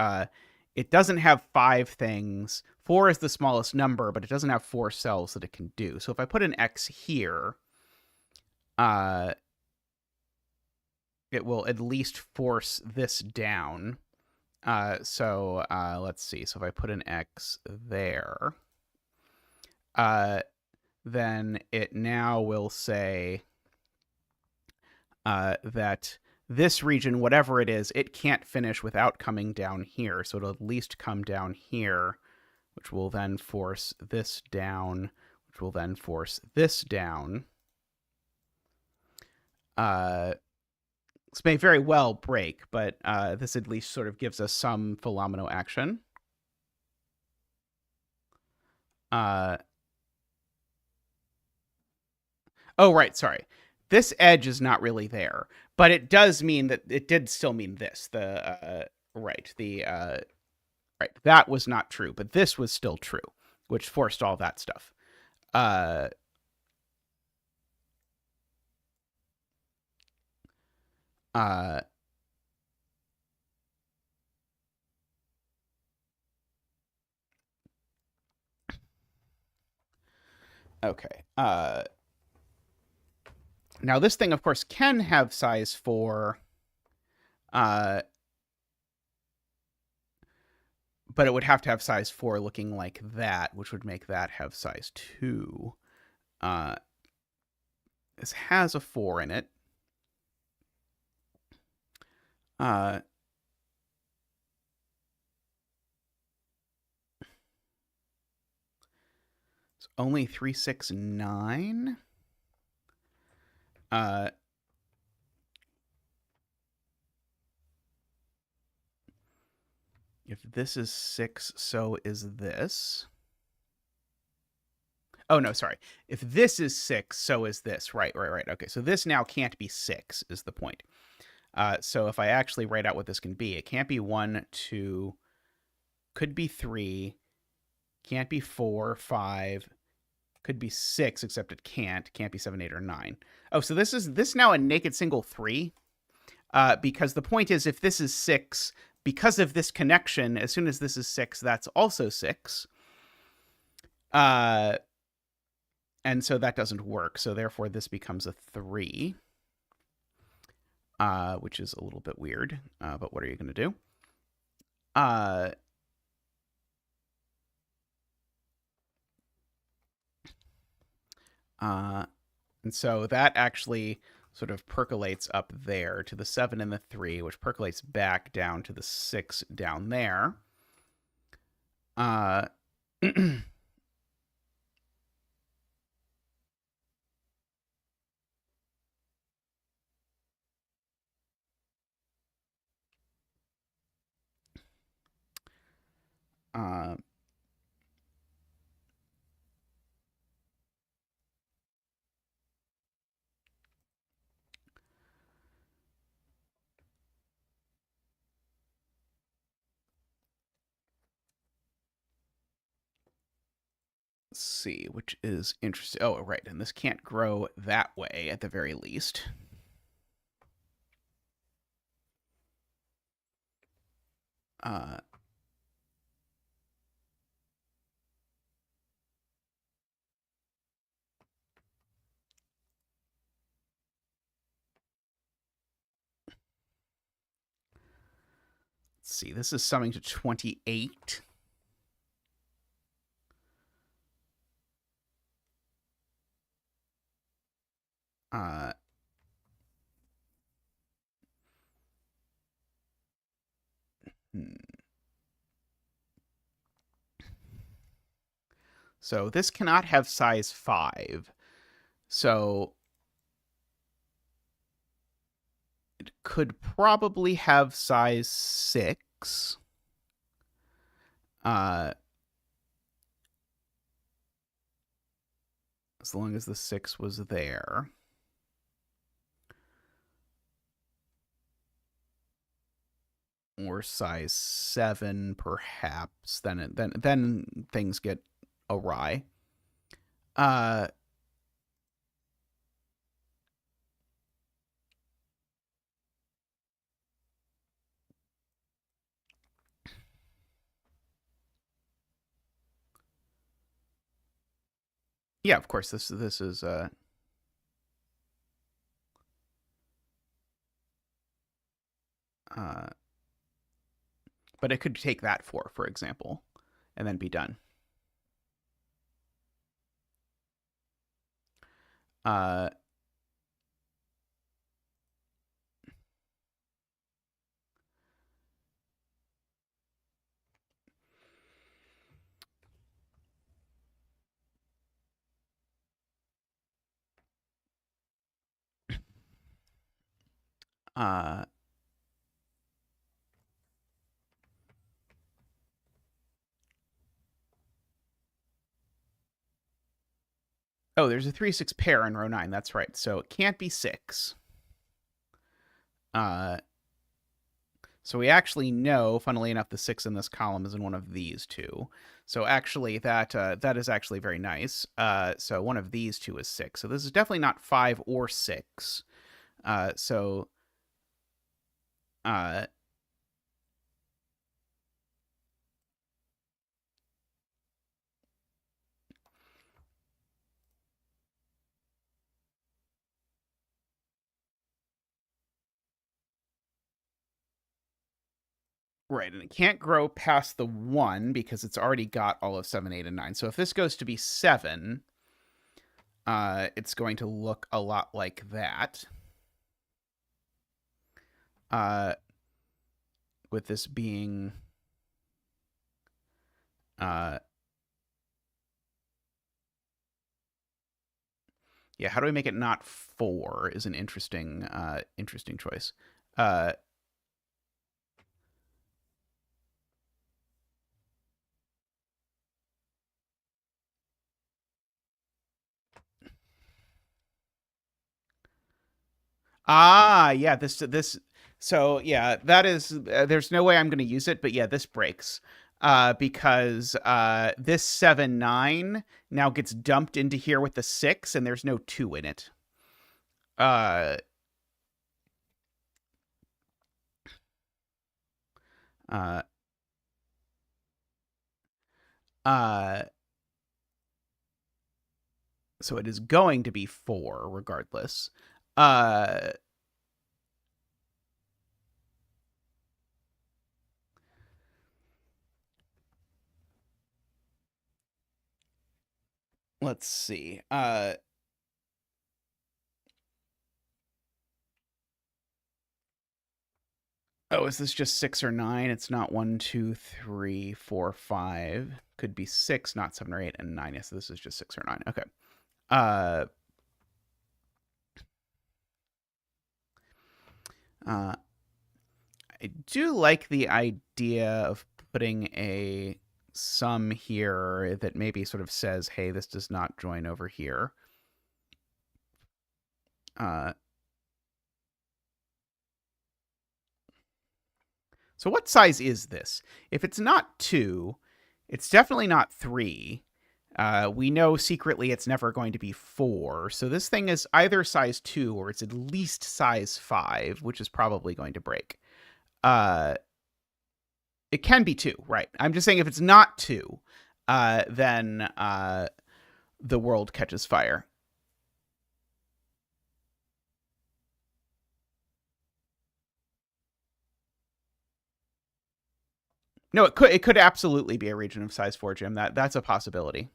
it doesn't have 5 things. 4 is the smallest number, but it doesn't have 4 cells that it can do. So if I put an X here, it will at least force this down. So let's see. So if I put an X there, then it now will say that this region, whatever it is, it can't finish without coming down here. So it'll at least come down here, which will then force this down, which will then force this down. This may very well break, but this at least sort of gives us some philomeno action. Oh, right, sorry. This edge is not really there, but it does mean that it did still mean this. Right, that was not true, but this was still true, which forced all that stuff. Okay. Now this thing, of course, can have size 4, but it would have to have size 4 looking like that, which would make that have size 2. This has a 4 in it. It's only 369. If this is 6, so is this. Oh, no, sorry. If this is 6, so is this. Right. Okay, so this now can't be 6 is the point. So if I actually write out what this can be, it can't be 1, 2, could be 3, can't be 4, 5, could be 6, except it can't be 7, 8, or 9. Oh, so this is now a naked single 3, because the point is, if this is 6, because of this connection, as soon as this is 6, that's also 6. And so that doesn't work. So therefore, this becomes a 3, which is a little bit weird. But what are you going to do? And so that actually sort of percolates up there to the 7 and the 3, which percolates back down to the 6 down there. Let's see, which is interesting. Oh, right, and this can't grow that way at the very least. Let's see, this is summing to 28. So this cannot have size 5. So it could probably have size 6. as long as the 6 was there. Or size 7, perhaps. Then things get awry. Yeah, of course. This is but it could take that for example, and then be done. Uh, uh, oh, there's a 3-6 pair in row 9. That's right. So it can't be 6. So we actually know, funnily enough, the 6 in this column is in one of these two. So actually, that is actually very nice. So one of these two is 6. So this is definitely not 5 or 6. So right, and it can't grow past the 1 because it's already got all of 7, 8, and 9. So if this goes to be 7, it's going to look a lot like that. With this being yeah, how do we make it not 4 is an interesting choice. Yeah, this so yeah, that is there's no way I'm going to use it, but yeah, this breaks. Because this 7 9 now gets dumped into here with the 6 and there's no 2 in it. Uh uh uh so it is going to be 4 regardless. Uh let's see. Oh, is this just 6 or 9? It's not 1, 2, 3, 4, 5. Could be 6, not 7 or 8, and 9. Yes, this is just 6 or 9. Okay. Uh, uh, I do like the idea of putting a sum here that maybe sort of says, hey, this does not join over here. So what size is this? If it's not 2, it's definitely not 3. We know secretly it's never going to be 4. So this thing is either size 2 or it's at least size 5, which is probably going to break. It can be 2, right? I'm just saying if it's not 2, then the world catches fire. No, it could absolutely be a region of size 4, Jim. That's a possibility.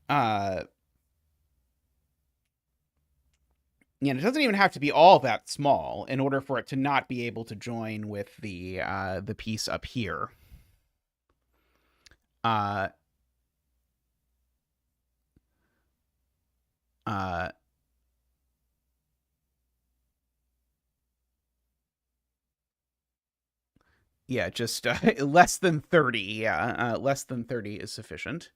Uh Yeah, it doesn't even have to be all that small in order for it to not be able to join with the piece up here. Uh, uh, Yeah, just less than 30. Yeah, less than 30 is sufficient.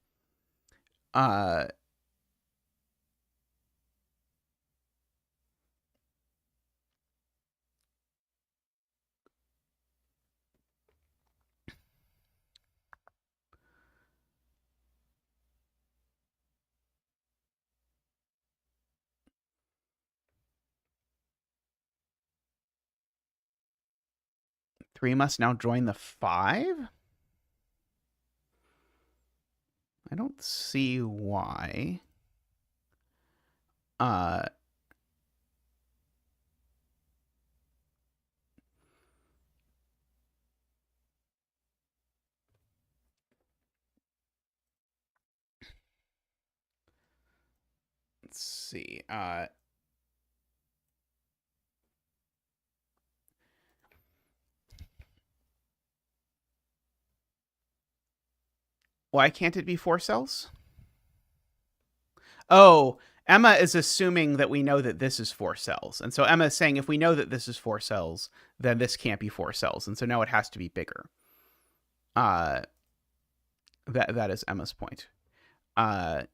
3 must now join the 5? I don't see why. Uh, let's see. Why can't it be 4 cells? Oh, Emma is assuming that we know that this is 4 cells. And so Emma is saying if we know that this is 4 cells, then this can't be 4 cells. And so now it has to be bigger. That is Emma's point. And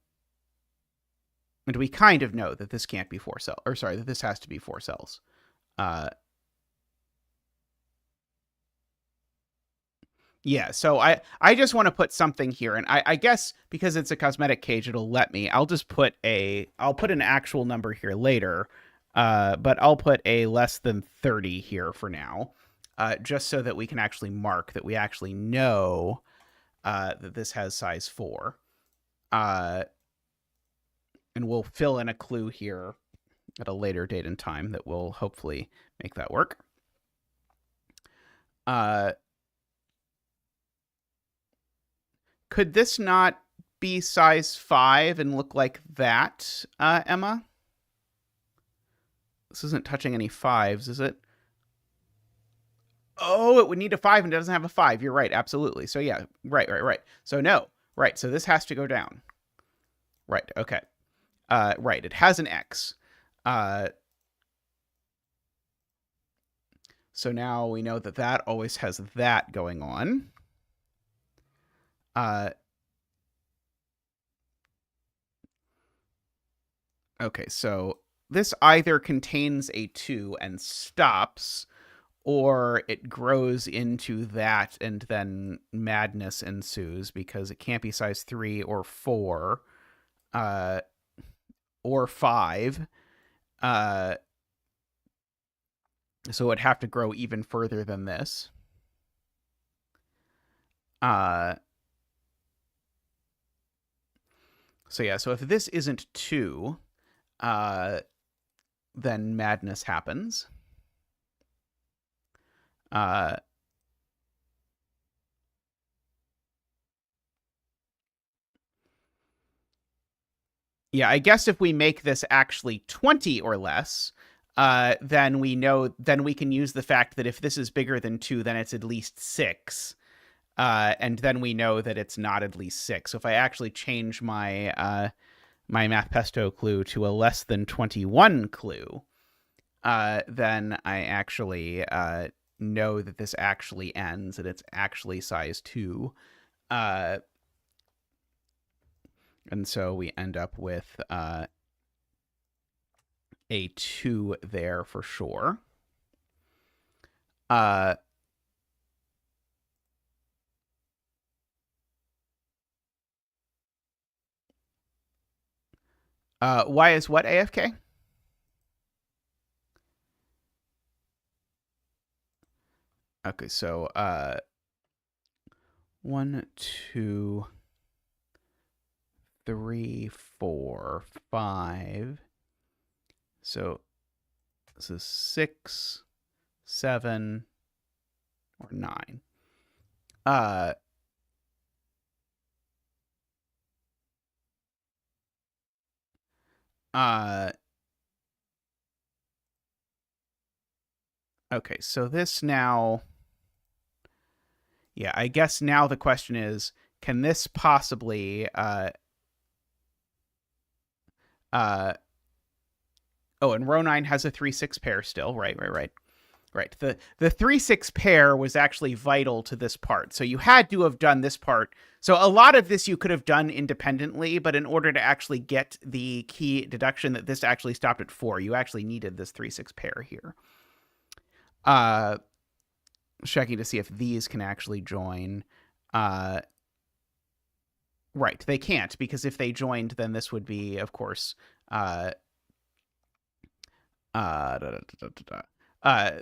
we kind of know that this can't be 4 cells. Or sorry, that this has to be 4 cells. Yeah, so I just want to put something here, and I guess because it's a cosmetic cage, it'll let me. I'll put an actual number here later, but I'll put a less than 30 here for now, just so that we can actually mark that we actually know that this has size 4. And we'll fill in a clue here at a later date and time that will hopefully make that work. Could this not be size 5 and look like that, Emma? This isn't touching any 5s, is it? Oh, it would need a 5 and it doesn't have a 5. You're right, absolutely. So yeah, right. So no, right. So this has to go down. Right, okay. Right, it has an X. So now we know that that always has that going on. Okay, so this either contains a 2 and stops, or it grows into that and then madness ensues because it can't be size 3 or 4 or 5. So it'd have to grow even further than this. So yeah, so if this isn't 2, then madness happens. Yeah, I guess if we make this actually 20 or less, then we can use the fact that if this is bigger than 2, then it's at least 6. And then we know that it's not at least 6. So if I actually change my my math pesto clue to a less than 21 clue, then I actually know that this actually ends and it's actually size 2. And so we end up with a 2 there for sure. Why is what AFK? Okay, so 1, 2, 3, 4, 5. So this is 6, 7, or 9. Okay, so this now... Yeah, I guess now the question is, can this possibly... oh, and row 9 has a 3-6 pair still. Right. Right. The 3-6 pair was actually vital to this part. So you had to have done this part. So a lot of this you could have done independently, but in order to actually get the key deduction that this actually stopped at 4, you actually needed this 3-6 pair here. Checking to see if these can actually join. Right, they can't, because if they joined, then this would be, of course,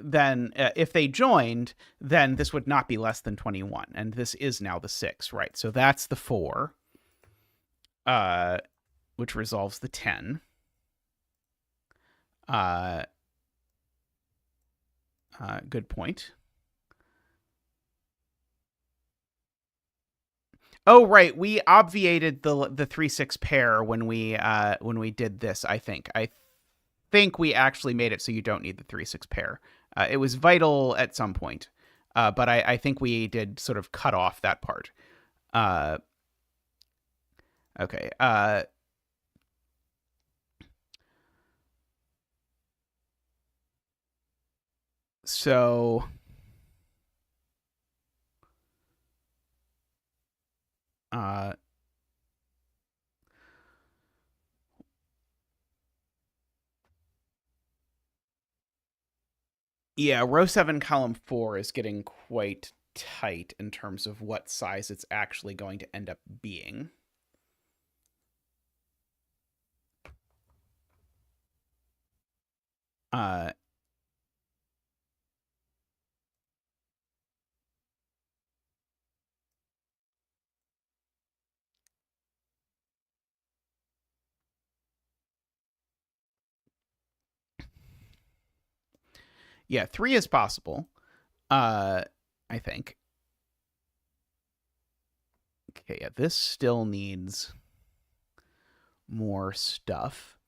then if they joined, then this would not be less than 21, and this is now the 6, right? So that's the 4, which resolves the 10. Good point. Oh, right. We obviated the 3-6 pair when we did this. I think we actually made it so you don't need the 3-6 pair. It was vital at some point, but I think we did sort of cut off that part. Okay. So. Yeah, row 7, column 4 is getting quite tight in terms of what size it's actually going to end up being. Yeah, 3 is possible. I think. Okay, yeah, this still needs more stuff.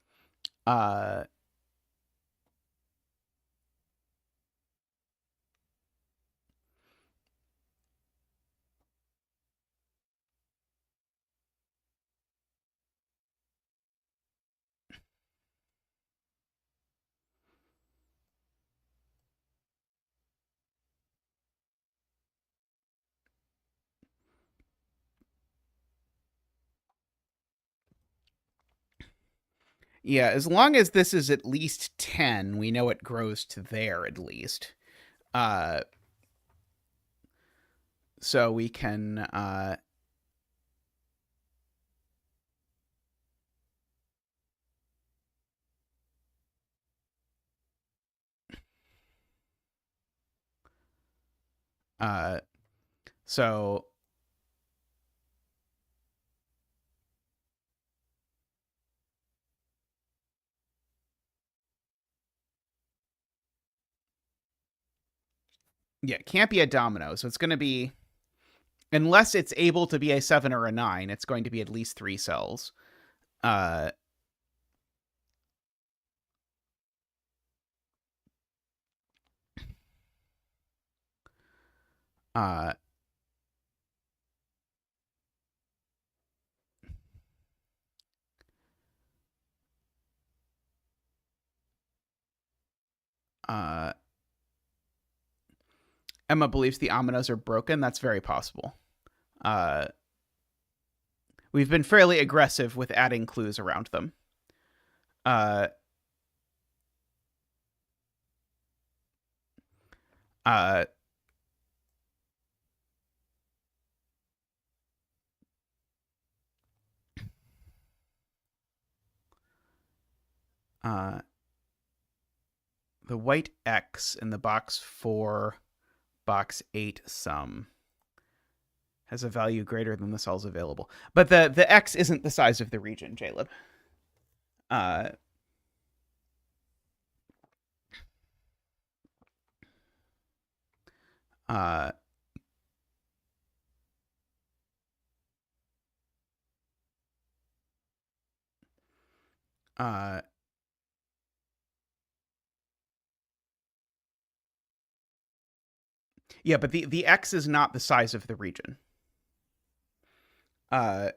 Yeah, as long as this is at least 10, we know it grows to there at least. So we can so yeah, it can't be a domino. So it's going to be, unless it's able to be a 7 or a 9, it's going to be at least 3 cells. Uh uh uh Emma believes the ominoes are broken. That's very possible. Uh we've been fairly aggressive with adding clues around them. Uh uh uh the white X in the box 4, box 8 sum has a value greater than the cells available. But the X isn't the size of the region, Jaleb. Uh uh uh yeah, but the X is not the size of the region. Yeah,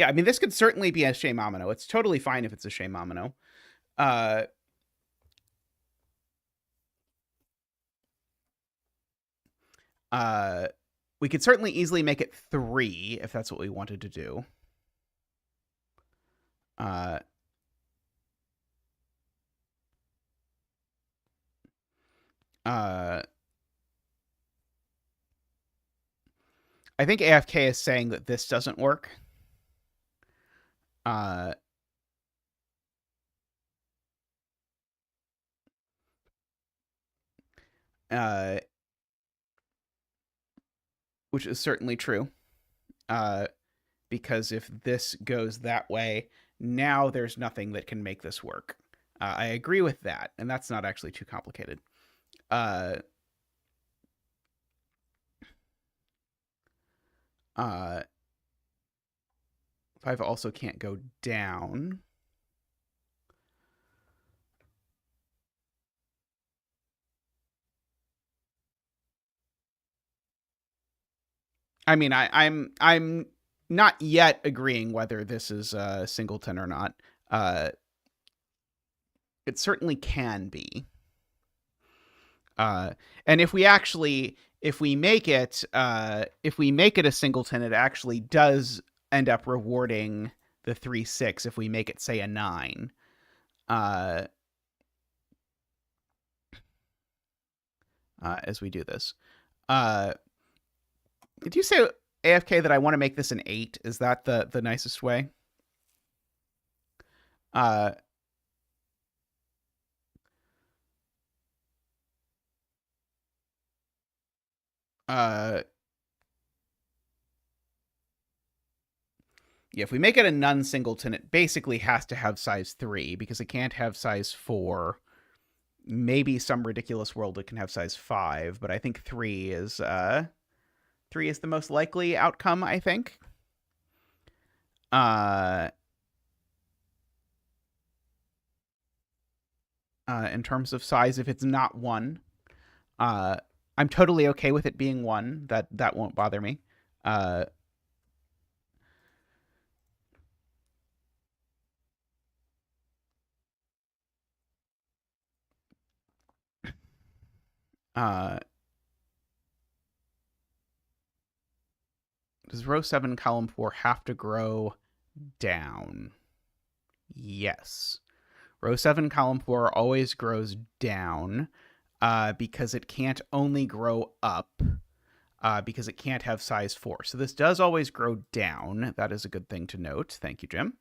I mean, this could certainly be a Shemamino. It's totally fine if it's a Shemamino. Uh We could certainly easily make it 3 if that's what we wanted to do. Uh, I think AFK is saying that this doesn't work. Which is certainly true. Because if this goes that way, now there's nothing that can make this work. I agree with that, and that's not actually too complicated. 5 also can't go down. I mean, I'm not yet agreeing whether this is a singleton or not. It certainly can be. And if we make it a singleton, it actually does end up rewarding the 3-6 if we make it, say, a 9. As we do this. Did you say, AFK, that I want to make this an 8? Is that the nicest way? Yeah, if we make it a non-singleton, it basically has to have size 3 because it can't have size 4. Maybe some ridiculous world it can have size 5, but I think 3 is the most likely outcome, I think. In terms of size, if it's not 1, I'm totally okay with it being 1. That won't bother me. Does row 7, column 4 have to grow down? Yes. Row 7, column 4 always grows down because it can't only grow up because it can't have size 4. So this does always grow down. That is a good thing to note. Thank you, Jim.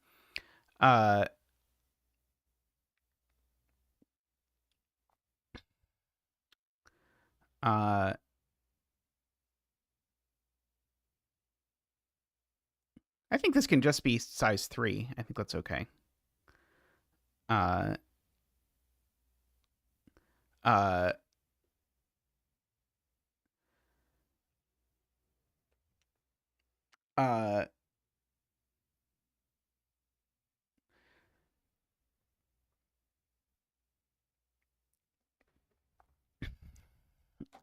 I think this can just be size 3. I think that's okay. I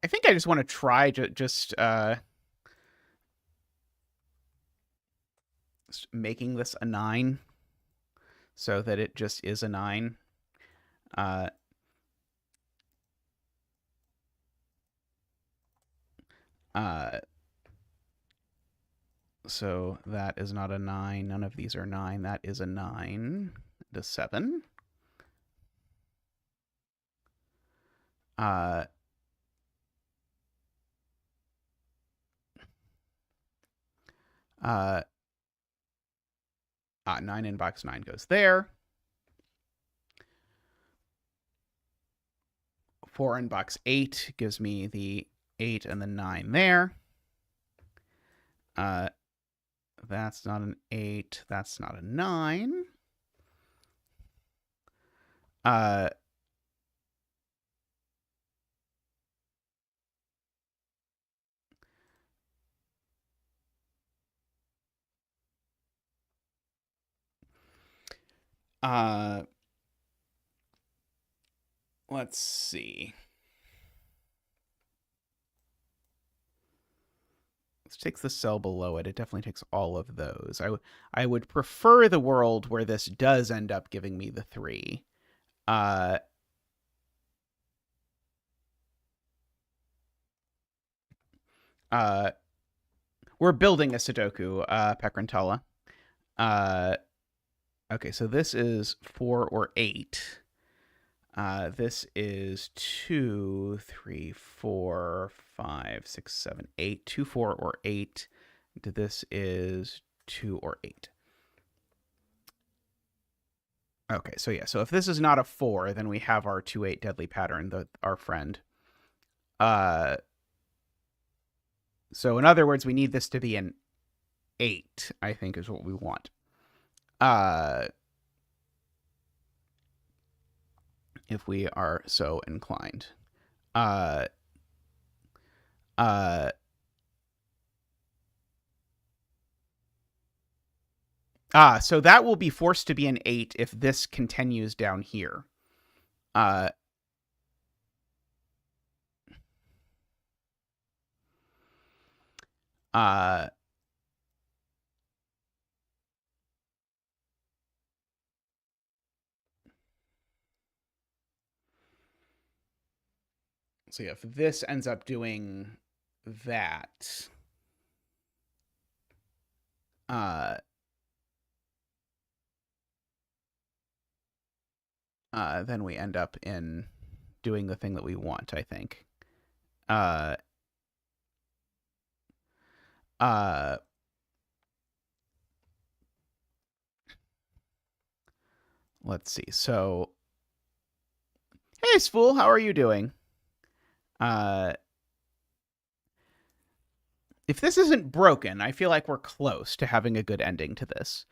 think I just want to try just making this a 9 so that it just is a 9. So that is not a 9. None of these are 9. That is a 9. The 7. Uh, 9 in box 9 goes there. 4 in box 8 gives me the 8 and the 9 there. That's not an 8. That's not a 9. Let's see. This takes the cell below it. It definitely takes all of those. I would prefer the world where this does end up giving me the 3. We're building a Sudoku, Pekrantala. Okay, so this is 4 or 8. This is 2, 3, 4, 5, 6, 7, 8. 2, 4, or 8. This is 2 or 8. Okay, so yeah, so if this is not a 4, then we have our 2-8 deadly pattern, our friend. So in other words, we need this to be an 8, I think is what we want. If we are so inclined. So that will be forced to be an 8 if this continues down here. So yeah, if this ends up doing that, then we end up in doing the thing that we want, I think. Let's see. So, hey, Spool, how are you doing? If this isn't broken, I feel like we're close to having a good ending to this.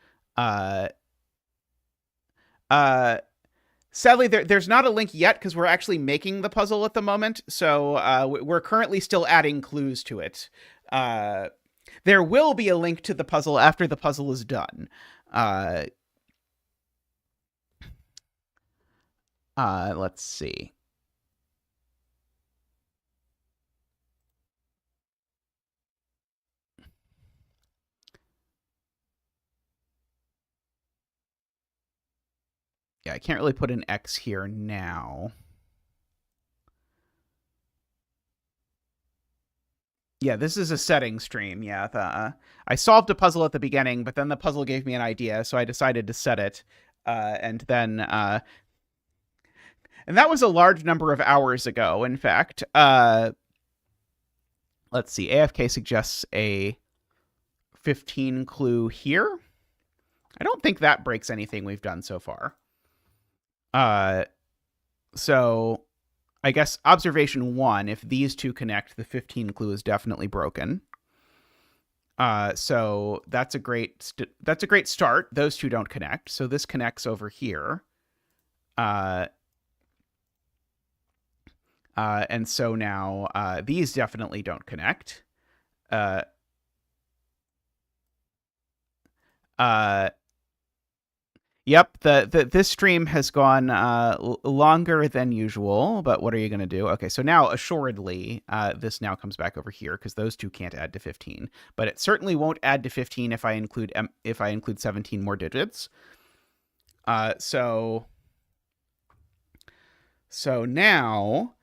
Sadly, there's not a link yet because we're actually making the puzzle at the moment. So we're currently still adding clues to it. There will be a link to the puzzle after the puzzle is done. Let's see. Yeah, I can't really put an X here now. Yeah, this is a setting stream. Yeah, I solved a puzzle at the beginning, but then the puzzle gave me an idea, so I decided to set it. And that was a large number of hours ago, in fact. Let's see. AFK suggests a 15 clue here. I don't think that breaks anything we've done so far. So I guess observation 1, if these two connect, the 15 clue is definitely broken. So that's a great start. Those two don't connect, so this connects over here. And so now these definitely don't connect. Yep, this stream has gone longer than usual, but what are you going to do? Okay, so now assuredly, this now comes back over here because those two can't add to 15, but it certainly won't add to 15 if I include 17 more digits. So now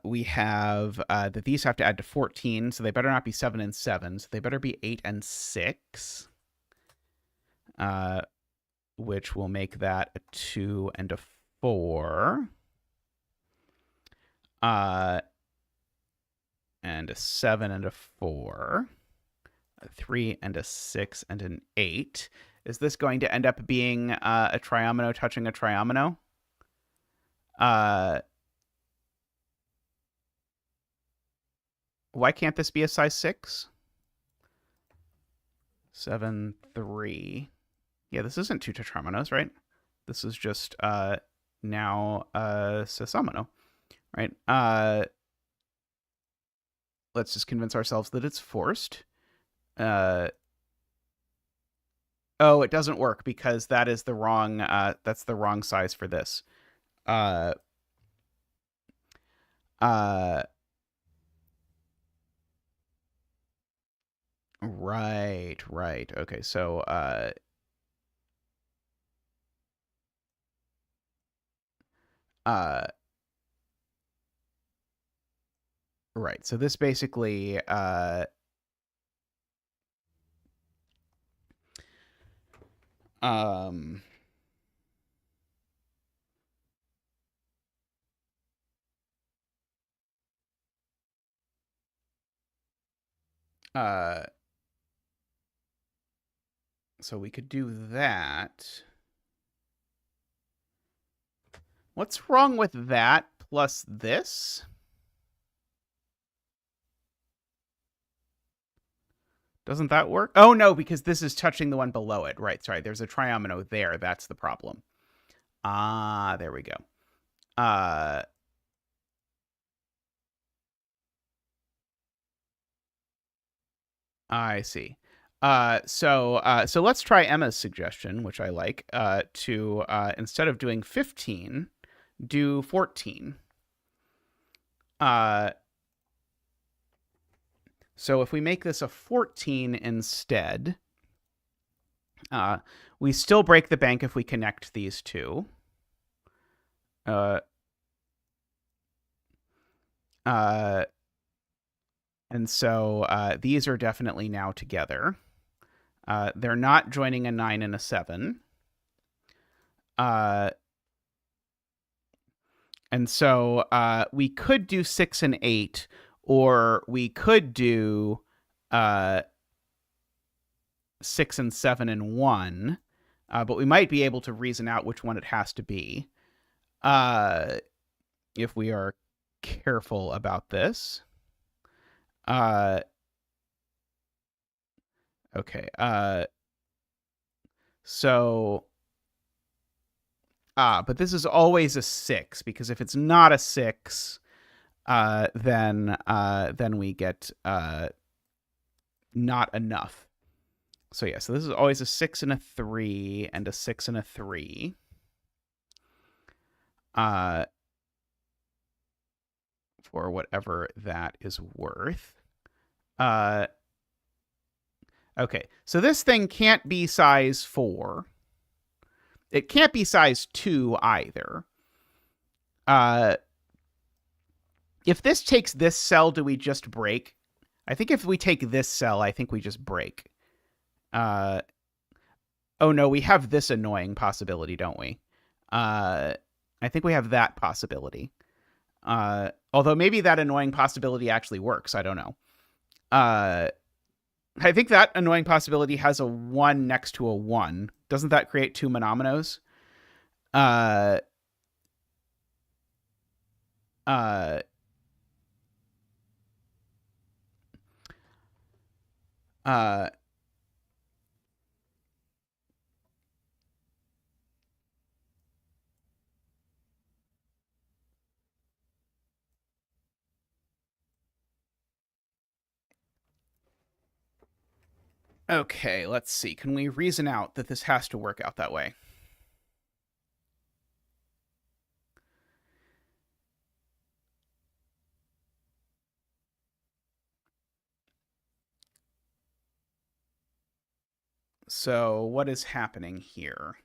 we have that these have to add to 14, so they better not be 7 and 7, so they better be 8 and 6. Which will make that a 2 and a 4. And a 7 and a 4. A 3 and a 6 and an 8. Is this going to end up being a triomino touching a triomino? Why can't this be a size 6? 7, 3. Yeah, this isn't two tetrominoes, right? This is just now sesamino, right? Let's just convince ourselves that it's forced. Oh, it doesn't work because that is the wrong that's the wrong size for this. Right. Okay, so Right. So this basically um uh so we could do that. What's wrong with that plus this? Doesn't that work? Oh no, because this is touching the one below it. Right, sorry. There's a triomino there. That's the problem. Ah, there we go. I see. So let's try Emma's suggestion, which I like, to instead of doing 15, do 14. Uh, so if we make this a 14 instead, we still break the bank if we connect these two. Uh, uh, and so these are definitely now together. They're not joining a 9 and a 7. And so we could do 6 and 8, or we could do 6 and 7 and 1, but we might be able to reason out which one it has to be if we are careful about this. Okay. So but this is always a 6, because if it's not a 6, then we get not enough. So yeah, so this is always a 6 and a 3 and a 6 and a 3. For whatever that is worth. Okay, so this thing can't be size 4. It can't be size 2 either. If this takes this cell, do we just break? I think if we take this cell, I think we just break. Oh no, we have this annoying possibility, don't we? I think we have that possibility. Although maybe that annoying possibility actually works. I don't know. I think that annoying possibility has a 1 next to a 1. Doesn't that create 2 monominos? Uh, okay, let's see. Can we reason out that this has to work out that way? So what is happening here?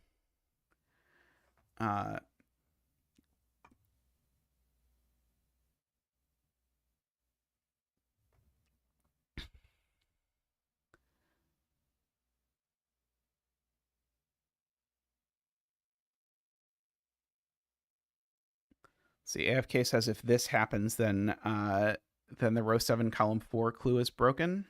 See, AFK says if this happens, then the row 7 column 4 clue is broken.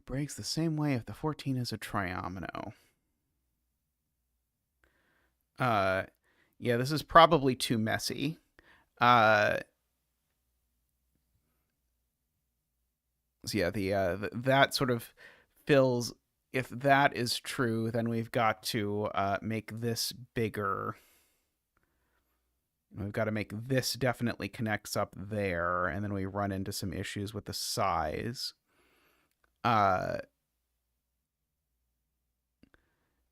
Breaks the same way if the 14 is a triomino. Yeah, this is probably too messy. So yeah, that sort of fills. If that is true, then we've got to make this bigger. We've got to make this definitely connects up there, and then we run into some issues with the size.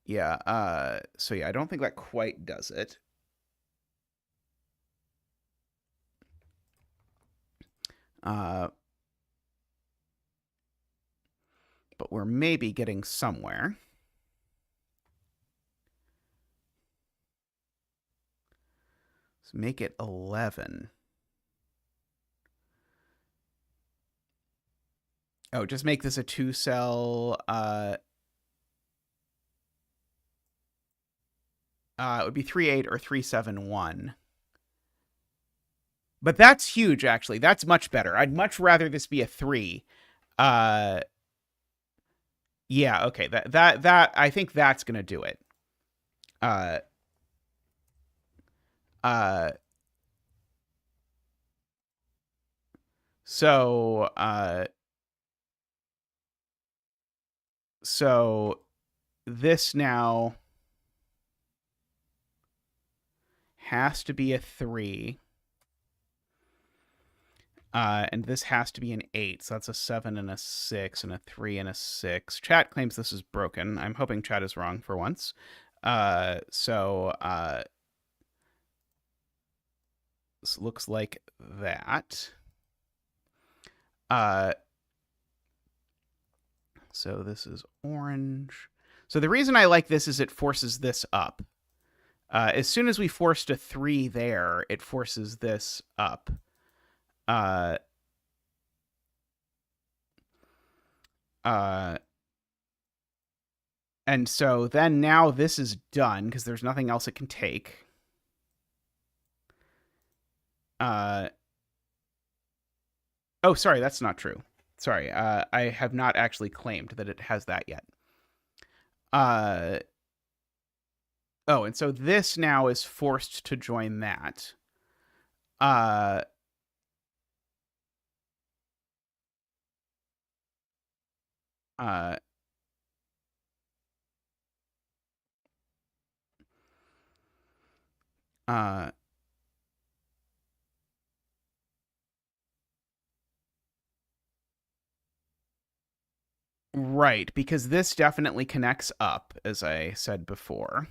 Yeah, so yeah, I don't think that quite does it. But we're maybe getting somewhere. So make it 11. Oh, just make this a 2-cell. It would be 3-8 or 3-7-1. But that's huge, actually. That's much better. I'd much rather this be a 3. Yeah, okay. That I think that's gonna do it. Uh, uh, so so this now has to be a 3. And this has to be an 8. So that's a 7 and a 6 and a 3 and a 6. Chat claims this is broken. I'm hoping chat is wrong for once. This looks like that. So this is orange. So the reason I like this is it forces this up. As soon as we forced a 3 there, it forces this up. And so then now this is done because there's nothing else it can take. Oh, sorry, that's not true. Sorry, I have not actually claimed that it has that yet. Oh, and so this now is forced to join that. Right, because this definitely connects up, as I said before.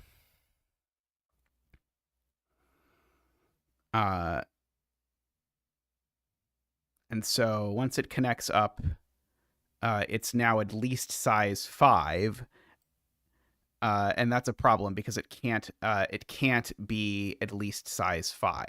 And so once it connects up, it's now at least size 5. And that's a problem because it can't be at least size 5.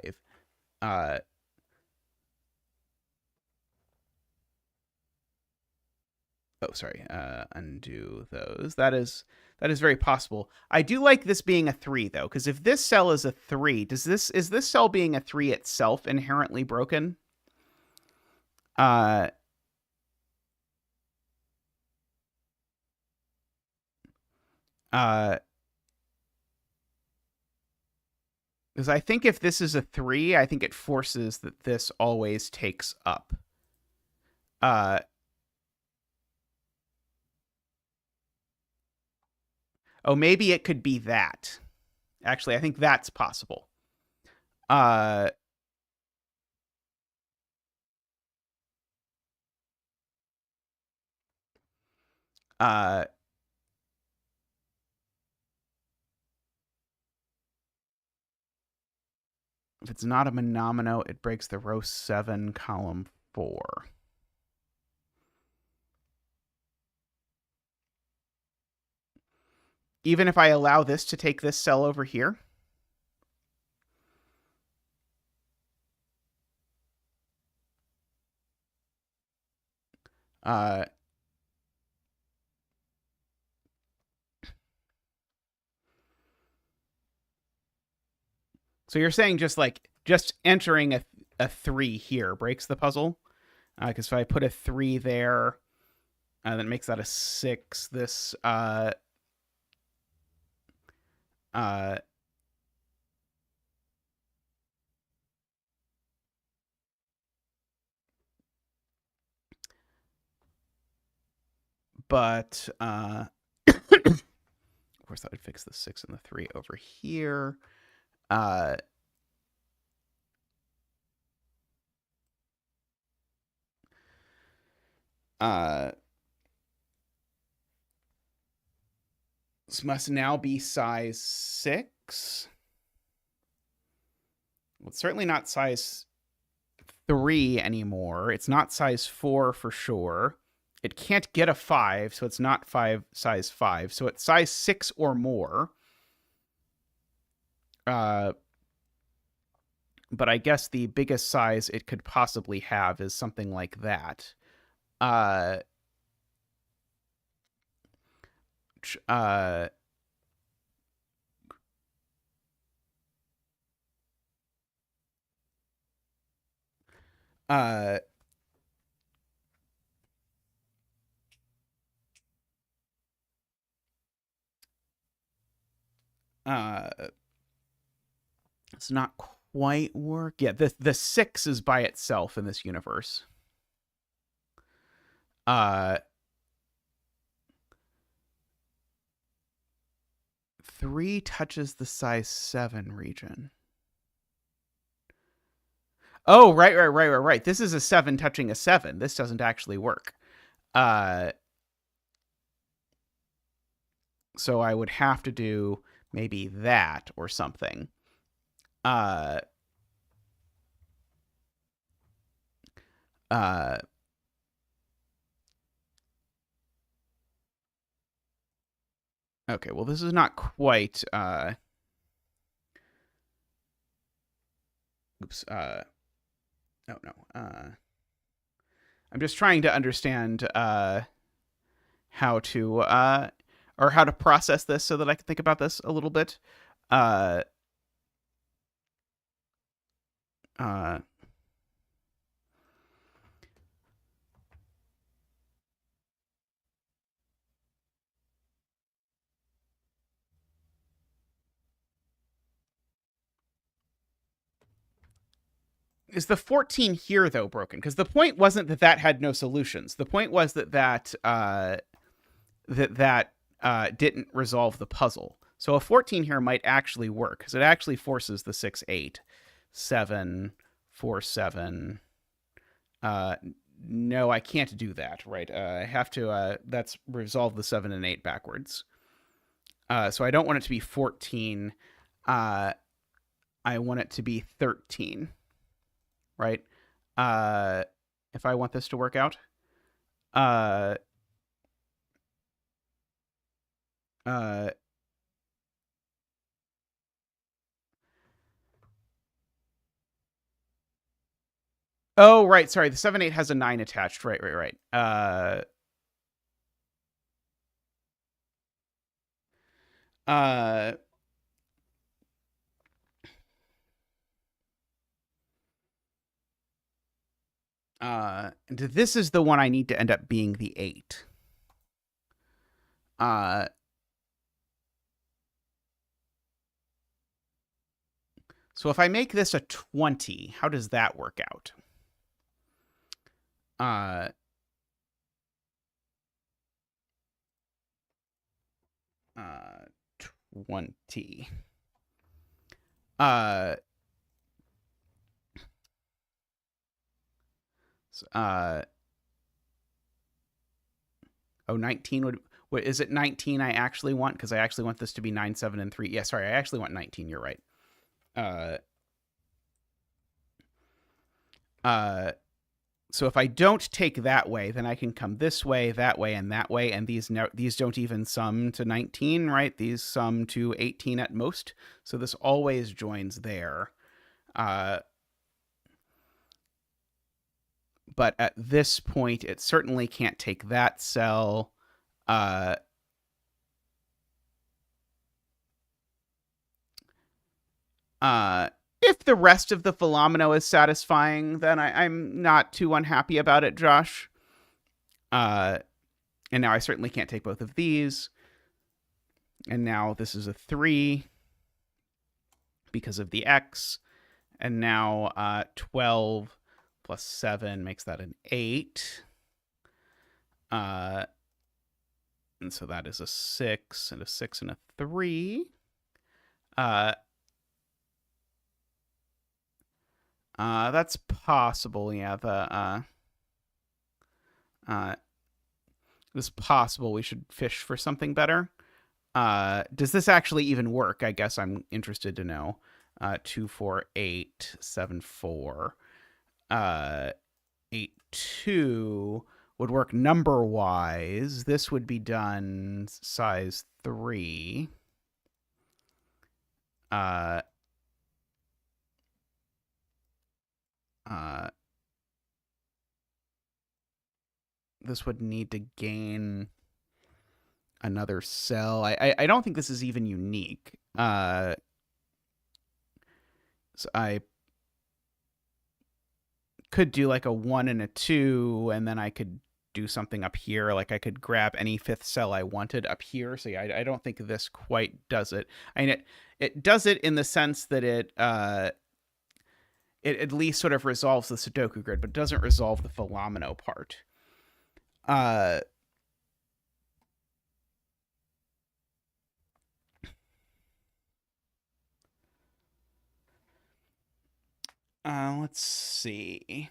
Sorry. Undo those. That is very possible. I do like this being a 3 though, because if this cell is a 3, is this cell being a 3 itself inherently broken? Because I think if this is a 3, I think it forces that this always takes up. Oh, maybe it could be that. Actually, I think that's possible. If it's not a monomino, it breaks the row 7, column 4. Even if I allow this to take this cell over here? So you're saying just entering a 3 here breaks the puzzle? Because if I put a 3 there, that makes that a 6. This but of course that would fix the 6 and the 3 over here. This must now be size 6. Well, it's certainly not size 3 anymore. It's not size 4 for sure. It can't get a 5, so it's not size 5. So it's size 6 or more. But I guess the biggest size it could possibly have is something like that. Uh, uh, uh, uh, it's not quite work. Yeah, the 6 is by itself in this universe. 3 touches the size 7 region. Oh, right. This is a 7 touching a 7. This doesn't actually work. So I would have to do maybe that or something. Okay, well, this is not quite. Oops. Oh no. I'm just trying to understand how to or how to process this so that I can think about this a little bit. Uh, uh, is the 14 here though broken? Because the point wasn't that that had no solutions. The point was that didn't resolve the puzzle. So a 14 here might actually work because it actually forces the 6 8 7 4 7. No, I can't do that. Right, I have to. That's resolve the 7 and 8 backwards. So I don't want it to be 14. I want it to be 13. Right. If I want this to work out. Oh, right. Sorry. The 7 8 has a 9 attached. Right. This is the one I need to end up being the 8. So if I make this a 20, how does that work out? 20. Oh, 19 would. What is it? 19 I actually want because I actually want this to be 9 7 and 3. Yeah, sorry, I actually want 19. You're right. So if I don't take that way, then I can come this way, that way, and that way, and these don't even sum to 19, right? These sum to 18 at most. So this always joins there. But at this point, it certainly can't take that cell. If the rest of the Philomeno is satisfying, then I'm not too unhappy about it, Josh. And now I certainly can't take both of these. And now this is a 3 because of the X. And now 12 plus 7 makes that an 8. And so that is a 6 and a 6 and a 3. That's possible. Yeah. it's possible we should fish for something better. Does this actually even work? I guess I'm interested to know. 24874. 82 would work number wise. This would be done size 3. Uh, uh, this would need to gain another cell. I don't think this is even unique. So I could do like a 1 and a 2, and then I could do something up here. Like I could grab any fifth cell I wanted up here. So yeah, I don't think this quite does it. I mean, it does it in the sense that it at least sort of resolves the Sudoku grid, but doesn't resolve the Philomeno part. Let's see.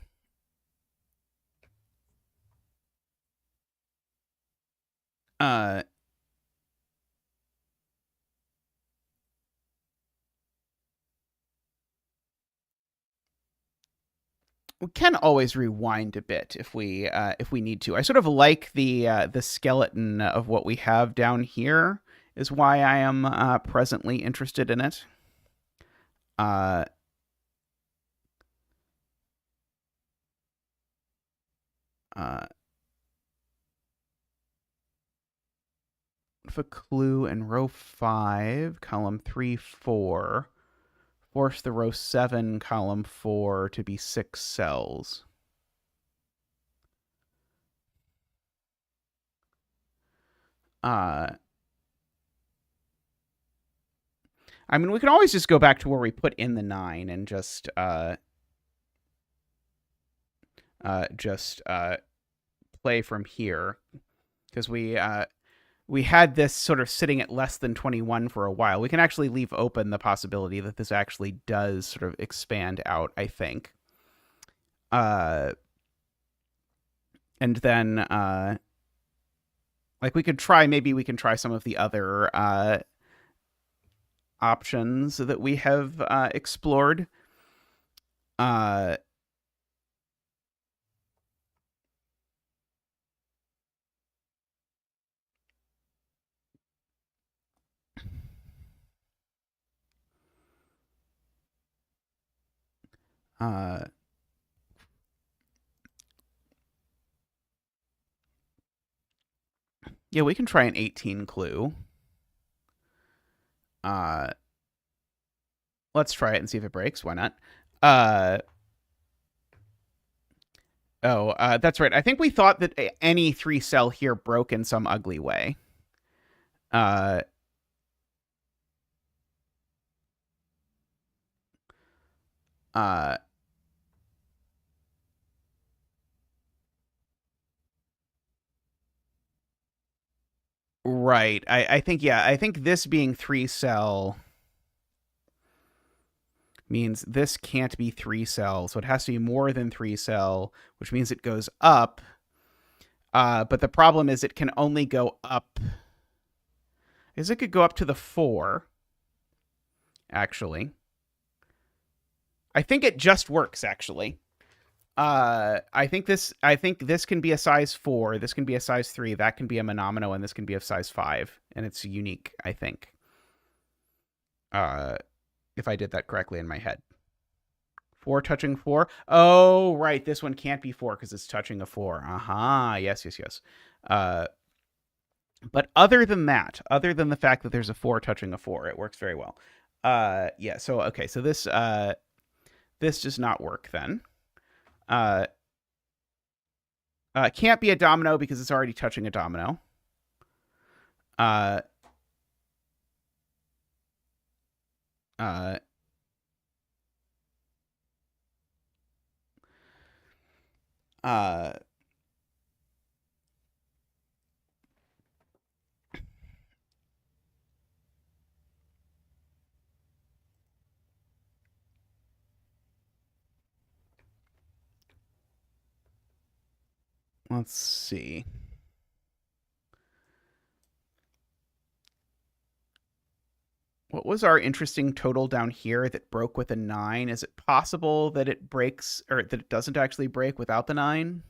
We can always rewind a bit if we need to. I sort of like the skeleton of what we have down here. Is why I am presently interested in it. Uh, for clue in row 5, column 3, 4. Force the row 7, column 4 to be 6 cells. I mean, we can always just go back to where we put in the 9 and just play from here, because we had this sort of sitting at less than 21 for a while. We can actually leave open the possibility that this actually does sort of expand out, I think. And then like we can try some of the other options that we have explored. Yeah, we can try an 18 clue. Let's try it and see if it breaks. Why not? That's right. I think we thought that any 3 cell here broke in some ugly way. Right. I think, yeah, I think this being 3 cell means this can't be 3 cell, so it has to be more than 3 cell, which means it goes up. But the problem is it can only go up. It could go up to the 4, actually. I think it just works, actually. I think this can be a size 4, this can be a size 3, that can be a monomino, and this can be a size 5, and it's unique, I think. If I did that correctly in my head. 4 touching 4. Oh, right. This one can't be 4 because it's touching a 4. Aha. Yes. But other than that, other than the fact that there's a 4 touching a 4, it works very well. Yeah. So okay. So this does not work then. Can't be a domino because it's already touching a domino. Uh, let's see. What was our interesting total down here that broke with a 9? Is it possible that it breaks, or that it doesn't actually break without the 9?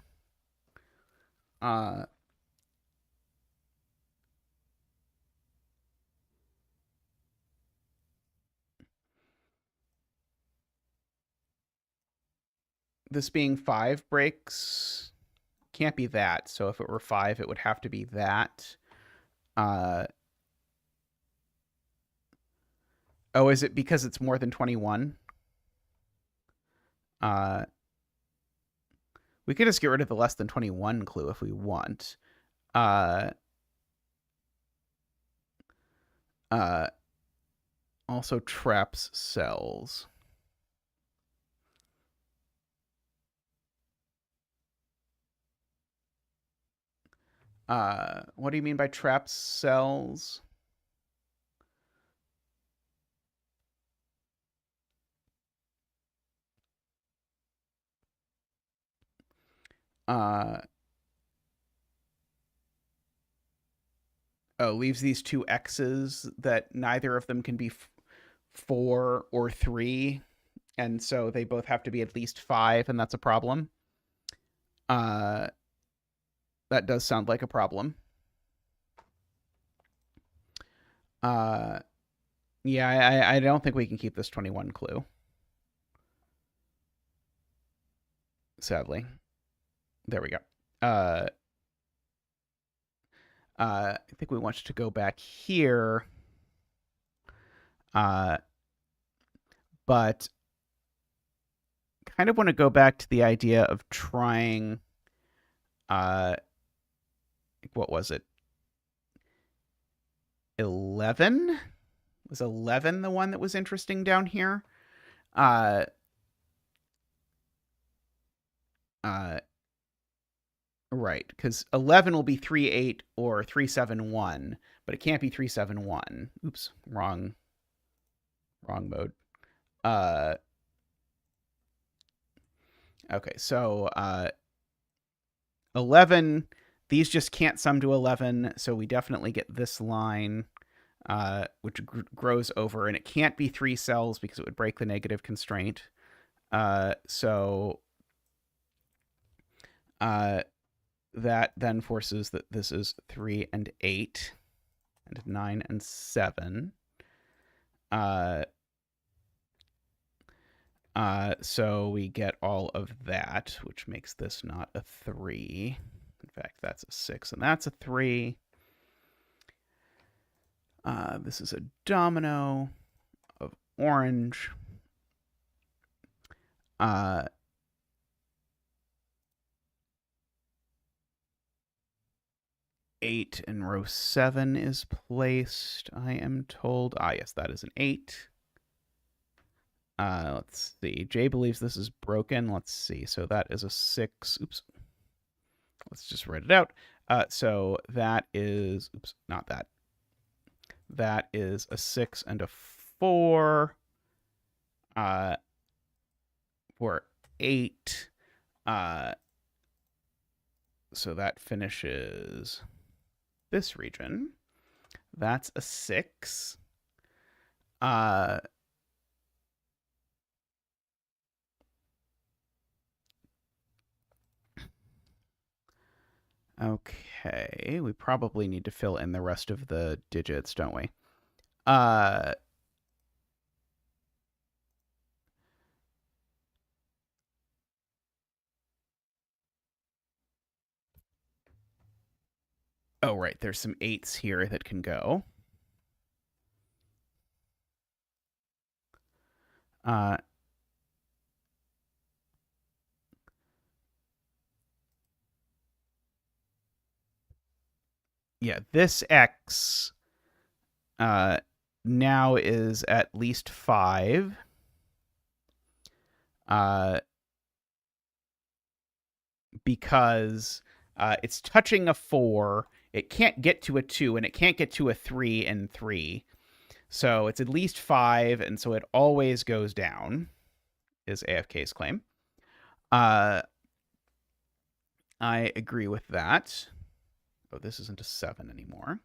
Uh, this being 5 breaks can't be that. So if it were 5, it would have to be that. Oh, is it because it's more than 21? We could just get rid of the less than 21 clue if we want. Also traps cells. What do you mean by traps cells? Leaves these two X's that neither of them can be 4 or 3, and so they both have to be at least 5, and that's a problem. That does sound like a problem. Yeah, I don't think we can keep this 21 clue. Sadly. There we go. I think we want to go back here. But kind of want to go back to the idea of trying, what was it? 11? Was 11 the one that was interesting down here? Right, because 11 will be 3-8 or 3-7-1, but it can't be 3-7-1. Oops, wrong mode. Okay, so 11, these just can't sum to 11, so we definitely get this line, which grows over, and it can't be 3 cells because it would break the negative constraint. So that then forces that this is 3 and 8 and 9 and 7. So we get all of that, which makes this not a 3. In fact, that's a 6 and that's a 3. This is a domino of orange. 8 in row 7 is placed, I am told. Yes, that is an 8. Let's see. Jay believes this is broken. Let's see. So that is a 6. Oops. Let's just write it out. So that is, oops, not that. That is a 6 and a 4. For 8. So that finishes this region. That's a 6. Okay, we probably need to fill in the rest of the digits, don't we? Oh, right, there's some 8s here that can go. Yeah, this X now is at least 5. Because it's touching a 4. It can't get to a 2, and it can't get to a 3 and 3. So it's at least 5, and so it always goes down, is AFK's claim. I agree with that. Oh, this isn't a 7 anymore.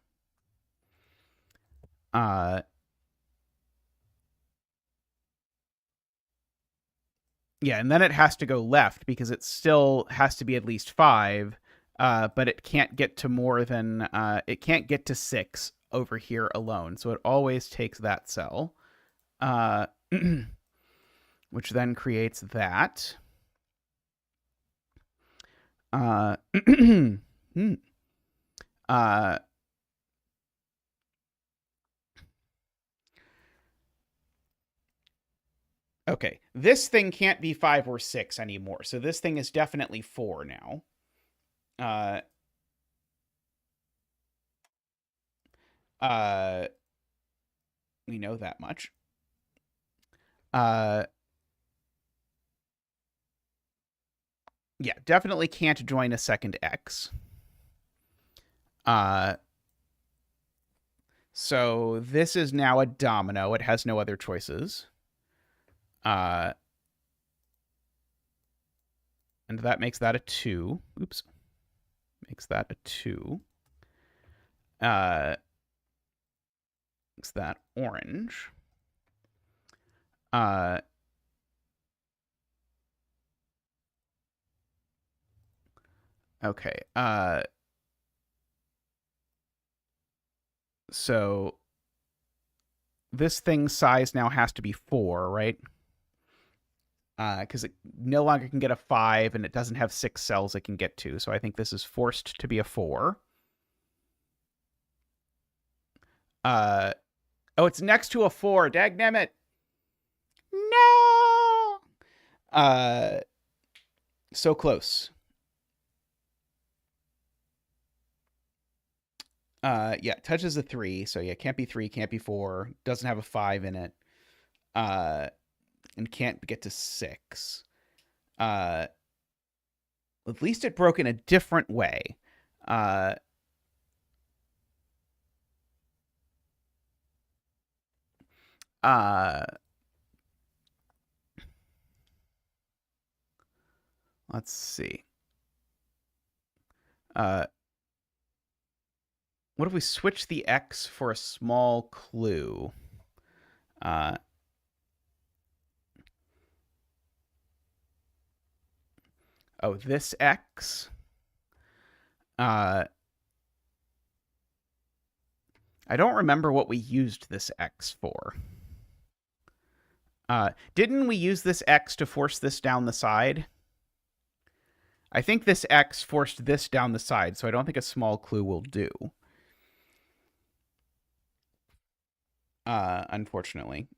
Yeah, and then it has to go left because it still has to be at least 5, but it can't get to more than it can't get to 6 over here alone. So it always takes that cell, uh, which then creates that. Hmm. uh, okay, this thing can't be 5 or 6 anymore. So this thing is definitely 4 now. Uh, uh, we know that much. Uh, yeah, definitely can't join a second X. Uh, so this is now a domino. It has no other choices. And that makes that a 2. Oops. Makes that a 2. Makes that orange. Okay. So this thing's size now has to be 4, right? Because it no longer can get a 5, and it doesn't have 6 cells it can get to. So I think this is forced to be a 4. Oh, it's next to a 4. Dagnammit. No. So close. Yeah, touches a 3, so yeah, can't be 3, can't be 4, doesn't have a 5 in it, and can't get to 6. At least it broke in a different way. Let's see. What if we switch the X for a small clue? Oh, this X. I don't remember what we used this X for. Didn't we use this X to force this down the side? I think this X forced this down the side, so I don't think a small clue will do. Unfortunately.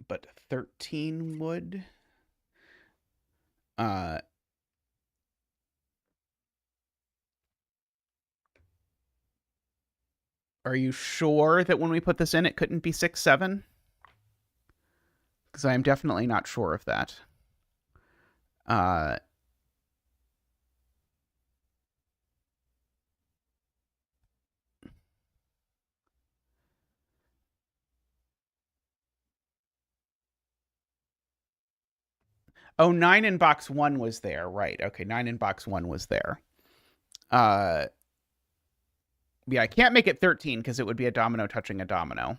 But 13 would. Are you sure that when we put this in, it couldn't be 6, 7? Because I am definitely not sure of that. Oh, 9 in box 1 was there. Right. Okay, 9 in box 1 was there. Yeah, I can't make it 13 because it would be a domino touching a domino.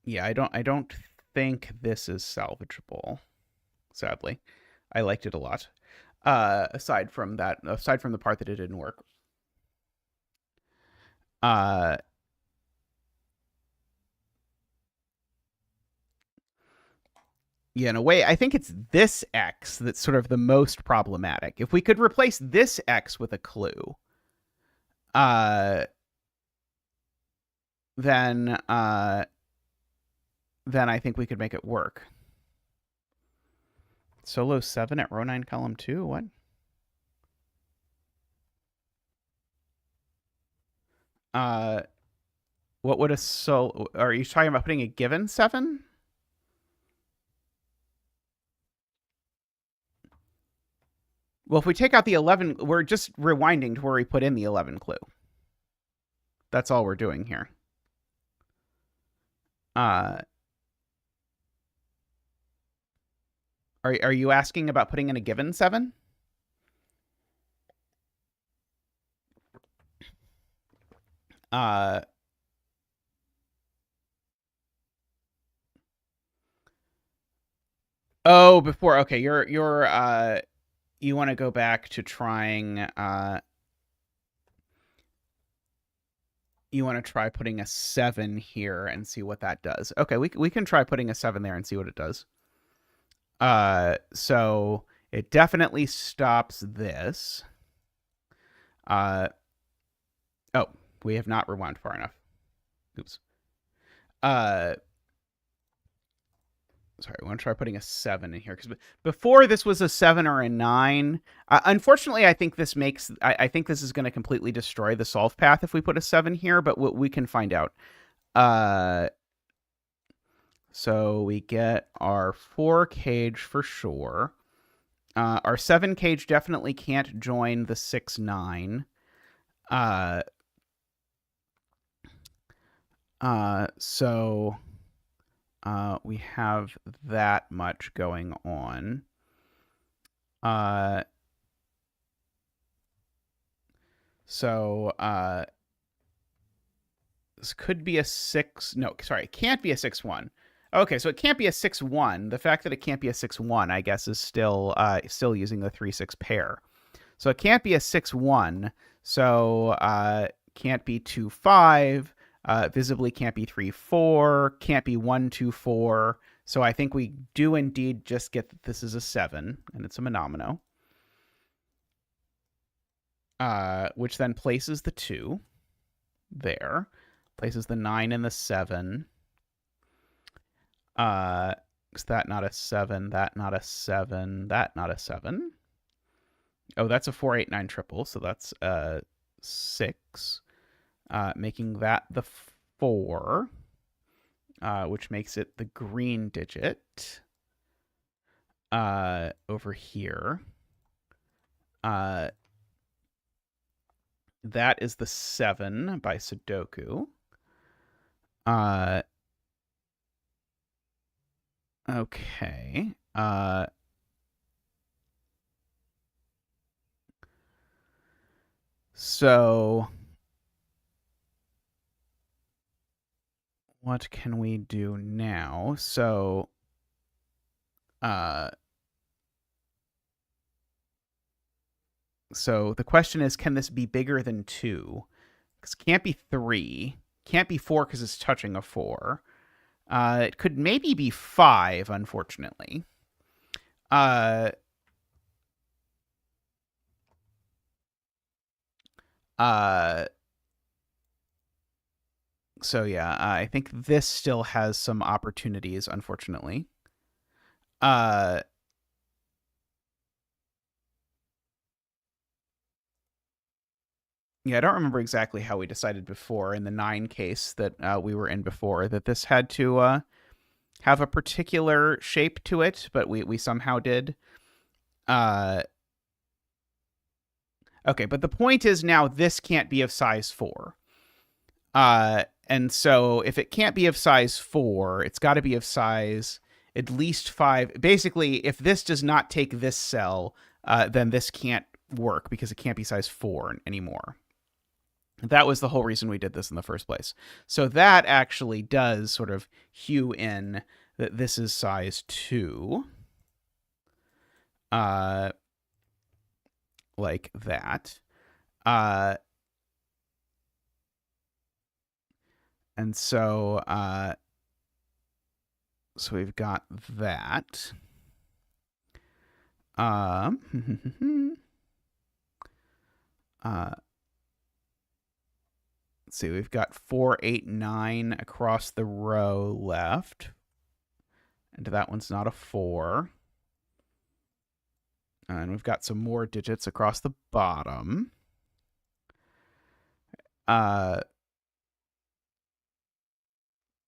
Yeah, I don't think this is salvageable. Sadly, I liked it a lot. Aside from the part that it didn't work. Yeah, in a way, I think it's this X that's sort of the most problematic. If we could replace this X with a clue, then I think we could make it work. Solo 7 at row 9, column 2? What? What would a are you talking about putting a given 7? Well, if we take out the 11, we're just rewinding to where we put in the 11 clue. That's all we're doing here. Are you asking about putting in a given 7? Oh, before. Okay, you want to go back to trying you want to try putting a 7 here and see what that does. Okay, we can try putting a 7 there and see what it does. So it definitely stops this. Oh, we have not rewound far enough. Oops. Sorry, I want to try putting a 7 in here because before this was a 7 or a 9. Unfortunately, I think this makes I think this is going to completely destroy the solve path if we put a 7 here, but we can find out. So we get our 4 cage for sure. Our 7 cage definitely can't join the 6 9. So we have that much going on. So this could be a 6. No, sorry, it can't be a 6-1. Okay, so it can't be a 6-1. The fact that it can't be a 6-1, I guess, is still using the 3-6 pair. So it can't be a 6-1. So can't be 2-5. Visibly can't be 3-4. Can't be 1-2-4. So I think we do indeed just get that this is a 7, and it's a monomino. Which then places the 2 there. Places the 9 and the 7. Is that not a 7? That not a 7. That not a 7. Oh, that's a 4, 8, 9 triple. So that's 6. Making that the 4, which makes it the green digit over here. That is the 7 by sudoku. Okay. So what can we do now? So the question is, can this be bigger than 2? Because it can't be 3. Can't be 4 because it's touching a 4. It could maybe be 5, unfortunately. So yeah, I think this still has some opportunities, unfortunately. Yeah, I don't remember exactly how we decided before in the 9 case that we were in before that this had to have a particular shape to it, but we somehow did. Okay, but the point is now this can't be of size 4. And so if it can't be of size 4, it's got to be of size at least 5. Basically, if this does not take this cell, then this can't work because it can't be size 4 anymore. That was the whole reason we did this in the first place. So that actually does sort of hew in that this is size 2. Like that. And so so we've got that. Let's see, we've got 4, 8, 9 across the row left. And that one's not a 4. And we've got some more digits across the bottom.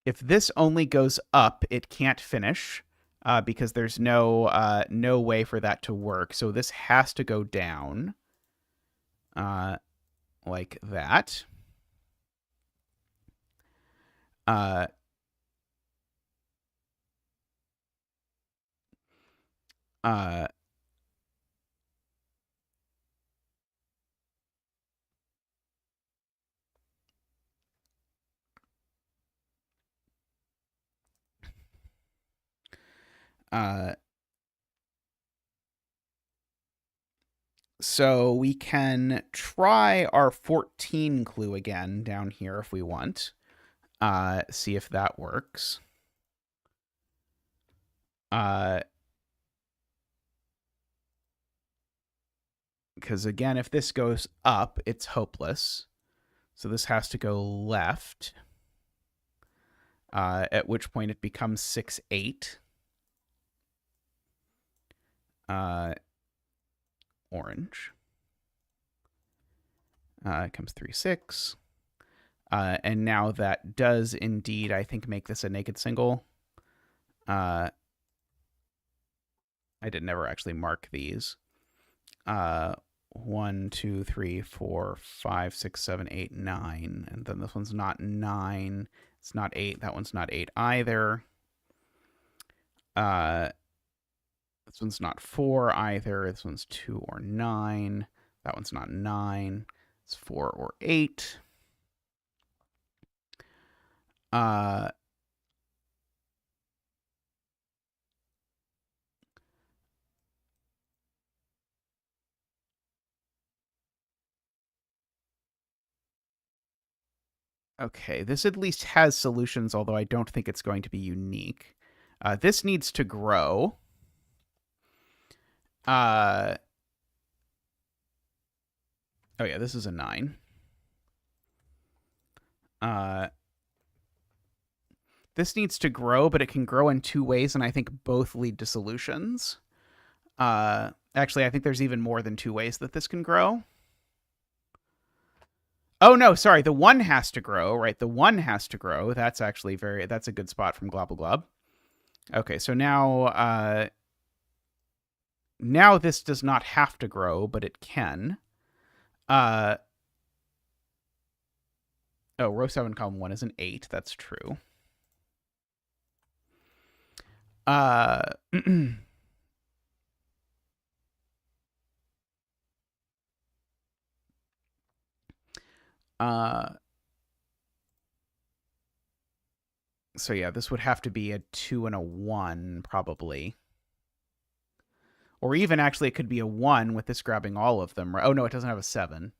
If this only goes up, it can't finish because there's no way for that to work. So this has to go down like that. Uh, uh, uh, so we can try our 14 clue again down here if we want. See if that works. Because again, if this goes up, it's hopeless. So this has to go left. At which point it becomes 6-8. Orange. It comes 3-6. And now that does indeed, I think, make this a naked single. I did never actually mark these. 1, 2, 3, 4, 5, 6, 7, 8, 9. And then this one's not 9. It's not 8. That one's not 8 either. This one's not 4 either. This one's 2 or 9. That one's not 9. It's 4 or 8. Okay, this at least has solutions, although I don't think it's going to be unique. This needs to grow. Oh yeah, this is a 9. This needs to grow, but it can grow in 2 ways, and I think both lead to solutions. Actually, I think there's even more than 2 ways that this can grow. Oh, no, sorry. The 1 has to grow, right? The 1 has to grow. That's actually that's a good spot from Globble Glob. Okay, so now this does not have to grow, but it can. Oh, row 7, column 1 is an 8. That's true. So yeah, this would have to be a 2 and a 1, probably. Or even, actually, it could be a 1 with this grabbing all of them. Oh, no, it doesn't have a 7.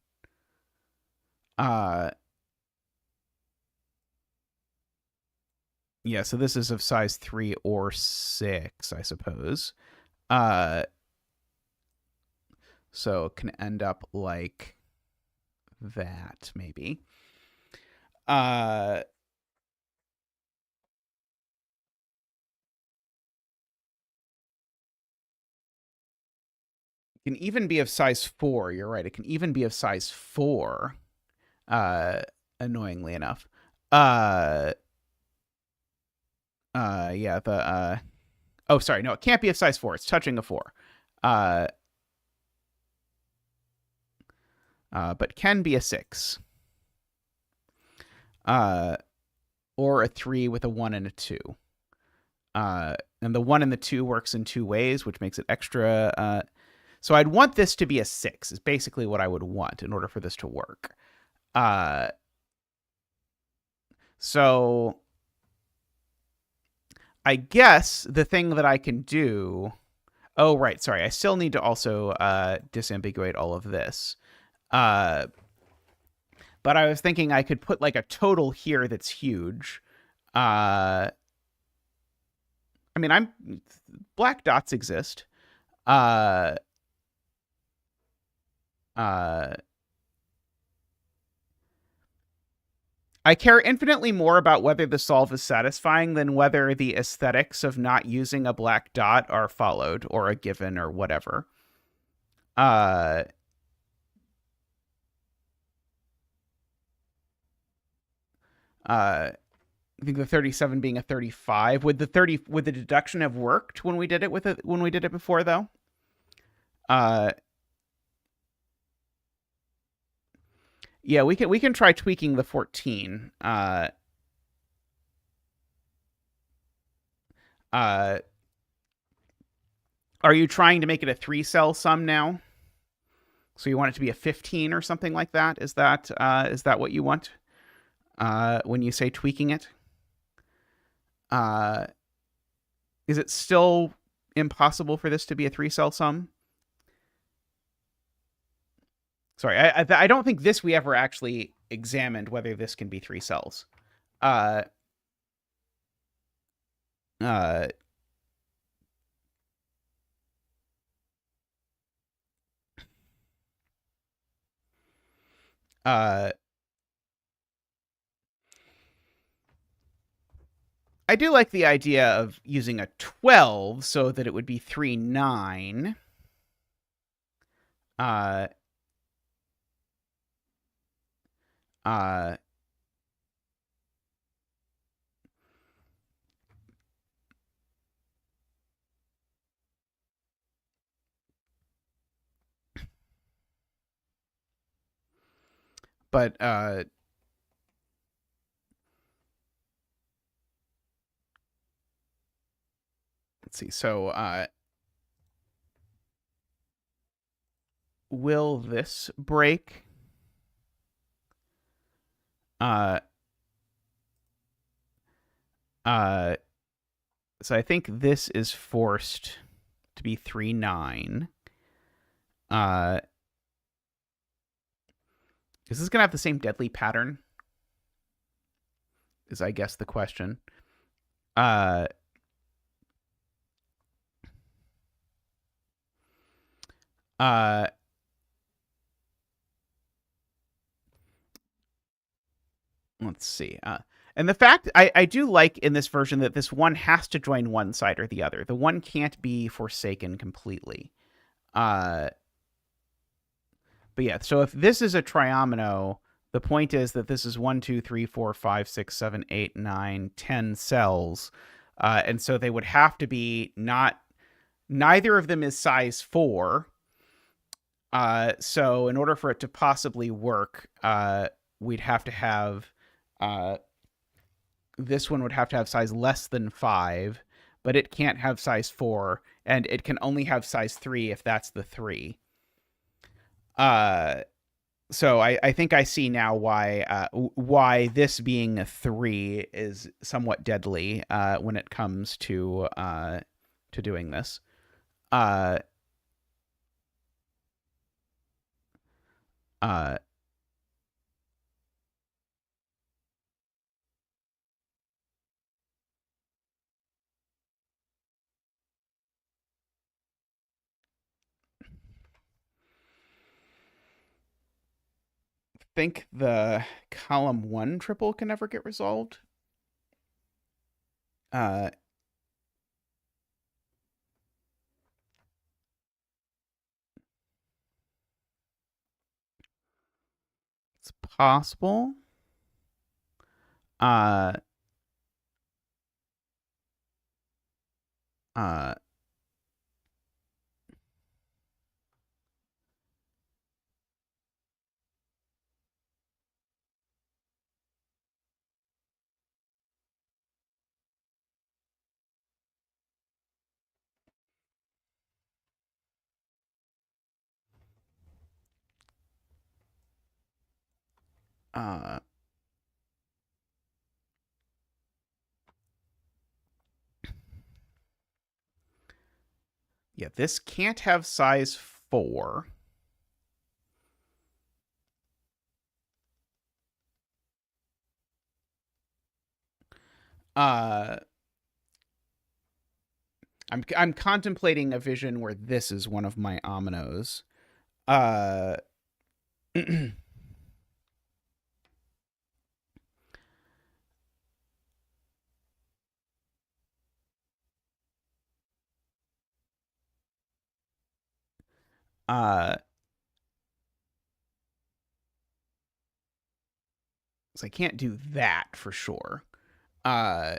Yeah, so this is of size 3 or 6, I suppose. So it can end up like that, maybe. It can even be of size 4. You're right. It can even be of size 4, annoyingly enough. Yeah, oh, sorry. No, it can't be of size 4. It's touching a 4. But can be a 6. Or a 3 with a 1 and a 2. And the 1 and the 2 works in 2 ways, which makes it extra. So I'd want this to be a 6, is basically what I would want in order for this to work. So I guess the thing that I can do... Oh, right. Sorry. I still need to also disambiguate all of this. But I was thinking I could put like a total here that's huge. I mean, black dots exist. I care infinitely more about whether the solve is satisfying than whether the aesthetics of not using a black dot are followed or a given or whatever. I think the 37 being a 35. Would the deduction have worked when we did it before though? Uh, yeah, we can try tweaking the 14. Uh, are you trying to make it a 3-cell sum now? So you want it to be a 15 or something like that? Is that what you want? When you say tweaking it? Uh, is it still impossible for this to be a 3-cell sum? Sorry, I don't think we ever actually examined whether this can be 3 cells. Uh, uh, uh, I do like the idea of using a 12 so that it would be 3, 9. Uh, uh, but let's see. So will this break? Uh, uh, so I think this is forced to be 3, 9. Uh, is this gonna have the same deadly pattern? Is I guess the question. Uh, uh, let's see. And the fact I do like in this version that this one has to join one side or the other. The one can't be forsaken completely. Uh, but yeah, so if this is a triomino, the point is that this is 1, 2, 3, 4, 5, 6, 7, 8, 9, 10 cells. And so they would have to be not, neither of them is size 4. So in order for it to possibly work, we'd have to have this one would have to have size less than 5, but it can't have size 4, and it can only have size 3 if that's the 3. Uh, so I think I see now why this being a 3 is somewhat deadly when it comes to doing this. Uh, uh, think the column 1 triple can never get resolved. Uh, it's possible. Uh, uh, uh, yeah, this can't have size 4. Uh, I'm contemplating a vision where this is one of my ominoes. Uh, uh, so I can't do that for sure. Uh,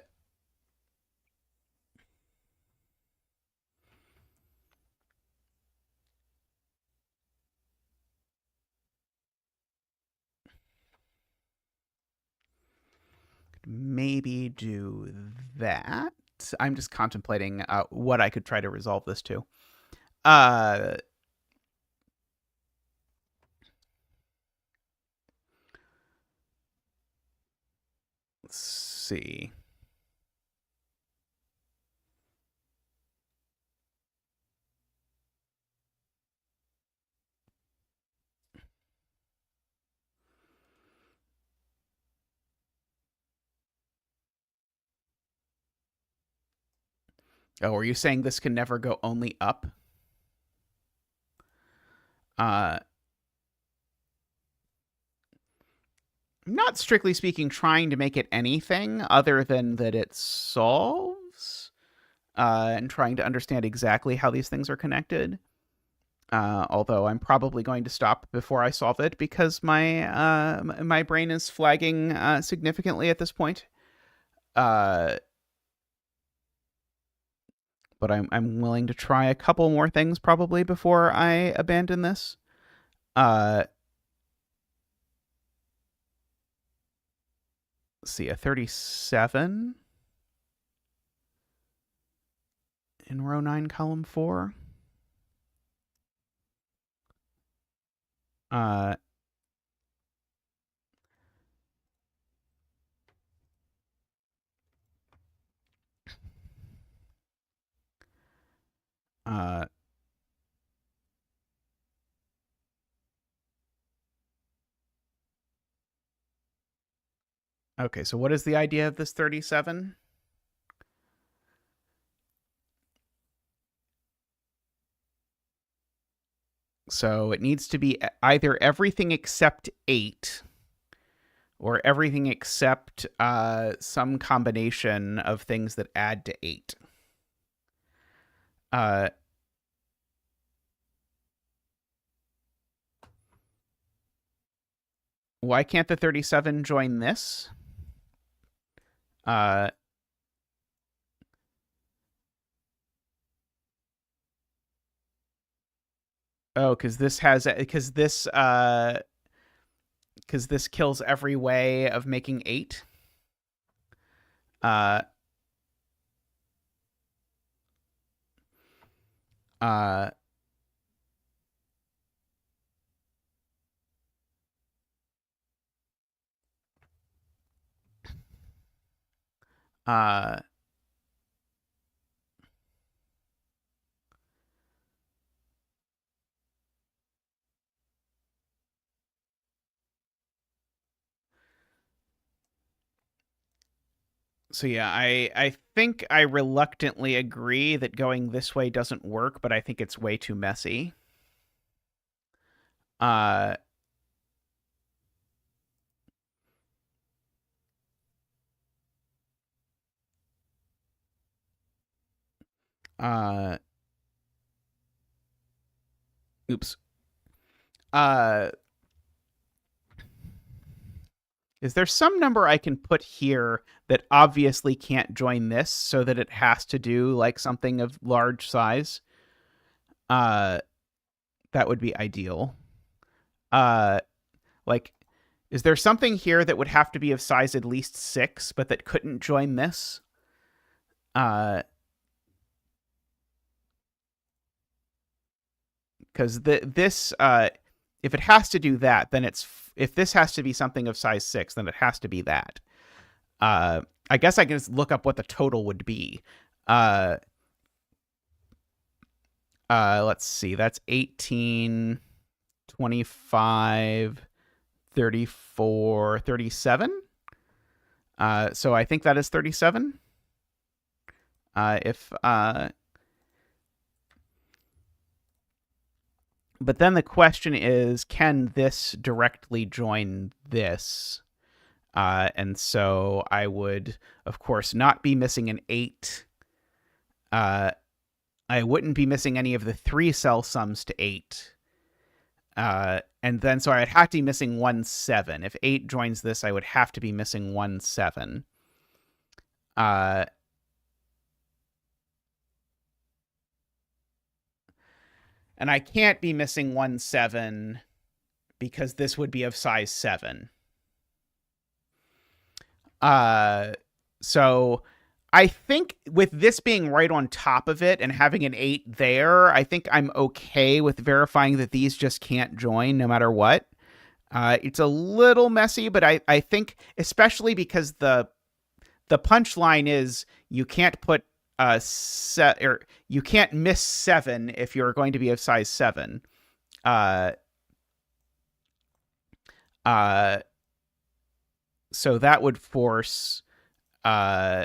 maybe do that. I'm just contemplating what I could try to resolve this to. Uh, let's see. Oh, are you saying this can never go only up? Uh, not strictly speaking trying to make it anything other than that it solves, and trying to understand exactly how these things are connected. Although I'm probably going to stop before I solve it because my brain is flagging significantly at this point. But I'm willing to try a couple more things probably before I abandon this. Let's see, a 37 in row 9, column 4. Uh, uh, okay, so what is the idea of this 37? So it needs to be either everything except 8 or everything except some combination of things that add to 8. Uh, why can't the 37 join this? Oh, because this kills every way of making 8. Uh, uh, uh, so yeah, I think I reluctantly agree that going this way doesn't work, but I think it's way too messy. Uh, uh, oops. Uh, is there some number I can put here that obviously can't join this so that it has to do like something of large size? Uh, that would be ideal. Uh, like, is there something here that would have to be of size at least 6, but that couldn't join this? Because if it has to do that, then if this has to be something of size 6, then it has to be that. I guess I can just look up what the total would be. Let's see. That's 18, 25, 34, 37. So I think that is 37. But then the question is, can this directly join this? And so I would, of course, not be missing an 8. I wouldn't be missing any of the 3 cell sums to 8. And then so I'd have to be missing 1 7. If 8 joins this, I would have to be missing 1 7. Uh, and I can't be missing 1 7 because this would be of size 7. Uh, so I think with this being right on top of it and having an 8 there, I think I'm okay with verifying that these just can't join no matter what. It's a little messy, but I think especially because the punchline is you can't put set or you can't miss 7 if you're going to be of size 7. Uh, uh, so that would force uh,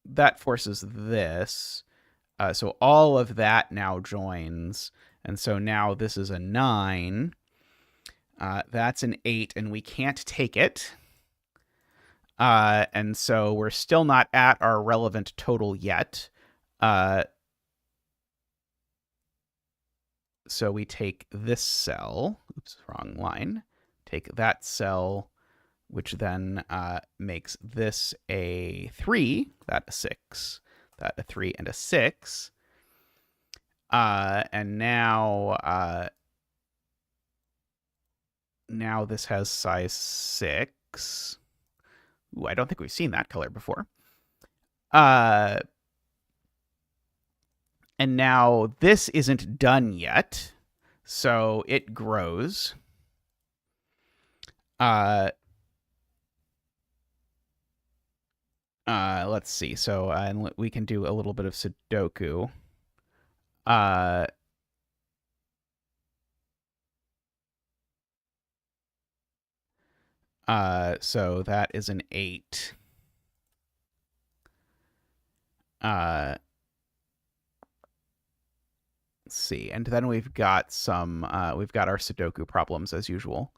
that forces this. So all of that now joins, and so now this is a 9. That's an 8, and we can't take it. And so we're still not at our relevant total yet. So we take this cell. Oops, wrong line. Take that cell, which then makes this a 3, that a 6, that a 3 and a 6. And now this has size 6. Ooh, I don't think we've seen that color before. And now this isn't done yet, so it grows. Let's see. So and we can do a little bit of sudoku. So that is an 8. Let's see. And then we've got we've got our sudoku problems as usual.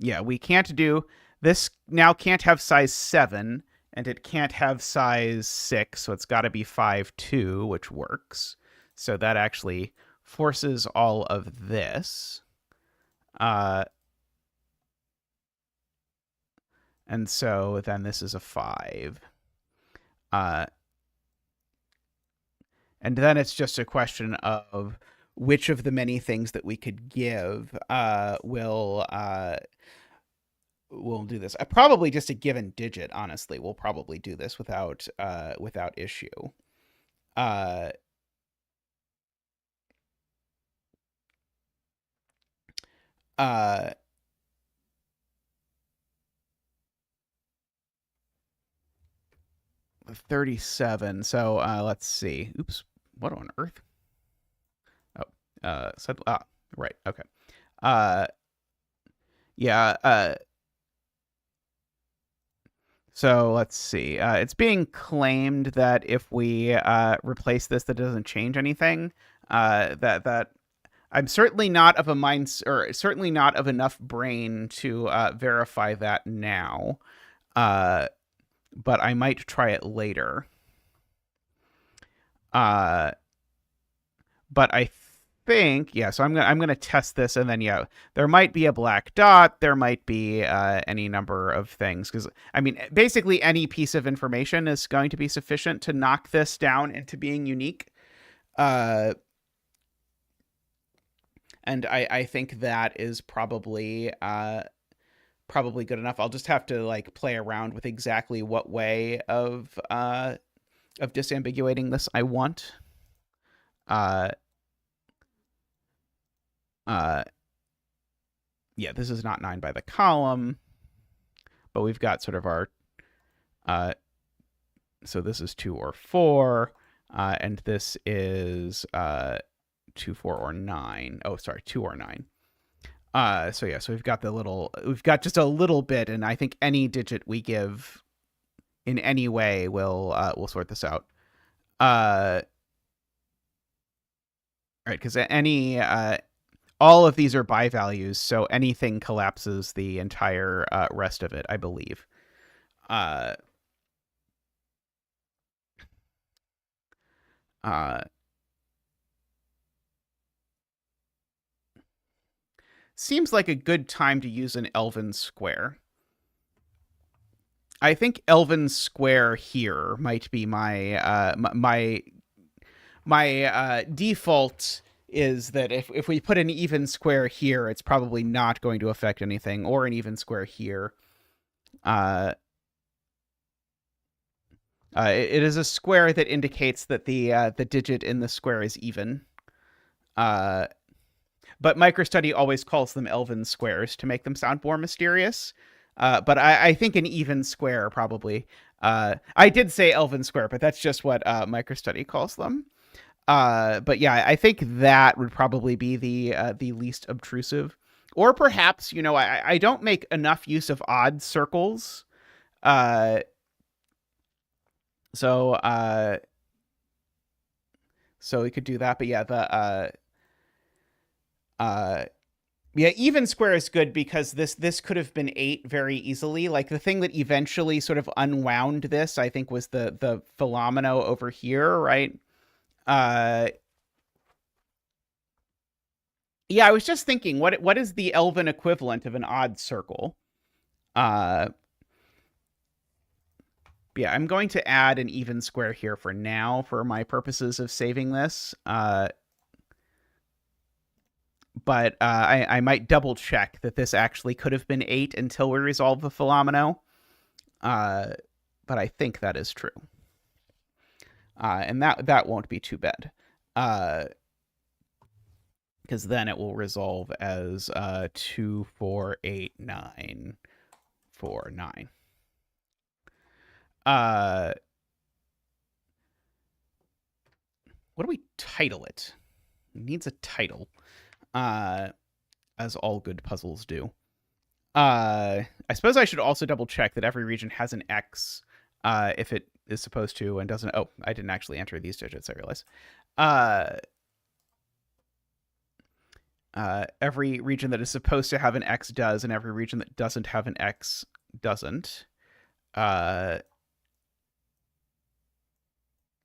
Yeah, we can't do this now. Can't have size 7, and it can't have size 6, so it's got to be 5-2, which works. So that actually forces all of this. And so then this is a 5. And then it's just a question of which of the many things that we could give will do this. Probably just a given digit. Honestly, we'll probably do this without issue. Uh, 37. So let's see. Oops. What on earth? Oh, right. Okay. Yeah. So let's see. It's being claimed that if we replace this, that doesn't change anything. That I'm certainly not of a mind, or certainly not of enough brain to verify that now. But I might try it later. But I think so. I'm gonna test this, and then there might be a black dot. There might be any number of things, because I mean, basically any piece of information is going to be sufficient to knock this down into being unique. And I think that is probably good enough. I'll just have to play around with exactly what way of disambiguating this I want. Yeah, this is not 9 by the column, but we've got sort of our so this is 2 or 4, and this is 2, 4, or 9. Oh, sorry, 2 or 9. So we've got just a little bit, and I think any digit we give in any way will sort this out. Right, because all of these are bi-values, so anything collapses the entire rest of it, I believe. seems like a good time to use an Elven square. I think Elven square here might be my default is that if we put an even square here, it's probably not going to affect anything, or an even square here. It is a square that indicates that the digit in the square is even. But MicroStudy always calls them Elven squares to make them sound more mysterious. But I think an even square probably. I did say Elven square, but that's just what MicroStudy calls them. But yeah, I think that would probably be the least obtrusive. Or perhaps, I don't make enough use of odd circles. So we could do that. But yeah, yeah, even square is good because this could have been 8 very easily. Like the thing that eventually sort of unwound this, I think, was the Philomeno over here, right? Yeah, I was just thinking, what is the Elven equivalent of an odd circle? Yeah, I'm going to add an even square here for now for my purposes of saving this. But I might double check that this actually could have been 8 until we resolve the Philomeno. But I think that is true. And that won't be too bad. Because then it will resolve as 2, 4, 8, 9, 4, 9. What do we title it? It needs a title. As all good puzzles do. I suppose I should also double check that every region has an X if it is supposed to and doesn't. Oh, I didn't actually enter these digits, I realize. Every region that is supposed to have an X does, and every region that doesn't have an X doesn't.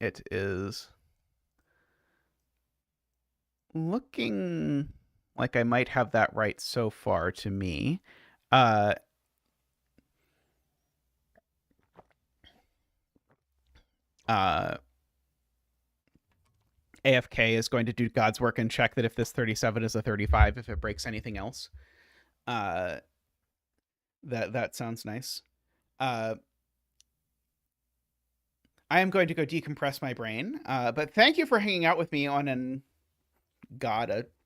It is looking like I might have that right so far to me. AFK is going to do God's work and check that if this 37 is a 35, if it breaks anything else. That sounds nice. I am going to go decompress my brain. But thank you for hanging out with me on a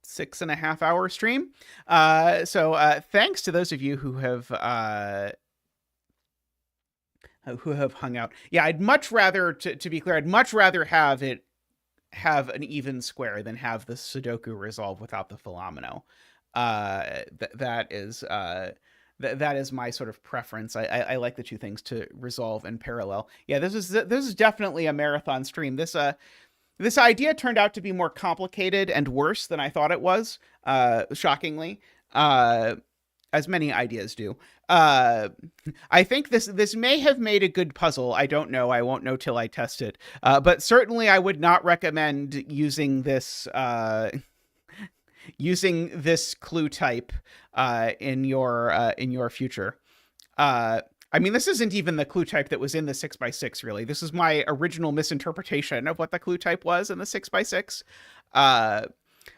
6.5 hour stream. So thanks to those of you who have hung out. Yeah, I'd much rather, to be clear, I'd much rather have an even square than have the Sudoku resolve without the Philomeno. That is my sort of preference. I like the two things to resolve in parallel. Yeah, this is definitely a marathon stream. This idea turned out to be more complicated and worse than I thought it was, shockingly, as many ideas do. I think this may have made a good puzzle. I don't know. I won't know till I test it. But certainly I would not recommend using this clue type in your future. I mean, this isn't even the clue type that was in the 6x6, really. This is my original misinterpretation of what the clue type was in the 6x6.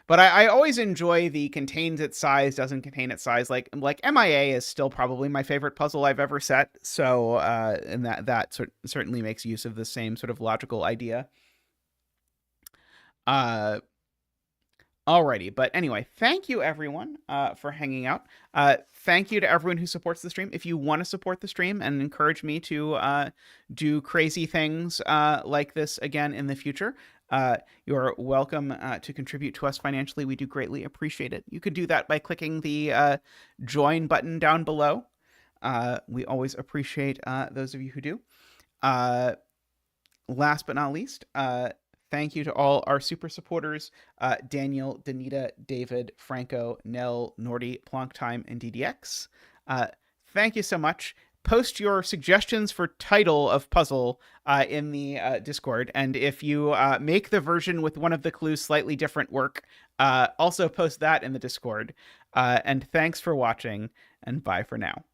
But I always enjoy the contains its size, doesn't contain its size. Like MIA is still probably my favorite puzzle I've ever set. So, and that certainly makes use of the same sort of logical idea. Alrighty, but anyway, thank you everyone for hanging out. Thank you to everyone who supports the stream. If you want to support the stream and encourage me to do crazy things like this again in the future, you're welcome to contribute to us financially. We do greatly appreciate it. You could do that by clicking the join button down below. We always appreciate those of you who do. Last but not least, thank you to all our super supporters, Daniel, Danita, David, Franco, Nell, Nordy, Plonktime, and DDX. Thank you so much. post your suggestions for title of puzzle in the Discord. And if you make the version with one of the clues slightly different work, also post that in the Discord. And thanks for watching, and bye for now.